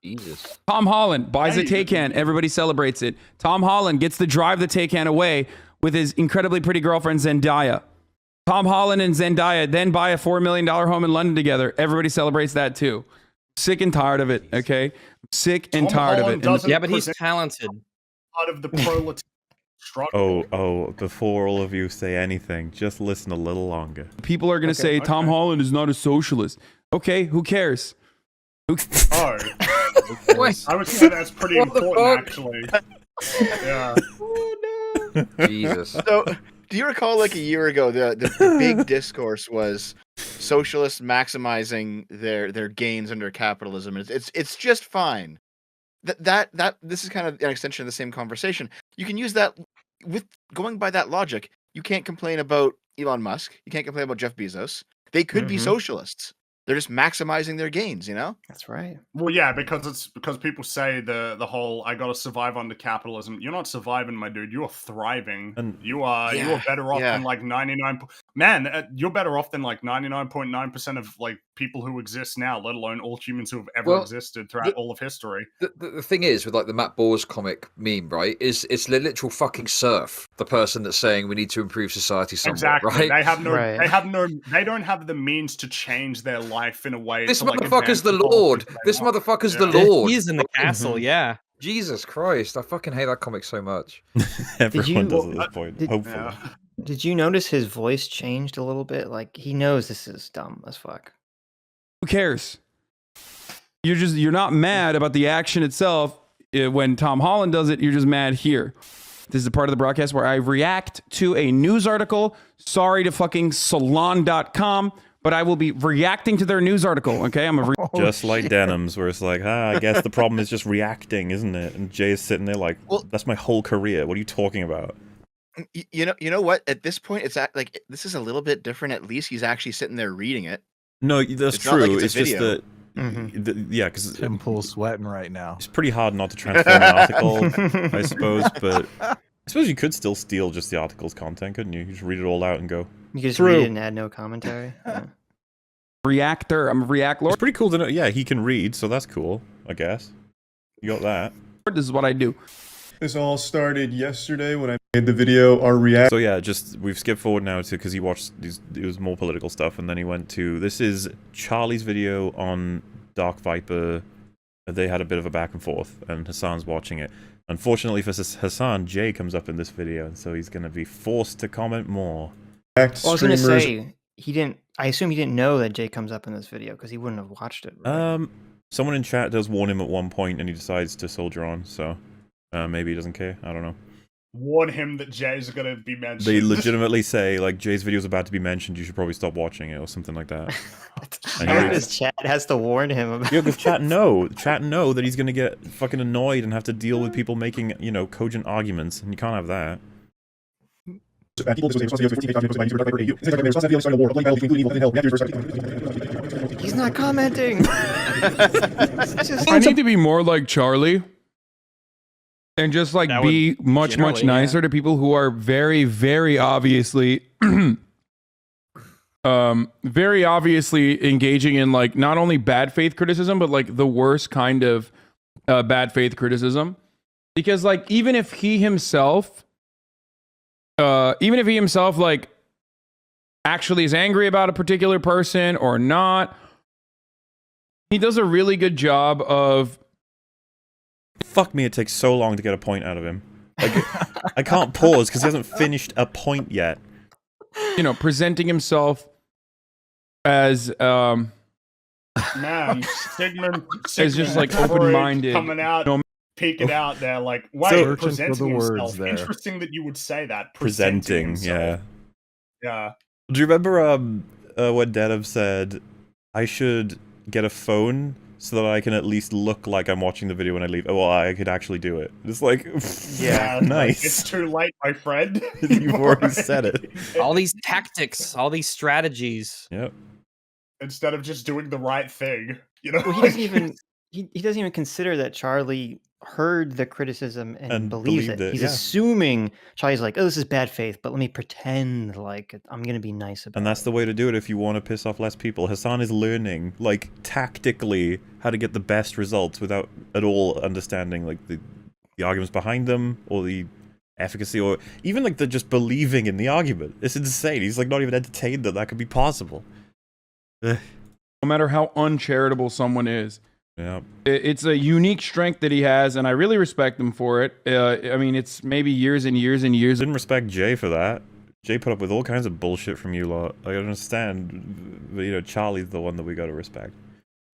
Jesus. Tom Holland buys a Taycan. Everybody celebrates it. Tom Holland gets to drive the Taycan away with his incredibly pretty girlfriend Zendaya. Tom Holland and Zendaya then buy a $4 million home in London together. Everybody celebrates that too. Sick and tired of it. Okay, sick and tired of it. Yeah, but he's talented. Out of the proletariat struggle. Oh, before all of you say anything, just listen a little longer. People are going to say Tom Holland is not a socialist. Okay, who cares? Oh. I would say that's pretty important, actually. Yeah. Oh, no. Jesus. So, do you recall like a year ago, the big discourse was socialists maximizing their gains under capitalism? It's just fine. That this is kind of an extension of the same conversation. You can use that with going by that logic. You can't complain about Elon Musk. You can't complain about Jeff Bezos. They could be socialists. They're just maximizing their gains, you know? That's right. Well, yeah, because people say the whole "I gotta survive under capitalism." You're not surviving, my dude. You are thriving, and you are better off than like 99. Man, you're better off than like 99.9% of like people who exist now, let alone all humans who have ever existed throughout all of history. The thing is with like the Matt Boers comic meme, right? Is it's the literal fucking serf, the person that's saying we need to improve society somewhat, exactly. right? They don't have the means to change their life in a way. This to, like, motherfucker's the Lord. This motherfucker's the Lord. He's in the castle, yeah. Jesus Christ, I fucking hate that comic so much. Everyone does at this point, hopefully. Did you notice his voice changed a little bit? Like, he knows this is dumb as fuck. Who cares? You're not mad about the action itself. When Tom Holland does it, you're just mad here. This is a part of the broadcast where I react to a news article. Sorry to fucking salon.com, but I will be reacting to their news article, okay? Just like Denims, where it's like, I guess the problem is just reacting, isn't it? And Jay is sitting there like, that's my whole career. What are you talking about? You know what? At this point, it's like this is a little bit different. At least he's actually sitting there reading it. No, that's it's true. Not like it's just that, because Tim Pool's sweating right now. It's pretty hard not to transform an article, I suppose. But I suppose you could still steal just the article's content, couldn't you? You just read it all out and go. You could just read it and add no commentary. Yeah. Reactor. I'm a React Lord. It's pretty cool to know. Yeah, he can read, so that's cool. I guess you got that. This is what I do. This all started yesterday when I made the video, our react. So yeah, we've skipped forward now to, because he watched it was more political stuff, and then he went to, this is Charlie's video on Dark Viper. They had a bit of a back and forth, and Hassan's watching it. Unfortunately for Hassan, Jay comes up in this video, and so he's going to be forced to comment more. Well, I was going to say, I assume he didn't know that Jay comes up in this video, because he wouldn't have watched it, right? Someone in chat does warn him at one point, and he decides to soldier on, so... maybe he doesn't care. I don't know. Warn him that Jay's going to be mentioned. They legitimately say, like, Jay's video's about to be mentioned. You should probably stop watching it or something like that. His chat has to warn him about. Yeah, because chat know that he's going to get fucking annoyed and have to deal with people making, cogent arguments, and you can't have that. He's not commenting. I need to be more like Charlie. And just like be much nicer to people who are very, very obviously, very obviously engaging in like not only bad faith criticism, but like the worst kind of bad faith criticism. Because like even if he himself like actually is angry about a particular person or not, he does a really good job of. Fuck me, it takes so long to get a point out of him. Like, I can't pause because he hasn't finished a point yet. Presenting himself as man, Sigmund as just like open-minded, coming out, peeking out there, like presenting himself. Interesting that you would say that. Presenting, yeah. Do you remember what Denim said? I should get a phone so that I can at least look like I'm watching the video when I leave. Oh, well, I could actually do it. It's like, yeah, nice. It's too late, my friend. You've already said it. All these tactics, all these strategies. Yep. Instead of just doing the right thing, Well, he doesn't even he doesn't even consider that Charlie heard the criticism and believes it. He's assuming Charlie's like, oh, this is bad faith, but let me pretend like I'm going to be nice about it. And that's the way to do it if you want to piss off less people. Hassan is learning, like, tactically how to get the best results without at all understanding, like, the arguments behind them or the efficacy or even, like, the just believing in the argument. It's insane. He's, like, not even entertained that could be possible. No matter how uncharitable someone is. Yeah, it's a unique strength that he has, and I really respect him for it. I mean, it's maybe years and years and years. Didn't respect Jay for that. Jay put up with all kinds of bullshit from you lot. I understand, but Charlie's the one that we got to respect.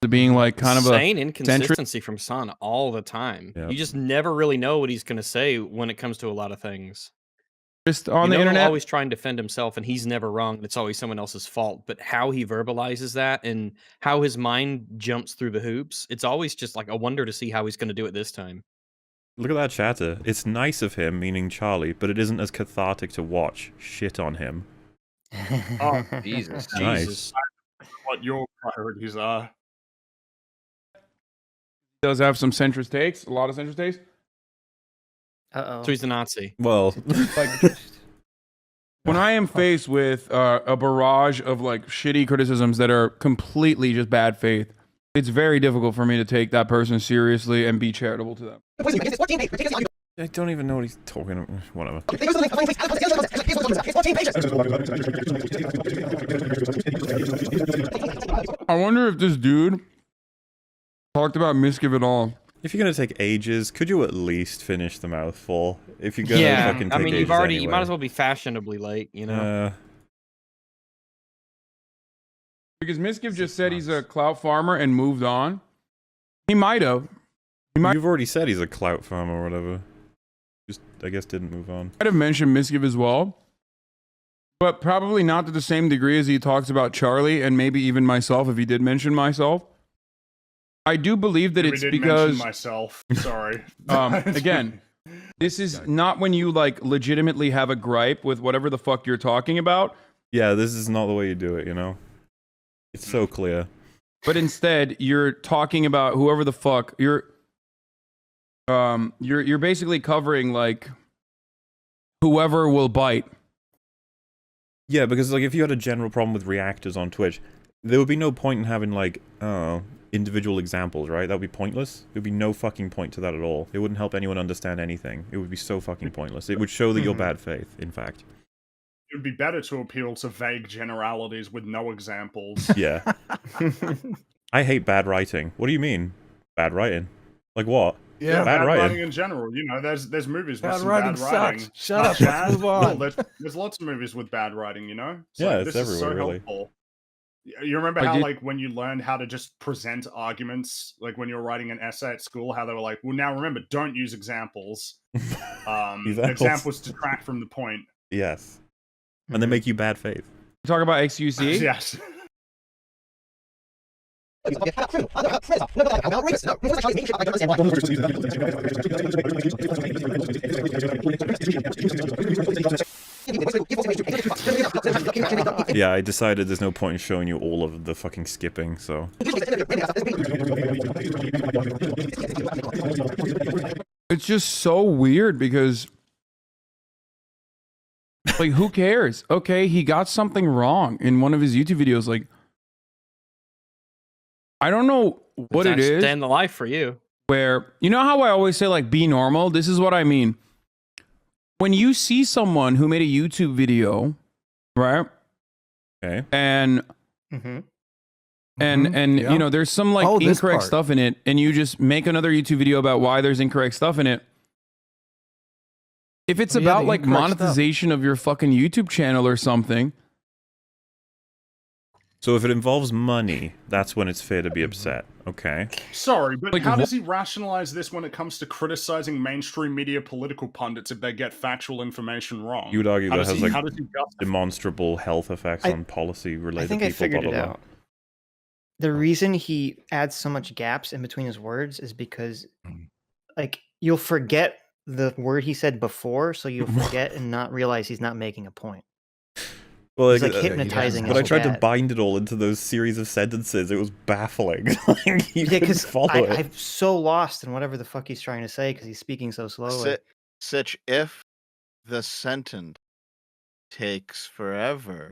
Being like kind of insane inconsistency from Son all the time. Yep. You just never really know what he's going to say when it comes to a lot of things. Just on the internet, he'll always try and defend himself, and he's never wrong. It's always someone else's fault. But how he verbalizes that and how his mind jumps through the hoops, it's always just like a wonder to see how he's going to do it this time. Look at that chatter. It's nice of him, meaning Charlie, but it isn't as cathartic to watch. Shit on him. Oh, Jesus. Nice. What your priorities are. Does have some centrist takes, a lot of centrist takes. Uh-oh. So he's a Nazi. Well, like when I am faced with a barrage of like shitty criticisms that are completely just bad faith, it's very difficult for me to take that person seriously and be charitable to them. I don't even know what he's talking about. Whatever. I wonder if this dude talked about Miskiv at all. If you're gonna take ages, could you at least finish the mouthful? If you're gonna fucking take I mean, ages you might as well be fashionably late, you know? Because Miskiv just said he's a clout farmer and moved on. He might have. You've already said he's a clout farmer or whatever. Just, I guess, didn't move on. Might have mentioned Miskiv as well, but probably not to the same degree as he talks about Charlie and maybe even myself if he did mention myself. I do believe that it's because myself. Sorry. Again, this is not when you like legitimately have a gripe with whatever the fuck you're talking about. Yeah, this is not the way you do it, you know? It's so clear. But instead, you're talking about whoever the fuck you're basically covering like whoever will bite. Yeah, because like if you had a general problem with reactors on Twitch, there would be no point in having like individual examples, right? That would be pointless. There would be no fucking point to that at all. It wouldn't help anyone understand anything. It would be so fucking pointless. It would show that you're bad faith, in fact. It would be better to appeal to vague generalities with no examples. Yeah. I hate bad writing. What do you mean? Bad writing? Like what? Yeah, bad writing in general. You know, there's movies with some bad writing. Sucks. Shut up. Let's move on. Well, there's lots of movies with bad writing, you know? Yeah, this it's is so everywhere, really. helpful. You remember how, like, when you learned how to just present arguments, like when you were writing an essay at school, how they were like, well, now remember, don't use examples. Examples detract from the point. Yes. And they make you bad faith. Talk about XQC? Yes. Yeah, I decided there's no point in showing you all of the fucking skipping, so. It's just so weird because, like, who cares? Okay, he got something wrong in one of his YouTube videos. Like, I don't know what it is. Stay in the life for you. Where, you know how I always say, like, be normal? This is what I mean. When you see someone who made a YouTube video, right? Okay. And you know, there's some like incorrect stuff in it, and you just make another YouTube video about why there's incorrect stuff in it. If it's about like monetization of your fucking YouTube channel or something. So if it involves money, that's when it's fair to be upset, okay? Sorry, but Like, how does he rationalize this when it comes to criticizing mainstream media political pundits if they get factual information wrong? You would argue that has like how does he demonstrable health effects on policy-related people. I think I figured blah, blah, it blah. out. The reason he adds so much gaps in between his words is because, like, you'll forget the word he said before, so you'll forget and not realize he's not making a point. Well, he's like hypnotizing. But I tried to bind it all into those series of sentences. It was baffling. Yeah, because I'm so lost in whatever the fuck he's trying to say because he's speaking so slowly. Such if the sentence takes forever,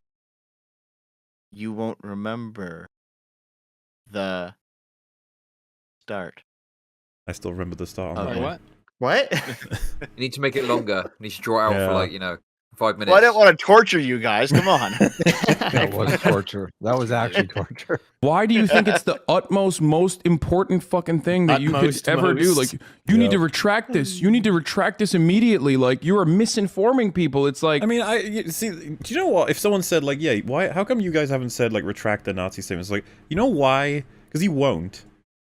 you won't remember the start. I still remember the start. Okay. What? What? You need to make it longer. You need to draw it out for like, you know, 5 minutes. Well, I didn't want to torture you guys. Come on. That was torture. That was actually torture. Why do you think it's the utmost, most important fucking thing that you could ever do? Like, you need to retract this. You need to retract this immediately. Like, you are misinforming people. It's like, I mean, see, do you know what? If someone said like, yeah, why? How come you guys haven't said like retract the Nazi statements? Like, you know why? Because he won't.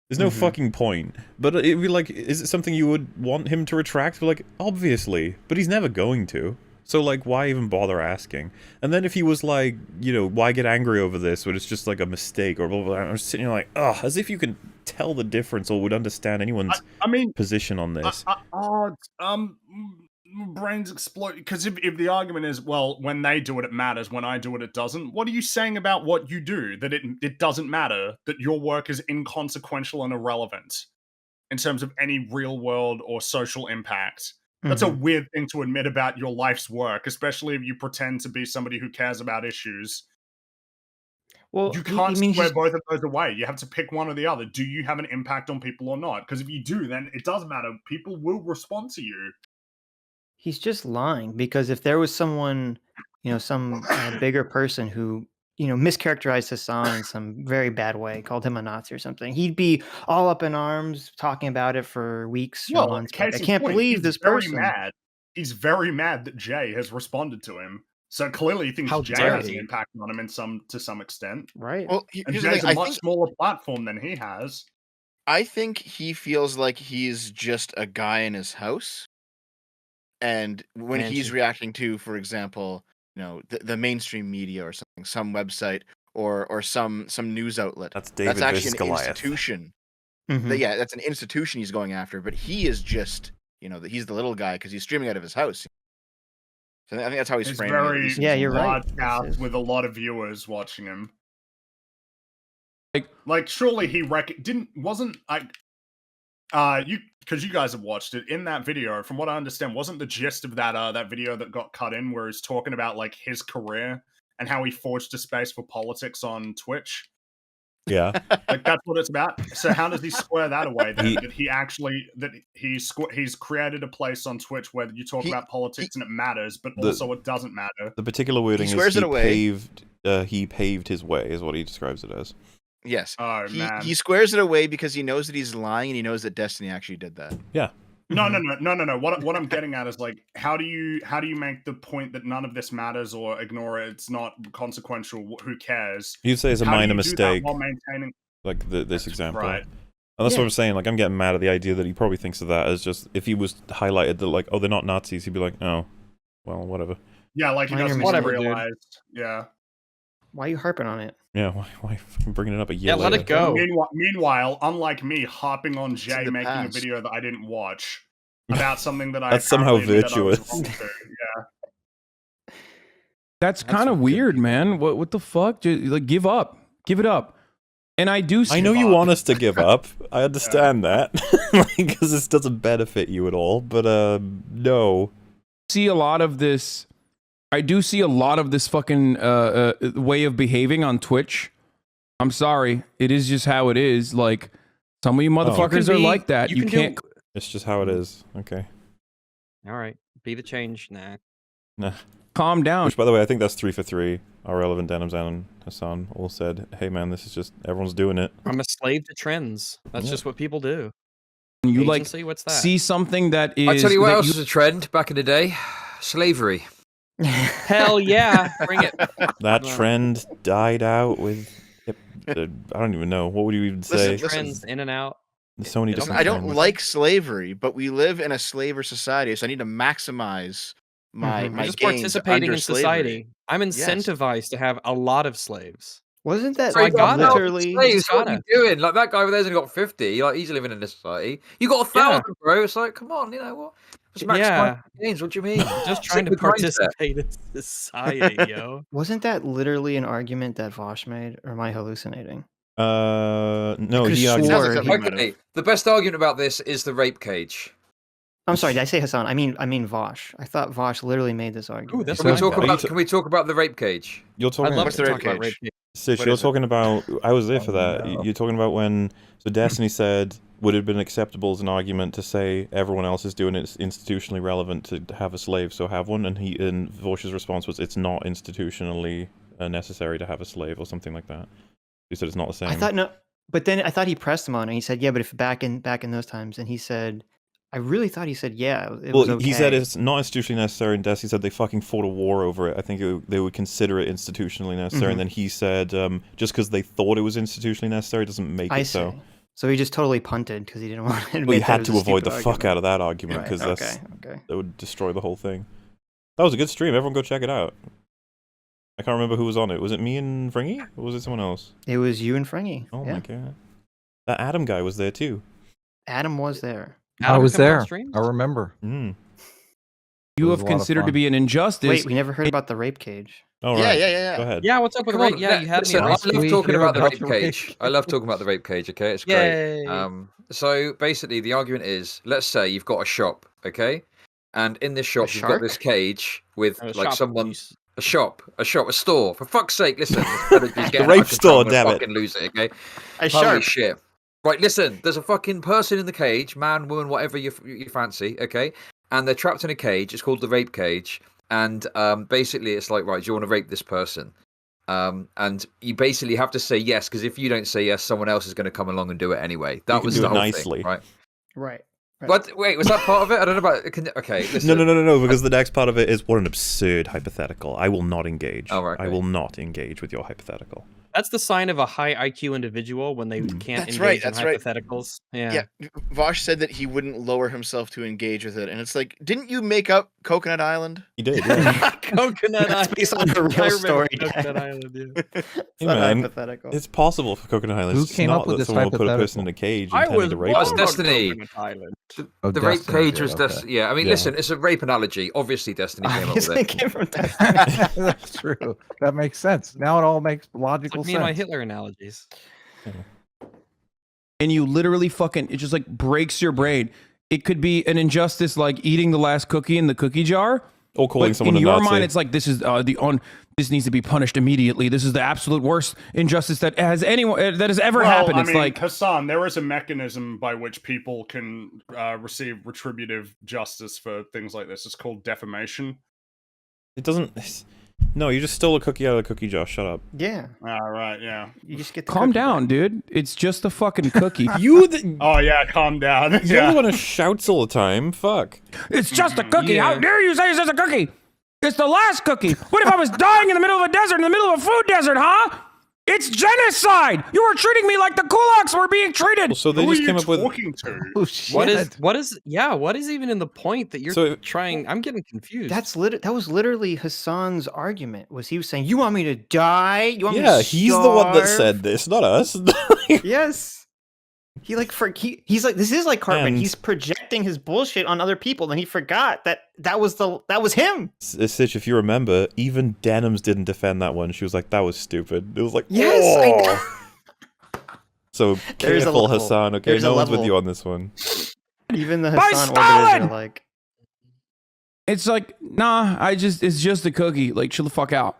There's no fucking point. But it'd be like, is it something you would want him to retract? But like, obviously. But he's never going to. So, like, why even bother asking? And then if he was like, you know, why get angry over this when it's just, like, a mistake or blah, blah, blah. I'm sitting here like, ugh, as if you can tell the difference or would understand anyone's position on this. brains explode. Because if the argument is, well, when they do it, it matters. When I do it, it doesn't. What are you saying about what you do? That it doesn't matter. That your work is inconsequential and irrelevant in terms of any real world or social impact. That's a weird thing to admit about your life's work, especially if you pretend to be somebody who cares about issues. Well, you can't square both of those away. You have to pick one or the other. Do you have an impact on people or not? Because if you do, then it does matter. People will respond to you. He's just lying, because if there was someone, some bigger person who, mischaracterized Hassan in some very bad way, called him a Nazi or something, he'd be all up in arms talking about it for weeks or months. Like, I can't believe this person. Mad. He's very mad that Jay has responded to him. So clearly he thinks Jay has an impact on him to some extent. Right. Well, and Jay's a much smaller platform than he has. I think he feels like he's just a guy in his house. And when he's reacting to, for example, the mainstream media or something, some website or some news outlet, that's actually an institution. That's an institution he's going after. But he is just, he's the little guy because he's streaming out of his house. So I think that's how he's framing it. Yeah, you're right. With a lot of viewers watching him. Like surely he because you guys have watched it in that video. From what I understand, wasn't the gist of that video that got cut in where he's talking about like his career and how he forged a space for politics on Twitch? Yeah, like that's what it's about. So how does he square that away? That he's created a place on Twitch where you talk about politics and it matters, but also it doesn't matter. The particular wording he paved his way, is what he describes it as. Yes. He squares it away because he knows that he's lying and he knows that Destiny actually did that. Yeah. No. What I'm getting at is like, how do you make the point that none of this matters or ignore it? It's not consequential. Who cares? You'd say it's a minor mistake. While maintaining... Like this example. Right. And that's what I'm saying. Like, I'm getting mad at the idea that he probably thinks of that as just, if he was highlighted that like, oh, they're not Nazis, he'd be like, oh, well, whatever. Yeah, like he doesn't realize. Yeah. Why are you harping on it? Yeah, why fucking bringing it up a year later? Let it go. Meanwhile, unlike me, harping on Jay making a video that I didn't watch about something that I that's somehow virtuous. Yeah. That's kind of weird, man. What the fuck? Like, give up, give it up. And I do. I know you want us to give up. I understand that, because this doesn't benefit you at all. But no. See a lot of this. I do see a lot of this fucking way of behaving on Twitch. I'm sorry. It is just how it is. Like, some of you motherfuckers are like that. You can't... It's just how it is. Okay. All right. Be the change. Nah. Calm down. Which, by the way, I think that's 3 for 3. Our relevant Denims and Hassan all said, hey, man, this is just... Everyone's doing it. I'm a slave to trends. That's just what people do. You Agency, what's that? See something that is... I tell you what else was a trend back in the day. Slavery. Hell yeah, bring it. That trend died out with I don't even know, what would you even say? Trends in and out. So many different I don't like slavery, but we live in a slaver society, so I need to maximize my just gains participating under in society. slavery. I'm incentivized to have a lot of slaves. Wasn't that so I got literally slaves, what are you doing? Like, that guy over there's only got 50. Like, he's living in this society. You got 1,000, bro. It's like, come on, what? Gains, what do you mean? Just trying to participate in society, yo. Wasn't that literally an argument that Vosh made, or am I hallucinating? No, he okay, the best argument about this is the rape cage. I'm sorry, did I say Hassan? I mean Vosh. I thought Vosh literally made this argument. Ooh, can we talk about the rape cage? You're talking I'd love to talk about rape cage. Sitch, you're talking about... I was there for that. No. You're talking about when... So Destiny said, would it have been acceptable as an argument to say everyone else is doing it, it's institutionally relevant to have a slave, so have one? And Vosh's response was, it's not institutionally necessary to have a slave, or something like that. He said it's not the same. I thought no, but then I thought he pressed him on it. He said, yeah, but if back in those times, and he said... I really thought he said, yeah, it was okay. He said it's not institutionally necessary, and Desi said they fucking fought a war over it. I think they would consider it institutionally necessary, and then he said just because they thought it was institutionally necessary doesn't make it so. So he just totally punted because he didn't want to admit he had to avoid the fuck out of that argument, because that would destroy the whole thing. That was a good stream. Everyone go check it out. I can't remember who was on it. Was it me and Fringy, or was it someone else? It was you and Fringy. Oh my god. That Adam guy was there too. Adam was there. I was there. I remember. you have considered to be an injustice. Wait, we never heard about the rape cage. Oh, right. Yeah. Go ahead. Yeah, what's up with the rape? Yeah, you had me. Listen, I love talking about the rape the cage. I love talking about the rape cage. Okay, it's great. Yay. So basically, the argument is: let's say you've got a shop, okay, and in this shop you've got this cage with like someone. A store. For fuck's sake, listen. The rape store, damn it. Fucking lose it, okay? A Holy shark. shit. Right, listen. There's a fucking person in the cage, man, woman, whatever you fancy, okay? And they're trapped in a cage. It's called the rape cage. And basically, it's like, right, do you want to rape this person? And you basically have to say yes, because if you don't say yes, someone else is going to come along and do it anyway. That was the whole nicely. thing, right? Right. What? Wait, was that part of it? I don't know about. Okay, listen. No, because the next part of it is what an absurd hypothetical. I will not engage. Oh, right, I will not engage with your hypothetical. That's the sign of a high IQ individual when they can't engage in hypotheticals. Yeah. Vosh said that he wouldn't lower himself to engage with it, and it's like, didn't you make up Coconut Island? He did. Yeah. Coconut Island. Based on a real story. Coconut Island. Yeah. Hey, man, it's possible for Coconut Island. Who came up with this someone will put a hypothetical? person in a cage and tend to rape That's them. Destiny. The rape cage was Destiny. Yeah, I mean, Yeah. listen, it's a rape analogy. Obviously, Destiny came up with It it. came from Destiny. That's true. That makes sense. Now it all makes logical Me and my sense. Hitler analogies. And you literally fucking, it just like breaks your brain. It could be an injustice like eating the last cookie in the cookie jar. Or calling someone in a your Nazi. mind, it's like this is this needs to be punished immediately. This is the absolute worst injustice that has ever happened. I It's mean, like Hassan, there is a mechanism by which people can receive retributive justice for things like this. It's called defamation. It doesn't. No, you just stole a cookie out of the cookie jar. Shut up. Yeah. All right, yeah. You just get the calm cookie down, back. dude. It's just a fucking cookie. Oh yeah, calm down. You're Yeah. the one who shouts all the time. Fuck. It's just a cookie. How dare you say it's just a cookie? It's the last cookie. What if I was dying in the middle of a desert, in the middle of a food desert, huh? It's genocide. You are treating me like the kulaks were being treated. So they Who just are came you up with. talking to? Oh, What is even in the point that you're So- trying? I'm getting confused. That was literally Hassan's argument. Was he was saying, "You want me to die? You want me Yeah, to he's the one that starve?" said this, not us. Yes. He like he's like, this is like Cartman. And- He's projecting his bullshit on other people, and he forgot that was him. Sitch, if you remember, even Denims didn't defend that one. She was like, "That was stupid." It was like, Yes, I "Oh." know. So There's a careful, level. Hassan. Okay, There's a no one's with level. you on this one. Even the By Hassan Stalin! orbiters are like, It's like, nah, it's just a cookie. Like, chill the fuck out.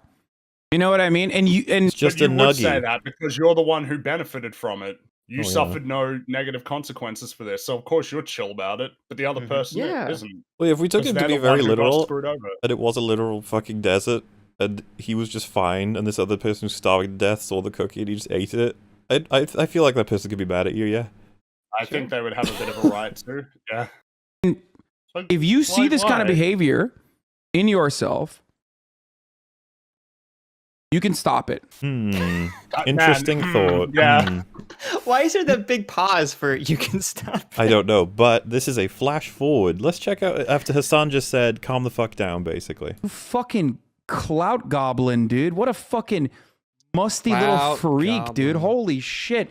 You know what I mean? And It's just But a you would say nugget. that because you're the one who benefited from it. You Oh, yeah. suffered no negative consequences for this, so of course you're chill about it. But the other person Yeah. isn't. Well, if we took Because him to they're be the very one who got literal, screwed over. and it was a literal fucking desert, and he was just fine, and this other person who's starving to death saw the cookie and he just ate it. I feel like that person could be mad at you, yeah. I think they would have a bit of a right to. Yeah. if you see Why- this kind of why? behavior in yourself, you can stop it. Interesting thought. Yeah. Hmm. why is there that big pause for you can stop? I don't know, but this is a flash forward. Let's check out after Hassan just said, "Calm the fuck down," basically. You fucking clout goblin, dude. What a fucking musty little Clout freak, dude. goblin. Holy shit.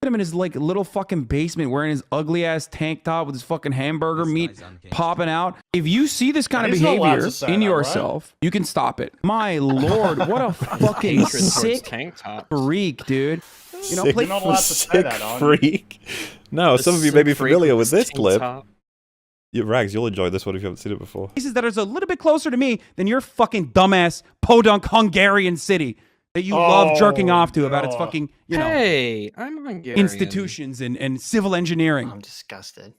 Look at him in his like little fucking basement wearing his ugly ass tank top with his fucking hamburger meat popping out. If you see this kind of He's not allowed behavior to say in that, yourself, you can stop it. My lord, what a fucking Hatred towards sick tank tops. freak, dude. You know, Sick, play You're not allowed to say sick that, aren't you? freak. No, The some of you may be sick freak familiar with with this tank clip. top. Yeah, Rags, you'll enjoy this one if you haven't seen it before. places that are a little bit closer to me than your fucking dumbass podunk Hungarian city that you love jerking off to about its God. fucking, you know, Hey, I'm Hungarian. institutions and civil engineering. I'm disgusted.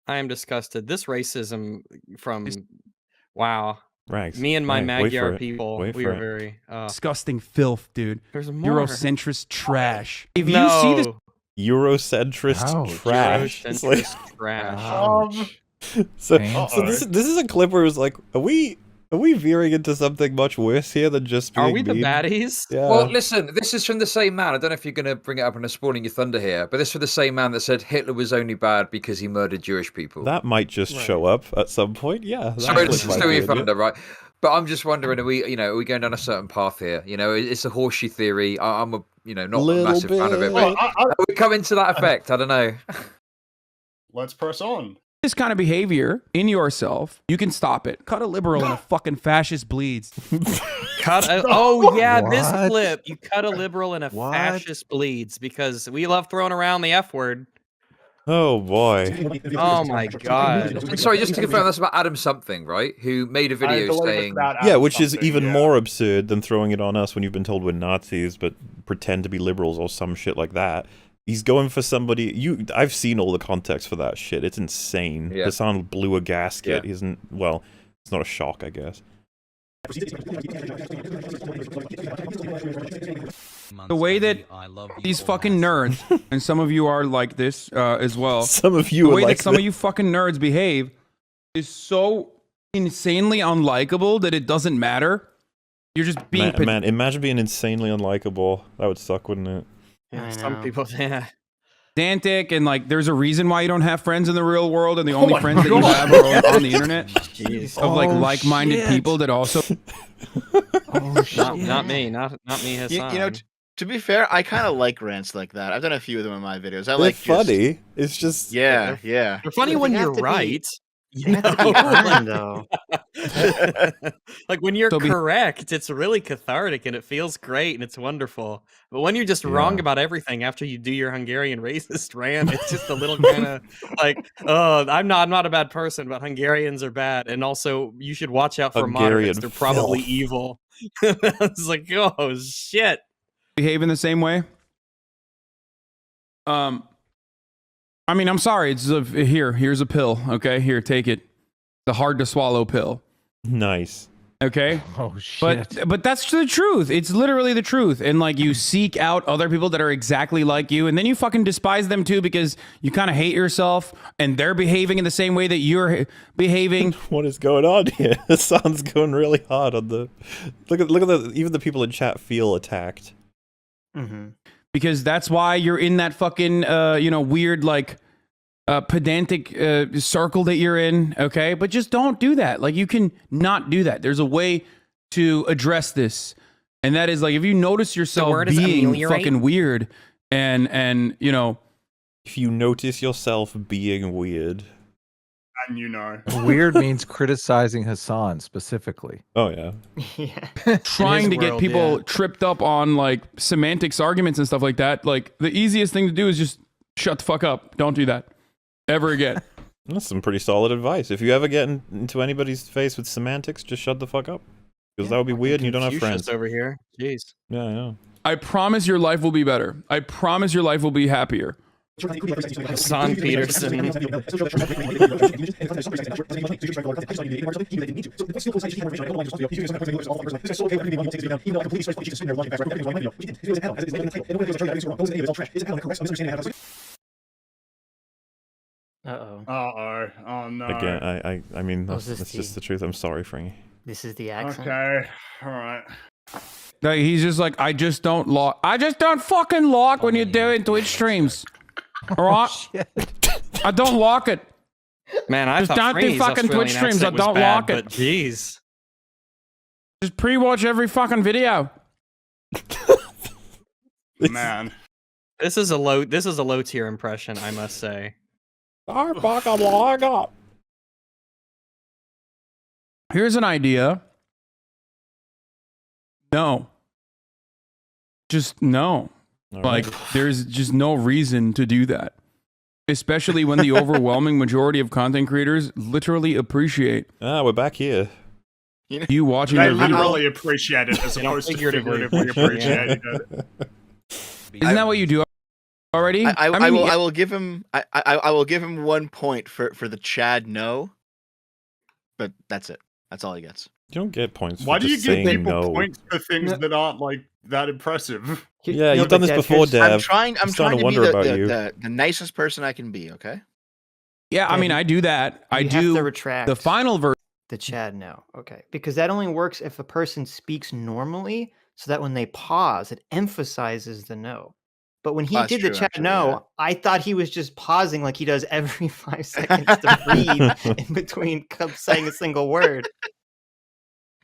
I am disgusted. This racism from wow. Rags. Me and my Rags, wait for Magyar it. people, Wait we for are it. very Disgusting filth, dude. There's more. Eurocentrist trash. If no. you see this, Eurocentrist Ouch. trash. It's like- Eurocentrist trash. Ouch. so Painful. this is a clip where it was like, are we veering into something much worse here than just being Are we the mean? baddies? Yeah. Well, listen, this is from the same man. I don't know if you're going to bring it up and I'm spoiling your thunder here, but this is from the same man that said Hitler was only bad because he murdered Jewish people. That might just show up at some point. Yeah. that Sorry, was to my steal your opinion. thunder, right? But I'm just wondering, are we going down a certain path here? You know, it's a horseshoe theory. I'm not a Little massive fan of it. bit. But are we coming to that effect? I don't know. Let's press on. this kind of behavior in yourself, you can stop it. Cut a liberal and a fucking fascist bleeds. Oh yeah, this clip. You cut a liberal and a fascist bleeds because we love throwing around the F word. Oh boy. Oh my god. Sorry, just to confirm, that's about Adam something, right? Who made a video saying... Yeah, which is even more absurd than throwing it on us when you've been told we're Nazis, but pretend to be liberals or some shit like that. He's going for somebody... I've seen all the context for that shit. It's insane. Yeah. Hassan blew a gasket. He isn't... Well, it's not a shock, I guess. The way that these fucking nerds, and some of you are like this as well. Some of you the are way like that some of you fucking nerds behave is so insanely unlikable that it doesn't matter. You're just being... Man, imagine being insanely unlikable. That would suck, wouldn't it? Yeah, some people, yeah. Pedantic, and like there's a reason why you don't have friends in the real world, and the only friends that you have are on the internet. Jeez. Of like like-minded people that also... Not me, not me, Hassan. You know, to be fair, I kind of like rants like that. I've done a few of them in my videos. They're funny. It's just... Yeah. They're funny when you're right. You have to be earned, though. Like when you're correct, it's really cathartic and it feels great and it's wonderful. But when you're just wrong about everything after you do your Hungarian racist rant, it's just a little kind of like, oh, I'm not a bad person, but Hungarians are bad, and also you should watch out for Hungarian moderates. They're probably evil. It's like, oh shit. Behave in the same way. I mean, I'm sorry. It's here's a pill. Okay, here, take it. The hard to swallow pill. Nice. Okay. Oh shit. But that's the truth. It's literally the truth. And like you seek out other people that are exactly like you, and then you fucking despise them too because you kind of hate yourself, and they're behaving in the same way that you're behaving. What is going on here? The sun's going really hard on the. Look at the even the people in chat feel attacked. Mm-hmm. Because that's why you're in that fucking weird like pedantic circle that you're in, okay? But just don't do that. Like you can not do that. There's a way to address this. And that is like if you notice yourself being fucking weird and if you notice yourself being weird. And you know. Weird means criticizing Hassan specifically. Oh yeah. Yeah. Trying to get people tripped up on like semantics arguments and stuff like that. Like the easiest thing to do is just shut the fuck up. Don't do that ever again. That's some pretty solid advice. If you ever get into anybody's face with semantics, just shut the fuck up. Because that would be weird and you don't have friends. Over here. Jeez. Yeah, I know. I promise your life will be better. I promise your life will be happier. Hassan Peterson. Uh-oh. Oh no. Again, I mean, that's just the truth. I'm sorry, Fringy. This is the accent. Okay. All right. Like, he's just like, I just don't fucking lock when you're doing Twitch streams. All right? I don't lock it. Man, I just don't do fucking Twitch streams. I don't lock it. Jeez. Just pre-watch every fucking video. Man. This is a low tier impression, I must say. Here's an idea. No. Just no. Like, there's just no reason to do that. Especially when the overwhelming majority of content creators literally appreciate. We're back here. You watching they their video. literally appreciate it as opposed to figuratively appreciating it. Isn't that what you do already? I will give him 1 point for the Chad no. But that's it. That's all he gets. You don't get points for Why do you just give saying people no. points for things that aren't like that impressive? Yeah, you've done this before, Dev. I'm trying to wonder be about the nicest person I can be, okay? Yeah, I mean, I do that. I do have to retract the final version. The Chad no. Okay. Because that only works if a person speaks normally, so that when they pause, it emphasizes the no. But when he did the Chad no, I thought he was just pausing like he does every 5 seconds to breathe in between saying a single word.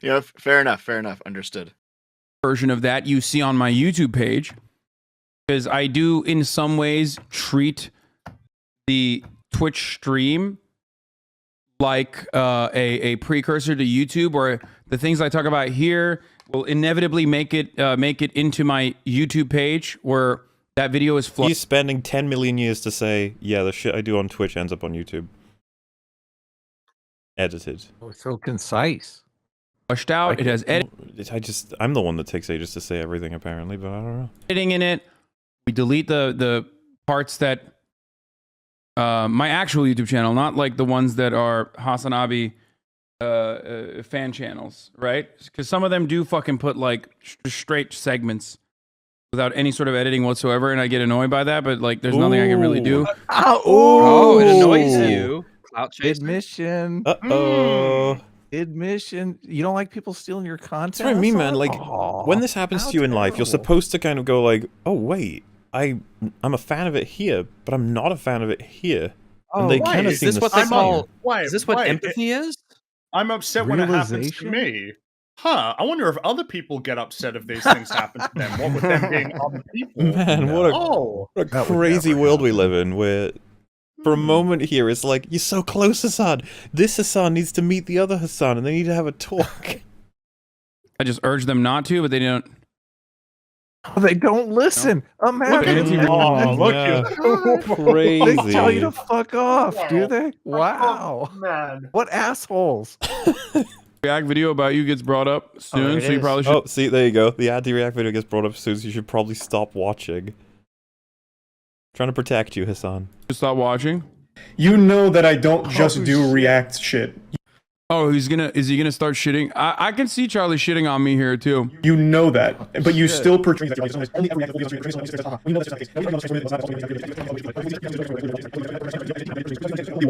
Yeah, fair enough. Understood. Version of that you see on my YouTube page, because I do in some ways treat the Twitch stream like a precursor to YouTube, where the things I talk about here will inevitably make it into my YouTube page, where that video is He's spending 10 million years to say, yeah, the shit I do on Twitch ends up on YouTube. Edited. Oh, so concise. Flushed out. It has I'm the one that takes ages to say everything, apparently, but I don't know. editing in it. We delete the parts that my actual YouTube channel, not like the ones that are Hasanabi fan channels, right? Because some of them do fucking put like straight segments without any sort of editing whatsoever, and I get annoyed by that. But like, there's nothing I can really do. Oh, it annoys you. Clout chaser. Admission. Admission. You don't like people stealing your content? That's what I mean, man. Like, when this happens to you in life, you're supposed to kind of go like, oh, wait, I'm a fan of it here, but I'm not a fan of it here. And they kind of is this what they call? Is this what empathy is? I'm upset when it happens to me. Huh, I wonder if other people get upset if these things happen to them. What with them being other people? Man, what a crazy world we live in, where for a moment here it's like, you're so close, Hassan. This Hassan needs to meet the other Hassan, and they need to have a talk. I just urge them not to, but they don't. Oh, they don't listen. Imagine. Crazy. They tell you to fuck off, do they? Wow. Man. What assholes. React video about you gets brought up soon, so you probably should. Oh, see, there you go. The anti-react video gets brought up soon, so you should probably stop watching. Trying to protect you, Hassan. Stop watching? You know that I don't just do react shit. Oh, is he gonna start shitting? I can see Charlie shitting on me here too. You know that, but you still portray that.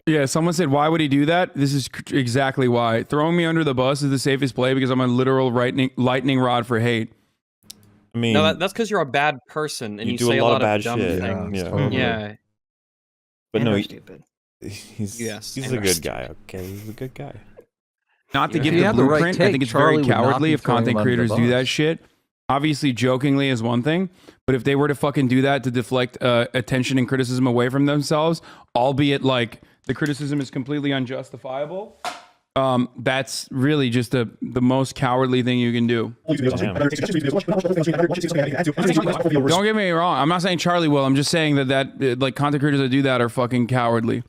Yeah, someone said, why would he do that? This is exactly why. Throwing me under the bus is the safest play because I'm a literal lightning rod for hate. I mean, no, that's because you're a bad person and you do say a lot of bad dumb shit. things. Yeah. But no, he's Yes, a good guy. Okay, he's a good guy. Not to give the blueprint, I think it's very cowardly if content creators do that shit. Obviously, jokingly is one thing, but if they were to fucking do that to deflect attention and criticism away from themselves, albeit like the criticism is completely unjustifiable, that's really just the most cowardly thing you can do. Don't get me wrong. I'm not saying Charlie will. I'm just saying that like content creators that do that are fucking cowardly.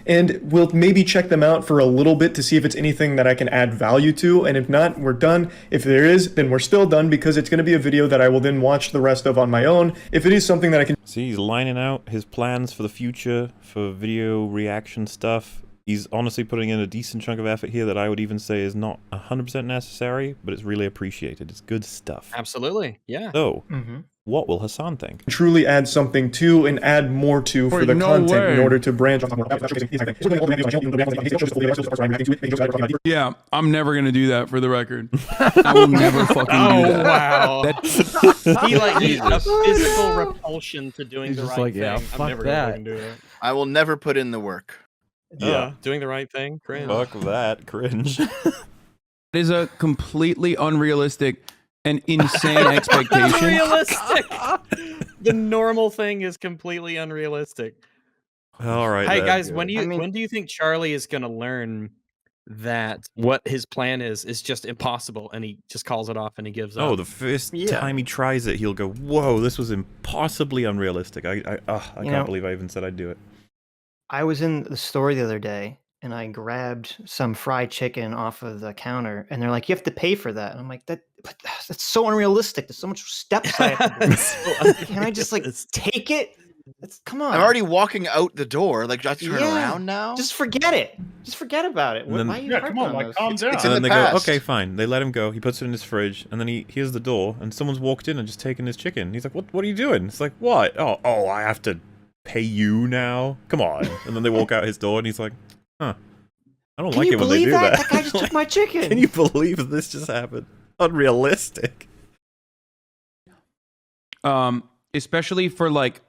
And we'll maybe check them out for a little bit to see if it's anything that I can add value to, and if not, we're done. If there is, then we're still done, because it's going to be a video that I will then watch the rest of on my own. If it is something that I can... See, he's lining out his plans for the future for video reaction stuff. He's honestly putting in a decent chunk of effort here that I would even say is not 100% necessary, but it's really appreciated. It's good stuff. Absolutely, yeah. So, what will Hassan think? Truly add something to and add more to for the content in order to branch off more. Yeah, I'm never gonna do that, for the record. I will never fucking do that. Wow. He's a physical repulsion to doing the right thing. I'm never gonna do it. I will never put in the work. Yeah, doing the right thing. Cringe. Fuck that, cringe. It is a completely unrealistic and insane expectation. Unrealistic. The normal thing is completely unrealistic. All right. Hey guys, when do you think Charlie is gonna learn that what his plan is just impossible, and he just calls it off and he gives up? Oh, the first time he tries it, he'll go, "Whoa, this was impossibly unrealistic." I can't believe I even said I'd do it. I was in the store the other day and I grabbed some fried chicken off of the counter, and they're like, "You have to pay for that." And I'm like, that's so unrealistic. There's so much steps I have to do. Can I just like take it? Come on. I'm already walking out the door. Like, do I have to turn around now? Just forget it. Just forget about it. Why are you come on, like, calm down. It's And in then the they past. go, "Okay, fine." They let him go. He puts it in his fridge, and then he hears the door, and someone's walked in and just taken his chicken. He's like, "What are you doing?" It's like, "What? Oh, I have to pay you now? Come on." And then they walk out his door, and he's like, "Huh. I don't like it when they do that." That guy just took my chicken. Can you believe this just happened? Unrealistic. Especially for like,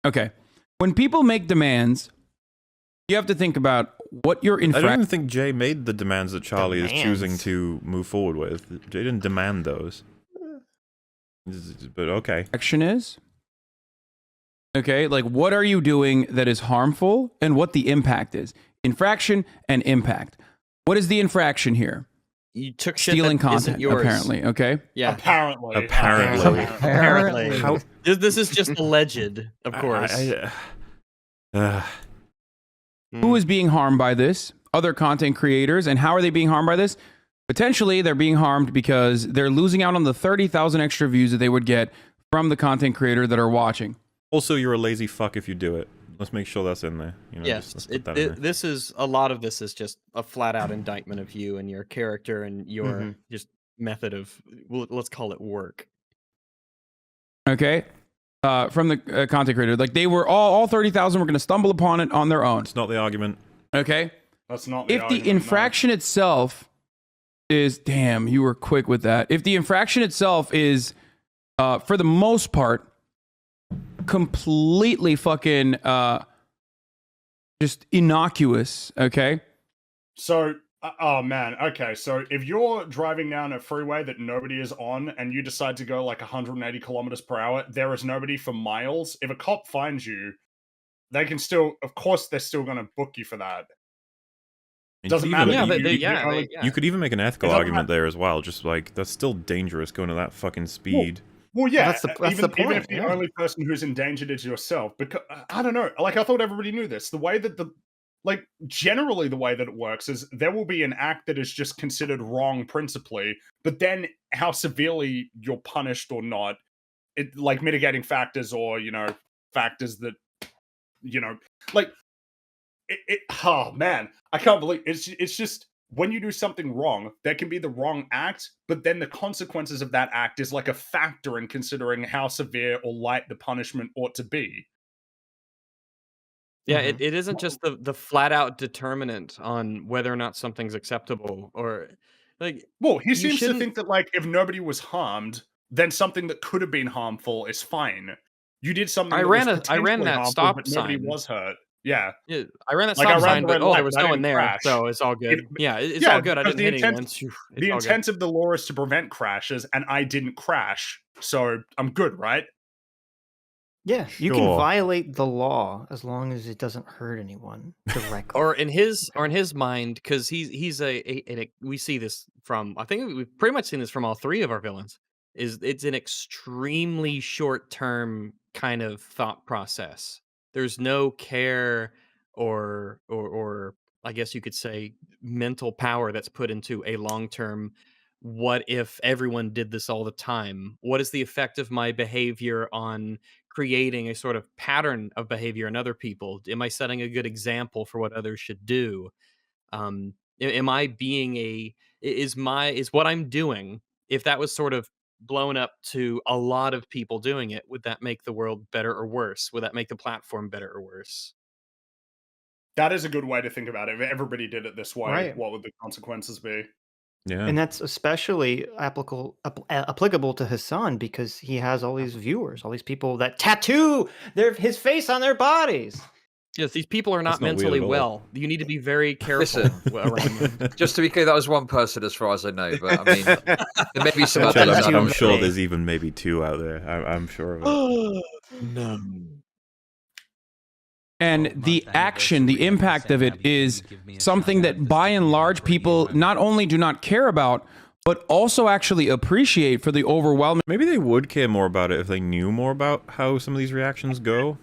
okay, when people make demands, you have to think about what you're I don't infracting. even think Jay made the demands that Charlie is choosing to move forward with. Jay didn't demand those. But okay. Action is, Okay, like what are you doing that is harmful and what the impact is. Infraction and impact. What is the infraction here? You took shit stealing that content, isn't yours. apparently. Okay. Yeah. Apparently. Apparently. This is just alleged, of course. Who is being harmed by this? Other content creators. And how are they being harmed by this? Potentially, they're being harmed because they're losing out on the 30,000 extra views that they would get from the content creator that are watching. Also, you're a lazy fuck if you do it. Let's make sure that's in there. You know, Yes, this is a lot of this is just a flat out indictment of you and your character and your just method of, let's call it work. Okay. From the content creator, like they were all 30,000 were going to stumble upon it on their own. It's not the argument. Okay. That's not the if argument, the infraction itself is, damn, you were quick with that. If the infraction itself is, for the most part, completely fucking just innocuous, okay? So, oh man, okay, so if you're driving down a freeway that nobody is on and you decide to go like 180 kilometers per hour, there is nobody for miles. If a cop finds you, they can still, of course, they're still going to book you for that. Doesn't matter. You could even make an ethical argument there as well. Just like, that's still dangerous going at that fucking speed. Well, yeah, that's the point. Even if the only person who's endangered is yourself, because I don't know, like I thought everybody knew this. The way that generally the way that it works is there will be an act that is just considered wrong principally, but then how severely you're punished or not, it like mitigating factors or factors that like it. Oh man, I can't believe it's just. When you do something wrong, there can be the wrong act, but then the consequences of that act is like a factor in considering how severe or light the punishment ought to be. Yeah, it isn't just the flat out determinant on whether or not something's acceptable or like. Well, he seems to think that like if nobody was harmed, then something that could have been harmful is fine. You did something. I ran that harmful, stop but sign. nobody was hurt. Yeah, I ran that stop sign, but there was no one there, crash. so it's all good. It's all good. I didn't hit anyone. The intent of the law is to prevent crashes, and I didn't crash, so I'm good, right? Yeah, you can violate the law as long as it doesn't hurt anyone directly. or in his mind, because he's we see this from, I think we've pretty much seen this from all three of our villains. It's an extremely short term kind of thought process. There's no care or I guess you could say mental power that's put into a long-term, what if everyone did this all the time? What is the effect of my behavior on creating a sort of pattern of behavior in other people? Am I setting a good example for what others should do? Am I being is what I'm doing, if that was sort of blown up to a lot of people doing it, would that make the world better or worse? Would that make the platform better or worse? That is a good way to think about it. If everybody did it this way, Right. what would the consequences be? Yeah. And that's especially applicable to Hassan because he has all these viewers, all these people that tattoo his face on their bodies. Yes, these people are not That's not weird mentally at all. well. You need to be very careful around them. Just to be clear, that was one person as far as I know, but I mean, there may be some others. I'm sure there's even maybe two out there. I'm sure of it. No. And the action, the impact of it is something that by and large people not only do not care about, but also actually appreciate for the overwhelming. Maybe they would care more about it if they knew more about how some of these reactions go.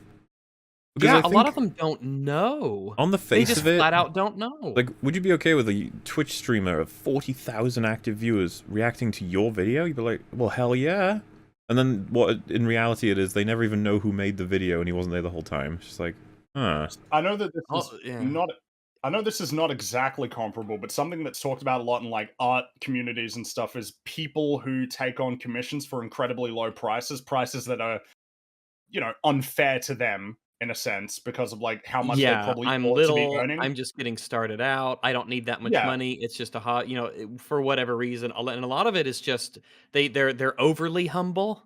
Because Yeah, I a lot think of them don't know. on the They face just of it, flat out don't know. like, would you be okay with a Twitch streamer of 40,000 active viewers reacting to your video? You'd be like, well, hell yeah. And then what in reality it is, they never even know who made the video and he wasn't there the whole time. It's just like, huh. I know that this is yeah. not. I know this is not exactly comparable, but something that's talked about a lot in like art communities and stuff is people who take on commissions for incredibly low prices that are, unfair to them in a sense because of like how much they probably I'm ought to be earning. I'm just getting started out. I don't need that much money. It's just a hot, for whatever reason. And a lot of it is just they're overly humble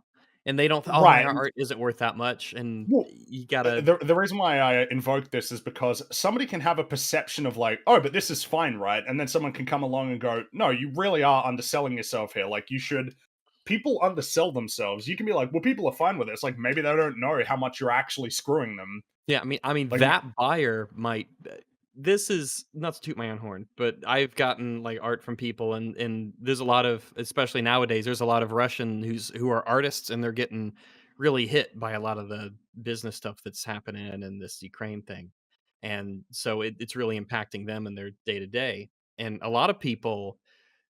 and they don't. Oh, Right. my art isn't worth that much, and Well, you gotta. The reason why I invoke this is because somebody can have a perception of like, oh, but this is fine, right? And then someone can come along and go, no, you really are underselling yourself here. Like you should people undersell themselves. You can be like, well, people are fine with it. It's like maybe they don't know how much you're actually screwing them. Yeah, I mean Like- that buyer might. This is not to toot my own horn, but I've gotten like art from people, and there's a lot of, especially nowadays, there's a lot of Russian who are artists, and they're getting really hit by a lot of the business stuff that's happening in this Ukraine thing, and so it's really impacting them in their day to day. And a lot of people,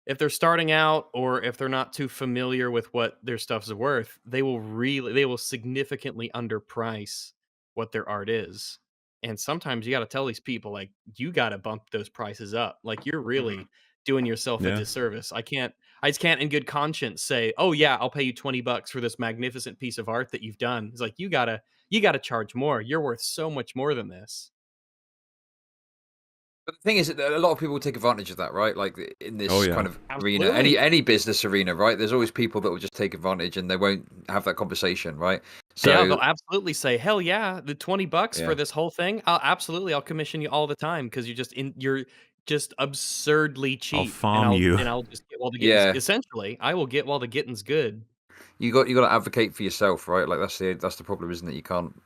if they're starting out or if they're not too familiar with what their stuff's worth, they will significantly underprice what their art is. And sometimes you got to tell these people, like, you got to bump those prices up. Like, you're really doing yourself a disservice. I just can't in good conscience say, oh yeah, I'll pay you $20 for this magnificent piece of art that you've done. It's like, you gotta charge more. You're worth so much more than this. But the thing is, that a lot of people take advantage of that, right? Like in this kind of arena, Absolutely. any business arena, right? There's always people that will just take advantage and they won't have that conversation, right? So yeah, they'll absolutely say, hell yeah, the $20 for this whole thing, I'll commission you all the time because you're just absurdly cheap. I'll farm you. And I'll just get while the getting's essentially, I will get while the getting's good. You got to advocate for yourself, right? Like that's the problem, isn't it? You can't,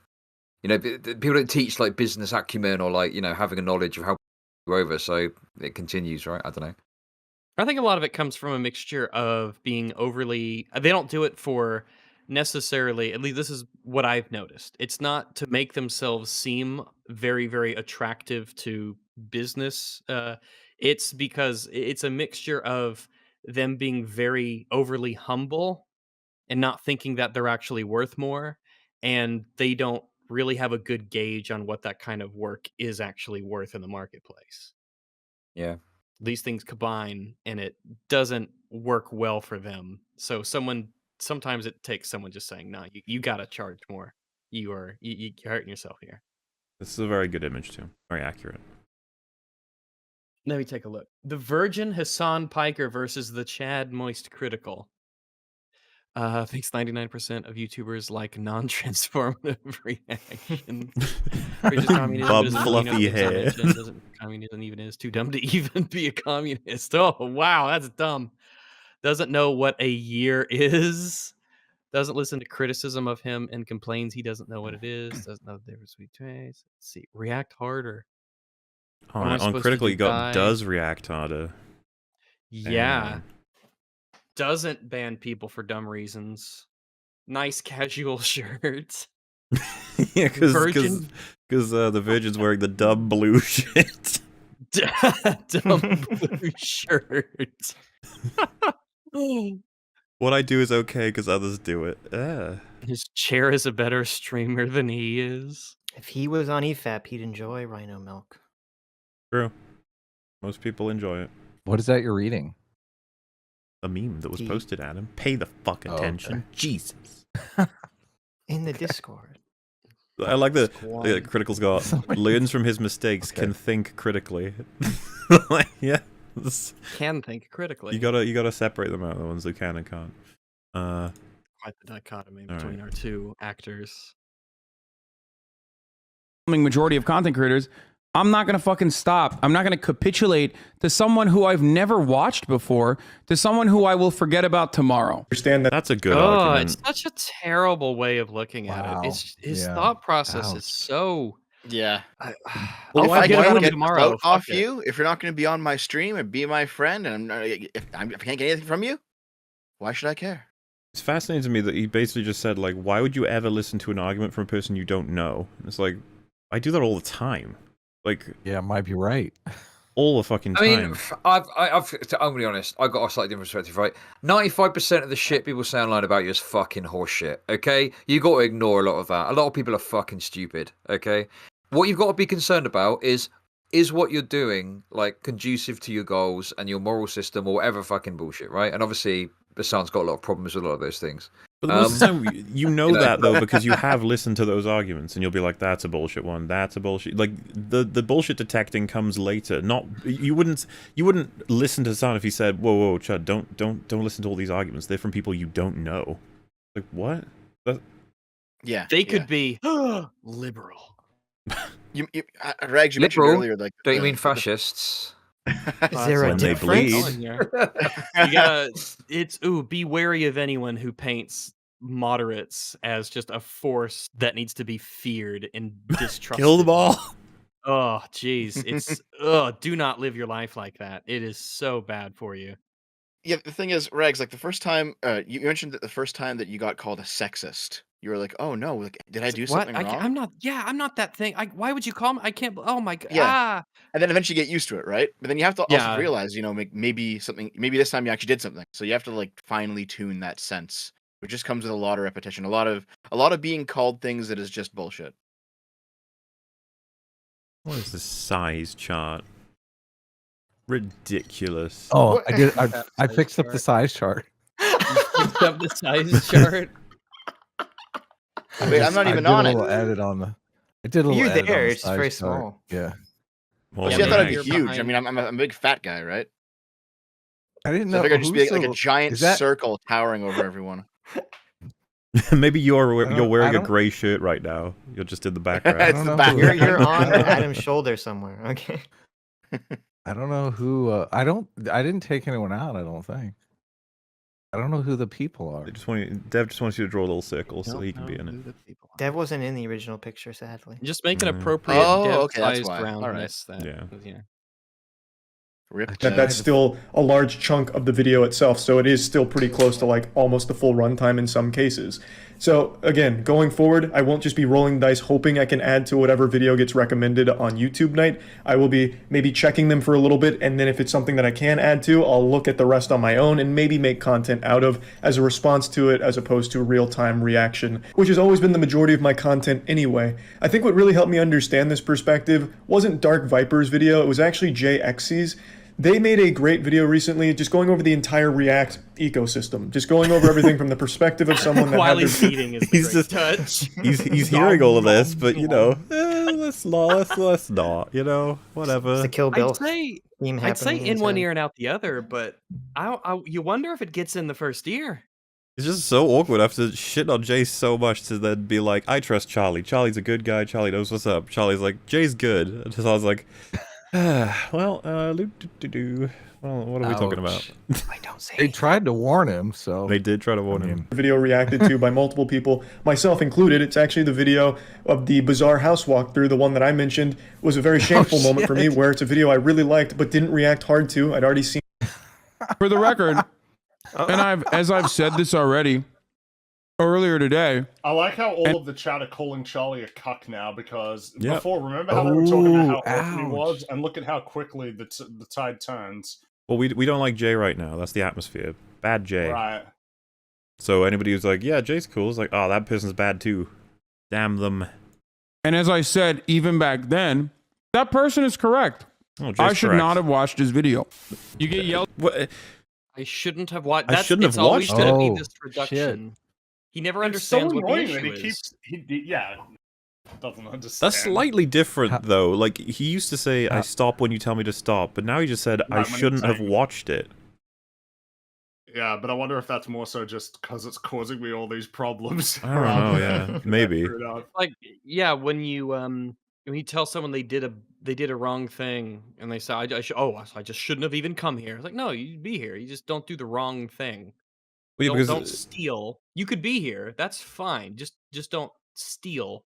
people don't teach like business acumen or like having a knowledge of how over, so it continues, right? I don't know. I think a lot of it comes from a mixture of being overly. They don't do it for necessarily. At least this is what I've noticed. It's not to make themselves seem very, very attractive to business. It's because it's a mixture of them being very overly humble and not thinking that they're actually worth more, and they don't really have a good gauge on what that kind of work is actually worth in the marketplace. Yeah. These things combine and it doesn't work well for them. So sometimes it takes someone just saying, no, you gotta charge more. You're hurting yourself here. This is a very good image too. Very accurate. Let me take a look. The Virgin Hassan Piker versus the Chad Moist Critical. Thinks 99% of YouTubers like non-transformative reaction. Bob Fluffy hair. Communism even is too dumb to even be a communist. Oh, wow, that's dumb. Doesn't know what a year is. Doesn't listen to criticism of him and complains he doesn't know what it is. Doesn't know the difference between. Let's see. React harder. On Critical, you got does react harder. Yeah. Doesn't ban people for dumb reasons. Nice casual shirt. Yeah, because the Virgin's wearing the dumb blue shit. Dumb blue shirt. What I do is okay because others do it. His chair is a better streamer than he is. If he was on EFAP, he'd enjoy Rhino Milk. True. Most people enjoy it. What is that you're reading? A meme that was posted, Adam. Pay the fuck attention. Okay. Jesus. In the Discord. I like the Critical's got learns from his mistakes, can think critically. Like, yeah. Can think critically. You gotta separate them out, the ones that can and can't. Quite the dichotomy between our two actors. Majority of content creators, I'm not going to fucking stop. I'm not going to capitulate to someone who I've never watched before, to someone who I will forget about tomorrow. Understand that. That's a good argument. It's such a terrible way of looking at it. His thought process is so... Yeah. Well, if I get get tomorrow off you, if you're not going to be on my stream and be my friend, and if I can't get anything from you, why should I care? It's fascinating to me that he basically just said, like, why would you ever listen to an argument from a person you don't know? And it's like, I do that all the time. Like, yeah, might be right. All the fucking time. I mean, I'm gonna be honest. I got a slightly different perspective, right? 95% of the shit people say online about you is fucking horseshit. Okay, you got to ignore a lot of that. A lot of people are fucking stupid. Okay, what you've got to be concerned about is what you're doing like conducive to your goals and your moral system or whatever fucking bullshit, right? And obviously, Bassan's got a lot of problems with a lot of those things. But most of the time, you know that though because you have listened to those arguments, and you'll be like, "That's a bullshit one. That's a bullshit." Like the bullshit detecting comes later. Not you wouldn't listen to Hassan if he said, "Whoa, Chud, don't listen to all these arguments. They're from people you don't know." Like what? They could be liberal. Rags, you mentioned liberal? earlier, like don't you mean fascists? Is there a when they difference? bleed. You gotta. Be wary of anyone who paints moderates as just a force that needs to be feared and distrusted. Kill them all. Oh, jeez. It's do not live your life like that. It is so bad for you. Yeah, the thing is, Regs, like the first time you mentioned that the first time that you got called a sexist, you were like, "Oh no, like did I do What? something wrong?" I'm not. Yeah, I'm not that thing. Why would you call me? I can't. Oh my god. Yeah. Ah. And then eventually get used to it, right? But then you have to also Yeah. realize, maybe this time you actually did something. So you have to like finely tune that sense, which just comes with a lot of repetition, a lot of being called things that is just bullshit. What is the size chart? Ridiculous. Oh, I did. I fixed up the size chart. Fixed up the size chart. Wait, I'm not even on it. I did a little edit on the. I did a little You're edit there. on the It's size very chart. small. Yeah. Well, see, I thought it'd be huge. I mean, I'm a big fat guy, right? I didn't So know. I figured it'd just be like a who's giant that- circle towering over everyone. Maybe you're wearing a don't- gray shirt right now. You're just in the background. It's the background. You're on Adam's shoulder somewhere. Okay. I don't know who. I didn't take anyone out. I don't think. I don't know who the people are. Dev just wants you to draw a little circle so he can be in it. Dev wasn't in the original picture, sadly. Just make an Mm. appropriate Okay, that's dev-sized why. roundness. Alright. Yeah. Rip. That's still a large chunk of the video itself, so it is still pretty close to like almost the full runtime in some cases. So again, going forward, I won't just be rolling dice hoping I can add to whatever video gets recommended on YouTube night. I will be maybe checking them for a little bit, and then if it's something that I can add to, I'll look at the rest on my own and maybe make content out of as a response to it as opposed to real-time reaction, which has always been the majority of my content anyway. I think what really helped me understand this perspective wasn't Dark Viper's video, it was actually JXC's. They made a great video recently, just going over the entire React ecosystem, just going over everything from the perspective of someone that While had he's eating is the great touch. He's hearing all of this, but let's not, whatever. It's the Kill Bill I'd say theme I'd say happening in one inside. ear and out the other, but you wonder if it gets in the first ear. It's just so awkward after shitting on Jay so much to then be like, I trust Charlie. Charlie's a good guy. Charlie knows what's up. Charlie's like, Jay's good. And so I was like, well, what are we talking about? I don't say They tried to warn him, so They did try to warn him. video reacted to by multiple people, myself included. It's actually the video of the Bizarre House walkthrough, the one that I mentioned, was a very shameful moment for me, where it's a video I really liked but didn't react hard to. I'd already seen. For the record, and as I've said this already earlier today. I like how all of the chat are calling Charlie a cuck now because Yep. before, remember how they were talking about how awful he ouch. was, and look at how quickly the tide turns. Well, we don't like Jay right now. That's the atmosphere. Bad Jay. Right. So anybody who's like, yeah, Jay's cool, is like, oh, that person's bad too. Damn them. And as I said, even back then, that person is correct. Oh, Jay's I should correct. not have watched his video. You get yelled. What? I shouldn't have watched. I shouldn't it's have always watched going to it. be this reduction. He never It's so understands what the annoying issue that he is. keeps. Doesn't understand. That's slightly different though. Like he used to say, I stop when you tell me to stop, but now he just said, I Right, when shouldn't it's have like- watched it. Yeah, but I wonder if that's more so just because it's causing me all these problems. I don't know, yeah, maybe. Like, yeah, when you tell someone they did a wrong thing and they say, I just shouldn't have even come here. It's like, no, you'd be here. You just don't do the wrong thing. Well, yeah, Don't because steal. You could be here. That's fine. Just don't steal.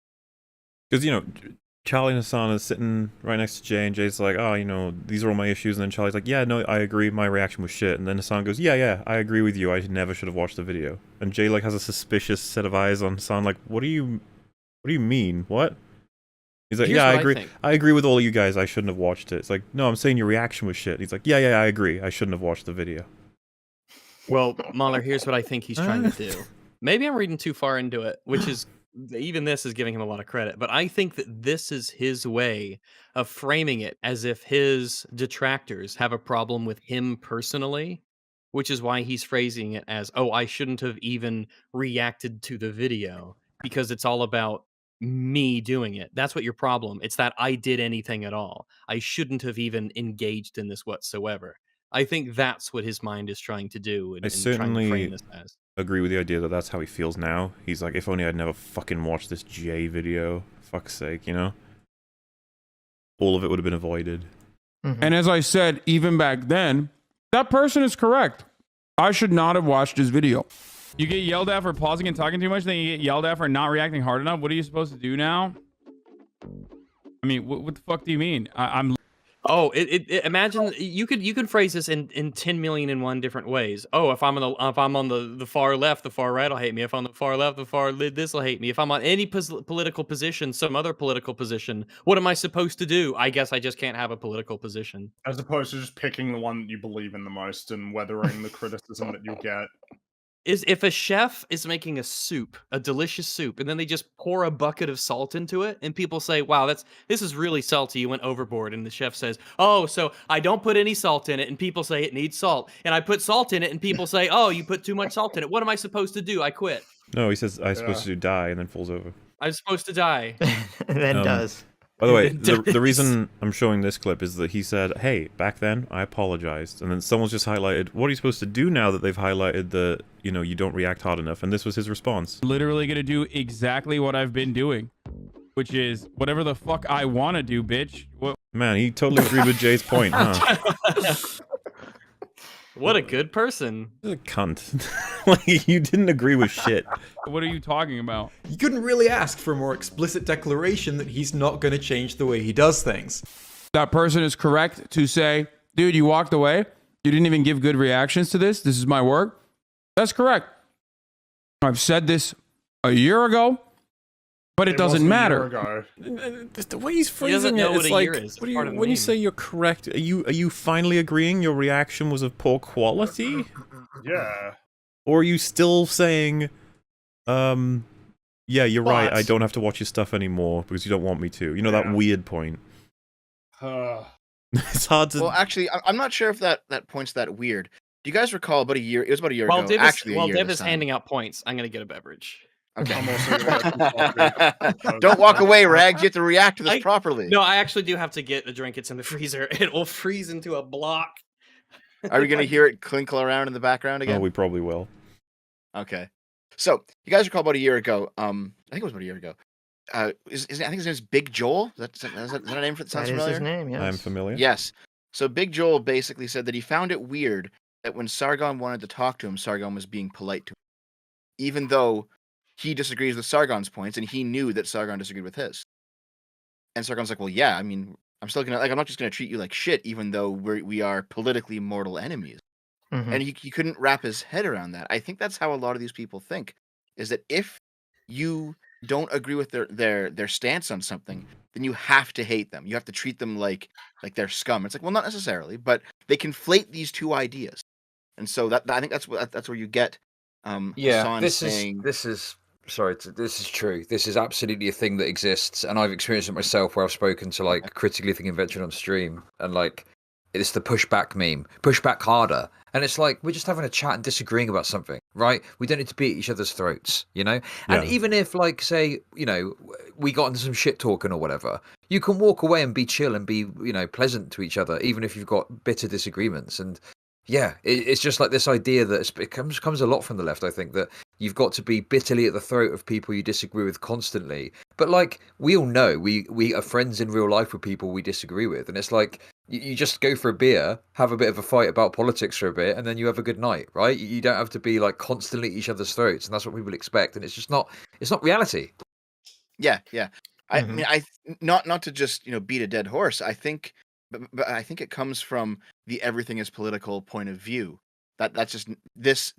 Charlie and Hassan is sitting right next to Jay, and Jay's like, oh, these are all my issues, and then Charlie's like, yeah, no, I agree, my reaction was shit, and then Hassan goes, yeah, I agree with you, I never should have watched the video. And Jay like has a suspicious set of eyes on Hassan, like, what do you mean? What? He's like, Here's yeah, I what I agree. think. I agree with all of you guys, I shouldn't have watched it. It's like, no, I'm saying your reaction was shit. He's like, yeah, I agree, I shouldn't have watched the video. Well, Mahler, here's what I think he's trying to do. Maybe I'm reading too far into it, which is even this is giving him a lot of credit, but I think that this is his way of framing it as if his detractors have a problem with him personally, which is why he's phrasing it as, oh, I shouldn't have even reacted to the video because it's all about me doing it. That's what your problem. It's that I did anything at all. I shouldn't have even engaged in this whatsoever. I think that's what his mind is trying to do and, I and trying to certainly frame this as. agree with the idea that that's how he feels now. He's like, if only I'd never fucking watched this Jay video. Fuck's sake, All of it would have been avoided. And as I said, even back then, that person is correct. I should not have watched his video. You get yelled at for pausing and talking too much, then you get yelled at for not reacting hard enough. What are you supposed to do now? I mean, what the fuck do you mean? I'm. Oh, imagine you could phrase this in 10 million and one different ways. Oh, if I'm on the far left, the far right will hate me. If I'm on the far left, the far this will hate me. If I'm on any political position, some other political position, what am I supposed to do? I guess I just can't have a political position. As opposed to just picking the one that you believe in the most and weathering the criticism that you'll get. Is if a chef is making a soup, a delicious soup, and then they just pour a bucket of salt into it, and people say, "Wow, this is really salty. You went overboard." And the chef says, "Oh, so I don't put any salt in it," and people say it needs salt, and I put salt in it, and people say, "Oh, you put too much salt in it. What am I supposed to do? I quit." No, he says I'm supposed to die, and then falls over. I'm supposed to die. And then does. By the way, the reason I'm showing this clip is that he said, "Hey, back then I apologized," and then someone's just highlighted, "What are you supposed to do now that they've highlighted the, you don't react hard enough?" And this was his response. Literally gonna do exactly what I've been doing, which is whatever the fuck I want to do, bitch. What? Man, he totally agreed with Jay's point, huh? What a good person. A cunt. Like, you didn't agree with shit. What are you talking about? You couldn't really ask for a more explicit declaration that he's not going to change the way he does things. That person is correct to say, dude, you walked away. You didn't even give good reactions to this. This is my work. That's correct. I've said this a year ago, but it doesn't matter. The way he's phrasing it, it's like, when you say you're correct, are you finally agreeing your reaction was of poor quality? Yeah. Or are you still saying, yeah, you're right, I don't have to watch your stuff anymore because you don't want me to. You know, that weird point. It's hard to... Well, actually, I'm not sure if that point's that weird. Do you guys recall about a year? It was about a year ago. While Dev is handing out points, I'm going to get a beverage. Okay. Don't walk away, Rags. You have to react to this properly. No, I actually do have to get a drink. It's in the freezer. It will freeze into a block. Are we going to hear it clinkle around in the background again? Oh, we probably will. Okay. So, you guys recall about a year ago, I think it was about a year ago, I think his name is Big Joel. Is that a name that sounds familiar? That is his name, yes. I'm familiar. Yes. So, Big Joel basically said that he found it weird that when Sargon wanted to talk to him, Sargon was being polite to him. Even though he disagrees with Sargon's points, and he knew that Sargon disagreed with his. And Sargon's like, well, yeah, I mean, I'm still gonna, I'm not just gonna treat you like shit, even though we are politically mortal enemies. Mm-hmm. And he couldn't wrap his head around that. I think that's how a lot of these people think, is that if you don't agree with their stance on something, then you have to hate them. You have to treat them like they're scum. It's like, well, not necessarily, but they conflate these two ideas. And so I think that's where you get Hassan saying, this is true. This is absolutely a thing that exists, and I've experienced it myself where I've spoken to like critically thinking veteran on stream, and like it's the pushback meme, pushback harder, and it's like we're just having a chat and disagreeing about something, right? We don't need to be at each other's throats, you know. And even if, like, say, you know, we got into some shit talking or whatever, you can walk away and be chill and be, you know, pleasant to each other, even if you've got bitter disagreements. And yeah, it's just like this idea that it comes a lot from the left, I think, that you've got to be bitterly at the throat of people you disagree with constantly. But like, we all know we are friends in real life with people we disagree with. And it's like, you just go for a beer, have a bit of a fight about politics for a bit, and then you have a good night, right? You don't have to be like constantly at each other's throats. And that's what people expect. And it's just not reality. Yeah. I mean, not to just, you know, beat a dead horse. I think, but I think it comes from the everything is political point of view. That's just this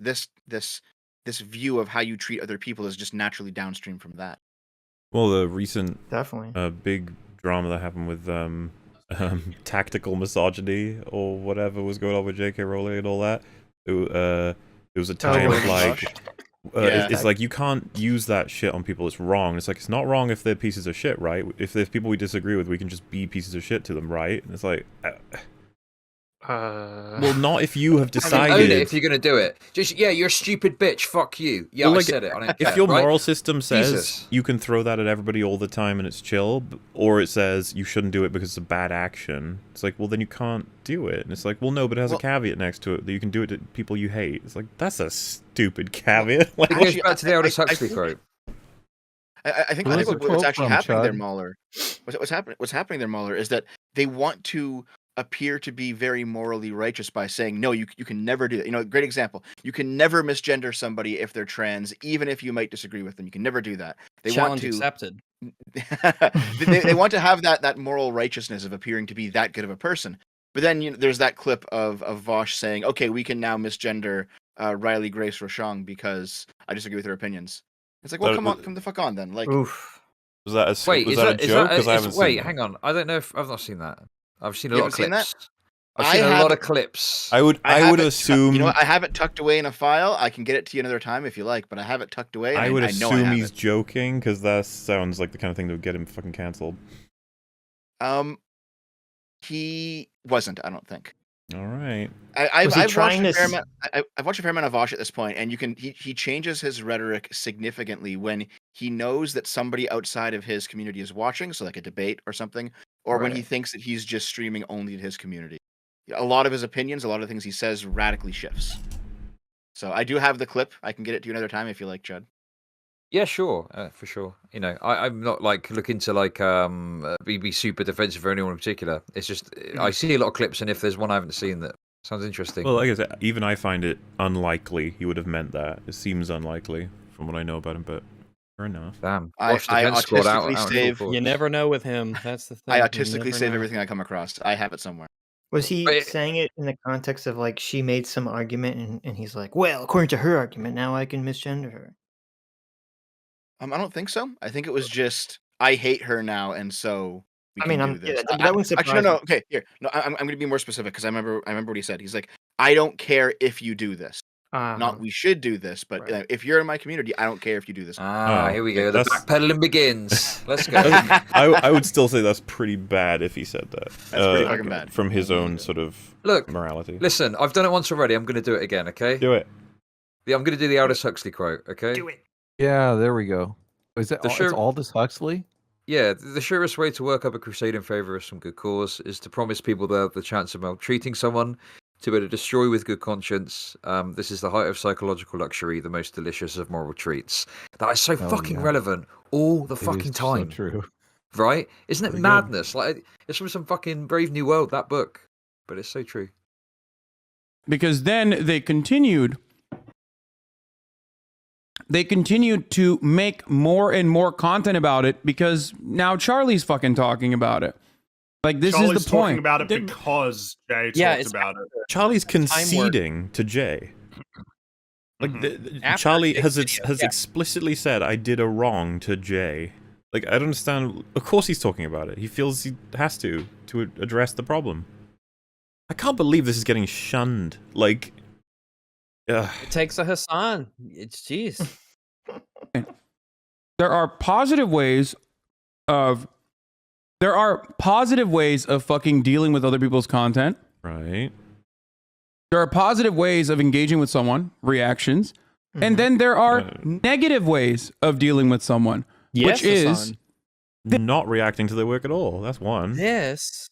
view of how you treat other people is just naturally downstream from that. Well, the recent definitely big drama that happened with tactical misogyny or whatever was going on with J.K. Rowling and all that. It was a time of like. It's like you can't use that shit on people. It's wrong. It's like it's not wrong if they're pieces of shit, right? If there's people we disagree with, we can just be pieces of shit to them, right? And it's like, well, not if you have decided. I mean, own it if you're gonna do it. Just you're a stupid bitch. Fuck you. Yeah, well, like, I said it. I don't care, if your right? moral system says you can throw that at everybody all the time and it's chill, or it says you shouldn't do it because it's a bad action, it's like, well, then you can't do it. And it's like, well, no, but it has a caveat next to it that you can do it to people you hate. It's like, that's a stupid caveat. It goes back to the Aldous Huxley quote. I think what's actually happening there, Mahler. What's happening there, Mahler, is that they want to appear to be very morally righteous by saying, no, you can never do that. You know, great example. You can never misgender somebody if they're trans, even if you might disagree with them. You can never do that. They Challenge want to accepted. they want to have that moral righteousness of appearing to be that good of a person. But then there's that clip of Vosh saying, okay, we can now misgender Riley Grace Rochon because I disagree with her opinions. It's like, well, come the fuck on then. Like, oof. Was that a joke? Because I haven't seen that. Hang on. I don't know if I've not seen that. I've seen a lot of clips. I've seen a lot of clips. I would assume. You know what? I have it tucked away in a file. I can get it to you another time if you like, but I have it tucked away. I would assume he's joking because that sounds like the kind of thing that would get him fucking canceled. He wasn't. I don't think. All right. I've watched a fair amount of Vosh at this point, and he changes his rhetoric significantly when he knows that somebody outside of his community is watching, so like a debate or something, or when he thinks that he's just streaming only to his community. A lot of his opinions, a lot of things he says radically shifts. So I do have the clip. I can get it to you another time if you like, Chud. Yeah, sure, for sure. You know, I'm not like looking to like be super defensive for anyone in particular. It's just I see a lot of clips, and if there's one I haven't seen that sounds interesting. Well, like I said, even I find it unlikely he would have meant that. It seems unlikely from what I know about him, but fair enough. Damn, I autistically save. You never know with him. That's the thing. I autistically save everything I come across. I have it somewhere. Was he saying it in the context of like she made some argument and he's like, well, according to her argument, now I can misgender her? I don't think so. I think it was just I hate her now, and so we can do this. Yeah, that wouldn't surprise actually, no. Okay, here. No, I'm going to be more specific because I remember what he said. He's like, I don't care if you do this. Not we should do this, but if you're in my community, I don't care if you do this. Here we go. The backpedaling begins. Let's go. I would still say that's pretty bad if he said that. That's pretty fucking bad. From his own sort of morality. Listen, I've done it once already. I'm going to do it again, okay? Do it. Yeah, I'm going to do the Aldous Huxley quote, okay? Do it. Yeah, there we go. Is that it's Aldous Huxley? Yeah, the surest way to work up a crusade in favor of some good cause is to promise people the chance of maltreating someone, to be able to destroy with good conscience. This is the height of psychological luxury, the most delicious of moral treats. That is so fucking relevant all the fucking time. So true. Right? Isn't it madness? Like, it's from some fucking Brave New World, that book. But it's so true. Because then they continued to make more and more content about it because now Charlie's fucking talking about it. Like, this Charlie's is the point. Talking about it because Jay talked about it. Charlie's conceding to Jay. Like, Charlie has explicitly said, I did a wrong to Jay. Like, I don't understand. Of course he's talking about it. He feels he has to address the problem. I can't believe this is getting shunned. Like, it takes a Hassan. It's jeez. There are positive ways of fucking dealing with other people's content. Right. There are positive ways of engaging with someone, reactions, and then there are negative ways of dealing with someone, which is not reacting to their work at all. That's one. This,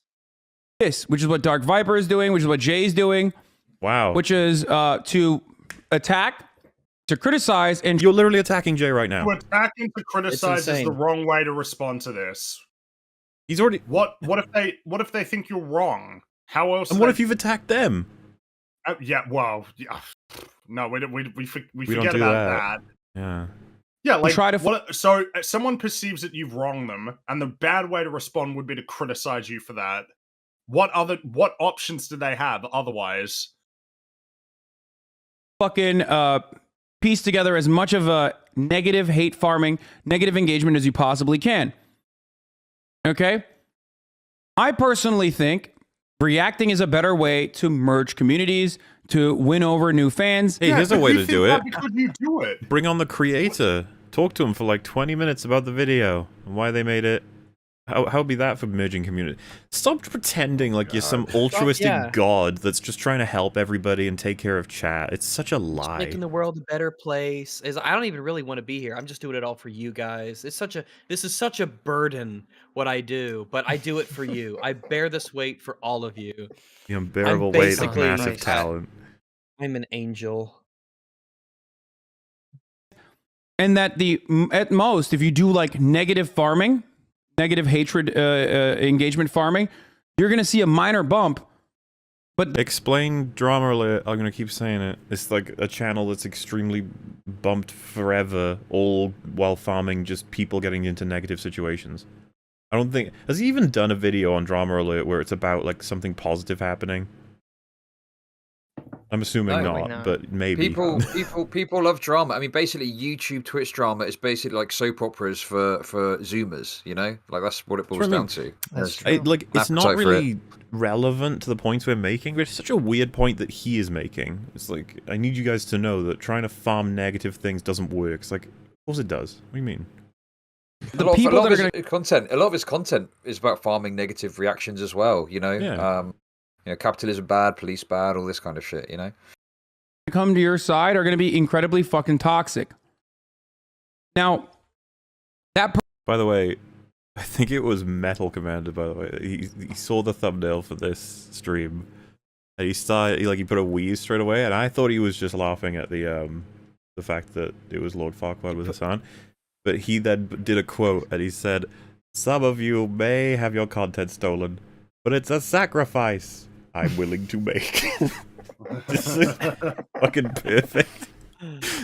which is what Dark Viper is doing, which is what Jay's doing. Wow. Which is to attack, to criticize, and you're literally attacking Jay right now. To attack and to criticize is the wrong way to respond to this. He's already. What if they think you're wrong? How else? And what if you've attacked them? Yeah. Well. Yeah. No, we forget don't do about that. Yeah. Yeah. Like so someone perceives that you've wronged them, and the bad way to respond would be to criticize you for that. What options do they have otherwise? Fucking piece together as much of a negative hate farming, negative engagement as you possibly can. Okay? I personally think reacting is a better way to merge communities, to win over new fans. Hey, here's a way to do it. Because you do it. Bring on the creator. Talk to him for like 20 minutes about the video and why they made it. How would be that for merging community? Stop pretending like you're some altruistic god that's just trying to help everybody and take care of chat. It's such a lie. Making the world a better place. I don't even really want to be here. I'm just doing it all for you guys. This is such a burden what I do, but I do it for you. I bear this weight for all of you. The unbearable weight of massive talent. I'm an angel. And that at most, if you do like negative farming, negative hatred engagement farming, you're going to see a minor bump. But explain Drama Alert. I'm gonna keep saying it. It's like a channel that's extremely bumped forever, all while farming just people getting into negative situations. I don't think has he even done a video on Drama Alert where it's about like something positive happening. I'm assuming not, but maybe. People love drama. I mean, basically, YouTube, Twitch drama is basically like soap operas for Zoomers. You know, like that's what it boils down to. It's not really relevant to the points we're making, but it's such a weird point that he is making. It's like, I need you guys to know that trying to farm negative things doesn't work. It's like, of course it does. What do you mean? A lot of his content is about farming negative reactions as well. You know, you know, capitalism bad, police bad, all this kind of shit. You know, come to your side are going to be incredibly fucking toxic. Now, by the way, I think it was Metal Commander, by the way. He saw the thumbnail for this stream, and he put a wheeze straight away, and I thought he was just laughing at the fact that it was Lord Farquaad with Hassan. But he then did a quote, and he said, "Some of you may have your content stolen, but it's a sacrifice I'm willing to make." This is fucking perfect.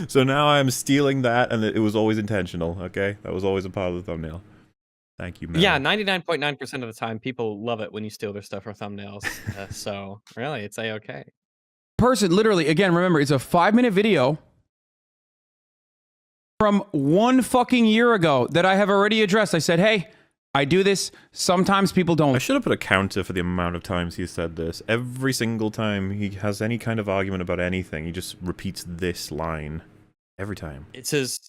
So now I'm stealing that, and it was always intentional, okay? That was always a part of the thumbnail. Thank you, man. Yeah, 99.9% of the time, people love it when you steal their stuff for thumbnails. So, really, it's A-okay. Person, literally, again, remember, it's a 5-minute video from 1 fucking year ago that I have already addressed. I said, hey, I do this. Sometimes people don't. I should have put a counter for the amount of times he said this. Every single time he has any kind of argument about anything, he just repeats this line. Every time. It's his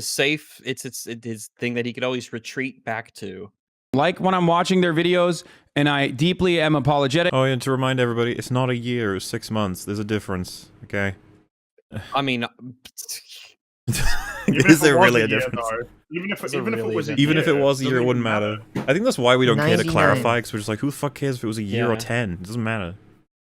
safe, it's his thing that he could always retreat back to. Like when I'm watching their videos and I deeply am apologetic. Oh, and to remind everybody, it's not a year, it's 6 months. There's a difference, okay? I mean, is there really a difference? Even if it was a year, it wouldn't matter. I think that's why we don't care to clarify, because we're just like, who the fuck cares if it was a year or 10? It doesn't matter.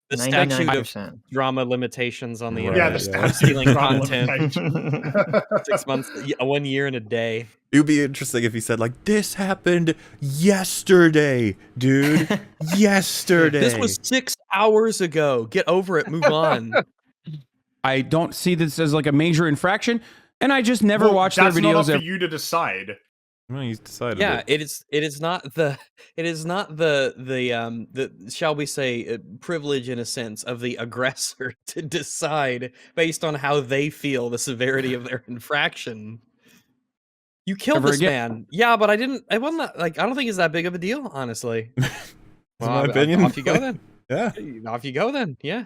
The statute of drama limitations on the internet. The statute stealing content. 6 months, 1 year and a day. It would be interesting if he said, like, this happened yesterday, dude. Yesterday. This was 6 hours ago. Get over it. Move on. I don't see this as like a major infraction, and I just never watched their videos. That's not up for you to decide. Well, he's decided. Yeah, it is not the shall we say privilege in a sense of the aggressor to decide based on how they feel the severity of their infraction. You killed this man. Yeah, but I wasn't like, I don't think it's that big of a deal, honestly. Well, my opinion. Off you go then. Yeah. Off you go then. Yeah.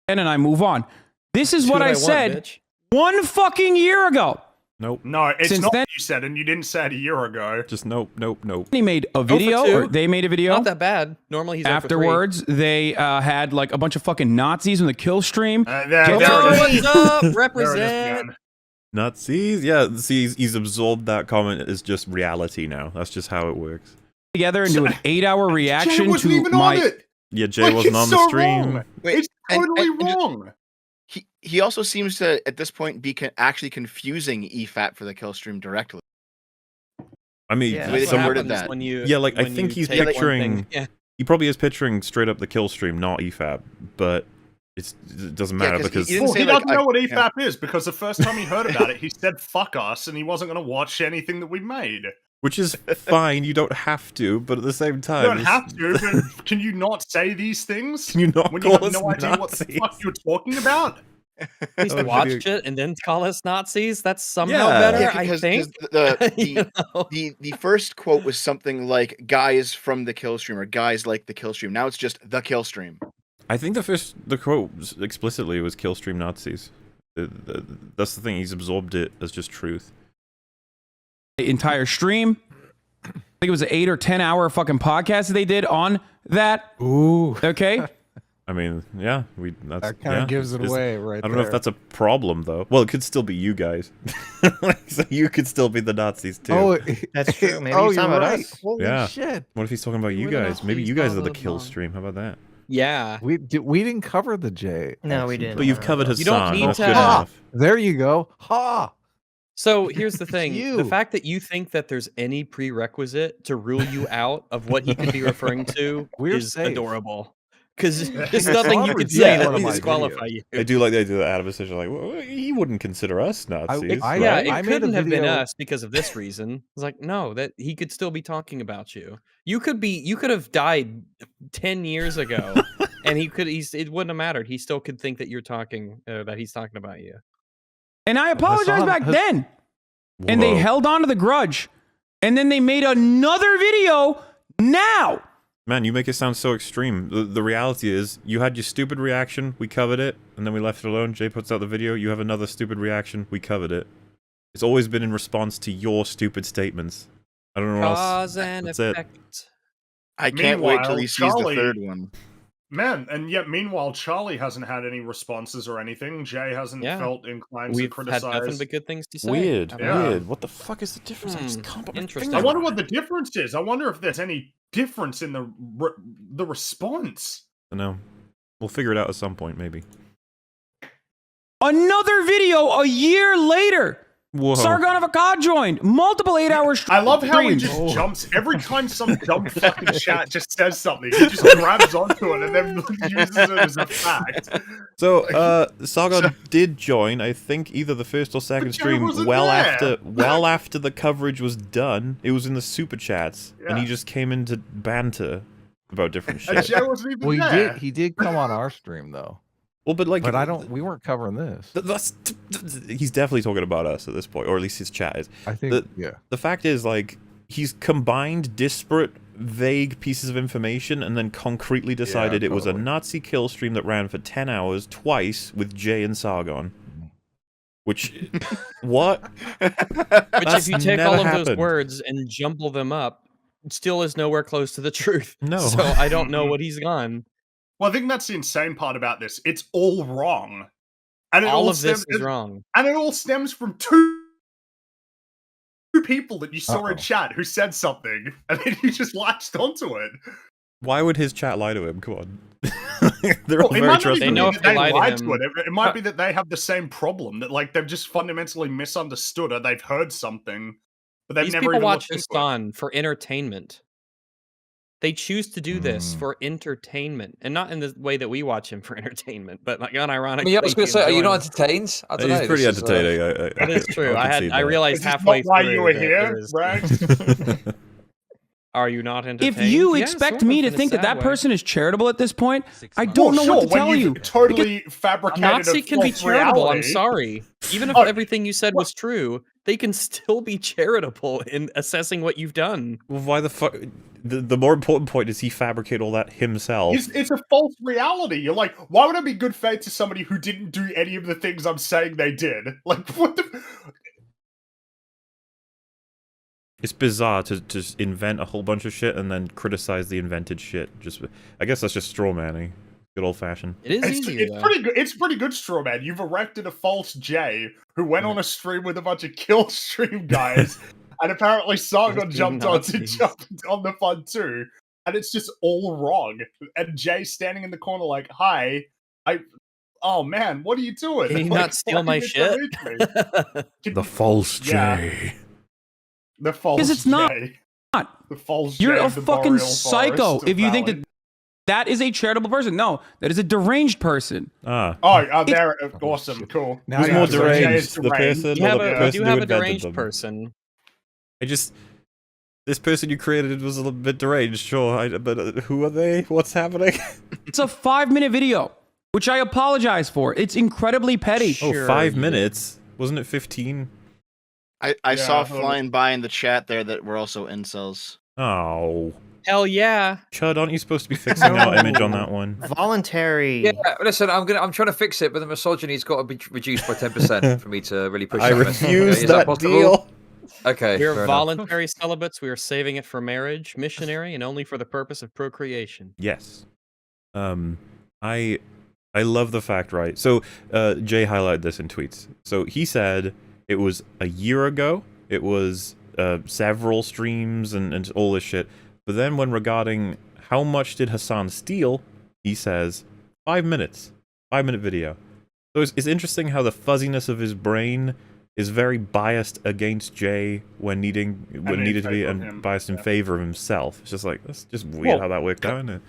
And I move on. This is what I said 1 fucking year ago. Nope. No, it's not what you said, and you didn't say it a year ago. Just nope. He made a video, or they made a video. Not that bad. Normally he's afterwards. They had like a bunch of fucking Nazis in the kill stream. What's up? Represent. Nazis? Yeah, see, he's absorbed that comment as just reality now. That's just how it works. Together and do an 8-hour reaction Jay wasn't to even my. On it. Yeah, Jay wasn't on the stream. Wrong. It's totally wrong. He also seems to, at this point, be actually confusing EFAP for the kill stream directly. I mean, somewhere did that. I think he's picturing. Yeah. He probably is picturing straight up the kill stream, not EFAP. But it doesn't matter because he doesn't know what EFAP is, because the first time he heard about it, he said "fuck us" and he wasn't going to watch anything that we made. Which is fine. You don't have to, but at the same time, you don't have to. But can you not say these things? Can you not when call you have us no idea what the fuck you're talking about? He's watched it and then call us Nazis. That's somehow better, I think. The first quote was something like "guys from the kill stream" or "guys like the kill stream." Now it's just the kill stream. I think the quote explicitly was "kill stream Nazis." That's the thing. He's absorbed it as just truth. The entire stream. I think it was an 8 or 10 hour fucking podcast that they did on that. Ooh. Okay. I mean, yeah, that kind of gives it away, right? I don't know if that's a problem though. Well, it could still be you guys. So you could still be the Nazis too. Oh, that's true. Maybe he's talking about us. Holy shit! What if he's talking about you guys? Maybe you guys are the kill stream. How about that? Yeah. We didn't cover the J. No, we didn't. But you've covered Hassan. You don't need That's to. good enough. There you go. Ha! So here's the thing: the you. fact that you think that there's any prerequisite to rule you out of what he could be referring to is safe. adorable. Because there's I nothing saw you him could review say one that of would my disqualify videos. you. I do like the idea that Adam is like, well, he wouldn't consider us Nazis. I Yeah, made it a couldn't have been video- us because of this reason. It's like, no, that he could still be talking about you. You could have died 10 years ago, and it wouldn't have mattered. He still could think that you're talking, that he's talking about you. And I apologized back then. And they Whoa. held on to the grudge. And then they made another video now. Man, you make it sound so extreme. The reality is, you had your stupid reaction, we covered it, and then we left it alone. Jay puts out the video, you have another stupid reaction, we covered it. It's always been in response to your stupid statements. I don't know what else. Cause and That's effect. it. I can't wait till Meanwhile, he sees the Charlie- third one. Man, and yet meanwhile, Charlie hasn't had any responses or anything. Jay hasn't felt inclined to We've criticize. had nothing but good things to say. Weird, Yeah. weird. What the fuck is the difference? I just can't put my Interesting. finger I wonder on what it. the difference is. I wonder if there's any difference in the response. I know. We'll figure it out at some point, maybe. Another video a year later. Whoa. Sargon of Akkad joined. Multiple 8-hour streams. I love how he just jumps every time some dumb fucking chat just says something. He just grabs onto it and then uses it as a fact. So, Sargon did join, I think, either the first or second stream well after the coverage was done. It was in the super chats, and he just came in to banter about different shit. And Jay wasn't even there. He did come on our stream though. Well, but like, we weren't covering this. He's definitely talking about us at this point, or at least his chat is. I think, The fact is, like, he's combined disparate, vague pieces of information and then concretely decided it was a Nazi kill stream that ran for 10 hours twice with Jay and Sargon. Which, what? Which, if you take all of those words and jumble them up, still is nowhere close to the truth. No. So I don't know what he's gone. Well, I think that's the insane part about this. It's all wrong. And All of this is wrong. And it all stems from two people that you saw in chat who said something, and then you just latched onto it. Why would his chat lie to him? Come on. They're all It very might not trustworthy. even be that they lied to it. It might be that they have the same problem, that like they've just fundamentally misunderstood or they've heard something, but they've These never people even watch looked into it. Hassan for entertainment. They choose to do this for entertainment, and not in the way that we watch him for entertainment, but like unironically. I mean, I was going to say, are you not entertained? I don't know. He's pretty this is, entertaining. That is true. I realized Is this halfway not why through you were that here, it is- right? Are you not entertained? If you Yeah, expect sort me of, to in a think that sad that way. person is charitable at this point, I don't know Well, what to sure, tell when you. you've totally fabricated A Nazi a can be false charitable. I'm reality. sorry. Even if Oh, everything you said was true, they can still be charitable in assessing what you've done. Well, why the fuck? The more important point is he fabricated all that himself. It's a false reality. You're like, why would I be good faith to somebody who didn't do any of the things I'm saying they did? Like, what the... It's bizarre to just invent a whole bunch of shit and then criticize the invented shit. I guess that's just straw manning. Good old fashioned. It is easier, It's pretty good. It's pretty good, straw man. You've erected a false Jay who went on a stream with a bunch of kill stream guys, and apparently Sargon jumped on the fun too. And it's just all wrong. And Jay standing in the corner like, "Hi, oh man, what are you doing? Can you Like, not steal why my you shit?" delete me? The false Yeah. Jay. The false Because it's not. Jay. The false You're Jay a of the fucking Boreal psycho Forest of if you think Valley. that is a charitable person. No, that is a deranged person. Oh, there. Awesome, cool. Who's more deranged, the person You or have the you person do who have a invented deranged them? person. This person you created was a little bit deranged, sure, but who are they? What's happening? It's a 5-minute video, which I apologize for. It's incredibly petty. Oh, 5 minutes? Wasn't it 15? I saw flying by in the chat there that we're also incels. Oh. Hell yeah. Chud, aren't you supposed to be fixing our image on that one? Voluntary. Yeah, listen, I'm trying to fix it, but the misogyny's got to be reduced by 10% for me to really push. I that refuse Is that possible? deal. Okay, We are fair enough. voluntary celibates. We are saving it for marriage, missionary, and only for the purpose of procreation. Yes. I love the fact, right? So, Jay highlighted this in tweets. So he said it was a year ago. It was several streams and all this shit. But then when regarding how much did Hassan steal, he says 5 minutes. 5-minute video. So it's interesting how the fuzziness of his brain is very biased against Jay when needed to be, and biased in favor of himself. It's just like, that's just weird how that worked out, isn't it?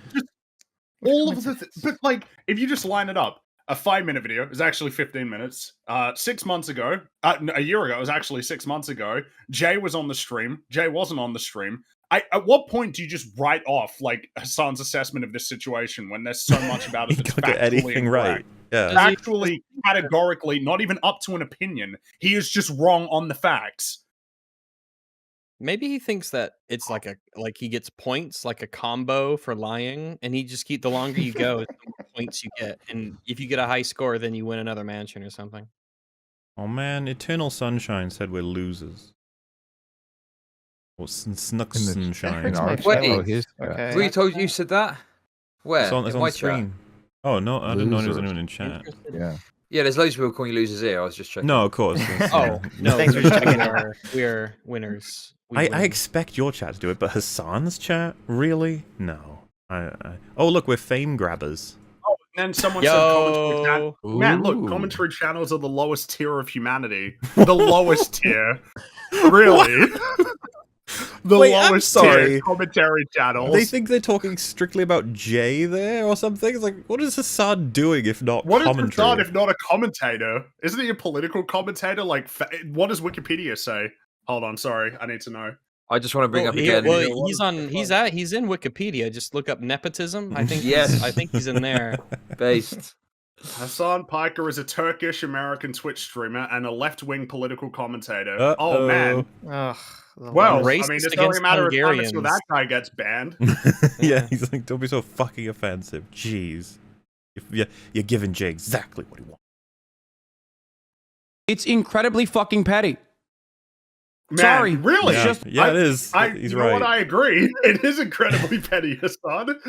All of the but like, if you just line it up, a 5-minute video is actually 15 minutes. 6 months ago, a year ago, it was actually 6 months ago. Jay was on the stream. Jay wasn't on the stream. At what point do you just write off like Hassan's assessment of this situation when there's so much about it that's Can't get anything right? Yeah, actually, categorically, not even up to an opinion. He is just wrong on the facts. Maybe he thinks that it's like he gets points, like a combo for lying, and he just the longer you go, the more points you get, and if you get a high score, then you win another mansion or something. Oh man, Eternal Sunshine said we're losers. Or Snuck Sunshine. Wait, who told you said that? Where? It's on the screen. Oh no, I didn't know there was anyone in chat. Yeah, there's loads of people calling you losers here. I was just checking. No, of course. Oh no, thanks for checking. We're winners. I expect your chat to do it, but Hassan's chat? Really? No. Oh, look, we're fame grabbers. Oh, and then someone said commentary channel. Man, look, commentary channels are the lowest tier of humanity. The lowest tier. Really? The lowest tier commentary channels. They think they're talking strictly about Jay there or something? It's like, what is Hassan doing if not commentary? What is Hassan if not a commentator? Isn't he a political commentator? Like, what does Wikipedia say? Hold on, sorry, I need to know. I just want to bring up again. Well, he's in Wikipedia. Just look up nepotism. I think I think he's in there. Based. Hassan Piker is a Turkish-American Twitch streamer and a left-wing political commentator. Oh man. Well, I mean, it's only a matter of time until that guy gets banned. Yeah, he's like, don't be so fucking offensive. Jeez. You're giving Jay exactly what he wants. It's incredibly fucking petty. Man, sorry. Really? Yeah, it is. He's right. You know what? I agree. It is incredibly petty, Hassan.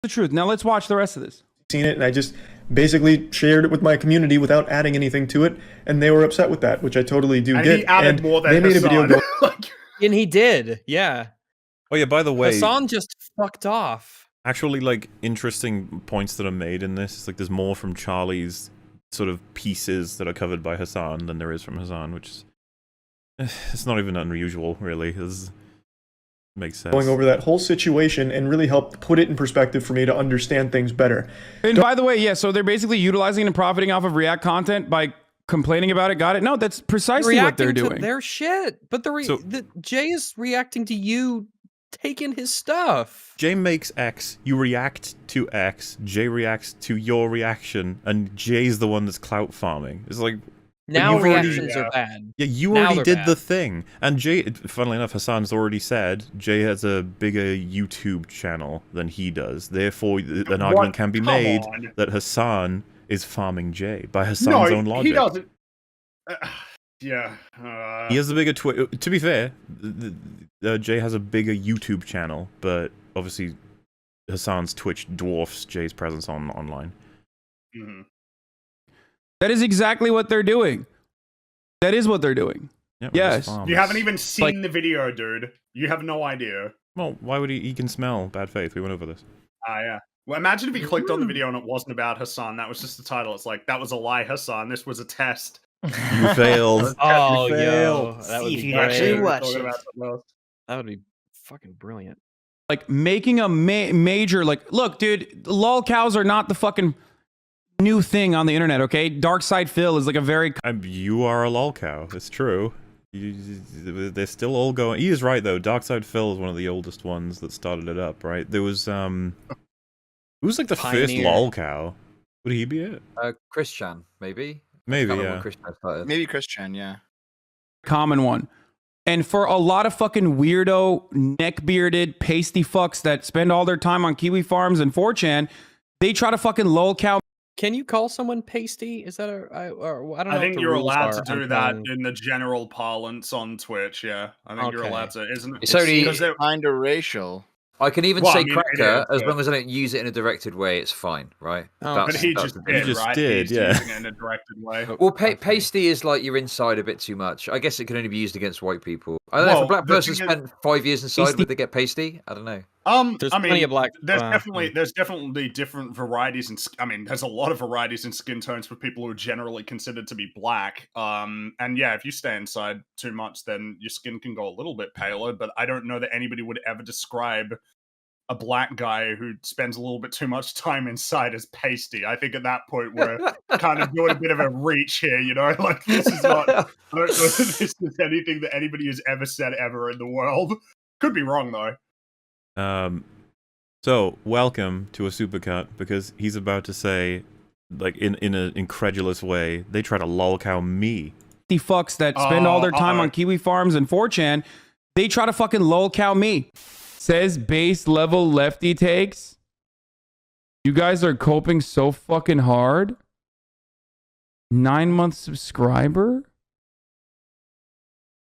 The truth. Now let's watch the rest of this. Seen it, and I just basically shared it with my community without adding anything to it, and they were upset with that, which I totally do get. He added more than they made Hassan. a video and he did, yeah. Oh yeah, by the way, Hassan just fucked off. Actually, like, interesting points that are made in this. It's like there's more from Charlie's sort of pieces that are covered by Hassan than there is from Hassan, which is it's not even unusual, really. It makes sense. Going over that whole situation and really helped put it in perspective for me to understand things better. And by the way, yeah, so they're basically utilizing and profiting off of React content by complaining about it. Got it? No, that's precisely what they're doing. To their shit, but Jay is reacting to you taking his stuff. Jay makes X, you react to X, Jay reacts to your reaction, and Jay's the one that's clout farming. It's like, now reactions are bad. Yeah, you already did the thing. And Jay, funnily enough, Hassan's already said Jay has a bigger YouTube channel than he does. Therefore, an argument can be made that Hassan is farming Jay by Hassan's own logic. He doesn't. Yeah. He has a bigger to be fair, Jay has a bigger YouTube channel, but obviously Hassan's Twitch dwarfs Jay's presence online. Mm-hmm. That is exactly what they're doing. That is what they're doing. Yep, yes. You haven't even seen the video, dude. You have no idea. Well, why would he can smell bad faith. We went over this. Yeah. Well, imagine if he clicked on the video and it wasn't about Hassan. That was just the title. It's like, that was a lie, Hassan. This was a test. You failed. Oh, you failed. Yo. That would be That would be fucking brilliant. Like, making a major, like, look, dude, lol cows are not the fucking new thing on the internet, okay? Dark Side Phil is like a very... You are a lol cow. It's true. They're still all going... He is right, though. Dark Side Phil is one of the oldest ones that started it up, right? There was, who was like the first lol cow? Would he be it? Christian, maybe? Maybe, yeah. Maybe Christian, yeah. Common one. And for a lot of fucking weirdo, neck-bearded, pasty fucks that spend all their time on Kiwi Farms and 4chan, they try to fucking lol cow... Can you call someone pasty? Is that I don't know. I think you're allowed to do that in the general parlance on Twitch. Yeah, I think you're allowed to, isn't it? It's only because they're kind of racial. I can even say cracker as long as I don't use it in a directed way. It's fine, right? But he just did, yeah. Using it in a directed way. Well, pasty is like you're inside a bit too much. I guess it can only be used against white people. I don't know if a black person spent 5 years inside, would they get pasty? I don't know. There's I mean, plenty of black. there's definitely different varieties, there's a lot of varieties in skin tones for people who are generally considered to be black. And yeah, if you stay inside too much, then your skin can go a little bit paler. But I don't know that anybody would ever describe a black guy who spends a little bit too much time inside as pasty. I think at that point we're kind of doing a bit of a reach here, you know? Like, this is not. I don't know if this is anything that anybody has ever said ever in the world. Could be wrong though. So welcome to a supercut, because he's about to say, like, in an incredulous way, they try to lolcow me. The fucks that spend all their time on Kiwi Farms and 4chan, they try to fucking lolcow me. Says base level lefty takes. You guys are coping so fucking hard. 9-month subscriber.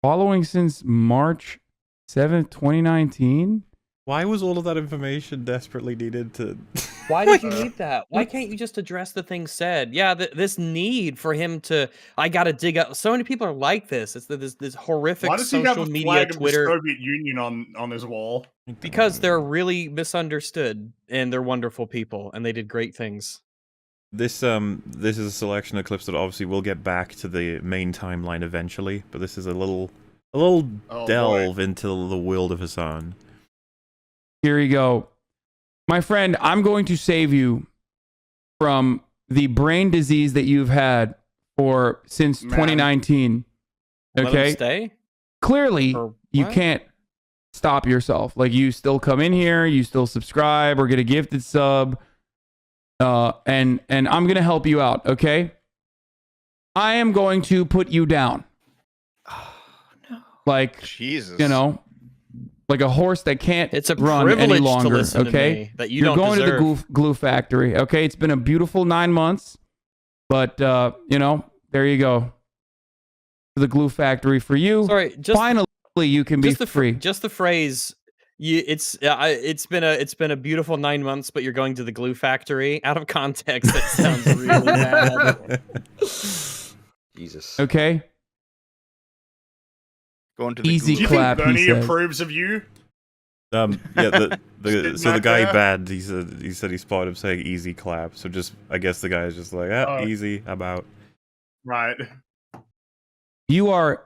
Following since March 7th, 2019. Why was all of that information desperately needed to... Why did you need that? Why can't you just address the thing said? Yeah, this need for him to... I gotta dig up... So many people are like this. It's this horrific social media Twitter... Why does he have the Soviet Union on his wall? Because they're really misunderstood, and they're wonderful people, and they did great things. This is a selection of clips that obviously we'll get back to the main timeline eventually, but this is a little delve into the world of Hassan. Here you go. My friend, I'm going to save you from the brain disease that you've had since 2019. Okay? Let him stay? Clearly, you can't stop yourself. Like, you still come in here, you still subscribe or get a gifted sub. And I'm going to help you out, okay? I am going to put you down. Oh, no. Like, Jesus. You know, like a horse that can't run any longer, okay? That you You're don't going deserve. to the glue factory, okay? It's been a beautiful 9 months, but you know, there you go. The glue factory for you. Sorry, finally you can be free. Just the phrase. It's been a beautiful 9 months, but you're going to the glue factory. Out of context, that sounds really bad. Jesus. Okay. Going to the easy glue. clap. Do you think Bernie approves of you? Yeah, the guy bad. He said he spotted him saying easy clap. So just I guess the guy is just like easy. I'm out. Right. Your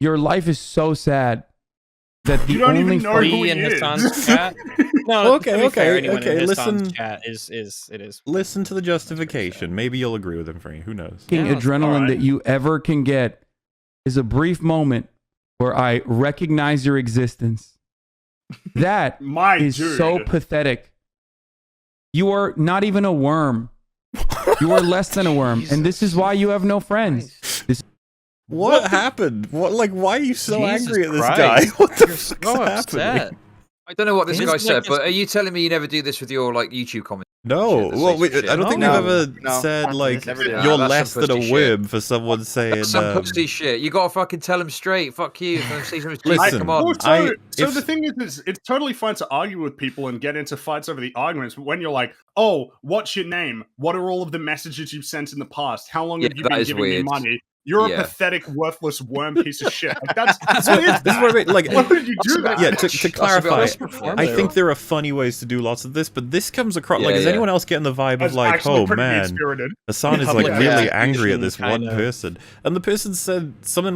life is so sad. That the you don't only even know who he in is. Hassan's chat. No, okay. Listen. Chat is. Listen to the justification. Maybe you'll agree with him, Frank. Who knows? Adrenaline that you ever can get is a brief moment where I recognize your existence. That is so pathetic. You are not even a worm. You are less than a worm, and this is why you have no friends. What happened? What? Why are you so angry at this guy? What the fuck is happening? I don't know what this guy said, but are you telling me you never do this with your YouTube comments? No, well, I don't think we've ever said you're less than a worm for someone saying that's some pussy shit. You gotta fucking tell him straight. Fuck you. Listen, come on. So the thing is, it's totally fine to argue with people and get into fights over the arguments. But when you're like, "Oh, what's your name? What are all of the messages you've sent in the past? How long have you been giving me money?" You're a pathetic, worthless worm piece of shit. Like, that's what I mean. Like, why would you do that? Yeah, to clarify, I think there are funny ways to do lots of this, but this comes across is anyone else getting the vibe of like, oh man, Hassan is like really angry at this one person, and the person said something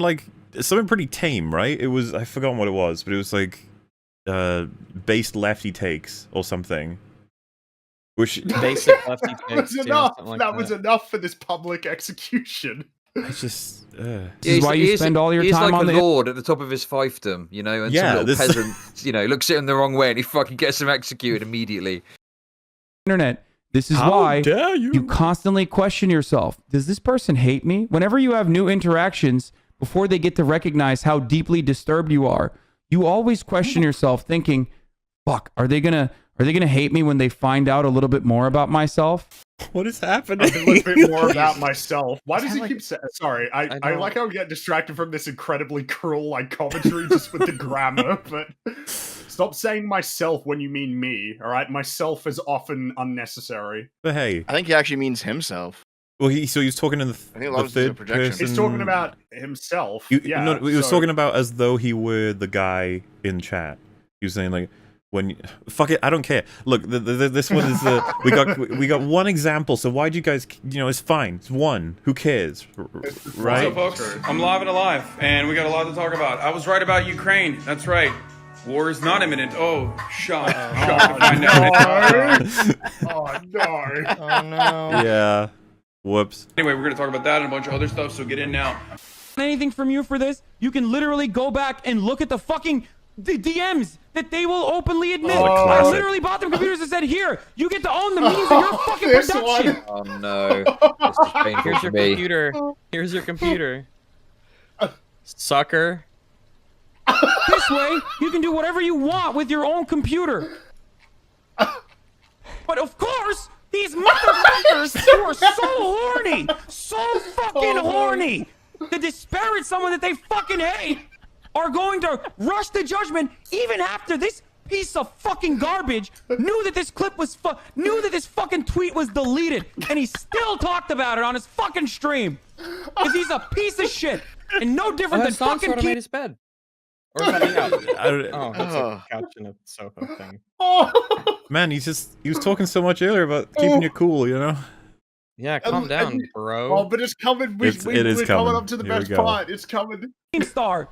pretty tame, right? It was I forgot what it was, but it was like based lefty takes or something. Which basic lefty takes. was enough. That was enough for this public execution. It's just this is why you spend all your time like on a the lord at the top of his fiefdom, you know, and some little peasant, you know, looks at him the wrong way and he fucking gets him executed immediately. Internet. This is why you constantly question yourself. Does this person hate me? Whenever you have new interactions, before they get to recognize how deeply disturbed you are, you always question yourself, thinking, "Fuck, are they gonna hate me when they find out a little bit more about myself?" What is happening? A little bit more about myself. Why does he keep saying? Sorry, I like how we get distracted from this incredibly cruel commentary just with the grammar. But stop saying myself when you mean me. All right, myself is often unnecessary. But hey, I think he actually means himself. Well, he's talking in the third person. He's talking about himself. He was talking about as though he were the guy in chat. He was saying like, fuck it, I don't care. Look, this one is we got one example. So why'd you guys? It's fine. It's one. Who cares, right? What's up, folks? I'm live and alive, and we got a lot to talk about. I was right about Ukraine. That's right. War is not imminent. Oh, shocked. Shocked to find out. Oh no. Oh no. Yeah. Whoops. Anyway, we're gonna talk about that and a bunch of other stuff. So get in now. Anything from you for this? You can literally go back and look at the fucking DMs that they will openly admit. I literally bought them computers and said, "Here, you get to own the means of your fucking production." Oh no! This is painful Here's your for me. computer. Here's your computer. Sucker. This way, you can do whatever you want with your own computer. But of course, these motherfuckers who are so horny, so fucking horny, to disparage someone that they fucking hate, are going to rush to judgment even after this piece of fucking garbage knew that this clip was knew that this fucking tweet was deleted, and he still talked about it on his fucking stream because he's a piece of shit and no different than fucking sort of made his bed. Or something else. That's a couch and a sofa thing. Man, he was talking so much earlier about keeping you cool, Yeah, calm down, bro. Oh, but it's coming. We're coming up to the best part. It's coming. Star.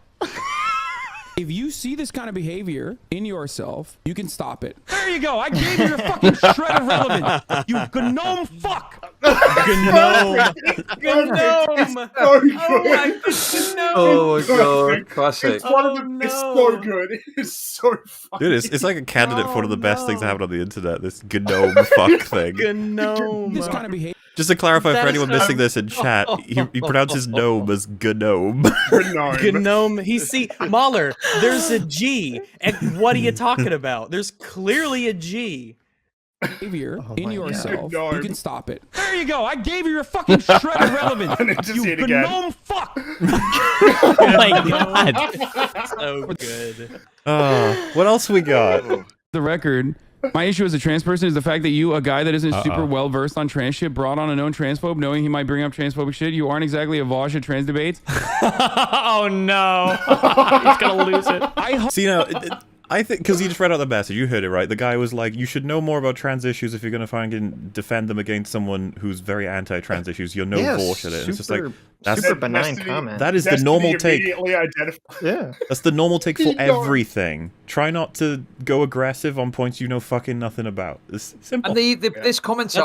If you see this kind of behavior in yourself, you can stop it. There you go. I gave you your fucking shred of relevance. You gnome fuck. Gnome. Gnome. Oh my god, classic. It's one of the. It's so good. It's so funny. Dude, it's like a candidate for one of the best things that happened on the internet. This gnome fuck thing. Gnome. This kind of behavior. Just to clarify for anyone missing this in chat, he pronounces gnome as gnome. Gnome. See, Mahler, there's a G. And what are you talking about? There's clearly a G. Behavior in yourself, you can stop it. There you go. I gave you your fucking shred of relevance. You gnome fuck. Oh my god. So good. What else we got? The record. My issue as a trans person is the fact that you, a guy that isn't super well versed on trans shit, brought on a known transphobe knowing he might bring up transphobic shit. You aren't exactly a Vosh at trans debates. Oh no. He's gonna lose it. See, I think, because he just read out the message, you heard it right. The guy was like, you should know more about trans issues if you're going to fucking defend them against someone who's very anti-trans issues. You're no bullshit. And it's just like, that's super benign comment. That is the normal take. Yeah. That's the normal take for everything. Try not to go aggressive on points you know fucking nothing about. It's simple. And this comment,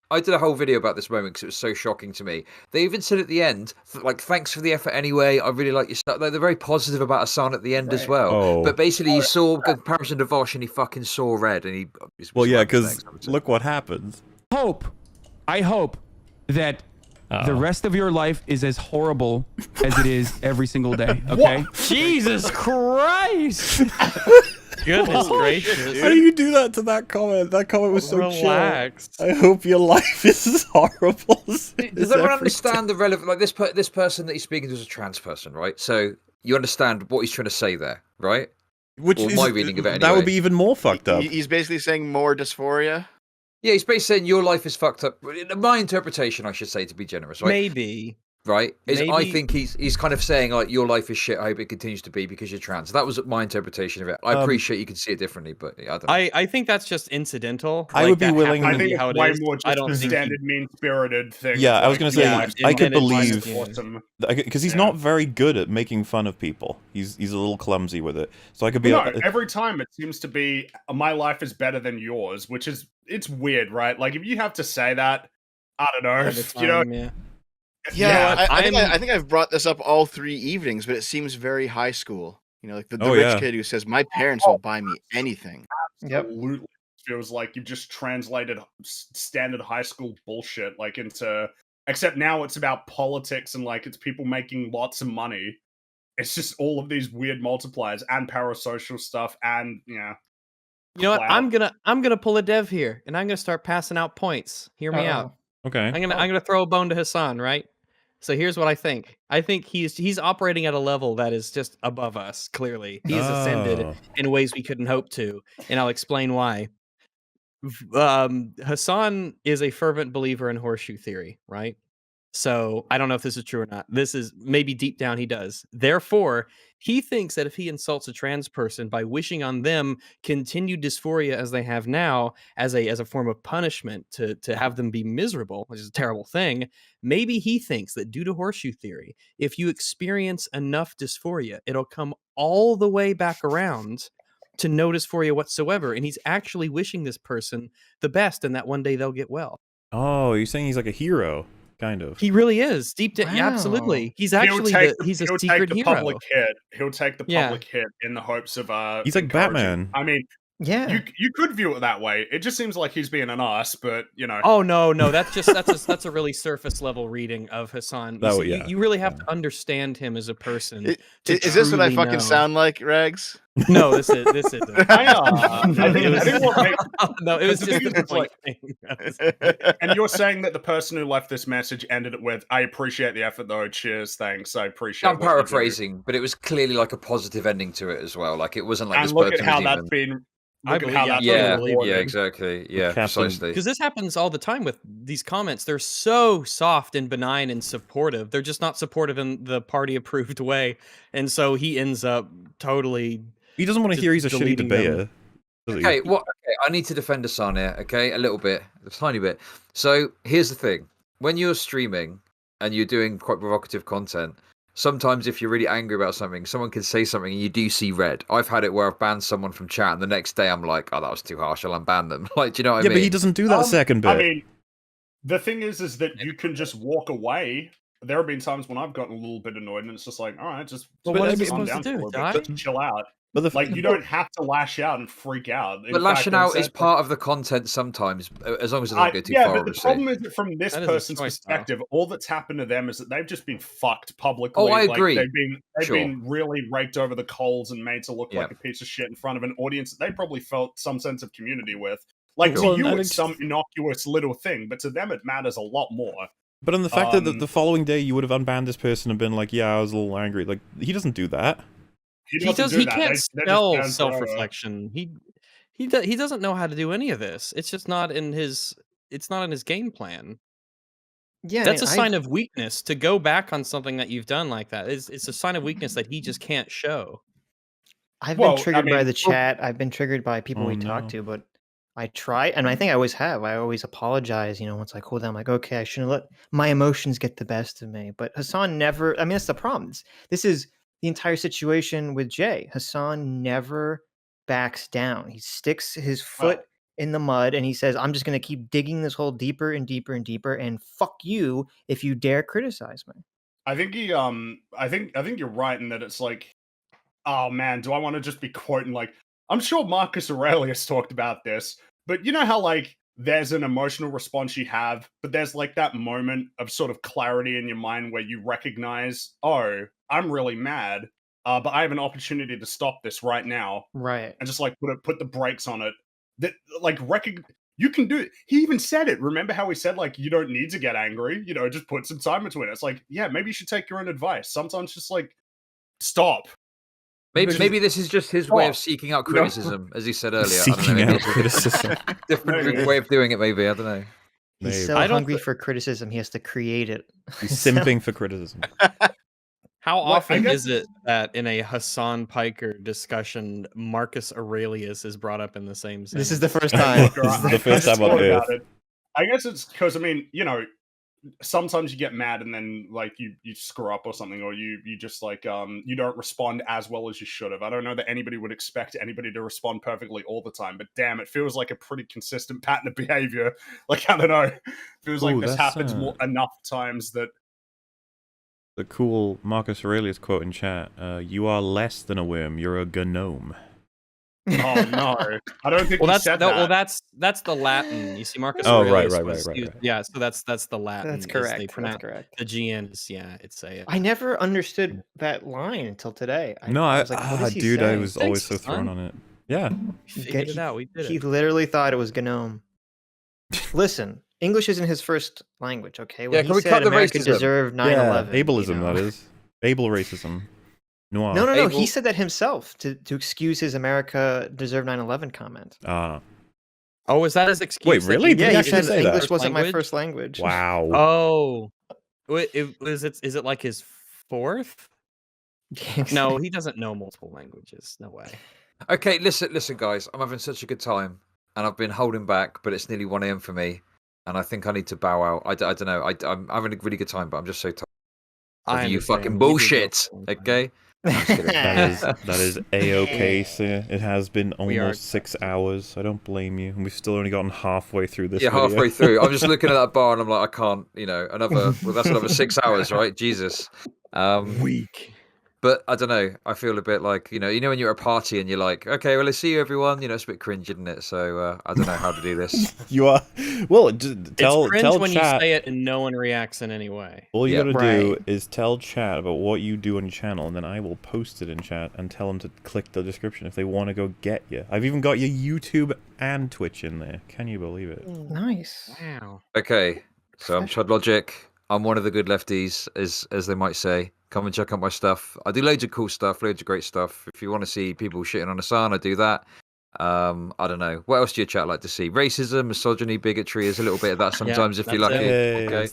I did a whole video about this moment because it was so shocking to me. They even said at the end, like, thanks for the effort anyway. I really like your stuff. They're very positive about Hassan at the end as well. Oh. But basically, you saw the comparison to Vosh and he fucking saw red. And he. Well, yeah, because look what happens. I hope that the rest of your life is as horrible as it is every single day. Okay? Jesus Christ! Goodness gracious! How do you do that to that comment? That comment was so relaxed. Chill. I hope your life is as horrible as Does everyone understand the relevant? Like this person that he's speaking to is a trans person, right? So you understand what he's trying to say there, right? Which or is my reading of it anyway. That would be even more fucked up. He's basically saying more dysphoria. Yeah, he's basically saying your life is fucked up. My interpretation, I should say, to be generous, right? Maybe. Right? I think he's kind of saying, like, your life is shit, I hope it continues to be because you're trans. That was my interpretation of it. I appreciate you can see it differently, but I don't know. I think that's just incidental. I would be willing. I think it's way more just a standard mean-spirited thing. Yeah, I was going to say, I could believe... Awesome. Because he's not very good at making fun of people. He's a little clumsy with it. So I could be... every time it seems to be, my life is better than yours, which is... It's weird, right? Like, if you have to say that, I don't know. Yeah, I think I've brought this up all 3 evenings, but it seems very high school. Like the rich kid who says, "My parents will buy me anything." Absolutely, feels like you've just translated standard high school bullshit like into. Except now it's about politics and like it's people making lots of money. It's just all of these weird multipliers and parasocial stuff, and You know what? I'm gonna pull a Dev here, and I'm gonna start passing out points. Hear me out. Okay. I'm gonna throw a bone to Hassan, right? So here's what I think. I think he's operating at a level that is just above us. Clearly, he's ascended in ways we couldn't hope to, and I'll explain why. Hassan is a fervent believer in horseshoe theory, right? So I don't know if this is true or not. This is maybe deep down he does. Therefore, he thinks that if he insults a trans person by wishing on them continued dysphoria as they have now, as a form of punishment to have them be miserable, which is a terrible thing, maybe he thinks that due to horseshoe theory, if you experience enough dysphoria, it'll come all the way back around to no dysphoria whatsoever. And he's actually wishing this person the best, and that one day they'll get well. Oh, you're saying he's like a hero, kind of. He really is deep down. Yeah, absolutely. He's actually he's a secret hero. Public hit. He'll take the public hit in the hopes of he's like Batman. I mean, yeah, you could view it that way. It just seems like he's being an ass, but you know. Oh no, that's a really surface level reading of Hassan. You really have to understand him as a person. Is this what I fucking sound like, Rags? No, this isn't. No, it was just the point thing. And you're saying that the person who left this message ended it with, "I appreciate the effort, though. Cheers, thanks. I appreciate." I'm paraphrasing, but it was clearly like a positive ending to it as well. Like it wasn't like and this look person at how was that's even... been. Yeah, exactly. Yeah, precisely. Because this happens all the time with these comments. They're so soft and benign and supportive. They're just not supportive in the party-approved way, and so he ends up totally. He doesn't want to hear he's a shitty debater. Okay, I need to defend Hassan here. Okay, a little bit, a tiny bit. So here's the thing: when you're streaming and you're doing quite provocative content. Sometimes if you're really angry about something, someone can say something and you do see red. I've had it where I've banned someone from chat and the next day I'm like, oh, that was too harsh, I'll unban them. Like, do you know what I mean? Yeah, but he doesn't do that second bit. I mean, the thing is that you can just walk away. There have been times when I've gotten a little bit annoyed and it's just like, all right, just what is he supposed to do? Just chill out. But like, you don't have to lash out and freak out. But lashing out is part of the content sometimes, as long as it doesn't go too far. Yeah, but the problem is that from this person's perspective, all that's happened to them is that they've just been fucked publicly. Oh, I agree. They've been really raked over the coals and made to look like a piece of shit in front of an audience that they probably felt some sense of community with. Like, to you, it's some innocuous little thing, but to them, it matters a lot more. But on the fact that the following day you would have unbanned this person and been like, yeah, I was a little angry. Like, he doesn't do that. He can't spell self-reflection. He doesn't know how to do any of this. It's just not in his game plan. Yeah, that's a sign of weakness to go back on something that you've done like that. It's a sign of weakness that he just can't show. I've been triggered by the chat. I've been triggered by people we talk to, but I try, and I think I always have. I always apologize, once I cool down, I'm like, okay, I shouldn't let my emotions get the best of me. But Hassan never, I mean, that's the problem. This is the entire situation with Jay. Hassan never backs down. He sticks his foot in the mud and he says, I'm just going to keep digging this hole deeper and deeper and deeper, and fuck you if you dare criticize me. I think I think you're right in that it's like, oh man, do I want to just be quoting, like, I'm sure Marcus Aurelius talked about this, but you know how like there's an emotional response you have, but there's like that moment of sort of clarity in your mind where you recognize, oh, I'm really mad, but I have an opportunity to stop this right now. Right. And just like put the brakes on it. That like you can do it. He even said it. Remember how he said like you don't need to get angry, just put some time into it. It's like, yeah, maybe you should take your own advice. Sometimes just like stop. Maybe this is just his way of seeking out criticism, as he said earlier. Seeking out criticism. Different way of doing it, maybe. I don't know. He's so hungry for criticism, he has to create it. He's simping for criticism. How often is it that in a Hassan Piker discussion, Marcus Aurelius is brought up in the same sentence? This is the first time. This is the first time on Earth. I guess it's because, I mean, sometimes you get mad and then like you screw up or something, or you just like you don't respond as well as you should have. I don't know that anybody would expect anybody to respond perfectly all the time, but damn, it feels like a pretty consistent pattern of behavior. Like, I don't know, it feels like this happens enough times that the cool Marcus Aurelius quote in chat, you are less than a worm, you're a gnome. Oh no, I don't think he said that. Well, that's the Latin. You see, Marcus. Oh, Aurelius right. Yeah, so that's the Latin. That's correct. That's correct. The GN is it's a. I never understood that line until today. I was like, dude, I was always so thrown on it. Yeah, figured it out. We did it. He literally thought it was gnome. Listen, English isn't his first language. Okay, when he said America deserved 9/11. Ableism, that is. Able racism. Noir. No. He said that himself to excuse his America deserved 9/11 comment. Oh, is that his excuse? Wait, really? Yeah, he said English wasn't my first language. Wow. Oh. Wait, is it like his fourth? No, he doesn't know multiple languages. No way. Okay, listen, guys. I'm having such a good time, and I've been holding back, but it's nearly 1 a.m. for me, and I think I need to bow out. I don't know. I'm having a really good time, but I'm just so tired of you fucking bullshit. Okay. That is a-okay, sir. It has been almost 6 hours. I don't blame you. And we've still only gotten halfway through this. Yeah, video. halfway through. I'm just looking at that bar and I'm like, I can't. That's another 6 hours, right? Jesus. Weak. But I don't know. I feel a bit like, when you're at a party and you're like, okay, well, I see you, everyone. It's a bit cringe, isn't it? So I don't know how to do this. You are. Well, It's cringe when chat. you say it and no one reacts in any way. All you gotta do is tell chat about what you do on your channel, and then I will post it in chat and tell them to click the description if they want to go get you. I've even got your YouTube and Twitch in there. Can you believe it? Nice. Wow. Okay, so I'm Chud Logic. I'm one of the good lefties, as they might say. Come and check out my stuff. I do loads of cool stuff, loads of great stuff. If you want to see people shitting on Hassan, I do that. I don't know. What else do your chat like to see? Racism, misogyny, bigotry. There's a little bit of that sometimes if you're lucky. Okay.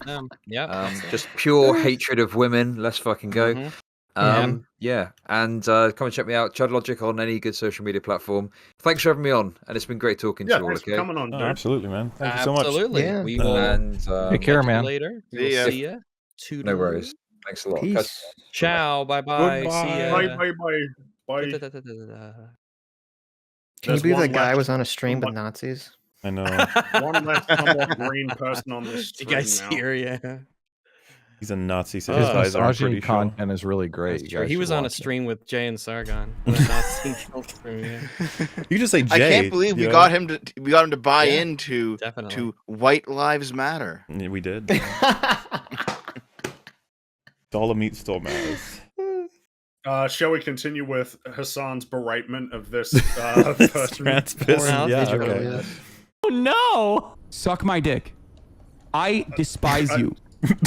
Just pure hatred of women. Let's fucking go. Yeah. And come and check me out, Chud Logic, on any good social media platform. Thanks for having me on, and it's been great talking to you all. Thanks for coming on, dude. Absolutely, man. Thank you so much. Absolutely. Yeah. We will Take care, man. later. We will see ya. No worries. Thanks a lot. Peace. Ciao. Bye-bye. See ya. Bye. Can you believe that guy was on a stream with Nazis? I know. One less somewhat green person on this stream You guys now. here, yeah. He's a Nazi, so his His guys are pretty misogyny content is really great. You guys He was should on a watch it. stream with Jay and Sargon. Nazi stream, yeah. You just say Jay. I can't believe we got him to buy into definitely. to White Lives Matter. Yeah, we did. Dollar meat store matters. Shall we continue with Hassan's beratement of this person? Trans person. Yeah, okay. Oh no! Suck my dick. I despise you.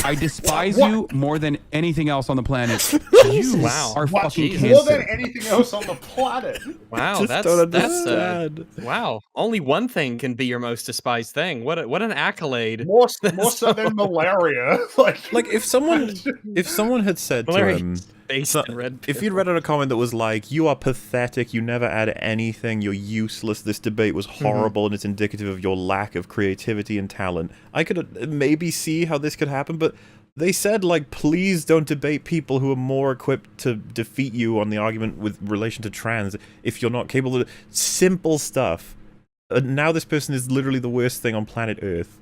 I despise you more than anything else on the planet. You are fucking cancer. More than anything else on the planet. Wow, Just don't understand. Wow. Only one thing can be your most despised thing. What an accolade. More so than malaria. Like if someone had said to him, if you'd read out a comment that was like, "You are pathetic. You never add anything. You're useless. This debate was horrible, and it's indicative of your lack of creativity and talent," I could maybe see how this could happen, but they said, like, please don't debate people who are more equipped to defeat you on the argument with relation to trans if you're not capable of simple stuff. Now this person is literally the worst thing on planet Earth.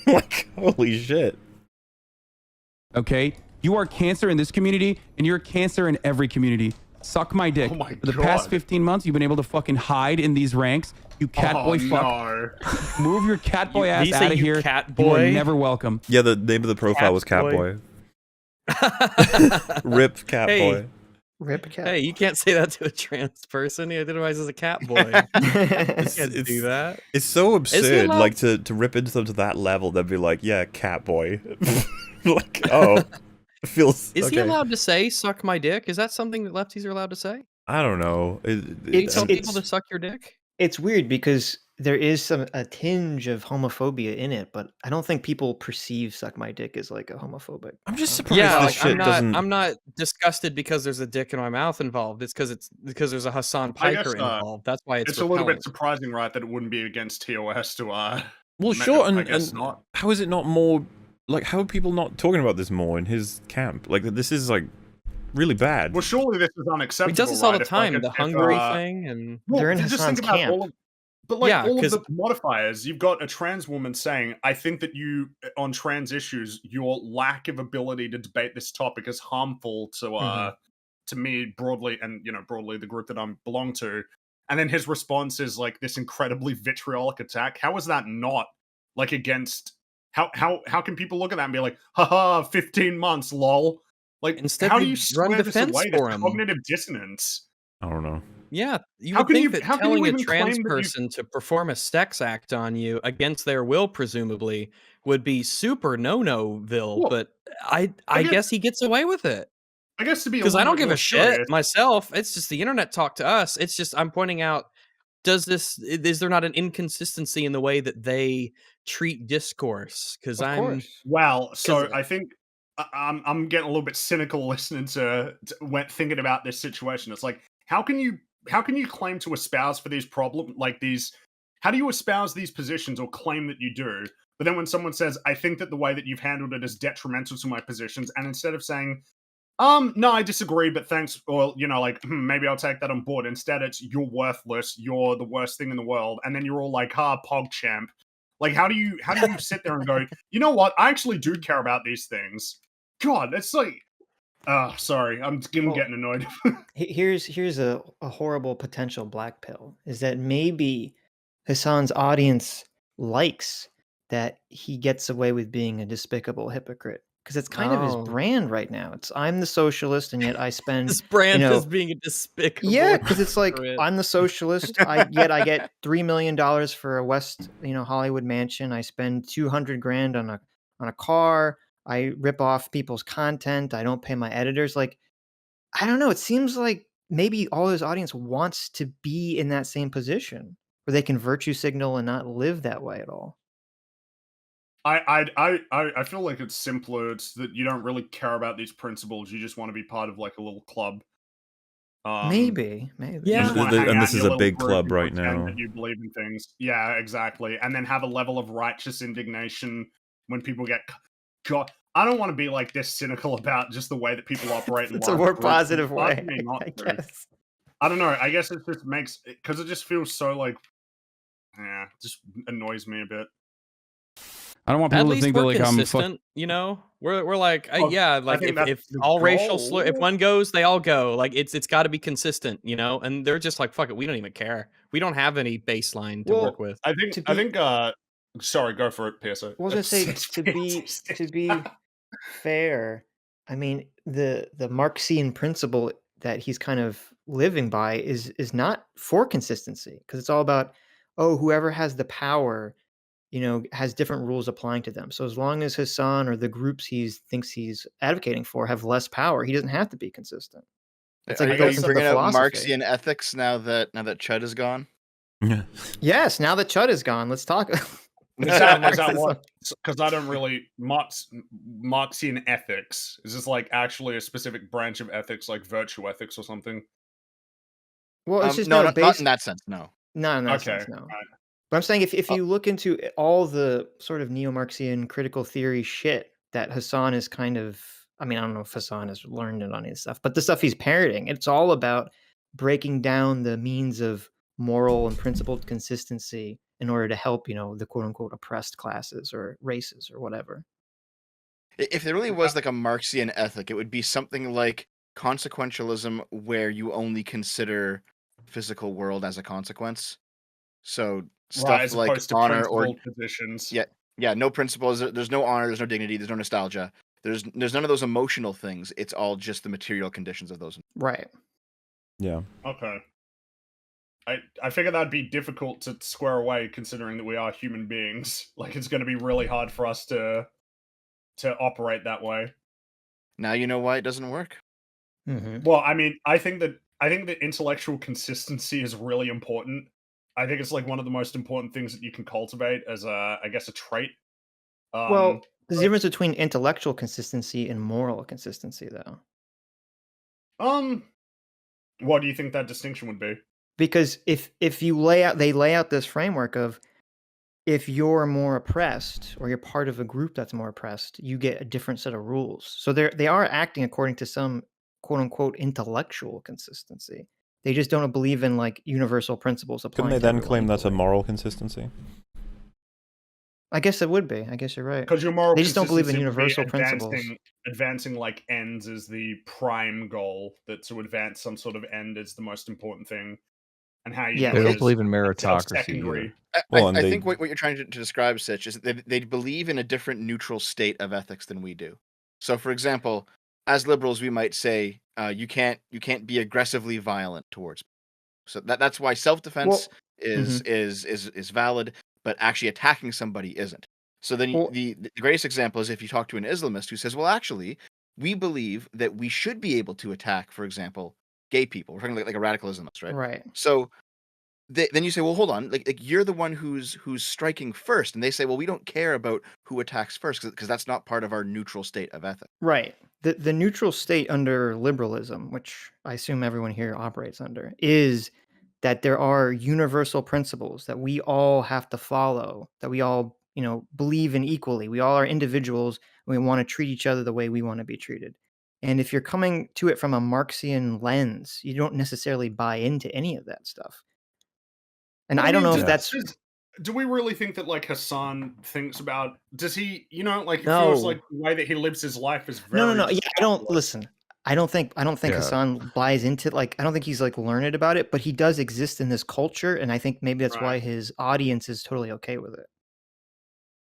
Like, holy shit. Okay? You are cancer in this community, and you're cancer in every community. Suck my dick. Oh my For the past 15 months, you've been able to fucking hide in these ranks. You catboy fuck. Move your catboy ass out of here. You are never welcome. Yeah, the name of the profile was Catboy. Rip Catboy. Rip cat. Hey, you can't say that to a trans person. He identifies as a cat boy. You can't do that. It's so absurd, like, to rip into them to that level. They'd be like, yeah, Catboy. Like, oh. Feels Is he allowed to say "suck my dick"? Is that something that lefties are allowed to say? I don't know. You tell people to suck your dick? It's weird because there is a tinge of homophobia in it, but I don't think people perceive "suck my dick" as like a homophobic. I'm just surprised. Yeah, this shit doesn't... I'm not disgusted because there's a dick in my mouth involved. It's because there's a Hassan Piker involved. That's why it's a little bit surprising, right, that it wouldn't be against TOS to Well, sure, and not. How is it not more? Like, how are people not talking about this more in his camp? Like, this is, like, really bad. Well, surely this is unacceptable. He does this all the time, the Hungary thing, and they're in Hassan's camp. All of the modifiers, you've got a trans woman saying, I think that you, on trans issues, your lack of ability to debate this topic is harmful to me broadly, and, broadly the group that I belong to. And then his response is, like, this incredibly vitriolic attack. How is that not, like, against... How can people look at that and be like, haha, 15 months, lol? Like, instead how do you run defense away? for him? Cognitive dissonance. I don't know. Yeah, you would think that telling a trans person to perform a sex act on you against their will, presumably, would be super no-no-ville, but I guess he gets away with it. I guess to be because I don't give a shit myself. It's just the internet talk to us. It's just I'm pointing out. Is there not an inconsistency in the way that they treat discourse? Because I think I'm getting a little bit cynical listening to when thinking about this situation. It's like, how can you claim to espouse for these how do you espouse these positions or claim that you do? But then when someone says, I think that the way that you've handled it is detrimental to my positions, and instead of saying, no, I disagree, but thanks, or, maybe I'll take that on board. Instead, it's, you're worthless, you're the worst thing in the world, and then you're all like, PogChamp. Like, how do you sit there and go, you know what, I actually do care about these things? God, it's like, sorry, I'm getting annoyed. Here's a horrible potential black pill, is that maybe Hassan's audience likes that he gets away with being a despicable hypocrite. Because it's kind of his brand right now. It's, I'm the socialist, and yet I spend his brand is being a despicable. Yeah, because it's like, I'm the socialist, yet I get $3 million for a West Hollywood mansion. I spend $200,000 on a car. I rip off people's content. I don't pay my editors. Like, I don't know. It seems like maybe all his audience wants to be in that same position where they can virtue signal and not live that way at all. I feel like it's simpler. It's that you don't really care about these principles. You just want to be part of like a little club. Maybe. Yeah, and this is a big club right now. That you believe in things. Yeah, exactly. And then have a level of righteous indignation when people get. God, I don't want to be like this cynical about just the way that people operate. It's a more positive way, I guess. I don't know. I guess it just makes, because it just feels so like, it just annoys me a bit. I don't want people to think that like I'm consistent. We're like, if all racial slur, if one goes, they all go. Like it's got to be consistent, And they're just like, fuck it, we don't even care. We don't have any baseline to work with. I think. Sorry, go for it, PSA. Well, I was gonna say to be fair. I mean, the Marxian principle that he's kind of living by is not for consistency, because it's all about, whoever has the power, has different rules applying to them. So as long as Hassan or the groups he thinks he's advocating for have less power, he doesn't have to be consistent. It's like built into the philosophy. Marxian ethics now that Chud is gone. Yeah. Yes, now that Chud is gone, let's talk. Is that what? Because I don't really Marxian ethics. Is this like actually a specific branch of ethics, like virtue ethics or something? Well, it's just not in that sense. No. Not in that sense. No. Right. But I'm saying if you look into all the sort of neo-Marxian critical theory shit that Hassan is kind of, I mean, I don't know if Hassan has learned it on his stuff, but the stuff he's parroting, it's all about breaking down the means of moral and principled consistency in order to help, the quote unquote oppressed classes or races or whatever. If there really was like a Marxian ethic, it would be something like consequentialism, where you only consider physical world as a consequence. So stuff like honor or positions. Yeah, no principles. There's no honor. There's no dignity. There's no nostalgia. There's none of those emotional things. It's all just the material conditions of those. Right. Yeah. Okay. I figure that'd be difficult to square away, considering that we are human beings. Like, it's going to be really hard for us to operate that way. Now you know why it doesn't work. Mm-hmm. Well, I mean, I think that intellectual consistency is really important. I think it's like one of the most important things that you can cultivate as a trait. Well, there's a difference between intellectual consistency and moral consistency, though. What do you think that distinction would be? Because if they lay out this framework of, if you're more oppressed or you're part of a group that's more oppressed, you get a different set of rules. So they are acting according to some quote unquote intellectual consistency. They just don't believe in like universal principles applying. Couldn't they then claim that's a moral consistency? I guess it would be. I guess you're right. Because your moral, they just don't believe in universal principles. Advancing like ends is the prime goal. That to advance some sort of end is the most important thing. And how you they don't believe in meritocracy. I think what you're trying to describe, Sitch, is that they believe in a different neutral state of ethics than we do. So, for example, as liberals, we might say you can't be aggressively violent towards people. So that's why self-defense is valid, but actually attacking somebody isn't. So then the greatest example is if you talk to an Islamist who says, well, actually, we believe that we should be able to attack, for example, gay people. We're talking like a radical Islamist, right? Right. So then you say, well, hold on, like you're the one who's striking first, and they say, well, we don't care about who attacks first because that's not part of our neutral state of ethics. Right. The neutral state under liberalism, which I assume everyone here operates under, is that there are universal principles that we all have to follow, that we all, believe in equally. We all are individuals, and we want to treat each other the way we want to be treated. And if you're coming to it from a Marxian lens, you don't necessarily buy into any of that stuff. And I don't know if that's... Do we really think that like Hassan thinks about? Does he, like it feels like the way that he lives his life is very. No. Yeah, I don't listen. I don't think Hassan buys into I don't think he's like learned about it, but he does exist in this culture, and I think maybe that's why his audience is totally okay with it.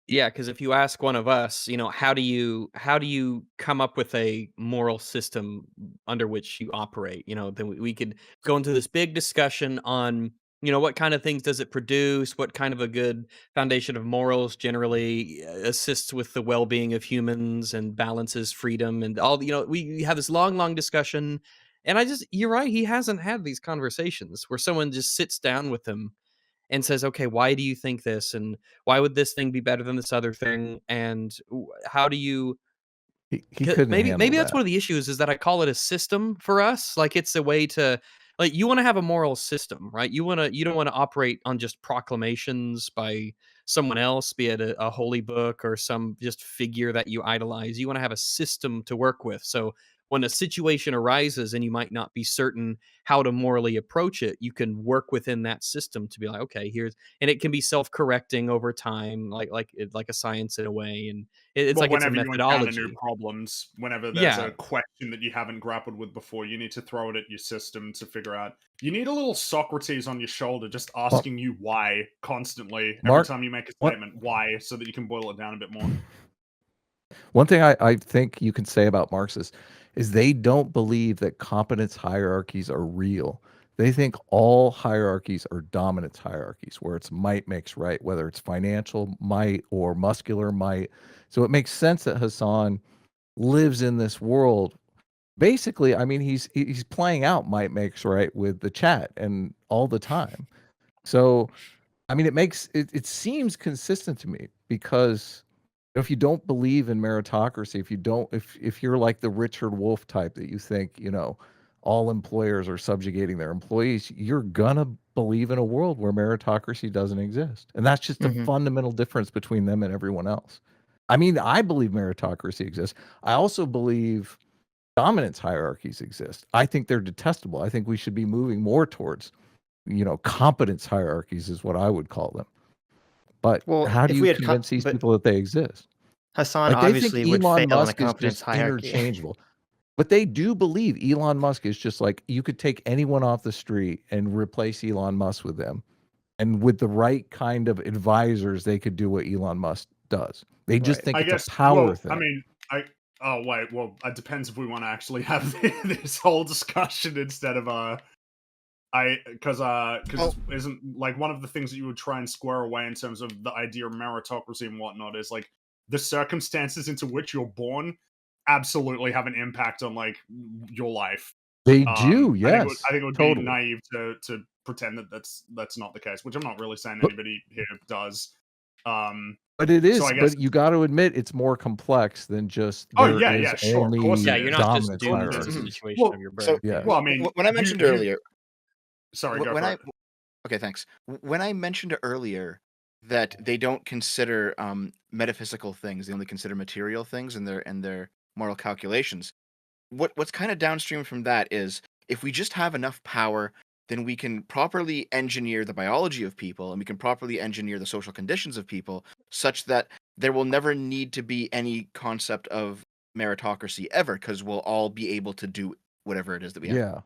Yeah, because if you ask one of us, how do you come up with a moral system under which you operate? Then we could go into this big discussion on, what kind of things does it produce? What kind of a good foundation of morals generally assists with the well-being of humans and balances freedom and all, we have this long discussion. And you're right, he hasn't had these conversations where someone just sits down with him and says, okay, why do you think this? And why would this thing be better than this other thing? And how do you... He couldn't maybe that's one of the issues, is that I call it a system for us. Like, it's a way to, like, you want to have a moral system, right? You don't want to operate on just proclamations by someone else, be it a holy book or some just figure that you idolize. You want to have a system to work with. So when a situation arises and you might not be certain how to morally approach it, you can work within that system to be like, okay, and it can be self-correcting over time, like a science in a way. And it's like it's a methodology. You encounter new problems, whenever there's a question that you haven't grappled with before, you need to throw it at your system to figure out. You need a little Socrates on your shoulder just asking you why constantly, every time you make a statement, why, so that you can boil it down a bit more. One thing I think you can say about Marxists is they don't believe that competence hierarchies are real. They think all hierarchies are dominance hierarchies, where it's might makes right, whether it's financial might or muscular might. So it makes sense that Hassan lives in this world. Basically, I mean, he's playing out might makes right with the chat and all the time. So, I mean, it seems consistent to me, because if you don't believe in meritocracy, if you're like the Richard Wolff type that you think, all employers are subjugating their employees, you're gonna believe in a world where meritocracy doesn't exist. And that's just a fundamental difference between them and everyone else. I mean, I believe meritocracy exists. I also believe dominance hierarchies exist. I think they're detestable. I think we should be moving more towards, competence hierarchies is what I would call them. But how do you convince these people that they exist? Hassan obviously would fail on a competence hierarchy. Interchangeable. But they do believe Elon Musk is just like, you could take anyone off the street and replace Elon Musk with them. And with the right kind of advisors, they could do what Elon Musk does. They just think it's a power thing. I mean, it depends if we want to actually have this whole discussion instead of because isn't like one of the things that you would try and square away in terms of the idea of meritocracy and whatnot is like the circumstances into which you're born absolutely have an impact on like your life. They do, yes. I think it would be naive to pretend that that's not the case, which I'm not really saying anybody here does. But it is. So but you got to admit, it's more complex than just. Sure. Of course, you're not just doing the situation of your birth. Well, I mean, when I mentioned earlier. Sorry, okay, thanks. When I mentioned earlier that they don't consider metaphysical things, they only consider material things in their moral calculations. What's kind of downstream from that is if we just have enough power, then we can properly engineer the biology of people and we can properly engineer the social conditions of people such that there will never need to be any concept of meritocracy ever, because we'll all be able to do whatever it is that we have. Yeah.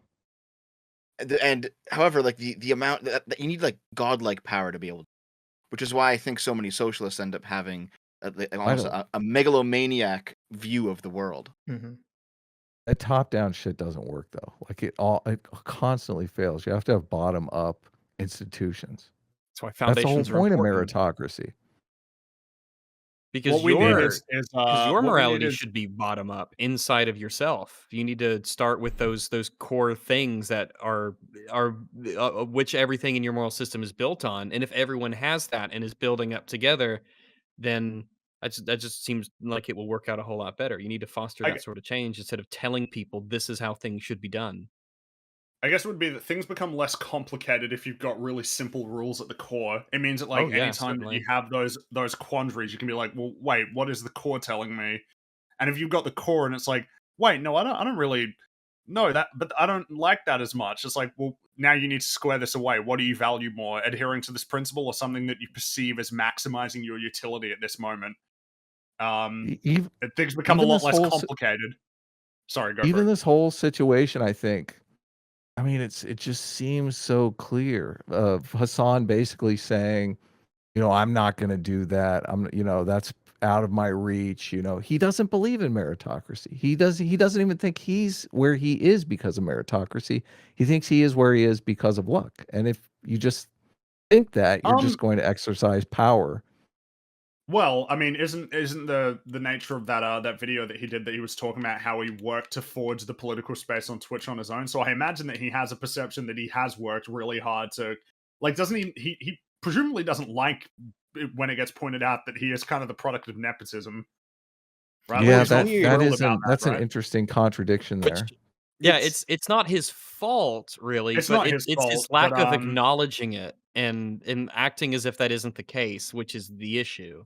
And however, like the amount that you need like godlike power to be able to, which is why I think so many socialists end up having almost a megalomaniac view of the world. Mm-hmm. That top-down shit doesn't work though. Like it constantly fails. You have to have bottom-up institutions. That's why foundations That's the whole point of meritocracy. Because your morality should be bottom up, inside of yourself. You need to start with those core things that are which everything in your moral system is built on. And if everyone has that and is building up together, then that just seems like it will work out a whole lot better. You need to foster that sort of change instead of telling people this is how things should be done. I guess it would be that things become less complicated if you've got really simple rules at the core. It means that anytime that you have those quandaries, you can be like, well, wait, what is the core telling me? And if you've got the core and it's like, wait, no, I don't really know that, but I don't like that as much. It's like, well, now you need to square this away. What do you value more, adhering to this principle or something that you perceive as maximizing your utility at this moment? Things become a lot less complicated. Sorry, go for it. Even this whole situation, I think. I mean, it just seems so clear of Hassan basically saying, I'm not going to do that. That's out of my reach. He doesn't believe in meritocracy. He doesn't even think he's where he is because of meritocracy. He thinks he is where he is because of luck. And if you just think that, you're just going to exercise power. Well, I mean, isn't the nature of that video that he did, that he was talking about how he worked to forge the political space on Twitch on his own? So I imagine that he has a perception that he has worked really hard to, doesn't he presumably doesn't like it when it gets pointed out that he is kind of the product of nepism. Right? Yeah, that's an interesting contradiction there. It's not his fault, really. It's his lack of acknowledging it and acting as if that isn't the case, which is the issue.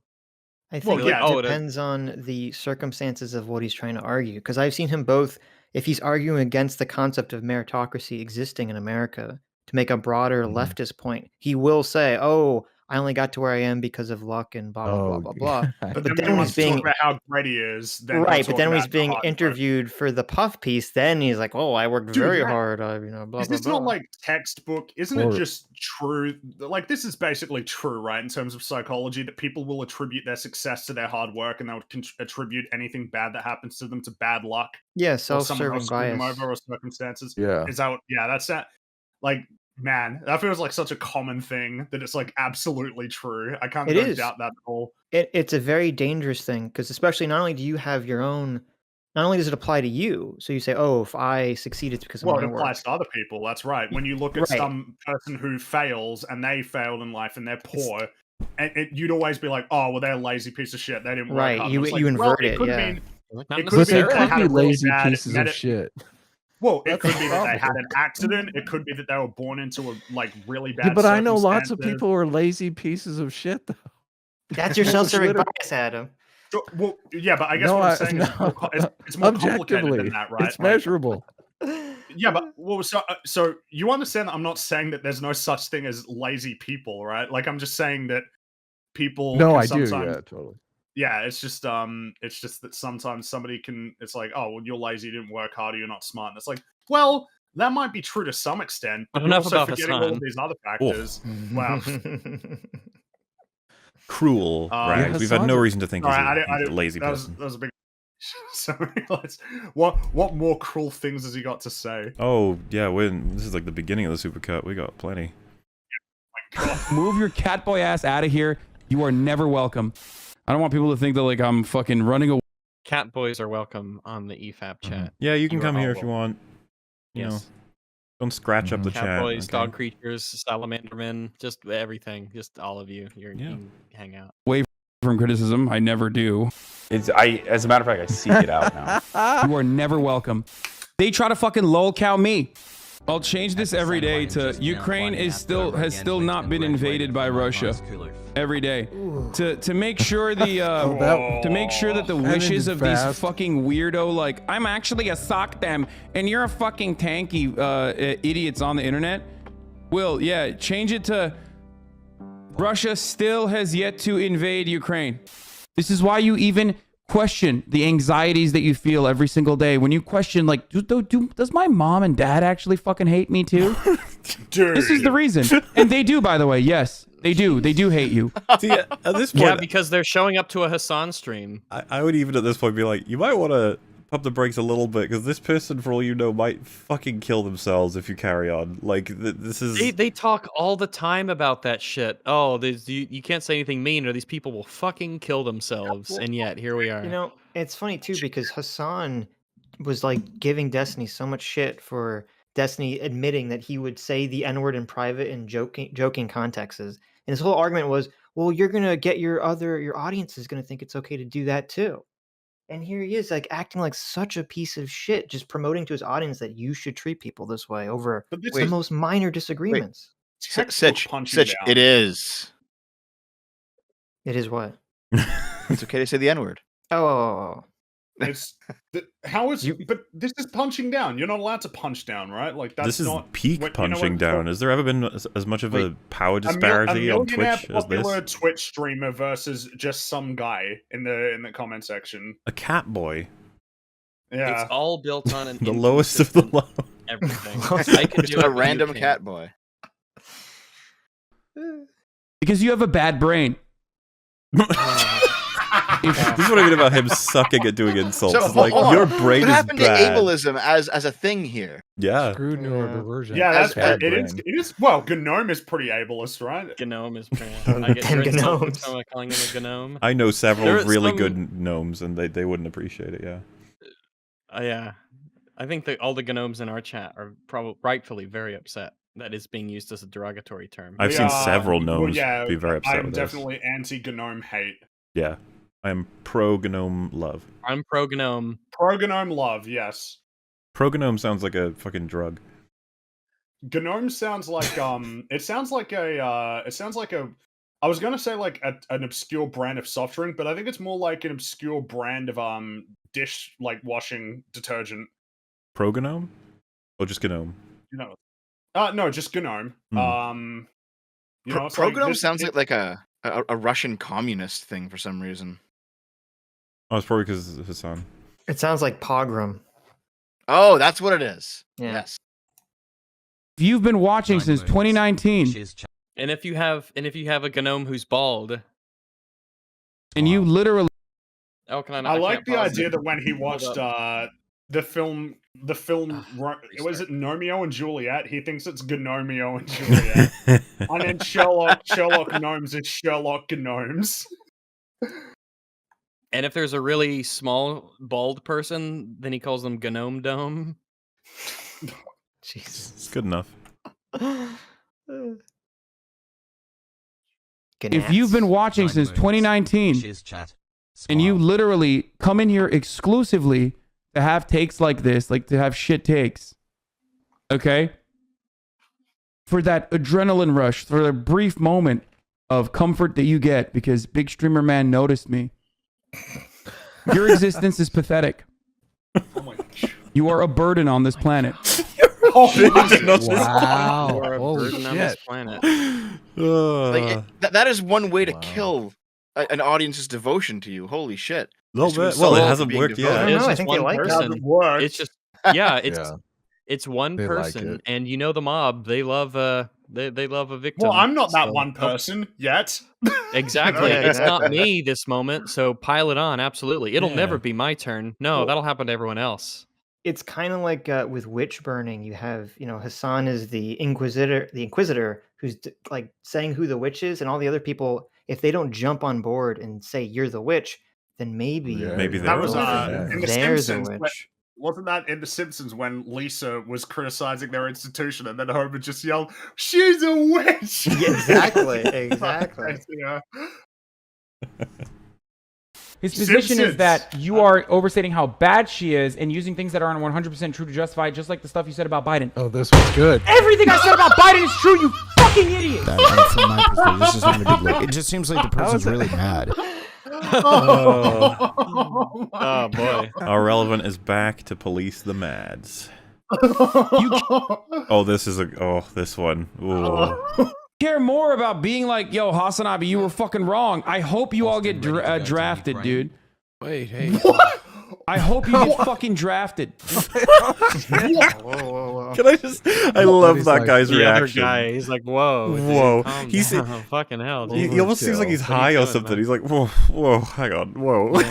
I think it depends on the circumstances of what he's trying to argue. Because I've seen him both, if he's arguing against the concept of meritocracy existing in America, to make a broader leftist point, he will say, "Oh, I only got to where I am because of luck and blah blah blah blah blah." But then when he's being about how great he is, then right. But then when he's being interviewed for the Puff piece, then he's like, "Oh, I worked very hard." Blah blah blah. Is this not like textbook? Isn't it just true? Like, this is basically true, right? In terms of psychology, that people will attribute their success to their hard work, and they would attribute anything bad that happens to them to bad luck. Yeah, self-serving bias. Them over or circumstances. Yeah. Is that? Yeah, that's that. Like, man, that feels like such a common thing that it's like absolutely true. I can't doubt that at all. It's a very dangerous thing, because especially not only do you have your own, not only does it apply to you, so you say, "Oh, if I succeed, it's because of my work." Well, it applies to other people. That's right. When you look at some person who fails and they failed in life and they're poor, you'd always be like, "Oh, well, they're a lazy piece of shit. They didn't work hard." You invert it. Yeah. It could be that they had a really lazy bad pieces of shit. Well, it could be that they had an accident. It could be that they were born into a really bad. Yeah, but I know lots of people who are lazy pieces of shit, though. That's your self-serving bias, Adam. So, well, yeah, but I guess what I'm saying is it's more complicated than that, right? It's measurable. Yeah, but so you understand that I'm not saying that there's no such thing as lazy people, right? Like, I'm just saying that people. No, I do. Yeah, totally. Yeah, it's just that sometimes somebody can. It's like, oh, well, you're lazy, you didn't work hard, or you're not smart. And it's like, well, that might be true to some extent, but you're also forgetting all of these other factors. Wow. Cruel, right? We've had no reason to think he's a lazy person. That was a big. Sorry, what more cruel things has he got to say? Oh yeah, this is like the beginning of the supercut. We got plenty. Oh my God. Move your catboy ass out of here. You are never welcome. I don't want people to think that like I'm fucking running away. Cat boys are welcome on the EFAP chat. Yeah, you can come here if you want. You know, don't scratch up the chat. Cat boys, dog creatures, salamandermen, just everything. Just all of you. You can hang out. Away from criticism, I never do. As a matter of fact, I seek it out now. You are never welcome. They try to fucking lolcow me. I'll change this every day to Ukraine has still not been invaded by Russia. Every day to make sure that the wishes of these fucking weirdo, like, I'm actually a sock them and you're a fucking tanky idiots on the internet. Will, yeah, change it to Russia still has yet to invade Ukraine. This is why you even question the anxieties that you feel every single day. When you question, like, does my mom and dad actually fucking hate me too? Dude. This is the reason. And they do, by the way. Yes, they do. They do hate you. See, at this point, yeah, because they're showing up to a Hassan stream. I would even at this point be like, you might want to pump the brakes a little bit, because this person, for all you know, might fucking kill themselves if you carry on. Like, this is... They talk all the time about that shit. Oh, you can't say anything mean, or these people will fucking kill themselves. And yet, here we are. You know, it's funny, too, because Hassan was, like, giving Destiny so much shit for Destiny admitting that he would say the N-word in private in joking contexts. And his whole argument was, well, you're going to get your audience is going to think it's okay to do that, too. And here he is, like, acting like such a piece of shit, just promoting to his audience that you should treat people this way over the most minor disagreements. Sitch, it is. It is what? It's okay to say the N-word. Oh. It's how is but this is punching down. You're not allowed to punch down, right? Like that's this is not peak punching down. Has there ever been as much of a power disparity on Twitch as this? A Twitch streamer versus just some guy in the comment section. A cat boy. Yeah, it's all built on the lowest of the low. Everything. I can do a random cat boy. Because you have a bad brain. This is what I mean about him sucking at doing insults. So, it's like, your brain what is happened bad. to ableism as a thing here? Yeah. Screwed neurodiversion. Yeah, it is. Well, Gnome is pretty ableist, right? Gnome is pretty. I get gnomes. Calling him a gnome. I know several really good gnomes, and they wouldn't appreciate it. Yeah. Yeah, I think that all the gnomes in our chat are probably rightfully very upset that is being used as a derogatory term. I've seen several gnomes be very upset I'm with definitely anti-gnome hate. Yeah. I am pro-gnome love. I'm pro-gnome. Pro-gnome love, yes. Pro-gnome sounds like a fucking drug. Gnome sounds like it sounds like a I was gonna say like an obscure brand of soft drink, but I think it's more like an obscure brand of dish like washing detergent. Pro-gnome? Or just gnome? You know. No, just gnome. You know, Pro-gnome sounds like a Russian communist thing for some reason. Oh, it's probably because of Hassan. It sounds like pogrom. Oh, that's what it is. Yeah. Yes. If you've been watching since 2019, and if you have a gnome who's bald, and you literally, I like the idea that when he watched the film was it Gnomeo and Juliet? He thinks it's Gnomeo and Juliet, and then Sherlock Gnomes is Sherlock Gnomes. And if there's a really small bald person, then he calls them Gnome Dome. Jesus, it's good enough. If you've been watching since 2019, and you literally come in here exclusively to have takes like this, like to have shit takes, okay? For that adrenaline rush, for the brief moment of comfort that you get because Big Streamer Man noticed me. Your existence is pathetic. Oh my God. You are a burden on this planet. Wow. You are a burden on this planet. That is one way to kill an audience's devotion to you. Holy shit. Well, it hasn't worked yet. I think they like it. It's just it's one person, like and you know the mob. They love they love a victim. Well, I'm not that one person yet. Exactly. It's not me this moment, so pile it on. Absolutely. It'll never be my turn. No, that'll happen to everyone else. It's kind of like with witch burning. You have, Hassan is the Inquisitor who's like saying who the witch is, and all the other people, if they don't jump on board and say you're the witch, then maybe that was in The Simpsons. a witch. Wasn't that in The Simpsons when Lisa was criticizing their institution and then Homer just yelled, "She's a witch!" Yeah, exactly. Yeah. His position is that you are overstating how bad she is and using things that aren't 100% true to justify it, just like the stuff you said about Biden. Oh, this was good. Everything I said about Biden is true, you fucking idiot! From my perspective, this is not a good look. It just seems like the person's really mad. Oh boy. Our relevant is back to police the mads. This one. Ooh. Care more about being like, yo, Hasanabi, you were fucking wrong. I hope you all get drafted, dude. Wait, hey. What? I hope you get fucking drafted. Whoa. Can I just? I love that guy's reaction. Other guy, he's like, whoa. Whoa. Dude, he's fucking hell. Dude. He almost seems like he's high or something. He's like, whoa, hang on, whoa.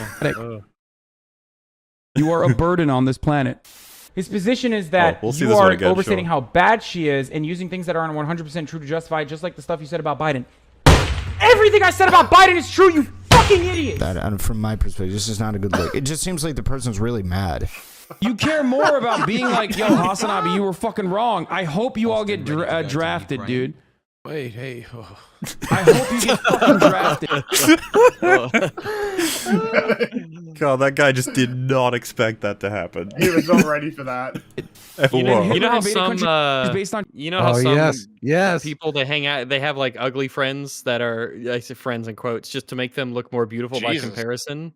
You are a burden on this planet. His position is that you are overstating how bad she is and using things that aren't 100% true to justify it, just like the stuff you said about Biden. Everything I said about Biden is true, you fucking idiot! From my perspective, this is not a good look. It just seems like the person's really mad. You care more about being like, yo, Hasanabe, you were fucking wrong. I hope you all get drafted, dude. Wait, hey. Oh. I hope you get fucking drafted. God, that guy just did not expect that to happen. He was not ready for that. You know how some based on yes. people they hang out, they have like ugly friends that are, I say friends in quotes, just to make them look more beautiful by comparison.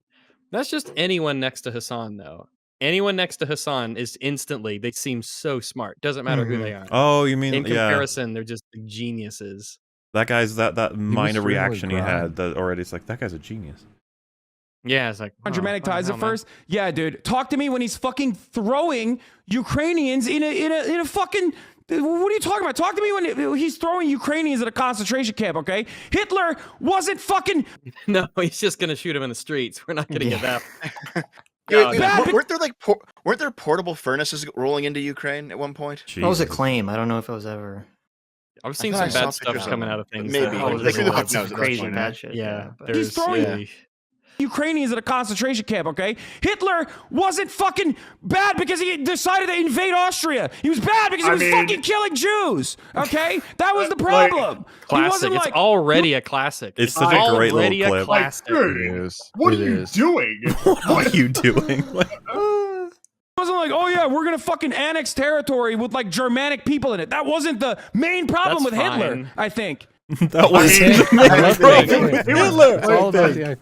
That's just anyone next to Hassan, though. Anyone next to Hassan is instantly, they seem so smart. Doesn't matter who they are. Oh, you mean in comparison, they're just geniuses. That guy's that minor reaction he had that already. It's like that guy's a genius. Yeah, it's like dramatic ties at first. Yeah, dude. Talk to me when he's fucking throwing Ukrainians in a fucking. What are you talking about? Talk to me when he's throwing Ukrainians at a concentration camp. Okay, Hitler wasn't fucking. No, he's just gonna shoot him in the streets. We're not gonna get that. Weren't there portable furnaces rolling into Ukraine at one point? That was a claim. I don't know if it was ever. I've seen some bad stuff coming out of things. Maybe crazy bad shit. Yeah, he's throwing Ukrainians at a concentration camp. Okay, Hitler wasn't fucking bad because he decided to invade Austria. He was bad because he was fucking killing Jews. Okay, that was the problem. Classic. It's already a classic. It's such a great little clip. Classic. What are you doing? What are you doing? It wasn't like, oh yeah, we're gonna fucking annex territory with like Germanic people in it. That wasn't the main problem with Hitler, I think. That was Hitler. It's all about the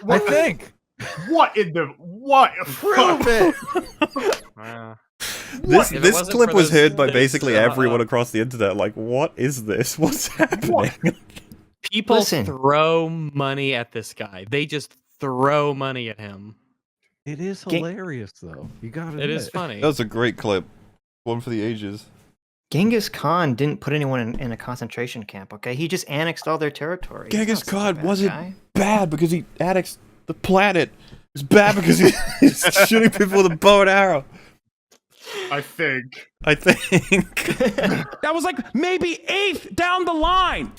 I think. What in the what? Prove it. This clip was heard by basically everyone across the internet. Like, what is this? What's happening? People throw money at this guy. They just throw money at him. It is hilarious, though. You got it. It is funny. That was a great clip. One for the ages. Genghis Khan didn't put anyone in a concentration camp, okay? He just annexed all their territory. Genghis Khan wasn't bad because he annexed the planet. It's bad because he's shooting people with a bow and arrow. I think. That was like maybe 8th down the line.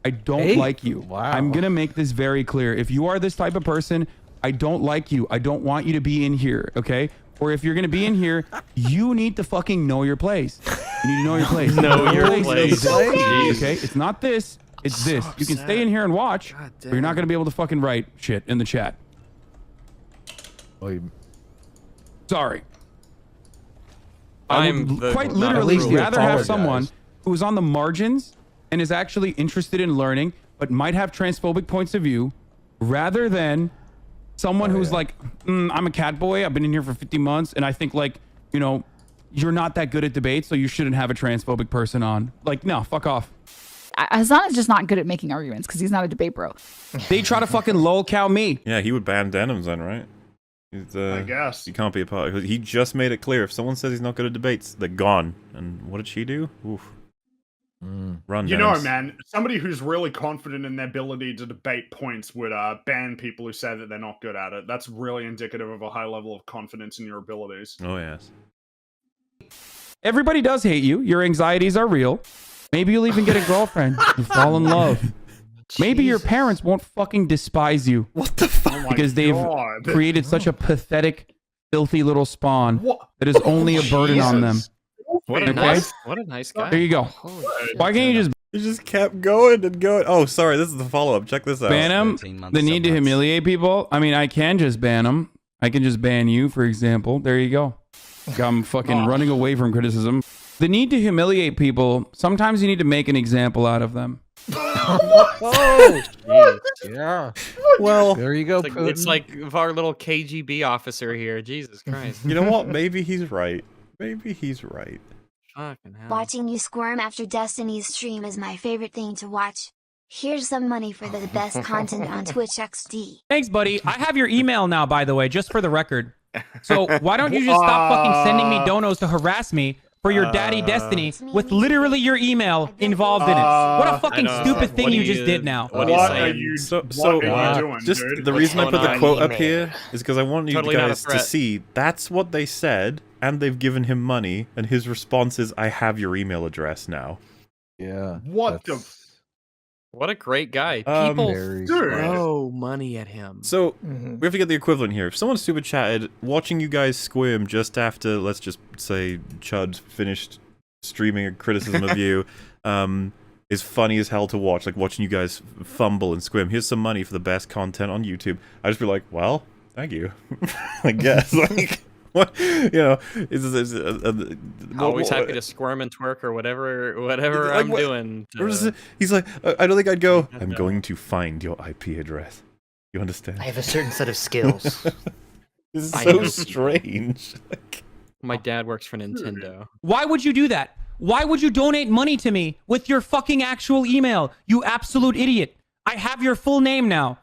I don't like you. Wow. I'm going to make this very clear. If you are this type of person, I don't like you. I don't want you to be in here, okay? Or if you're going to be in here, you need to fucking know your place. You need to know your place. Know your place. Okay? It's not this. It's this. You can stay in here and watch, but you're not going to be able to fucking write shit in the chat. Sorry. I would quite literally rather have someone who's on the margins and is actually interested in learning, but might have transphobic points of view, rather than someone who's like, I'm a cat boy. I've been in here for 50 months. And I think like, you know, you're not that good at debates, so you shouldn't have a transphobic person on. Like, no, fuck off. Hassan is just not good at making arguments because he's not a debate bro. They try to fucking lolcow me. Yeah, he would ban denims then, right? I guess. He can't be a part. He just made it clear. If someone says he's not good at debates, they're gone. And what did she do? Oof. Run, you know, man, somebody who's really confident in their ability to debate points would ban people who say that they're not good at it. That's really indicative of a high level of confidence in your abilities. Oh, yes. Everybody does hate you. Your anxieties are real. Maybe you'll even get a girlfriend. You fall in love. Maybe your parents won't fucking despise you. What the fuck? Because they've created such a pathetic, filthy little spawn that is only a burden on them. What a nice guy. There you go. Why can't you just... He just kept going and going. Oh, sorry. This is the follow-up. Check this out. Ban him? The need to humiliate people? I mean, I can just ban them. I can just ban you, for example. There you go. I'm fucking running away from criticism. The need to humiliate people, sometimes you need to make an example out of them. Oh, yeah. Well, there you go. It's like our little KGB officer here. Jesus Christ. You know what? Maybe he's right. Maybe he's right. Fucking hell. Watching you squirm after Destiny's stream is my favorite thing to watch. Here's some money for the best content on Twitch XD. Thanks, buddy. I have your email now, by the way, just for the record. So why don't you just stop fucking sending me donos to harass me for your daddy Destiny with literally your email involved in it. What a fucking stupid thing you just did now. What are you doing, just dude? the reason I put the quote up here is because I want you guys to see that's what they said, and they've given him money, and his response is, "I have your email address now." Yeah. What a great guy. People throw money at him. So, we have to get the equivalent here. If someone super chatted, watching you guys squirm just after, let's just say, Chud finished streaming a criticism of you, is funny as hell to watch. Like, watching you guys fumble and squirm. Here's some money for the best content on YouTube. I'd just be like, well, thank you. I guess. Like... What, you know, always happy to squirm and twerk or whatever like, I'm doing. He's like, I don't think I'd go. I'm going to find your IP address. You understand? I have a certain set of skills. This is so strange. My dad works for Nintendo. Why would you do that? Why would you donate money to me with your fucking actual email? You absolute idiot. I have your full name now.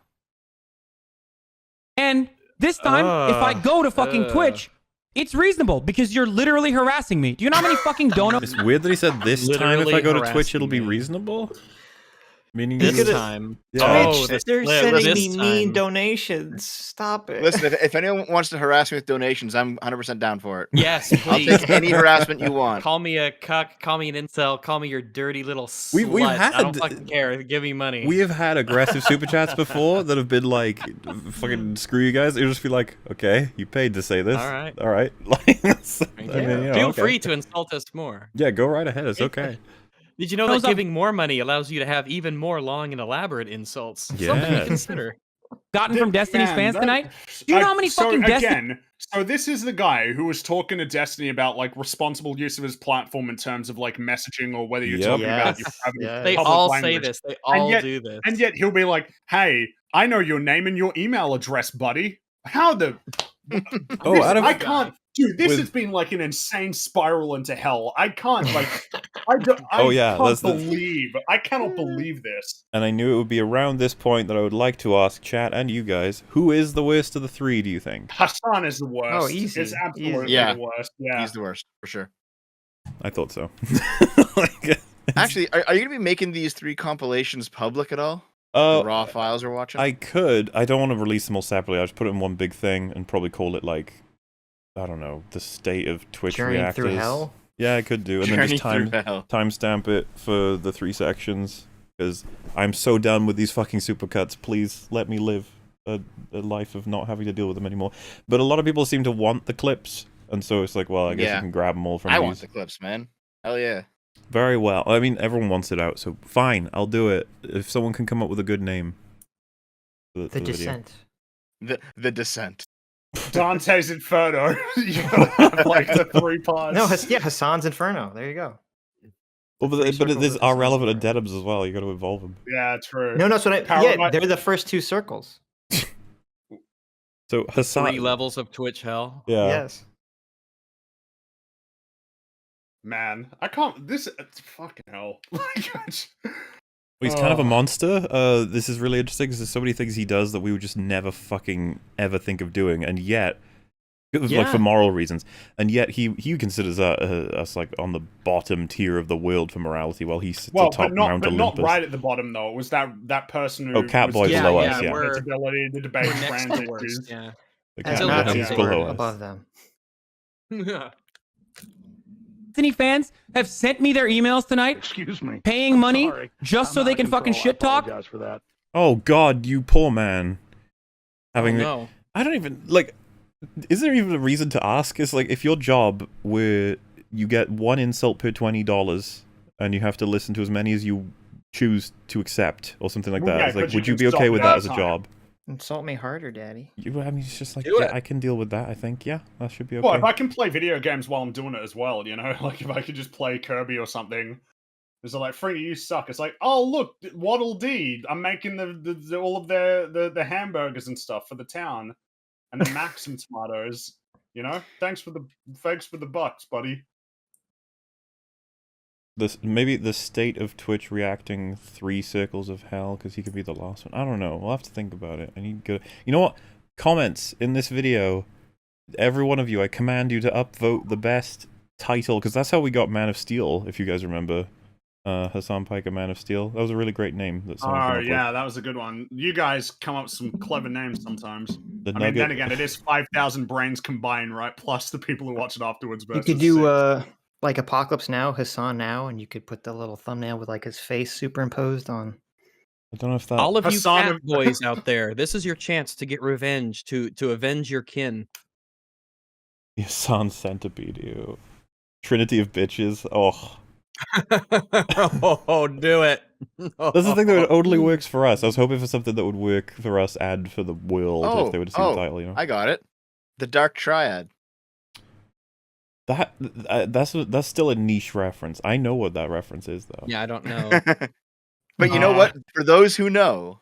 And this time, if I go to fucking Twitch, it's reasonable because you're literally harassing me. Do you know how many fucking donuts? It's weird that he said this time if I go to Twitch it'll be reasonable. Meaning this time. Yeah. Oh, they're sending me mean donations. Stop it. Listen, if anyone wants to harass me with donations, I'm 100% down for it. Yes, please. I'll take any harassment you want. Call me a cuck, call me an incel, call me your dirty little slut. We've had, I don't fucking care. Give me money. We have had aggressive super chats before that have been like, fucking screw you guys. It'll just be like, okay, you paid to say this. All right. Like, I mean, you know, feel free to insult us more. Yeah, go right ahead. It's okay. Did you know that giving more money allows you to have even more long and elaborate insults? Yeah. Something to consider. Gotten from Destiny's fans tonight? Do you know how many fucking Destiny... So this is the guy who was talking to Destiny about like responsible use of his platform in terms of like messaging or whether you're talking about your They all say this. They all do this. And yet he'll be like, "Hey, I know your name and your email address, buddy. How the? I can't." Dude, this has been like an insane spiral into hell. I can't I cannot believe this. And I knew it would be around this point that I would like to ask chat and you guys, who is the worst of the three, do you think? Hassan is the worst. Oh, easy. It's absolutely the worst. Yeah. He's the worst, for sure. I thought so. Actually, are you going to be making these 3 compilations public at all? The raw files we're watching? I could. I don't want to release them all separately. I'll just put it in one big thing and probably call it like, I don't know, the state of Twitch Journey reactors. through hell? Yeah, I could do. And then just timestamp it for the 3 sections. Because I'm so done with these fucking supercuts. Please let me live a life of not having to deal with them anymore. But a lot of people seem to want the clips. And so it's like, well, I guess you can grab them all from these. I want the clips, man. Hell yeah. Very well. I mean, everyone wants it out, so fine, I'll do it. If someone can come up with a good name. For the Descent. The Descent. Dante's Inferno. You gotta have like the 3 parts. No, Hassan's Inferno. There you go. Well, but there's are relevant addendums as well. You got to evolve them. Yeah, true. No, that's what they're the first 2 circles. So Hassan. 3 levels of Twitch hell. Yeah. Yes. Man, I can't. It's fucking hell. He's kind of a monster. This is really interesting because there's so many things he does that we would just never fucking ever think of doing, and yet, like for moral reasons, and yet he considers us like on the bottom tier of the world for morality, while he's top Mount Olympus. Not right at the bottom though. It was that person who? Catboy's below us. Yeah. Ability to debate next worst, yeah. The Catboy is below us. Above them. Destiny fans have sent me their emails tonight. Excuse me. Paying money just so they can fucking shit talk. For that. Oh God, you poor man. Having no. I don't even like. Is there even a reason to ask? It's like if your job where you get 1 insult per $20 and you have to listen to as many as you choose to accept or something like that. Yeah, it's like, would you be okay with that as a job? Insult me harder, Daddy. I mean, it's just like, I can deal with that, I think. Yeah, that should be okay. Well, if I can play video games while I'm doing it as well, you know? Like, if I could just play Kirby or something. It's like, Free, you suck. It's like, oh, look, Waddle Dee. I'm making all of the hamburgers and stuff for the town. And the Max and tomatoes. You know? Thanks for the bucks, buddy. Maybe the state of Twitch reacting 3 circles of hell because he could be the last one. I don't know. We'll have to think about it. I need to go. You know what? Comments in this video. Every one of you, I command you to upvote the best title, because that's how we got Man of Steel, if you guys remember. Hassan Piker, Man of Steel. That was a really great name. That someone came up yeah, with. that was a good one. You guys come up with some clever names sometimes. The I mean, Nugget. then again, it is 5,000 brains combined, right? Plus the people who watch it afterwards. You could do like Apocalypse Now, Hassan Now, and you could put the little thumbnail with like his face superimposed on. I don't know if that. All of you Hassan cat boys out there, this is your chance to get revenge, to avenge your kin. Hassan Centipede, you. Trinity of bitches. Oh. Oh, do it. That's the thing that only works for us. I was hoping for something that would work for us and for the world if they would see the title, you know? I got it. The Dark Triad. That's still a niche reference. I know what that reference is, though. Yeah, I don't know. But you know what? For those who know,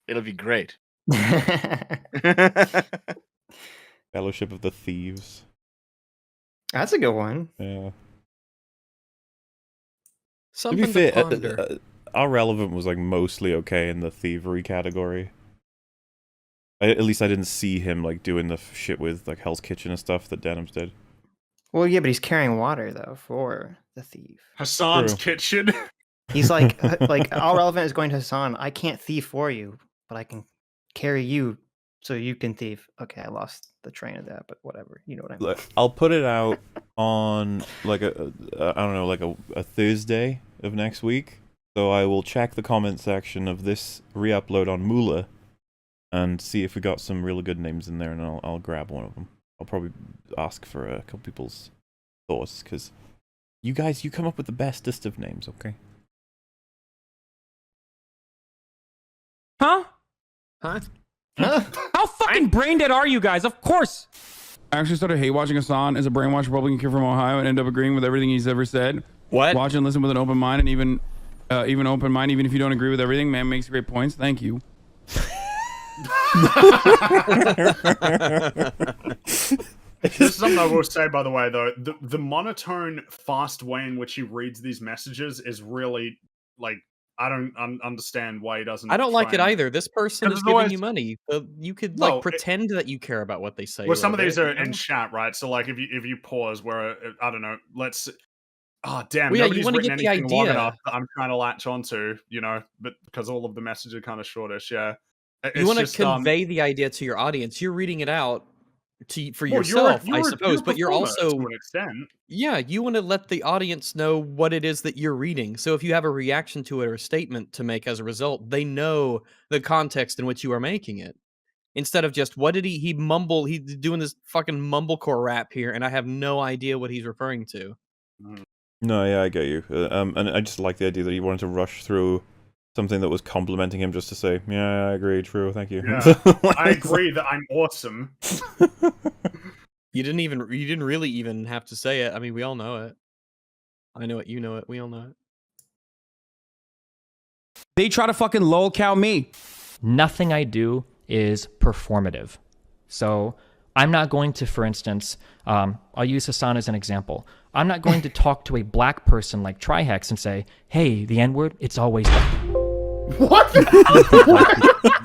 it'll be great. Fellowship of the Thieves. That's a good one. Yeah. Something to be fair, to ponder. Our Relevant was like mostly okay in the thievery category. At least I didn't see him like doing the shit with like Hell's Kitchen and stuff that Denims did. Well, yeah, but he's carrying water though for the thief. Hassan's kitchen. He's like All Relevant is going to Hassan. I can't thief for you, but I can carry you so you can thief. Okay, I lost the train of that, but whatever. You know what I mean. I'll put it out on like I don't know, like a Thursday of next week. So I will check the comment section of this re-upload on Moolah and see if we got some really good names in there, and I'll grab one of them. I'll probably ask for a couple people's thoughts, because you guys, you come up with the bestest of names, okay? Huh? Huh? How fucking brain dead are you guys? Of course. I actually started hate watching Hassan as a brainwashed Republican kid from Ohio and ended up agreeing with everything he's ever said. What? Watch and listen with an open mind, and even open mind, even if you don't agree with everything. Man makes great points. Thank you. This is something I will say, by the way, though. The monotone, fast way in which he reads these messages is really, like, I don't understand why he doesn't. I don't like it either. This person is giving you money. You could like No, pretend that you care about what they say. Well, some of these are in chat, right? So, like, if you pause, where I don't know, let's. Oh damn! Well, yeah, nobody's you want to written get the anything long idea. enough that I'm trying to latch onto, you know, but because all of the messages are kind of shortish. Yeah, You want to convey the idea to your audience. You're reading it out for yourself, I suppose, but you're also to an extent. Yeah, you want to let the audience know what it is that you're reading. So if you have a reaction to it or a statement to make as a result, they know the context in which you are making it. Instead of just, what did he mumble? He's doing this fucking mumblecore rap here, and I have no idea what he's referring to. No, yeah, I get you. And I just like the idea that he wanted to rush through something that was complimenting him just to say, yeah, I agree, true, thank you. Yeah, I agree that I'm awesome. You didn't really even have to say it. I mean, we all know it. I know it, you know it, we all know it. They try to fucking lolcow me. Nothing I do is performative. So I'm not going to, for instance, I'll use Hassan as an example. I'm not going to talk to a black person like Trihex and say, hey, the N-word, it's always What?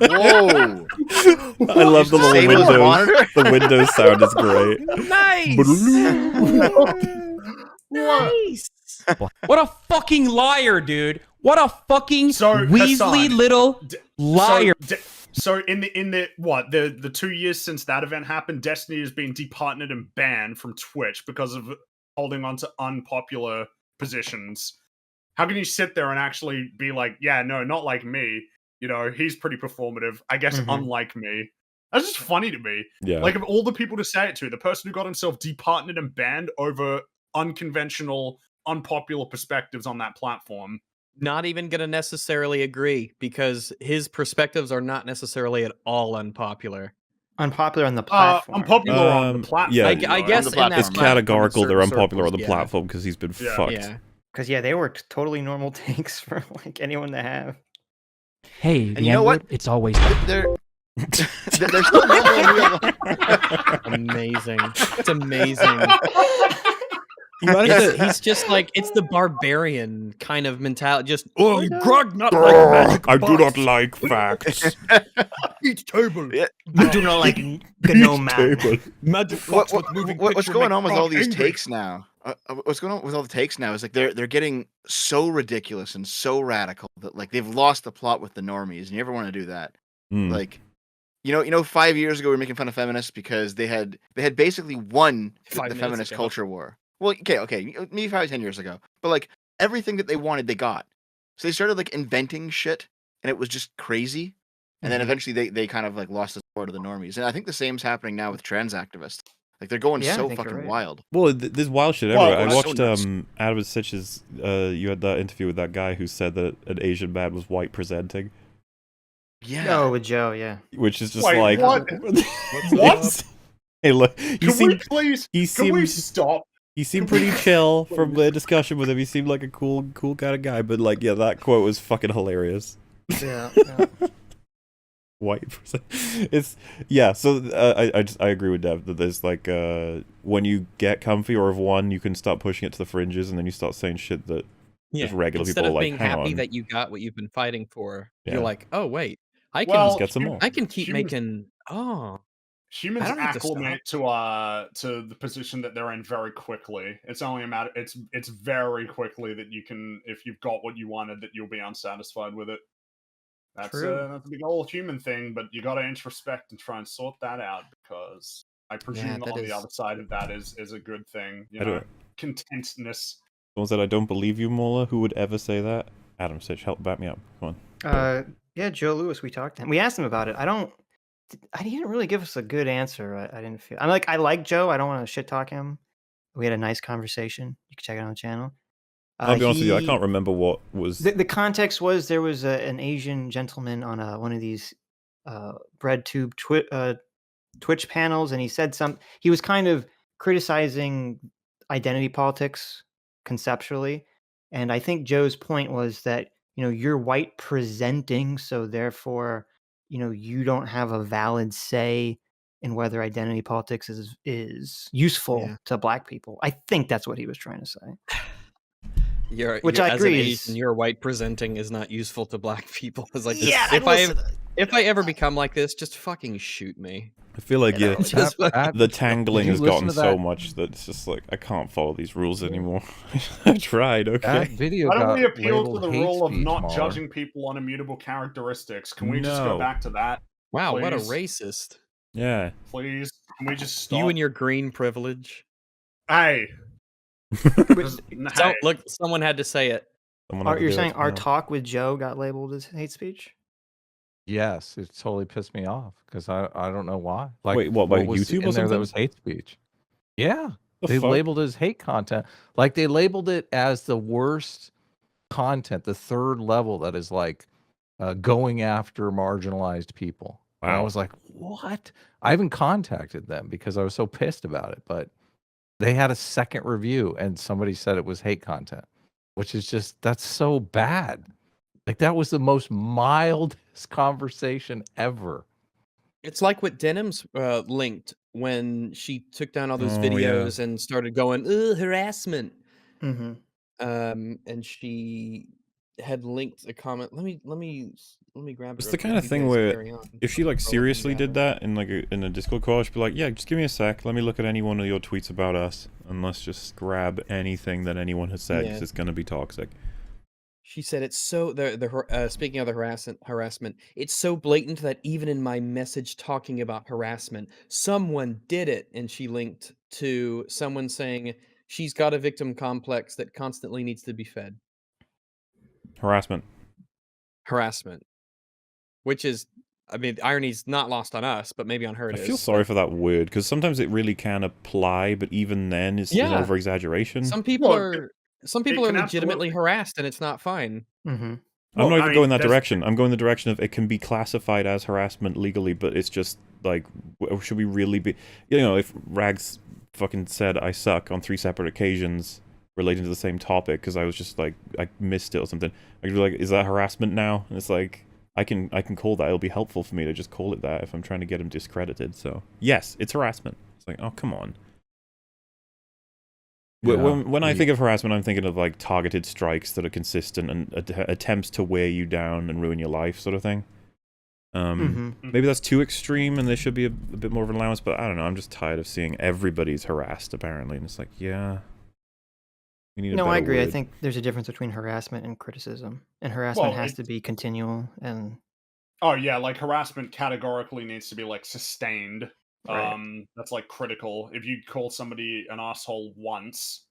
Whoa! I love the little windows. The Windows sound is great. Nice. What a fucking liar, dude. What a fucking Weasley Hassan, little liar. So in the 2 years since that event happened, Destiny has been departnered and banned from Twitch because of holding on to unpopular positions. How can you sit there and actually be like, yeah, no, not like me. You know, he's pretty performative. I guess unlike me. That's just funny to me. Yeah. Like, of all the people to say it to, the person who got himself departnered and banned over unconventional, unpopular perspectives on that platform. Not even going to necessarily agree, because his perspectives are not necessarily at all unpopular. Unpopular on the platform. Unpopular on the platform. Yeah, I guess in that it's categorical. They're certain unpopular on the circles, platform because he's been fucked. Yeah. Because they were totally normal takes for like anyone to have. Hey, And the you know N-word, what? it's always They're still normal in real life. Amazing. It's amazing. He's just like, it's the barbarian kind of mentality. Just, oh, you grog not like magic. I do not like facts. Each table. Yeah. I do not like gnome table. Magic What's going on with all these takes now? what's going on with all the takes now is like they're getting so ridiculous and so radical that like they've lost the plot with the normies, and you never want to do that. Like, 5 years ago we were making fun of feminists because they had basically won the feminist culture war. Well, okay, maybe 5 or 10 years ago, but like everything that they wanted, they got. So they started like inventing shit, and it was just crazy. And then eventually they kind of like lost the support of the normies. And I think the same's happening now with trans activists. Like they're going so fucking wild. Well, there's wild shit everywhere. I watched Adam Sitch's. You had that interview with that guy who said that an Asian man was white presenting. Yeah. Oh, with Joe, yeah. Which is just Wait, like what? What? Hey, look. Can we stop? He seemed pretty chill from the discussion with him. He seemed like a cool kind of guy. But like, yeah, that quote was fucking hilarious. Yeah. White person. It's So I agree with Dev that there's like when you get comfy or have won, you can start pushing it to the fringes, and then you start saying shit that just regular Instead people of are being like, hang happy on. that you got what you've been fighting for, Yeah. you're like, oh wait, I can Well, get some more. I can keep humans- making. Humans I don't have to acclimate to the position that they're in very quickly. It's only a matter. It's very quickly that you can, if you've got what you wanted, that you'll be unsatisfied with it. That's a big old human thing, but you got to introspect and try and sort that out, because I presume that on the other side of that is a good thing. Contentness. Someone said, "I don't believe you, Mola." Who would ever say that? Adam Sitch, help back me up. Come on. Yeah, Joe Lewis. We talked to him. We asked him about it. He didn't really give us a good answer. I didn't feel. I like Joe. I don't want to shit talk him. We had a nice conversation. You can check it out on the channel. I'll be honest with you, I can't remember what was... The context was there was an Asian gentleman on one of these BreadTube Twitch panels, and he said he was kind of criticizing identity politics conceptually, and I think Joe's point was that, you're white presenting, so therefore, you don't have a valid say in whether identity politics is useful to black people. I think that's what he was trying to say. Which I agree. Asian, your white presenting is not useful to black people. It's like, yeah, if I ever become like this, just fucking shoot me. I feel like the tangling has gotten so much that it's just like I can't follow these rules anymore. I tried. Okay. That video Why don't we got appeal to labeled the hate rule of speech, not Mahler. judging people on immutable characteristics? Can we just go back to that? Wow, please? what a racist. Yeah. Please, can we just stop? You and your green privilege. Hey. Look, someone had to say it. You're saying our talk with Joe got labeled as hate speech? Yes, it totally pissed me off because I don't know why. Like, wait, what, by was YouTube in or there something? that was hate speech? Yeah, they fuck? labeled it as hate content. Like they labeled it as the worst content, the third level that is like going after marginalized people. Wow. And I was like, what? I haven't contacted them because I was so pissed about it, but they had a second review and somebody said it was hate content, which is just, that's so bad. Like that was the most mildest conversation ever. It's like what Denim's linked when she took down all those videos and started going, harassment. Mm-hmm. And she had linked a comment. Let me grab it. It's the kind of thing where if she like seriously did that in like in a Discord call, she'd be like, "Yeah, just give me a sec. Let me look at any one of your tweets about us, and let's just grab anything that anyone has said because it's gonna be toxic." She said it's so speaking of the harassment, it's so blatant that even in my message talking about harassment, someone did it, and she linked to someone saying she's got a victim complex that constantly needs to be fed. Harassment. Which is, I mean, the irony's not lost on us, but maybe on her it is. I feel sorry for that word because sometimes it really can apply, but even then it's an over exaggeration. Some people are legitimately harassed, and it's not fine. Mm-hmm. I'm not even going that direction. I'm going the direction of it can be classified as harassment legally, but it's just like, should we really be? If Rags fucking said I suck on 3 separate occasions relating to the same topic because I was just like I missed it or something, I could be like, is that harassment now? And it's like I can call that. It'll be helpful for me to just call it that if I'm trying to get him discredited. So yes, it's harassment. It's like, oh come on. Yeah. When I think of harassment, I'm thinking of like targeted strikes that are consistent and attempts to wear you down and ruin your life, sort of thing. Maybe that's too extreme, and there should be a bit more of an allowance. But I don't know. I'm just tired of seeing everybody's harassed apparently, and it's like, yeah, We need a No, better I agree. I word. think there's a difference between harassment and criticism, and harassment Well, has to be continual and Oh yeah, like harassment categorically needs to be like sustained. Right. That's like critical. If you call somebody an asshole once,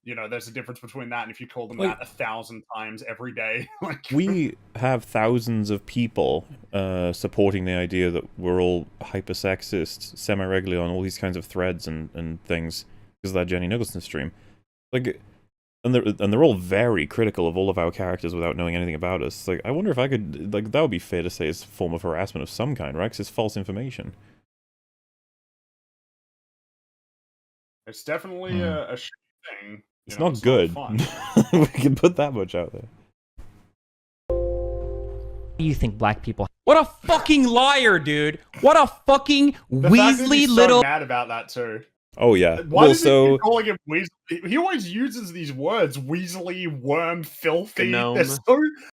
you know, there's a difference between that and if you call them Like- that 1,000 times every day. Like We have thousands of people supporting the idea that we're all hyper-sexist semi-regularly on all these kinds of threads and things because of that Jenny Nicholson stream. Like, and they're all very critical of all of our characters without knowing anything about us. Like, I wonder if I could, like, that would be fair to say it's a form of harassment of some kind, right? Because it's false information. it's definitely a shitty thing. It's not good. fun. We can put that much out there. Do you think black people? What a fucking liar, dude! What a fucking The fact that Weasley he's little. so mad about that too. Oh yeah. Why Well, does he so keep calling him Weasley? He always uses these words: Weasley, worm, filthy. Gnome.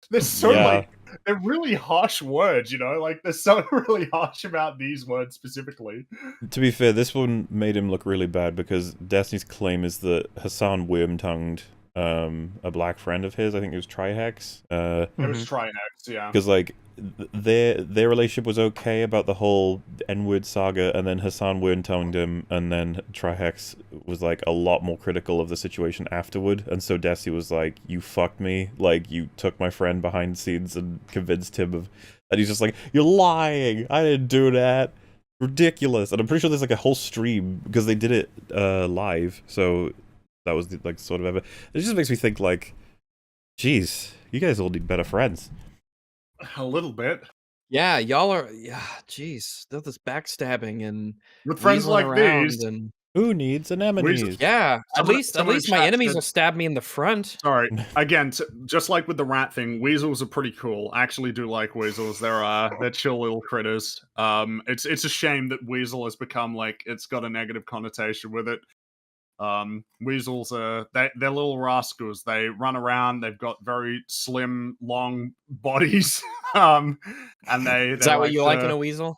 They're so Yeah. like they're really harsh words, you know. Like they're so really harsh about these words specifically. to be fair, this one made him look really bad because Destiny's claim is that Hassan worm-tongued a black friend of his. I think it was Trihex. It was Trihex, yeah. Because like their relationship was okay about the whole N-word saga, and then Hassan worm-tongued him, and then Trihex was like a lot more critical of the situation afterward, and so Desi was like, "You fucked me, like you took my friend behind the scenes and convinced him of," and he's just like, "You're lying, I didn't do that, ridiculous." And I'm pretty sure there's like a whole stream because they did it live, so that was the, like sort of it just makes me think like, geez, you guys all need better friends. A little bit. Yeah, y'all are. Yeah, jeez, this backstabbing and With friends weaseling like around these. and Who needs anemones? yeah. At least someone in my chat enemies said- will stab me in the front. Sorry, again, just like with the rat thing, weasels are pretty cool. I actually do like weasels. They're chill little critters. It's a shame that weasel has become like it's got a negative connotation with it. Weasels are they're little rascals. They run around. They've got very slim, long bodies. And Is that what you like in a weasel?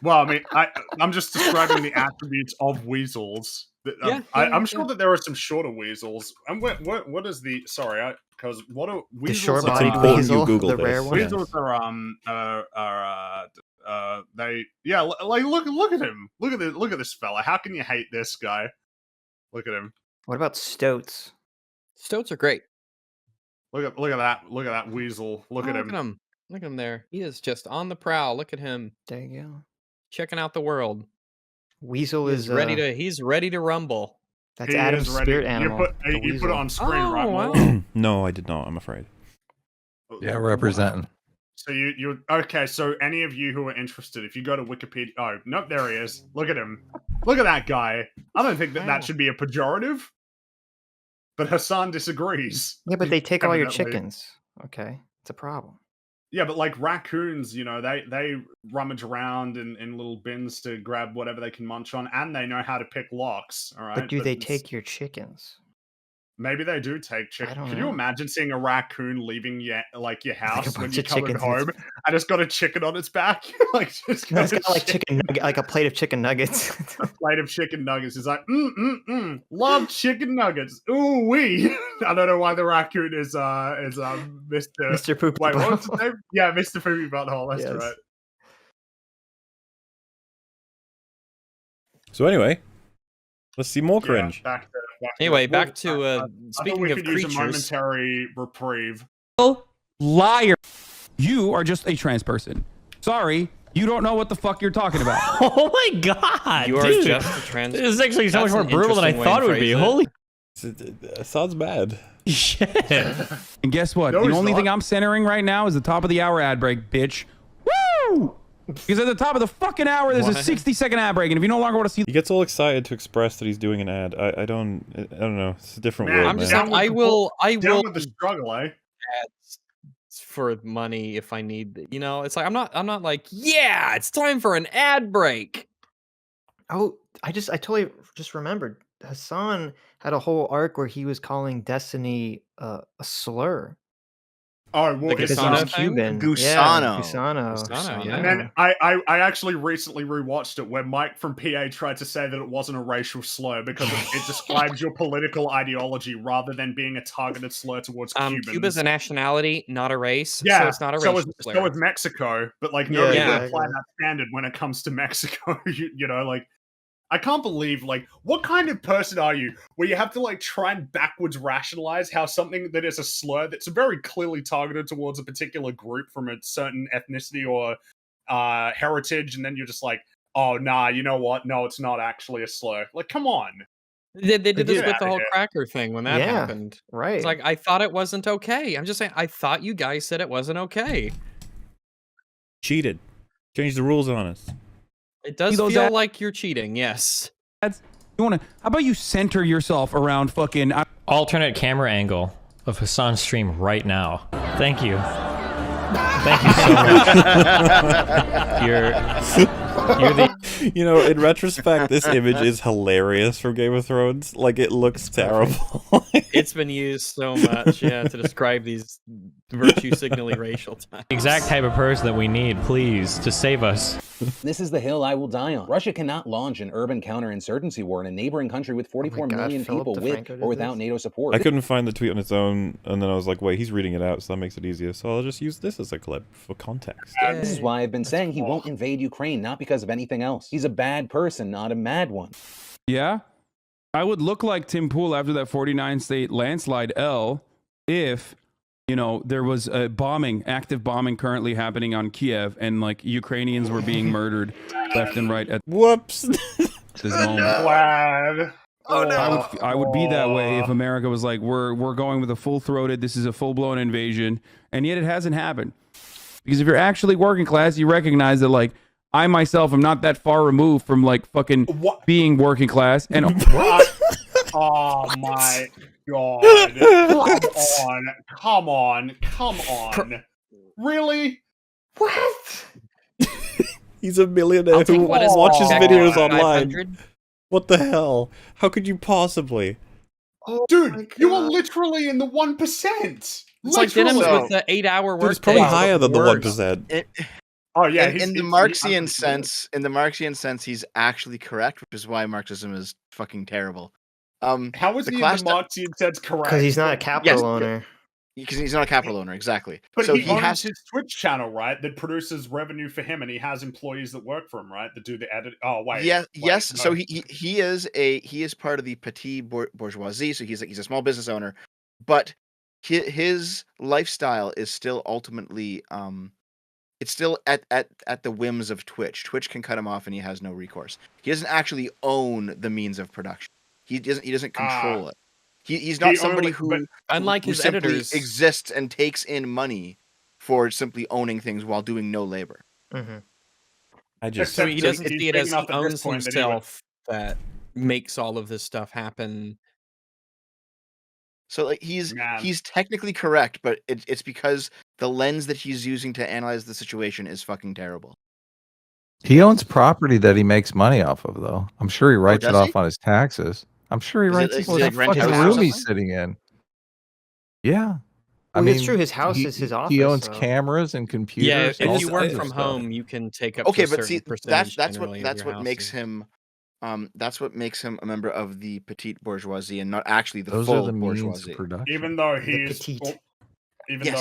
Well, I mean, I'm just describing the attributes of weasels. I'm sure that there are some shorter weasels. And what is the sorry? Because what are weasels? The short-bodied important weasel, you Google the this. rare one. Weasels are they like look at him. Look at this fella. How can you hate this guy? Look at him. What about stoats? Stoats are great. Look at that weasel. Look at him. Look at him. Look at him there. He is just on the prowl. Look at him. There you go. Checking out the world. Weasel He's is he's ready to rumble. That's He Adam's is ready. spirit animal. the You put it weasel. on screen, right? Oh, Mo? wow. No, I did not. I'm afraid. Yeah, representing. So you okay? So any of you who are interested, if you go to Wikipedia, oh nope, there he is. Look at him. Look at that guy. I don't think that should be a pejorative. But Hassan disagrees. Yeah, but they take all your Evidently. chickens. Okay, it's a problem. Yeah, but like raccoons, you know, they rummage around in little bins to grab whatever they can munch on, and they know how to pick locks. All right, But do they it's- take your chickens? Maybe they do take chicken. don't Can you know. imagine seeing a raccoon leaving your house when bunch you're of coming chickens in its- home and it's got a chicken on its back? Like just No, it's got got like chicken nugget, like a plate of chicken nuggets. a plate of chicken nuggets. It's like love chicken nuggets. Ooh wee. I don't know why the raccoon is Mr. Mr. Poopy Wait, what was his Butthole. name? Yeah, Mr. Poopy Butthole. That's Yes. right. So anyway, let's see more cringe. Yeah, back to Anyway, well, back to I thought speaking we of could use a creatures. momentary reprieve. Liar. You are just a trans person. Sorry, you don't know what the fuck you're talking about. Oh my god, You are dude. just a trans. This is actually so much That's more an brutal than I interesting way thought to it would be. phrase it. Holy Sounds bad. shit. And guess what? No, the he's only thing not. I'm centering right now is the top of the hour ad break, bitch. Woo! Because at the top of the fucking hour, there's a What? 60-second ad break, and if you no longer want to see He gets all excited to express that he's doing an ad. I don't know. It's a different Man, world, I'm just man. like, I will Down with the struggle, eh? ads for money if I need. You know, it's like I'm not like, yeah, it's time for an ad break. Oh, I totally just remembered. Hassan had a whole arc where he was calling Destiny a slur. Oh, well, The it's Gusano Cuban. Gusano. Yeah, Gusano. Gusano, yeah. And then I actually recently rewatched it where Mike from PA tried to say that it wasn't a racial slur because it describes your political ideology rather than being a targeted slur towards Cubans. Cuba's a nationality, not a race. Yeah, so it's not a racial slur. So is Mexico, but like nobody would apply that standard when it comes to Mexico. You know, like I can't believe, like, what kind of person are you where you have to, like, try and backwards rationalize how something that is a slur that's very clearly targeted towards a particular group from a certain ethnicity or heritage, and then you're just like, oh, nah, you know what? No, it's not actually a slur. Like, come on. They did this with the whole cracker thing when that happened. Right. It's like, I thought it wasn't okay. I'm just saying, I thought you guys said it wasn't okay. Cheated. Changed the rules on us. It does feel like you're cheating, yes. You wanna? How about you center yourself around fucking alternate camera angle of Hassan's stream right now? Thank you. Thank you so much. You're the. You know, in retrospect, this image is hilarious from Game of Thrones. Like, it looks terrible. It's been used so much, to describe these virtue signaling racial times. Exact type of person that we need, please, to save us. This is the hill I will die on. Russia cannot launch an urban counterinsurgency war in a neighboring country with 44 million people with or without NATO support. I couldn't find the tweet on its own, and then I was like, wait, he's reading it out, so that makes it easier. So I'll just use this as a clip for context. This is why I've been saying he won't invade Ukraine, not because of anything else. He's a bad person, not a mad one. Yeah, I would look like Tim Pool after that 49 state landslide L if, you know, there was a active bombing currently happening on Kiev, and like Ukrainians were being murdered left and right at whoops this moment. Glad. Oh no! I would be that way if America was like, we're going with a full-throated, this is a full-blown invasion, and yet it hasn't happened. Because if you're actually working class, you recognize that, like, I myself am not that far removed from like fucking being working class, and oh my god! Come on! Really? What? He's a millionaire who watches videos online. What the hell? How could you possibly? Oh, dude, you are literally in the 1%. It's like Denham's with the 8-hour work. It's probably higher than the 1%. Oh yeah, in the Marxian sense, he's actually correct, which is why Marxism is fucking terrible. How is he in the Marxian sense correct? Because he's not a capital owner. Because he's not a capital owner, exactly. But so he owns his Twitch channel, right? That produces revenue for him, and he has employees that work for him, right? That do the edit. Oh wait. Yeah. Yes. No. So he is part of the petite bourgeoisie. So he's a small business owner, but his lifestyle is still ultimately it's still at the whims of Twitch. Twitch can cut him off, and he has no recourse. He doesn't actually own the means of production. He doesn't control it. He's not somebody who, unlike his editors, exists and takes in money for simply owning things while doing no labor. Mm-hmm. So he doesn't see it as he owns himself that makes all of this stuff happen. So like he's technically correct, but it's because the lens that he's using to analyze the situation is fucking terrible. He owns property that he makes money off of, though. I'm sure he writes it off on his taxes. I'm sure he writes it off the room he's sitting in. Yeah. I mean, it's true. His house is his office. He owns cameras and computers. Yeah, if you work from home, you can take up. Okay, to a but see, percentage that's what makes him. That's what makes him a member of the petite bourgeoisie and not actually the full bourgeoisie. Even though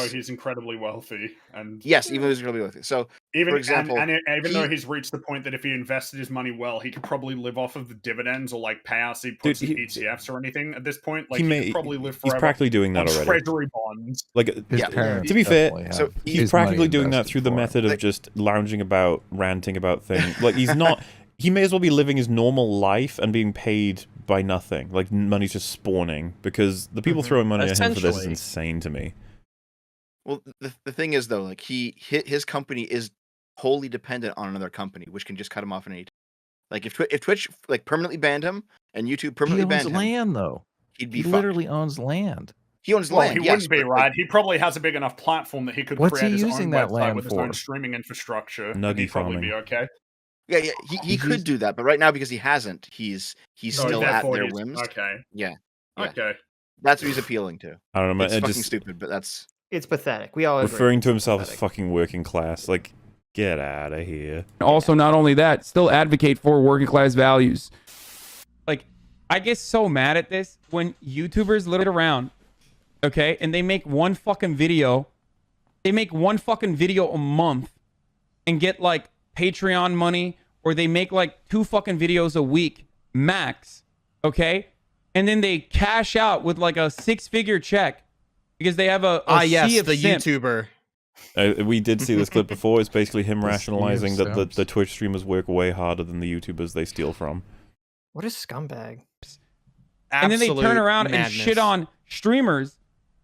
he's incredibly wealthy, and yes, even though he's incredibly wealthy. So, for example, even though he's reached the point that if he invested his money well, he could probably live off of the dividends or like payouts he puts in ETFs or anything. At this point, like he could probably live forever. He's practically doing that already. Treasury bonds. Like, to be fair, so he's practically doing that through the method of just lounging about, ranting about things. Like he's not. He may as well be living his normal life and being paid by nothing. Like money's just spawning because the people throwing money at him for this is insane to me. Well, the thing is though, like his company is wholly dependent on another company, which can just cut him off in any time. Like if Twitch like permanently banned him and YouTube permanently banned him, land though. He literally owns land. He owns land. He wouldn't be right. He probably has a big enough platform that he could create his own website with his own streaming infrastructure. Nugget he'd probably farming. be okay. Yeah, he could do that, but right now because he hasn't, he's still at their whims. Okay. Yeah. Okay. That's what he's appealing to. I don't know. It's fucking stupid, but that's. It's pathetic. We all agree. Referring to himself as fucking working class. Like, get out of here. Also, not only that, still advocate for working class values. Like, I get so mad at this when YouTubers look around, okay, and they make one fucking video. They make one fucking video a month and get like Patreon money, or they make like 2 fucking videos a week max, okay? And then they cash out with like a 6-figure check because they have a sea of the simp. YouTuber. We did see this clip before. It's basically him rationalizing that the Twitch streamers work way harder than the YouTubers they steal from. What a scumbag. And then they turn around and shit on streamers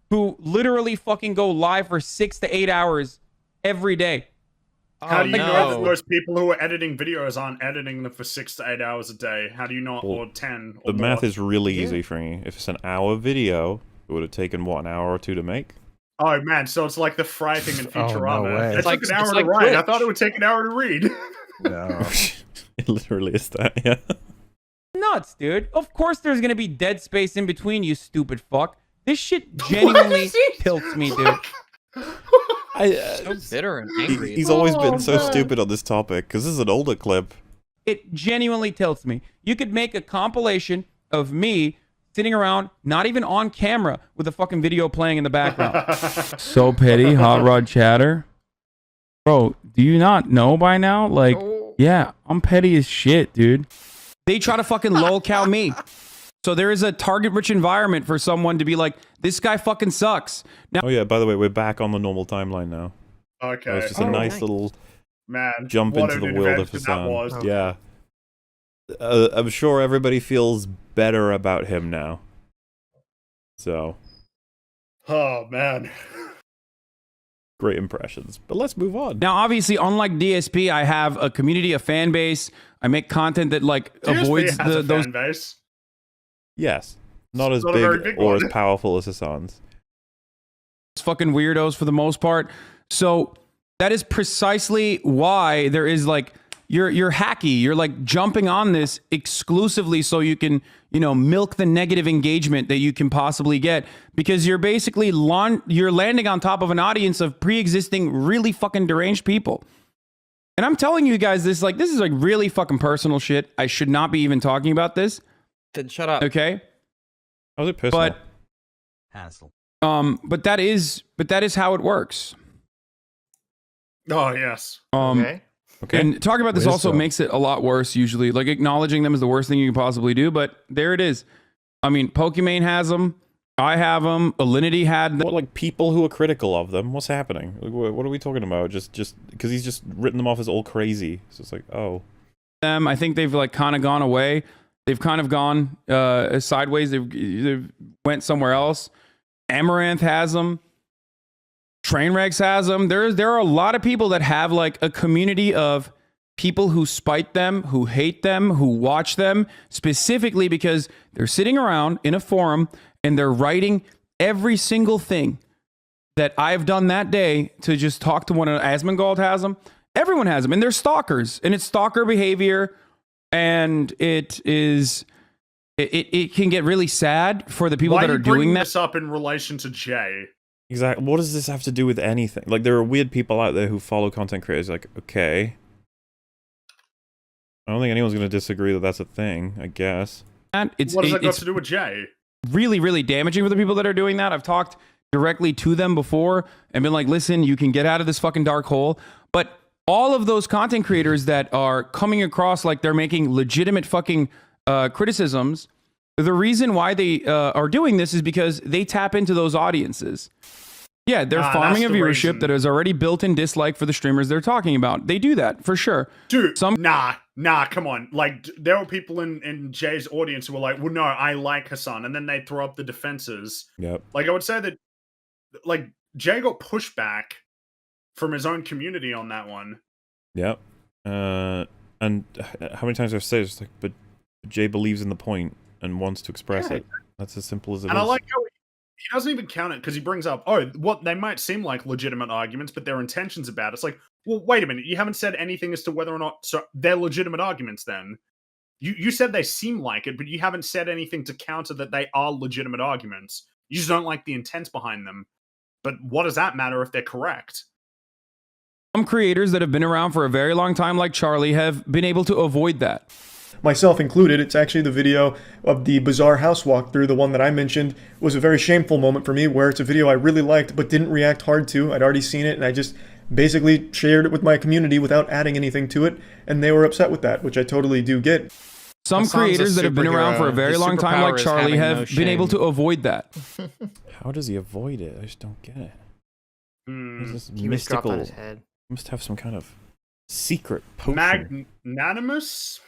who literally fucking go live for 6 to 8 hours every day. How do you know that those people who are editing videos aren't editing them for 6 to 8 hours a day? How do you not, or 10 or The math is really easy for me. If it's an hour video, it would have taken, what, an hour or 2 to make? Oh man, so it's like the Fry thing in Futurama. way. It took an hour to write. I thought it would take an hour to read. No. It literally is that, yeah. Nuts, dude. Of course there's gonna be dead space in between, you stupid fuck. This shit genuinely tilts me, dude. So bitter and angry. He's always been so stupid on this topic, because this is an older clip. It genuinely tilts me. You could make a compilation of me sitting around, not even on camera, with a fucking video playing in the background. So petty, hot rod chatter. Bro, do you not know by now? Like, yeah, I'm petty as shit, dude. They try to fucking lolcow me. So there is a target-rich environment for someone to be like, this guy fucking sucks. Now, oh yeah, by the way, we're back on the normal timeline now. Okay. It's just a nice little jump what into an the world of adventure that Hassan. was. Yeah. I'm sure everybody feels better about him now. So. Oh, man. Great impressions. But let's move on. Now, obviously, unlike DSP, I have a community, a fan base. I make content that, like, DSP avoids has a those... fan base. Yes. Not as Not a very big big or one. as powerful as Hassan's. fucking weirdos for the most part. So that is precisely why there is like you're hacky. You're like jumping on this exclusively so you can, you know, milk the negative engagement that you can possibly get, because you're basically you're landing on top of an audience of pre-existing really fucking deranged people. And I'm telling you guys this, like, this is like really fucking personal shit. I should not be even talking about this. Then shut up. Okay. How's it personal? But hassle. But that is how it works. Oh yes. Okay. And talking about this also makes it a lot worse usually. Like acknowledging them is the worst thing you can possibly do, but there it is. I mean, Pokimane has them. I have them. Alinity had them. What, like people who are critical of them? What's happening? Like, what are we talking about? Just because he's just written them off as all crazy. So it's like, oh. I think they've like kind of gone away. They've kind of gone sideways. They've went somewhere else. Amaranth has them. Trainwrecks has them. There are a lot of people that have like a community of people who spite them, who hate them, who watch them, specifically because they're sitting around in a forum and they're writing every single thing that I've done that day to just talk to one of them. Asmongold has them. Everyone has them. And they're stalkers. And it's stalker behavior. And it can get really sad for the people that are doing that. Why are you bringing this up in relation to Jay? Exactly. What does this have to do with anything? Like, there are weird people out there who follow content creators. Like, okay. I don't think anyone's going to disagree that that's a thing, I guess. What has that got to do with Jay? Really, really damaging for the people that are doing that. I've talked directly to them before and been like, listen, you can get out of this fucking dark hole. But all of those content creators that are coming across like they're making legitimate fucking criticisms, the reason why they are doing this is because they tap into those audiences. Yeah, they're farming a viewership that is already built in dislike for the streamers they're talking about. They do that, for sure. Dude, nah, come on. Like, there were people in Jay's audience who were like, well, no, I like Hassan. And then they throw up the defenses. Yep. Like, I would say that, like, Jay got pushback from his own community on that one. Yep. And how many times I've said it's like, but Jay believes in the point and wants to express it. That's as simple as it is. And I like how he doesn't even count it because he brings up, oh, what they might seem like legitimate arguments, but their intentions about it. It's like, well, wait a minute. You haven't said anything as to whether or not they're legitimate arguments then. You said they seem like it, but you haven't said anything to counter that they are legitimate arguments. You just don't like the intent behind them. But what does that matter if they're correct? Some creators that have been around for a very long time, like Charlie, have been able to avoid that. Myself included. It's actually the video of the bizarre house walkthrough, the one that I mentioned, was a very shameful moment for me, where it's a video I really liked but didn't react hard to. I'd already seen it, and I just basically shared it with my community without adding anything to it, and they were upset with that, which I totally do get. Some creators that have been around for a very long time, like Charlie, have been able to avoid that. How does he avoid it? I just don't get it. This He was dropped on his head. Must have some kind of secret potion. Magnanimous?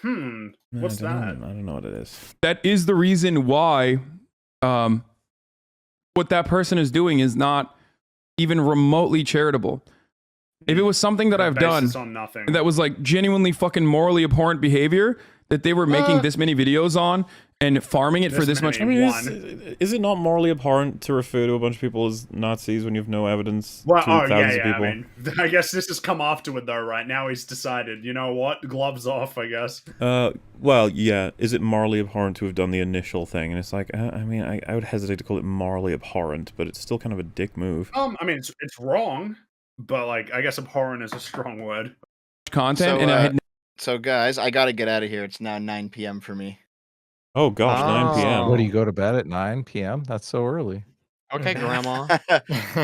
What's that? I don't know what it is. That is the reason why what that person is doing is not even remotely charitable. If it was something that I've done that was like genuinely fucking morally abhorrent behavior that they were making this many videos on and farming it for this much. I mean, is it not morally abhorrent to refer to a bunch of people as Nazis when you have no evidence to thousands of people? I mean, I guess this has come afterward though, right? Now he's decided, you know what? Gloves off, I guess. Well, yeah. Is it morally abhorrent to have done the initial thing? And it's like, I mean, I would hesitate to call it morally abhorrent, but it's still kind of a dick move. I mean, it's wrong, but like, I guess abhorrent is a strong word. Content, and I had. So guys, I gotta get out of here. It's now 9 p.m. for me. Oh gosh, 9 p.m. What, do you go to bed at 9 p.m.? That's so early. Okay, Grandma.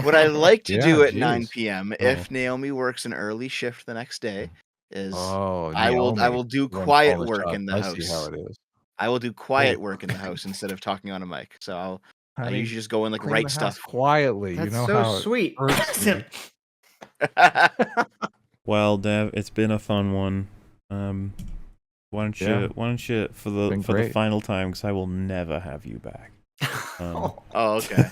What I like to do at geez. 9 p.m. if Naomi works an early shift the next day is I Naomi. will do Wanna quiet call the work shot. in the I house. see how it is. I will do quiet work in the house instead of talking on a mic. So I Honey, usually just go in like clean write the house stuff quietly. That's you know so how sweet. Well, Dev, it's been a fun one. Why don't you for the final time, because I will never have you back. Oh, okay.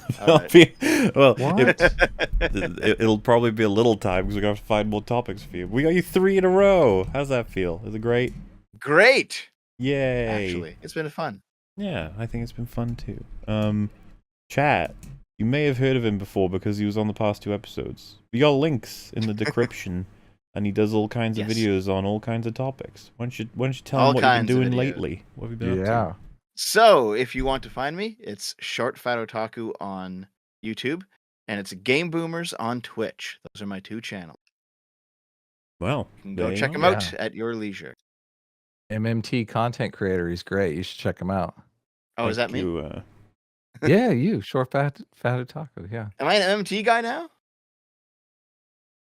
It'll probably be a little time because we're gonna have to find more topics for you. We got you 3 in a row. How's that feel? Is it great? Great. Yay! Actually, it's been fun. Yeah, I think it's been fun too. Chat, you may have heard of him before because he was on the past 2 episodes. We got links in the description. And he does all kinds of videos on all kinds of topics. Why don't you tell him what you've been doing lately? What have you been up to? So, if you want to find me, it's Short Fat Otaku on YouTube, and it's Game Boomers on Twitch. Those are my 2 channels. Well, you can go check them out at your leisure. MMT content creator. He's great. You should check him out. Oh, is that me? Yeah, you. Short Fat Otaku. Yeah. Am I an MMT guy now?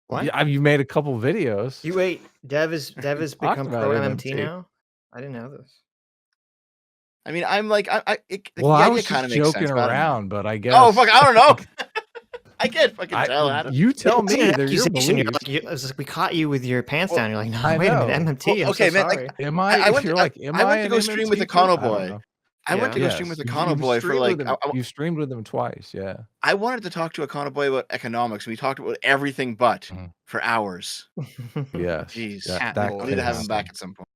What? Yeah, you made a couple videos. You wait. Dev has become pro MMT now. I didn't know this. I mean, I'm like, I was kind of just joking around, but I guess. Oh fuck! I don't know. I can't fucking tell. Adam. You tell me. They're your beliefs. We caught you with your pants down. You're like, no, wait a minute, MMT. Well, okay, man. Sorry. Like, I went to go stream with the Econo Boy. I went to go stream with Econo Boy for like. You streamed with him twice, yeah. I wanted to talk to Econo Boy about economics. We talked about everything but for hours. Yes. Jeez. I need to have him back at some point.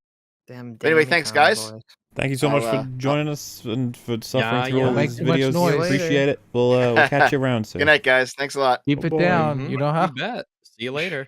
Damn, anyway, thanks, guys. Thank you so much for joining us and for suffering through all these videos. Appreciate it. We'll catch you around soon. Good night, guys. Thanks a lot. Keep it down. You know how. You bet. See you later.